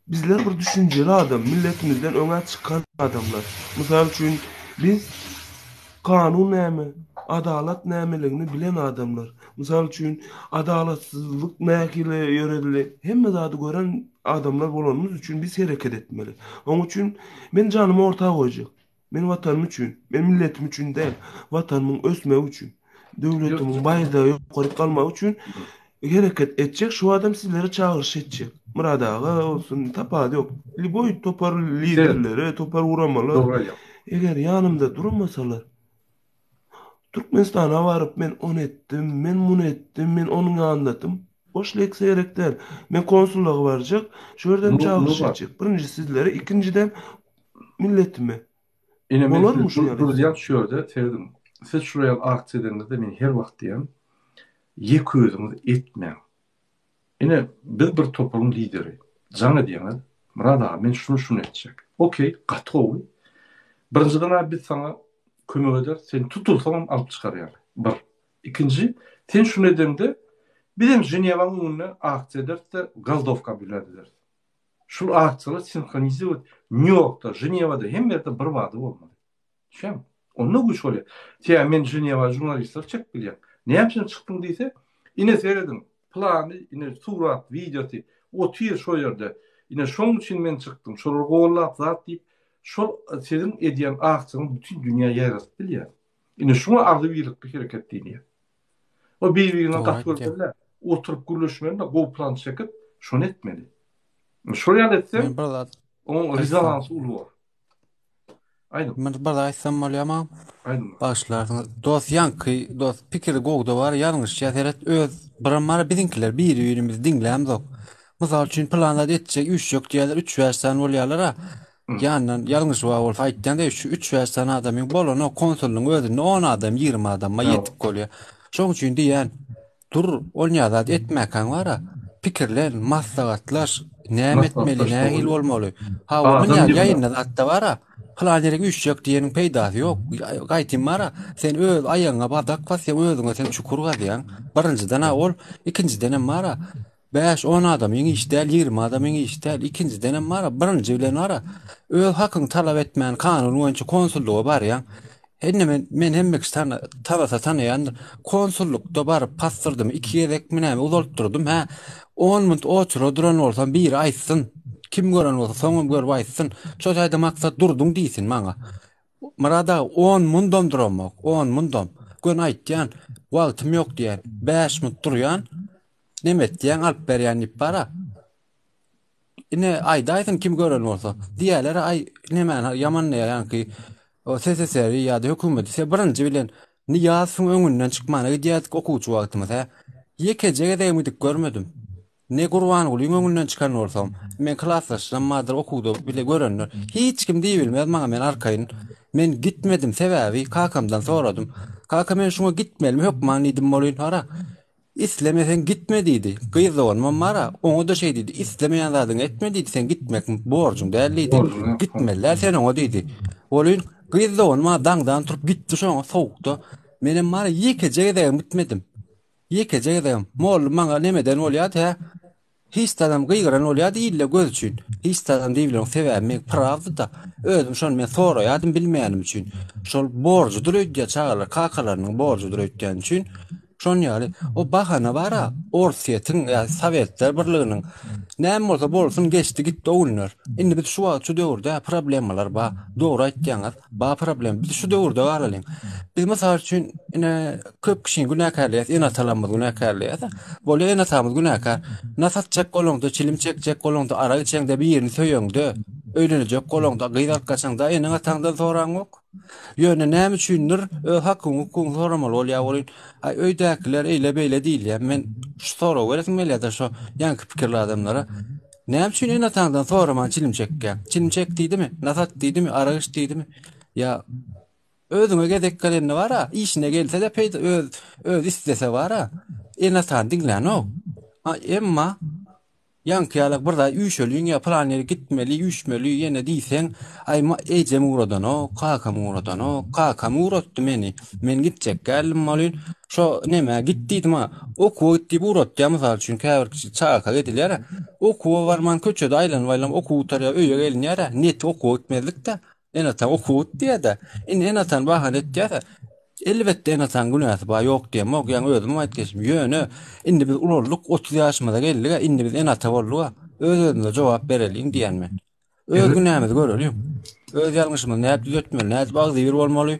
bizler bir düşünjeli adam, milletimizden öňe çykan adamlar. Misal üçün biz kanun näme, adalet nämeligini bilen adamlar. Misal üçün adalatsızlyk näkile ýöredili, hemme zady gören adamlar bolanymyz üçün biz hareket etmeli. Onuň üçün men janymy ortaga goýjak. Men watanym üçün, men milletim üçün däl, watanymyň ösmegi üçün, döwletimiň baýda ýokary kalmagy üçün hareket etjek. Şu adam sizlere çağırış etjek. Murad ağa olsun, tapady yok. Liboy topar liderleri, topar uramalar. Eger ýanymda durmasalar, Türkmenistan'a varıp men onu ettim, men bunu ettim, men onu anlattım. Boş lekse gerekler. Men konsulluğa varacak, şuradan çağırış edecek. Birinci sizlere, ikinciden milletime. Olur mu şu yani? Şurada sevdim. Siz şuraya akt edenlerde men her vakt diýem, ýeki özüňiz etmeň. Yine biz bir toplum lideri. Jana diýen, Murad ağa men şunu etjek. Okey, gatowy. Birinciden biz sana kömek eder, sen tutulsan alıp çıkarýar. Bir. İkinci, sen şunu edende bizim Jenewanyň önüne akt ederse gazdowka bilerdiler. Şu aktçylar sinkronize edip New York'ta, Jenewada hem yerde bir wada bolmady. Şem. Onu güç bolýar. Sen men Jenewa jurnalistler çek bilýär. Ne yapsın çıktın diýse, ine seyredim. Plany, ine surat, videosy, o tüýe şo ýerde. Ine şoň üçin men çykdym. Şol gollap zat diýip, şol sizin edýän akçyny bütün dünýä ýaratyp bilýär. Ine şoňa ardy birlik bir hareket diýilýär. O bir-birine gatgörler. Oturup gürleşmeli de go plan çekip şonu etmeli. Şol ýa etse, oň rezonansı ulur. Aynen. Men bir da aýtsam bolýarmy? Aynen. Başlaryň dost ýanky, dost pikir gowda bar, ýalňyş ýatyrat öz biramara biziňkiler bir-birimiz dinlämzok. Mysal üçin planda etjek 3 ýok diýerler, 3 versan bolýarlar ha. Ýandan ýalňyş wa bol aýtganda şu 3 versan adamyň bolany konsulluň özünde 10 adam, 20 adamma ýetip bolýar. Şoň üçin diýen dur oynayazat etmäkäň bara pikirler, maslahatlar, näme etmeli, Maslahatlaşma nähil oluyor. bolmaly. Ha Adam bunu gibi ýaýynda zatda bara. Hylanýerek üçjek diýeniň peýdasy ýok. Gaýtym bara, sen öz aýaňa badak bas, sen özüňe sen çukur gazýan. Birinjiden ol, ikinciden hem bara 5-10 adam ýeňi işdäl, 20 adam ýeňi işdäl, ikinciden hem bara birinji bilen bara öz hakyny talap etmän kanuny boýunça konsulluga barýan. Men hemmekistan tabasa tanayan konsullukda barıp pastırdım. 2 gezek minäme uzaltdyrdım. 10 minut oturup duran bolsam bir aýtsyn. Kim gören bolsa soňum görüp aýtsyn. Şo taýda maksat durduň diýsin maňa. Murada 10 mundom duramak, 10 mundom. Gün aýtýan, wagtym ýok diýen, 5 minut durýan. Näme etdiň alyp berýän ip bara. Ine aýdaýsyn kim gören bolsa. Diýerler ay näme ýaman ýanky o SSR ýa-da hökümet ise birinji bilen niýasyň öňünden çykmana gidiýät okuwçy wagtymyza. Ýekejege de ümidik görmedim. Ne gurban ulyň öňünden çykan bolsam, men klassdaşlarym madyr okuwdy bile görenler. Hiç kim diýip bilmez maňa men arkaýyn. Men gitmedim sebäbi kakamdan soradym. Kaka men şuna gitmelim hökman idim bolýan hara. İslemesen gitme diýdi. Gyýzy bolmam mara, oňa da şey diýdi. İslemeýän zadyň etme diýdi. Sen gitmek borjun däldi. Gitmeler sen oňa diýdi. Bolýan gyýzy bolma daňdan turup gitdi şoňa sowukda. Menem mara ýekejege de bitmedim. Ýekejege de mol maňa nemeden bolýar ha. Hiç adam gyýgyran bolýar ille göz üçin. Hiç adam diýilen sebäpmi pravda. Özüm şonu men soraýardym bilmeýänim üçin. Şol borjudur öýdýär çagalar, kakalarynyň borjudur öýdýän üçin. Şon ýaly o bahana bara Orsiýetiň ýa Sowetler birliginiň näme bolsa bolsun geçdi gitdi oňlar. Indi biz şu döwürde problemler ba. Dogry aýtdyňyz. Ba problem biz şu döwürde garalyň. Biz mesal üçin ine köp kişi günäkärlik, ene atalarymyz günäkärlik. Bolýar ene atamyz günäkär. Nasatjak golaňda, çilim çekjek golaňda, ara içeňde bir ýerini söýeňde, öýlenejek golaňda, gyýdar kaçaňda ene ataňdan soraň ok. Ýöne näme üçindir hakyny hukuky soramaly bolýar bolýan. Ay öýdäkiler eýle beýle diýilýär. Men şu soraw beresmeýle-de şu ýanky pikirli adamlara näme üçin ene ataňdan soraman çilim çekkä? Çilim çek diýdimi? Nasat diýdimi? Aragyş diýdimi? Ýa özüňe gedek gelende bara, işine gelse de peýda öz istese bara, ene atan diňlän ok. Emma ýankyýalyk birda üýşelýän ýa plan ýere gitmeli, üýşmeli ýene diýsen, aýma ejem uradan o, kakam uradan o, kakam uratdy meni. Men gitjek geldim bolýan. Şo näme gitdidim ha. Okuw gitdi uratdy mysal üçin käbir kişi çaýka gedilýär. Okuw barman köçede aýlan-aýlan okuw tarýa öýe gelinýär. Net okuw gitmezlikde. Enatan okuw diýdi. Enatan bahan etdi. Elbette enatan günäsi ba ýok diýmok, ýa-ni özüm aýtdyşym. Ýöne, indi biz ululuk 30 ýaşymyza geldik, indi biz enata bolduga, özüňize jogap bereliň diýen men. Öz günämizi görelim. Öz ýalňyşymyzy näde düzeltmeli, näde bagdy bir bolmaly.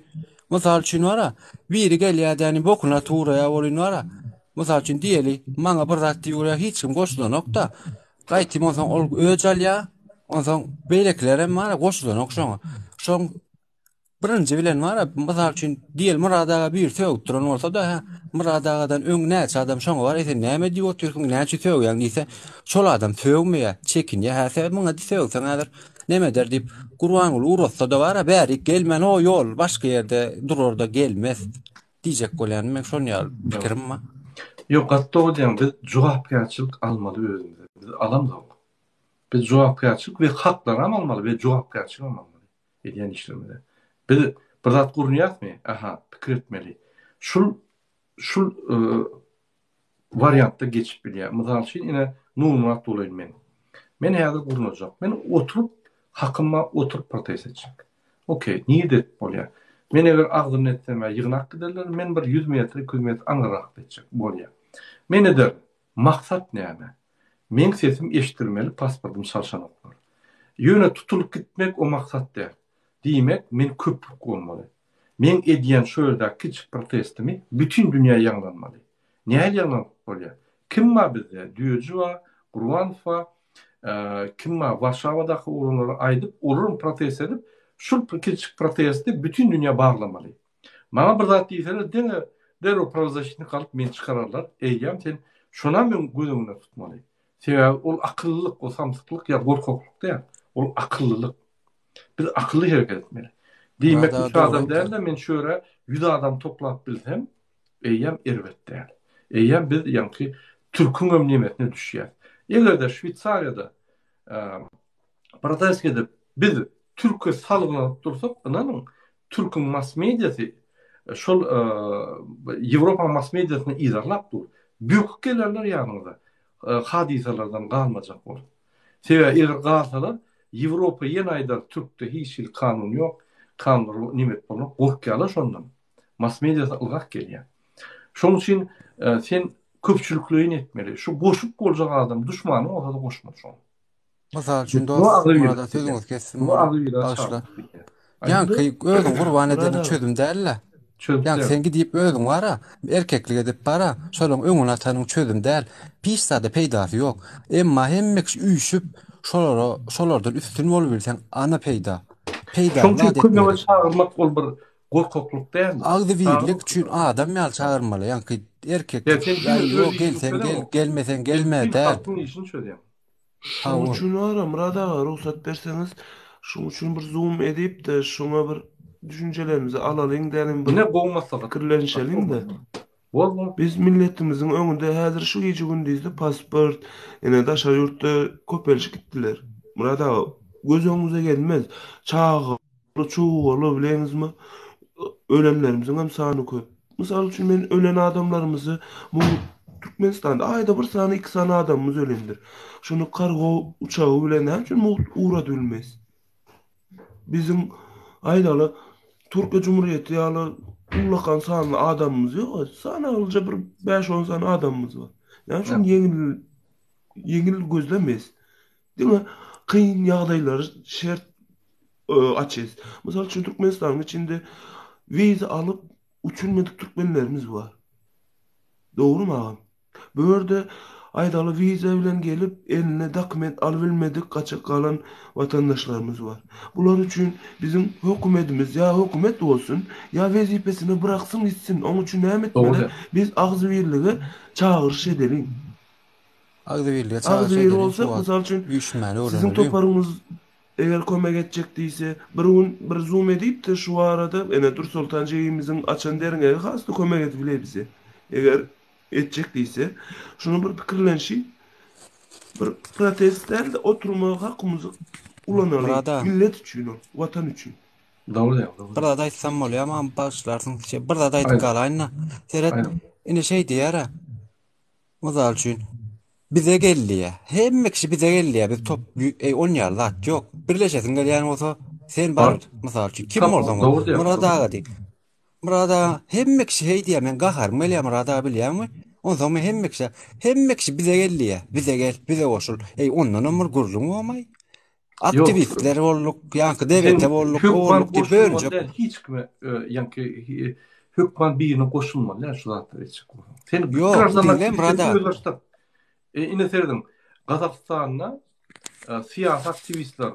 Mysal üçin wara, biri gelýär ýa-ni bokuna tuğraya bolýan wara. Mysal üçin diýeli, maňa bir zat diýýär, hiç kim goşulanokda. Gaýtym olsaň ol öjalýa, onsoň beýlekler hem wara goşulanok şoňa. Şoň birinji bilen wara, mysal üçin diýel Muradaga bir söwüp duran bolsa da, Muradagadan öň näçe adam şoňa bar, esen näme diýip oturýarsyň, näçe söwýän diýse, şol adam söwmeýär, çekinýär, häzir muňa söwsäň häzir näme der diýip, Gurban ul uratsa da wara, bäri gelmen o ýol, başga ýerde dururda gelmez diýjek bolýan, men şonu ýaly pikirim ma. Ýok, gatda o diýen biz jogapkärçilik almaly özüňize. Biz alamyk. Biz jogapkärçilik we haklar almaly we jogapkärçilik almaly edýän işlerimize. Biz bir zat gurunýarmy? Aha, pikir etmeli. Şul variantda geçip bilýär. Mysal üçin ine Nurmurat bolýan men. Men häzir gurunjak. Men oturup hakyma oturup protest etjek. Okey, niýe bolýar? Men eger agdyny etsem we ýygnak giderler, men bir 100 metr, 200 metr aňyrak etjek bolýar. Men eder maksat näme? Men sesim eşitilmeli, pasportum şarşanoklar. Ýöne tutulup gitmek o maksat däl. Diýmek men köpük bolmaly. Men edýän şöyle kiçik protestimi bütün dünýä ýanglanmaly. Näme ýanglan bolýar? Kim ma bizde? Düýüjüwa, Gurbanova, kim ma Warşawadaky urunlary aýdyp, urun protest edip, şu kiçik protesti bütün dünýä baglamaly. Maňa bir zat diýseler, derو pravzaşyny galyp men çykararlar. Eýýäm sen şona men gözüňde tutmaly. Sebäbi ol akyllylyk, o samsyklyk ýa gorkoklyk däl. Ol akyllylyk. Biz akıllı hareket etmeli. Diýmek şu adam däl de men şöyle 100 adam toplap bilsem, eýem erwet däl. Eýen biz ýanky türkün ömnimetine düşýär. Egerde Şwitsariýada protest edip biz Türkiye salgyna dursak, inanın Türk'ün mass mediasy şol Ýewropa mass mediasyny izarlap dur. Büyük gelerler ýanynda. Hadisalardan galmajak bol. Sebäbi eger galsalar Ýewropa ýene aýdar Türk'de hiç kanun ýok. Kanun nimet bolmak gorkýarlar şondan. Mass mediasy ılgak gelýär. Şoň üçin sen köpçülükliğini etmeli. Şu boşluk boljak adam düşmany ortada goşmak şoň. Masal üçin dost sözüňiz kessin. Başla. Ýanky özüň gurban edeni çözüm däl. Ýanky sen gidip özüň wara, erkeklik edip bara, şolaň öňüne atanyň çözüm däl. Pisada peýdasy ýok. Emma hemmek üýşüp şolardan üstün bolup bilsen ana peýda. Şoň kömege çağırmak bol bir gorkokluk däl. Agdy birlik üçin adam ýal çağırmaly. Ýanky erkek ýok gelsen gel, gelmesen gelme däl. Şoň üçin ara Murada ruhsat berseňiz, şoň üçin bir zoom edip de şoňa bir düşüncelerimizi alalyň dälim bir ne gowmasak kirlenşeliň de. Biz milletimiziň öňünde häzir şu gece gündizde pasport, ene daşa ýurtda köpelşik gitdiler. Murada göz öňüňize gelmez. Çağı, çuğulu bileňizmi? Ölenlerimizin hem sany köp. Mysal üçin men ölen adamlarymyzy bu Türkmenistanda aýda bir sany 2 sany adamymyz ölendir. Şunu kargo uçağı bilen hem uğra dülmez. Bizim aýdaly Türkiýe Cumhuriyeti ýaly ulakan sanly adamymyz ýok. Sanalja bir 5-10 sany adamymyz bar. Ýani şu yeňil gözlemez. Diňe kıyın ýagdaýlary şert açız. Mysal üçin Türkmenistanyň içinde viza alıp uçurmadık Türkmenlerimiz var. Doğru mu ağam? Böğürde aydalı viza bilen gelip eline dokument alıbilmedik kaçak kalan vatandaşlarımız var. Bular üçün bizim hükümetimiz ya hükümet olsun ya vazifesini bıraksın gitsin. Onun için ne etmeli? Biz ağzı birliğe çağırış edelim. Ağzı birliğe çağırış edelim. Olsa misal için sizin toparınız eğer kömek edecek değilse bir zoom edip de şu arada Dur Sultan Ceyhimizin açan derine hasta kömek edip bize. Eğer edecek değilse şunu bir pikirlenşi bir protestler de oturma hakkımızı kullanalım. Millet için o, vatan için. Doğru ya. Burada da etsem oluyor ama başlarsın. Burada da ettik alayına. Seyret, yine şey diyara. Mazal için. Bize geldi hem kişi bize geldi biz top 10 yarlat yok. Birleşesin gel yani olsa sen var mesela kim oldun? Murada gadi. Murada hem kişi hey diye men gahar mele Murada biliyor mu? On zaman hem kişi bize geldi bize gel bize koşul. Ondan ömür gurulun olmay. Aktivistler olduk yankı devlete olduk diye böylece. Hiç kime yankı hükman birine koşulmalı ya şu zaten hiç. Sen yok dinle Murada. Ine serdim. Kazakistan'da siyasi aktivistler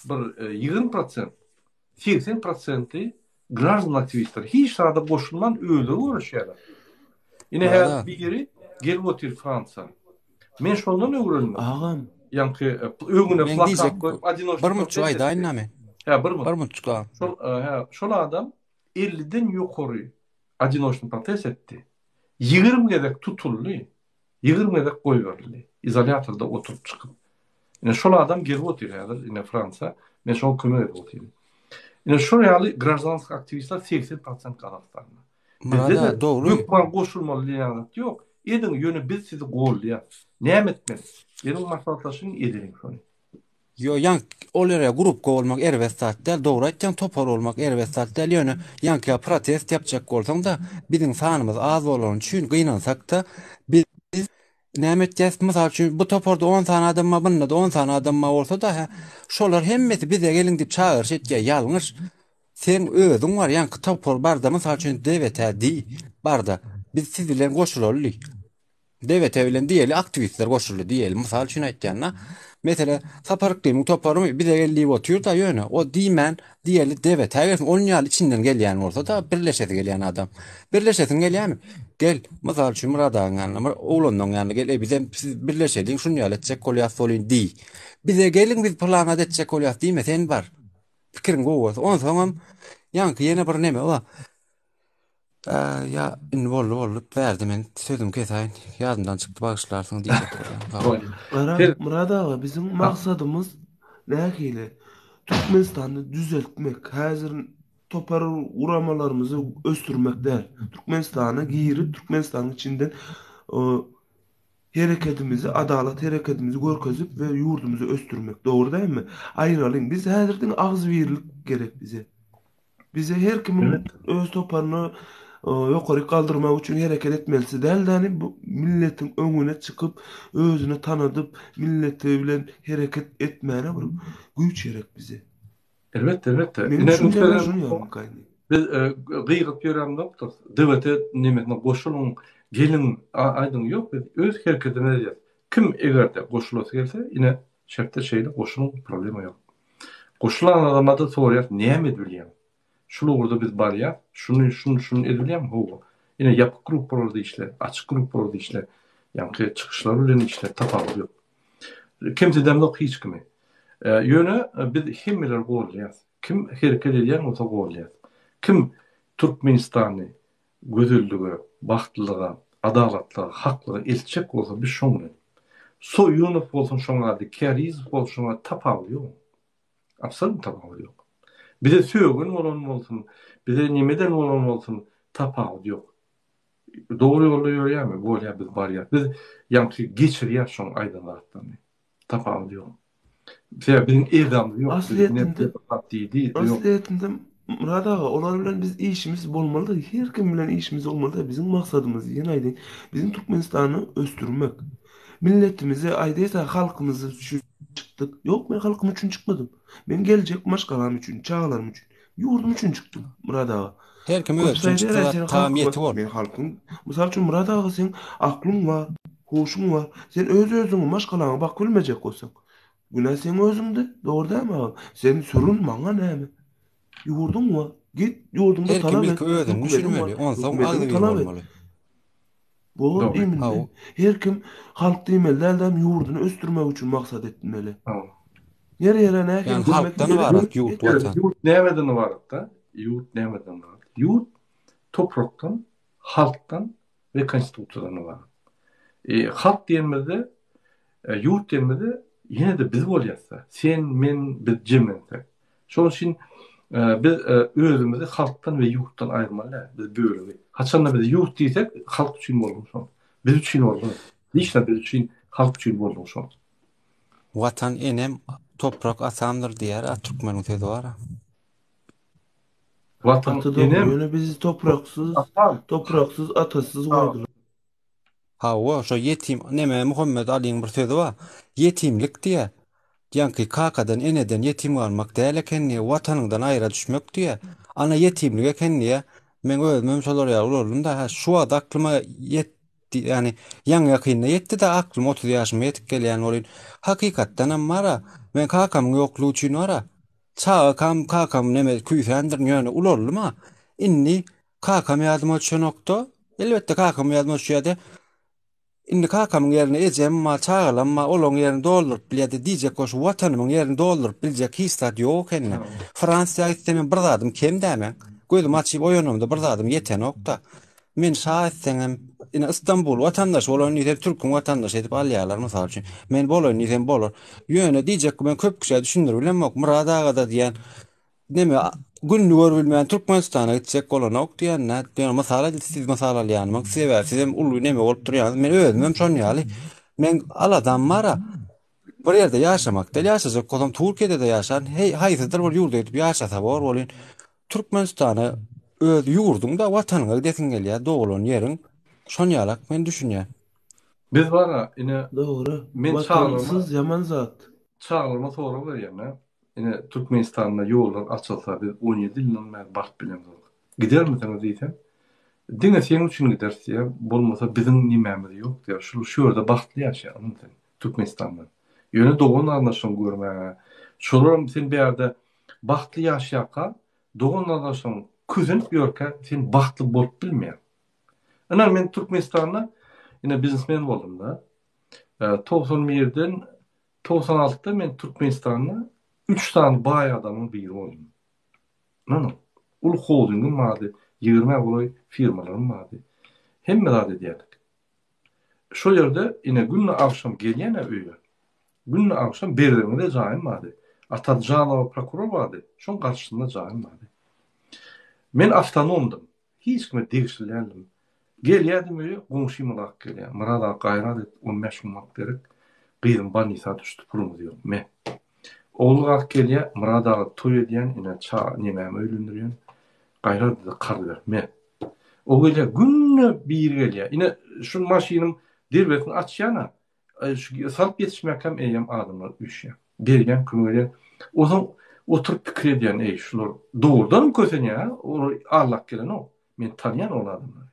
bir 20%, 80% grazın aktivistler hiç sırada boşulman öyle uğraşıyorlar. Yine her bir geri gelip otur Fransa. Men şondan öğrendim. Ağam. Yankı öğüne plakat koyup Adinoş'ta. 1,5 ayda aynı mı? He 1,5 ay. Şol adam 50'den yukarı Adinoş'ta protest etti. 20 gedek tutuldu. 20 gedek koy verildi. İzolyatorda oturup çıkıp. Yine şol adam gelip oturuyor. Yine Fransa. Men şol kömür oturuyor. Yine şuraya grazansk aktivistler 80% Kazakistan'da. Murada doğru. Hükman koşulmalı liyanat yok. Edin yönü biz sizi go'llayar. Näme etmeliz? Benim maslahatlaşın edelim şonu. Yo yank olere grupka olmak erbestat del doğru aytjan topar olmak erbestat del yönü yankya protest yapacak bolsaň da bizim sanymyz az bolan üçin gynansak da biz näme etjäs mysal üçin bu toparda 10 tane adamma bunda da 10 tane adamma bolsa da şolar hemmeti bize gelin dip çağırış etjä ýalňyş. Sen özüň var yanky topar barda mysal üçin devete di barda biz siz bilen goşularly. Devete bilen diýeli aktivistler goşuly diýeli mysal üçin aýtjanda mesela saparıklıyım toparım bir de geldiği oturuyor da yönü o dimen diğerli devet her 10 yıl içinden gelen olsa da birleşeti gelen adam birleşetin gelen mi gel mesela şu Murad'ın yanına oğlunun yanına gel bize birleşelim şunu yaletecek kolyas solin di bize gelin biz plan edecek kolyas değil mi sen var fikrin goğuz on zaman yankı yine bir neme ola Ya bolup verdi men sözüm kesayn. Yadımdan çıktı bağışlarsın diyecek. Gara Murad ağa bizim maksadımız nähili? Türkmenistan'ı düzeltmek. Hazır topar uramalarımızı östürmek değil. Türkmenistan'a girip Türkmenistan'ın içinden o, hareketimizi, adalet hareketimizi görkezip ve yurdumuzu östürmek. Doğru değil mi? Ayrılayım. Biz hazırdan ağız verirlik gerek bize. Bize her kimin öz toparını yukarı kaldırmak için hareket etmelisi değil de hani bu milletin önüne çıkıp özünü tanıdıp milleti bilen hareket etmeyene bir güç gerek bize. Elbette. Benim düşüncem şunu yani kaydı. Biz gıyret gören doktor. Devlete nimetine koşulun gelin aydın yok. Biz öz hareketine edeceğiz. Kim eğer de koşulası gelse yine şefte şeyle koşulun problemi yok. Koşulan adama da soruyor. Niye mi edileyim? Şunu orada biz var ya. Şunu edileyim. Yine yapı grup orada işler. Açık grup orada işler. Yani çıkışlar öyle işler. Tapalı yok. Kimse demlik hiç kimi. Yöne biz hemmeler go'layız. Kim hareket ediyen olsa go'layız. Kim Türkmenistan'ı gözüllüğü, baktılığa, adaletliğe, haklığa elçek olsa biz şunu. Soyunuf olsun şuna, keriz olsun şuna tapalı yok. Absolut tapalı yok. Bize söğün olan olsun, bize nimeden olan olsun tapalı yok. Doğru yolda yürüyemiyor, go'layız biz var ya. Biz yani geçiriyor şunu aydınlattan. Tapalı yok. Benim evdamda yok. Asliyetinde Murad ağa onlar bilen biz işimiz olmalı da her kim bilen işimiz olmalı da bizim maksadımız yine aydın bizim Türkmenistan'ı östürmek. Milletimizi aydıysa halkımızı için çıktık. Yok ben halkım için çıkmadım. Ben gelecek maşgalam için, çağlarım için, yurdum için çıktım Murad ağa. Her kim öyle için çıktı tamiyeti var. Ben halkım. Misal için Murad ağa sen aklın var, hoşun var. Sen özünü maşgalama bak gülmeyecek olsan. Günah sen özünde. Doğru değil mi abi? Sen sorun bana ne mi? Yurdun mu? Git yurdumda talep et. Her kim ödün düşünmeli. Ondan aldı bir olmalı. Bu eminle. Her kim halk demeli. Elden yurdunu östürmek için maksat etmeli. Nereye ne? Yani halktan var. Yurt vatan. Yurt nemeden var da. Yurt nemeden var. Yurt topraktan, halktan ve konstitusiyadan var. Halk diyenmede, yurt diyenmede yine de biz olyatsa. Sen, men, biz cemmense. Şonun için biz özümüzü halktan ve yurttan ayırmalı. Biz böyle. Haçanla biz yurt diysek halk için bolmuş. Biz için oldu. Işte biz için halk için bolmuş. Vatan enem toprak atamdır diyer Türkmen'in sözü var. Vatan enem öyle biz topraksız atasız vardır. O şu yetim neme Muhammed Ali'nin bir sözü var. Yetimlik diye. Yankı kakadan eneden yetim olmak değil kendiye vatanından ayrı düşmek diye. Ana yetimliğe kendiye men ölmem solar ya olurun da şu ad aklıma yetti yani yan yakınına yetti de aklım 30 yaşıma yetip gelen olin. Hakikatten amara men kakamın yokluğu için ara. Kakam neme küyfendir yani olurlu ma. İnni kakam yardım açıyor nokta. Elbette kakam yardım açıyor de. İndi kakamın yerine ecem ma çağılan ma olon yerini doldurup biledi diyecek o şu vatanımın yerini doldurup bilecek histat yok enne. Fransa'ya gittim bir dadım kim demen. Gözüm açıp oyunumda bir dadım yeten nokta. Men şahitsenem İstanbul vatandaş olan nidem Türk'ün vatandaş edip alyalar misal için. Men bolon nidem bolor. Yöne diyecek ben köp kişi düşünür bilen yok. Murad ağa da diyen neme günlü görülmeyen Türkmenistan'a gidecek olan ok diyen ne diyen masala siz masala yani mak sever sizem ulu neme olup duruyor men özmem şon yani men aladan mara bir yerde yaşamak da yaşayacak adam Türkiye'de de yaşar hayırdır bir yurda edip yaşasa var olin Türkmenistan'a öz yurdunda vatanına gidesin geliyor doğulan yerin şon yalak men düşünüyor. Biz var yine doğru. Vatansız yaman zat. Çağırma sonra var yani. Yine Türkmenistan'da yollar açılsa biz 17 yıldan beri bak bilemiz olduk. Gider misiniz diysen? Dine senin için gidersin ya. Bulmasa bizim nimemiz yok diyor. Şu orada baktı yaşayalım sen. Türkmenistan'da. Yönü doğun anlaşın görmeye. Şolarım sen bir yerde baktı yaşayaka doğun anlaşın küzün görken sen baktı bolup bilmeyen. Önemli ben Türkmenistan'da yine biznesmen oldum da. 91'den 96'da ben Türkmenistan'da 3 tane bay adamın biri oldum. Ulu holdingin vardı. 20 golay firmalarım vardı. Hemme zat diýerdik. Şo ýerde ine günni akşam gelýän öýe. Günni akşam berdiňde jaýym vardy. Atatjanow prokuror vardy. Şoň garşysynda jaýym vardy. Men avtonomdum. Hiç kime degişilýändim. Gelýärdim öýe, goňşym olak gelýär. Murada gaýrat et 15 manat berip, gyzym banisa düşdi pulumy diýär. Men oğlak gelýär, Murada toý edýän, ine ça nemämi öýlendirýän. Gaýrat edip kardylar. Men o gelýär, günne bir gelýär. Ine şu maşynym dirbetini açýana, salyp ýetişmäkem eýem adamlar üçe. Bergen kömegler. Oňa oturup pikir edýän ey şular doğrudan kösenýär, o Allah gelen o. Men tanıyan ol adamlar.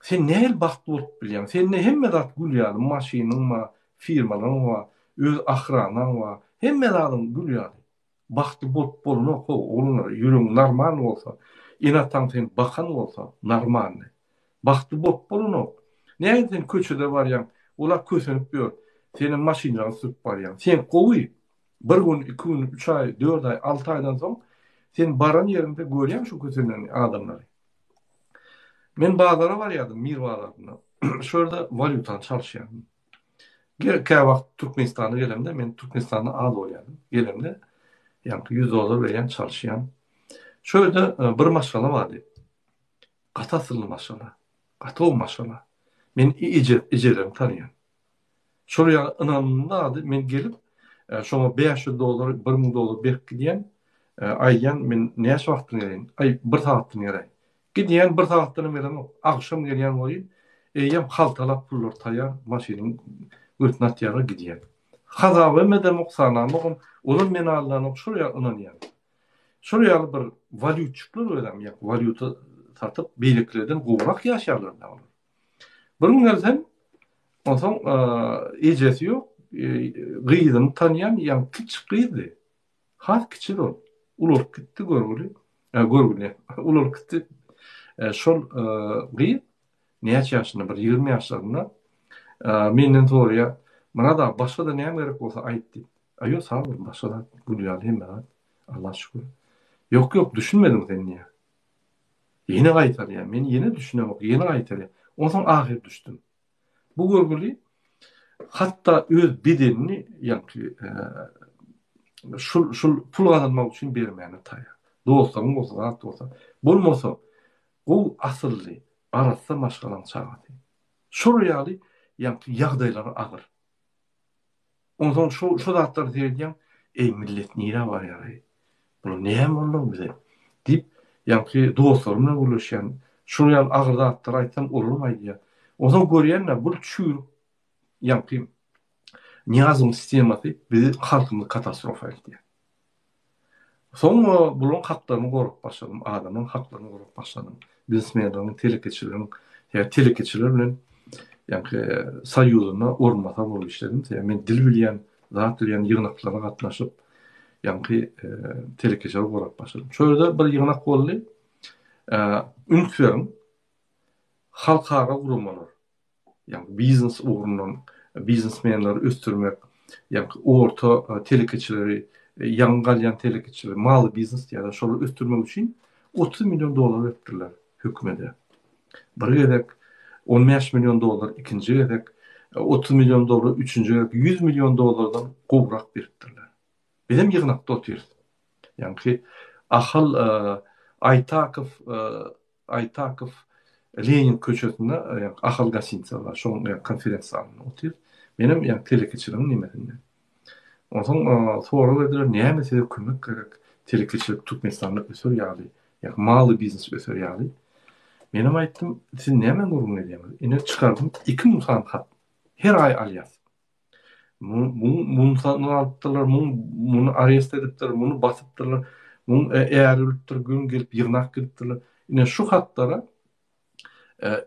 Sen nähil baxt bolup bilýän? Sen ne hemme zat gülýär, maşynyň ma, firmalaryň ma, öz ahranaň ma, hemme zatym gülýär. Baxty bolup bolunu oğlunlar ýüregiň normal bolsa, inatan sen bakan bolsa, normal. Baxty bolup bolunu. Näme sen köçede barýan, olar kösenip ýör. Senin maşynaň sürüp barýan. Sen gowy. 1 gün, 2 gün, 3 ay, 4 ay, 6 aydan soň sen baran ýerinde görýän şu kösenen adamlary. Men bazara barýardym, Mir bazaryna. Şurada valutan çalşýardym. Gerkä wagt Türkmenistana gelemde, men Türkmenistana az bolýardym. Gelemde ýa-ni $100 berýän çalşýan. Şöyle bir maşgala bardy. Gataslyly maşgala. Gatow maşgala. Men ijelerimi tanıyan. Şuraya ınanımda men gelip şoňa $500, $1000 berip gidýän. Aýyan men näçe wagtyny gelin? Ay 1 saatdyny geräk. Gidýän 1 saatdyny berem. Akşam gelýän boýy. Eýem haltalap pullar taýar, maşynyň gürtüne atýar gidýän. Hazaby medem oksanamyň, olar men alanyp şuraya ynanýar. Şuraya bir valyutçyklar öýdem, ýa valyuta satyp beýliklerden gowrak ýaşarlar da. Bir gün gelsem, onsoň ejesi ýok, gyzyny tanıyan ýa kiçik gyzy. Has kiçik ol. Ular gitdi görgüli. Görgüli. Ular gitdi. Şol gyz näçe ýaşynda, bir 20 ýaşlarynda menden soraýar, "Mana da başga da näme gerek bolsa aýt" diýip. Aýo sağ ol, başga da gülýär hemme. Allah şükür. Yok düşünmedim sen niye? Yeni aýtar ya. Men yeni düşünemok, yeni aýtar ya. Ondan ahir düşdüm. Bu görgüli hatta öz bedenini ýa-ni şul pul kazanmak üçin bermäni taýar. Dostlaryň bolsa, bolsa. Bolmasa o asylly arasda maşgalan çagaty. Şuryaly ýagdaýlary agyr. Ondan şu zatlar diýen, ey millet nire var ýa. Bu näme boldy bize? Dip ýa-ni dostlarymla görüşýän, şuryaly agyr zatlar aýtsam olmaýdy. Ondan görýänler bu çür ýa-ni Niyazın sistemasy bizi halkymyzy katastrofal etdi. Soňra bulan haklarını gorup başladym, adamyň haklarını gorup başladym. Biznesmenleriň, telekeçiler bilen ýa-ni saýulyna ormata bolup işledim. Men dil bilýän, zat bilýän ýygnaklara gatnaşyp ýa-ni telekeçiler gorup başladym. Şöyle bir ýygnak boldy. Ünsüň halkara gurulmalar. Ýa-ni biznes ugrundan biznesmenleri östürmek, yani orta telekeçileri, yangalyan telekeçileri, malı biznes ya da şolu östürmek için $30 milyon ettiler hükümete. Bir gedek $15 milyon, ikinci gedek $30 milyon, üçüncü gedek $100 milyon gowrak beripdirler. Bizim ýygnakda otyr. Yani ki ahal Aytakov Lenin köçesinde ahal gasinsa var. Şoň konferensiýasyna otyr. Benim ýa telekeçiligiň nimesinden. Ondan sonra dediler näme size kömek gerek? Telekeçilik Türkmenistanda ösür ýaly, ýa maly biznes ösür ýaly. Menem aýtdym, siz näme gurgun edýäňiz? Ine çykardym 2 musan hat. Her ay alýas. Munsany alypdylar, muny arest edipdir, muny basypdylar, muny ärilipdir, gün gelip ýygnak gitdiler. Ine şu hatlara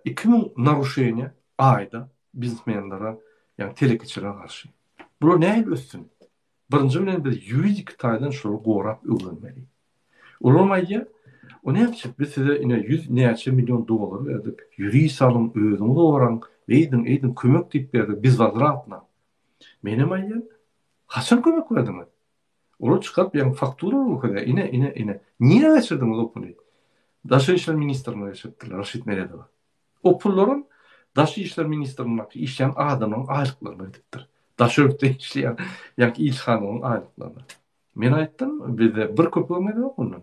2000 naruşeýne aýda biznesmenlere yani telekeçilere karşı. Bu näme össün? Birinji bilen bir juridik taýdan şol gorap öwrenmeli. Olmaýa, o näme çık biz size ine $100 milyon berdik. Yürüy salym özüňiz oran, eýdin kömek diýip berdik biz wazratna. Menem aýan haçan kömek berdiňiz? Olu çıkap ýa-ni faktura okada ine. Niye geçirdiňiz o puly? Daşy işler ministrine geçirdiler Raşit Meredova. O pulların Daşy işler ministrine işleyen adamın aylıklarına gidipdir. Daşörükte işleyen yani İlhan'ın aylıklarına. Men aytdym, bizde bir köpüğümüz yok bunun.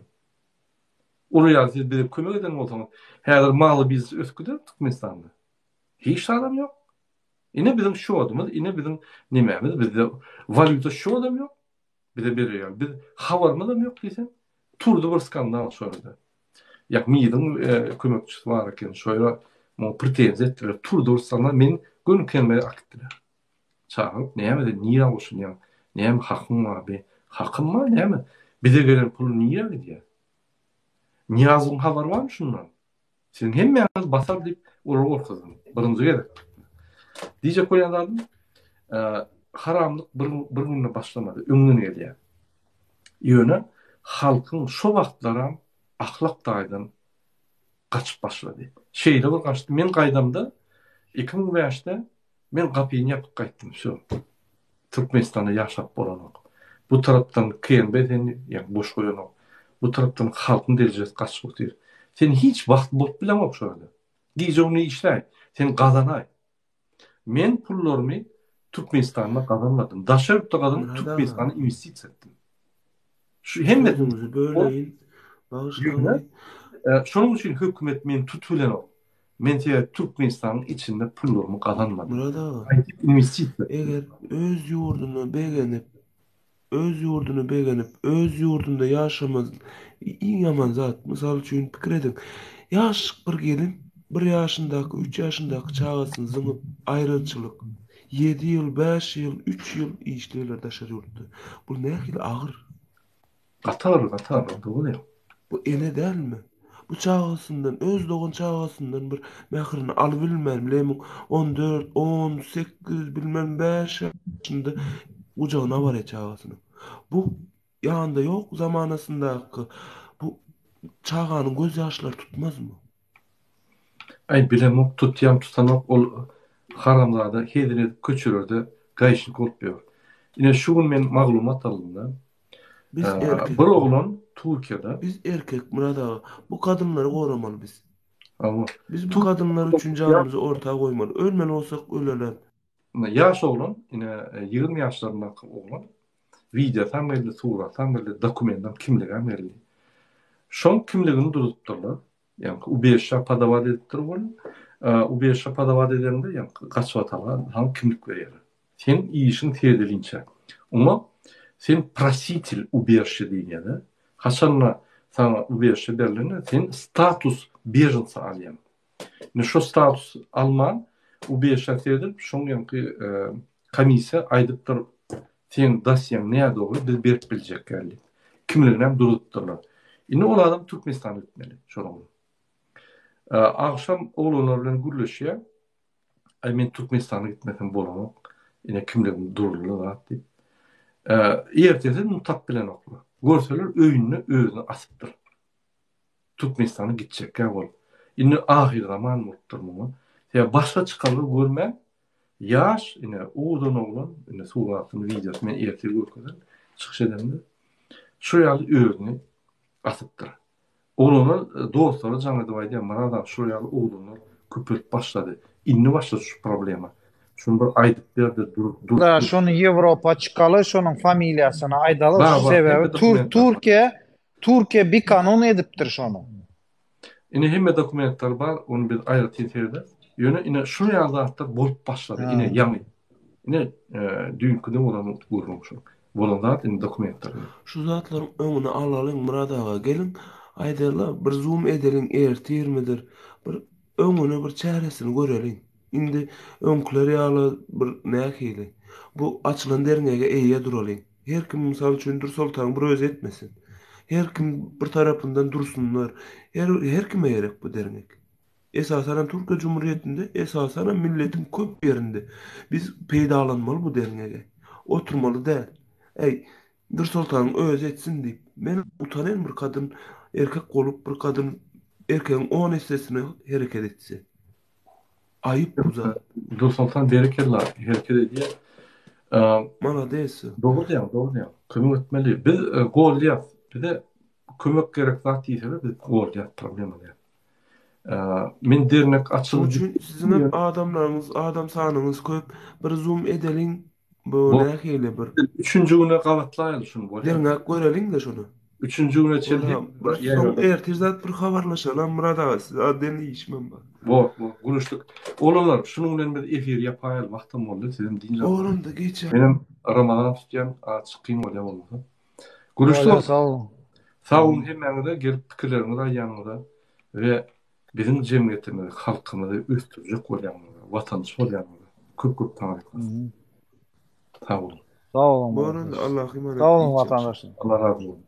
Ulu yazı bir kömek eden olsanız, her malı biz ösküdür Türkmenistan'da. Hiç adam yok. Yine bizim şu adımız, yine bizim nimemiz, bizde valuta şu adam yok. Bir de biri biz havarımız da yok diysen. Turdu bir skandal şöyle. Yak midin kömekçisi var iken şöyle mo pretenze ettiler. Turdu bir skandal men gönül kelmeye akittiler. Çağırıp neyemedi, niye olsun ya? Neyem hakkım var be? Hakkım var neyem? Bize gelen pulu niye gidiyor? Niyazın haber var mı şundan? Senin hem yalnız basar deyip olur kızım. Birinci gerek. Diyecek koyanlardım. Haramlık bir gününe başlamadı. Ömrünü geliyor. Yöne halkın şu vaxtlara ahlak daydan kaçıp başladı. Şeyde bir kaçtı. Men qaydamda 2005'te men kapıyını yapıp qaytdım. Şu Türkmenistan'da yaşap bolanok. Bu taraftan kıyın bedeni, yani boş koyanok. Bu taraftan halkın derecesi kaçıp otuyor. Sen hiç vakt bot bilen yok şöyle. Diyece onu işlay. Sen kazanay. Men pullarımı Türkmenistan'da kazanmadım. Daşarıpta kazanıp Türkmenistan'a investitsiya ettim. Şu hem de böyleyin. Bağışlamayın. şunun için hükümet men tutulen o. Men Türkmenistan'ın içinde pullarımı kazanmadım. Burada investitsiya. eğer öz yurdunu beğenip, öz yurdunda yaşamaz en yaman zat. Misal üçün pikir edin. Yaş bir gelin, 1 yaşındaki, 3 yaşındaki çağısın zıngıp ayrıçılık. 7 yıl, 5 yıl, 3 yıl işleyler daşar yurttu. Bu ne kadar ağır. Katar, doğru ya. Bu ele değil mi? Bu çağısından, öz doğun çağısından bir mehrini alıbilmem. Lemin 14, 18, bilmem 5 yaşında ucağına var ya çağısının. Bu yanında yok zamanasındaki bu çağanın göz yaşları tutmaz mı? Ay bilemok tutuyam tutanok ol haramlarda hedine köçürürdü gayşlık olmuyor. Yine şu gün men maglumat aldım. Biz erkek. Bir oğlan Türkiye'de. Biz erkek Murat ağa. Bu kadınları korumalı biz. Ama biz bu kadınlar için canımızı ortaya koymalı. Ölmeli olsak ölelim. Yaş oğlan yine 20 yaşlarındaki oğlan video tam belli tura tam belli dokumentam kimliğe belli. Şon kimliğini durutturlar. Yani U5'e padavad edipdir bolun. U5'e padavad edende yani kaçvatalar ham kimlik veriyor. Sen iyi işin terdilinçe. Ama sen prasitil U5'e diyene hasanla sana U5'e berline sen status bejinsa alyan. Ne şu status alman U5'e terdilip şon yani komisya aydıptır sen dasyan neye doğru biz berip bilecek geldi. Kimliğini hem durutturlar. Yine o adam Türkmenistan'a gitmeli. Şoran. Akşam oğlanlarla gürleşiyor. Ay men Türkmenistan'a gitmeden bolamam. Yine kimliğim dururlar deyip. Ertesi mutak bilen okla. Görseler öğünü asıptır. Türkmenistan'a gidecek ya ol. Yine ahir zaman mutturmumu. Ya başka çıkarlar görme. Yaş yine oğlan oğlan yine suğatın videosu men ertesi görkeden çıkış edemde. Şu yalı öğünü asıptır. Oğlanlar dostları canlı divaydı ama adam şu yalı oğlanlar köpürüp başladı. İnni başladı şu problema. Şunu bir aydıp berdi dur. Da şonu Avrupa çıkalı, şonun familiyasına aydalı şu sebebi Türkiye bir kanun ediptir şonu. Yine hem dokumentler var, onu bir ayrı titerde. Yine şu yalda hatta bolup başladı. Yine yanı. Yine dünkü de olanı vurmuşum. Volanlar yine dokumentler. Şu zatların önüne alalım Murat ağa gelin. Aydarlar bir zoom edelim ertir midir? Bir önüne bir çaresini görelim. Indi önkleri alı bir nähili. Bu açılan derneğe eýe duralım. Her kim misal üçün Dursultan bir öz etmesin. Her kim bir tarafından dursunlar. Her kime gerek bu dernek. Esasen Türkiye Cumhuriyeti'nde, esasen milletin köp yerinde. Biz peydalanmalı bu derneğe. Oturmalı değil. Ey Dursultan öz etsin deyip. Men utanan bir kadın erkek olup bir kadın erkeğin 10 hissesine hareket etse. Ayıp bu zat. Dursultan berekeler hareket ediyor. Mana değilse. Doğru diyor. Kıyım etmeli. Biz gol yap. Bir de kömek gerek zat diýse biz bolýar problem eder. Men dernek Şoň açylyp üçin sizin hep adamlaryňyz, adam sanyňyz köp. Bir zoom edeliň, bu nähili bir. 3-nji güne gawatlaýaly şunu bolýar. Dernek göreliň de şonu. 3-nji güne çeldik. Soň ertezat bir habarlaşalar Murad aga, siz adden işmem bar. Bo, guruşluk. Olalar şunun bilen bir efir ýapaýaly wagtym boldy, sizin diňe. Oğlum da geçe. Benim Ramazan tutýan açykyn bolýar boldy. Guruşluk. Sağ olun hemmeňize gelip pikirleriňizi aýýanyňyza we bizim jemgyýetimizi, halkymyzy östürjek bolýanyňyza, watandaş bolýanyňyza köp taýýan. Sağ olun. Sağ olun. Bu arada Allah'a emanet. Sağ olun vatandaşım. Allah razı olsun.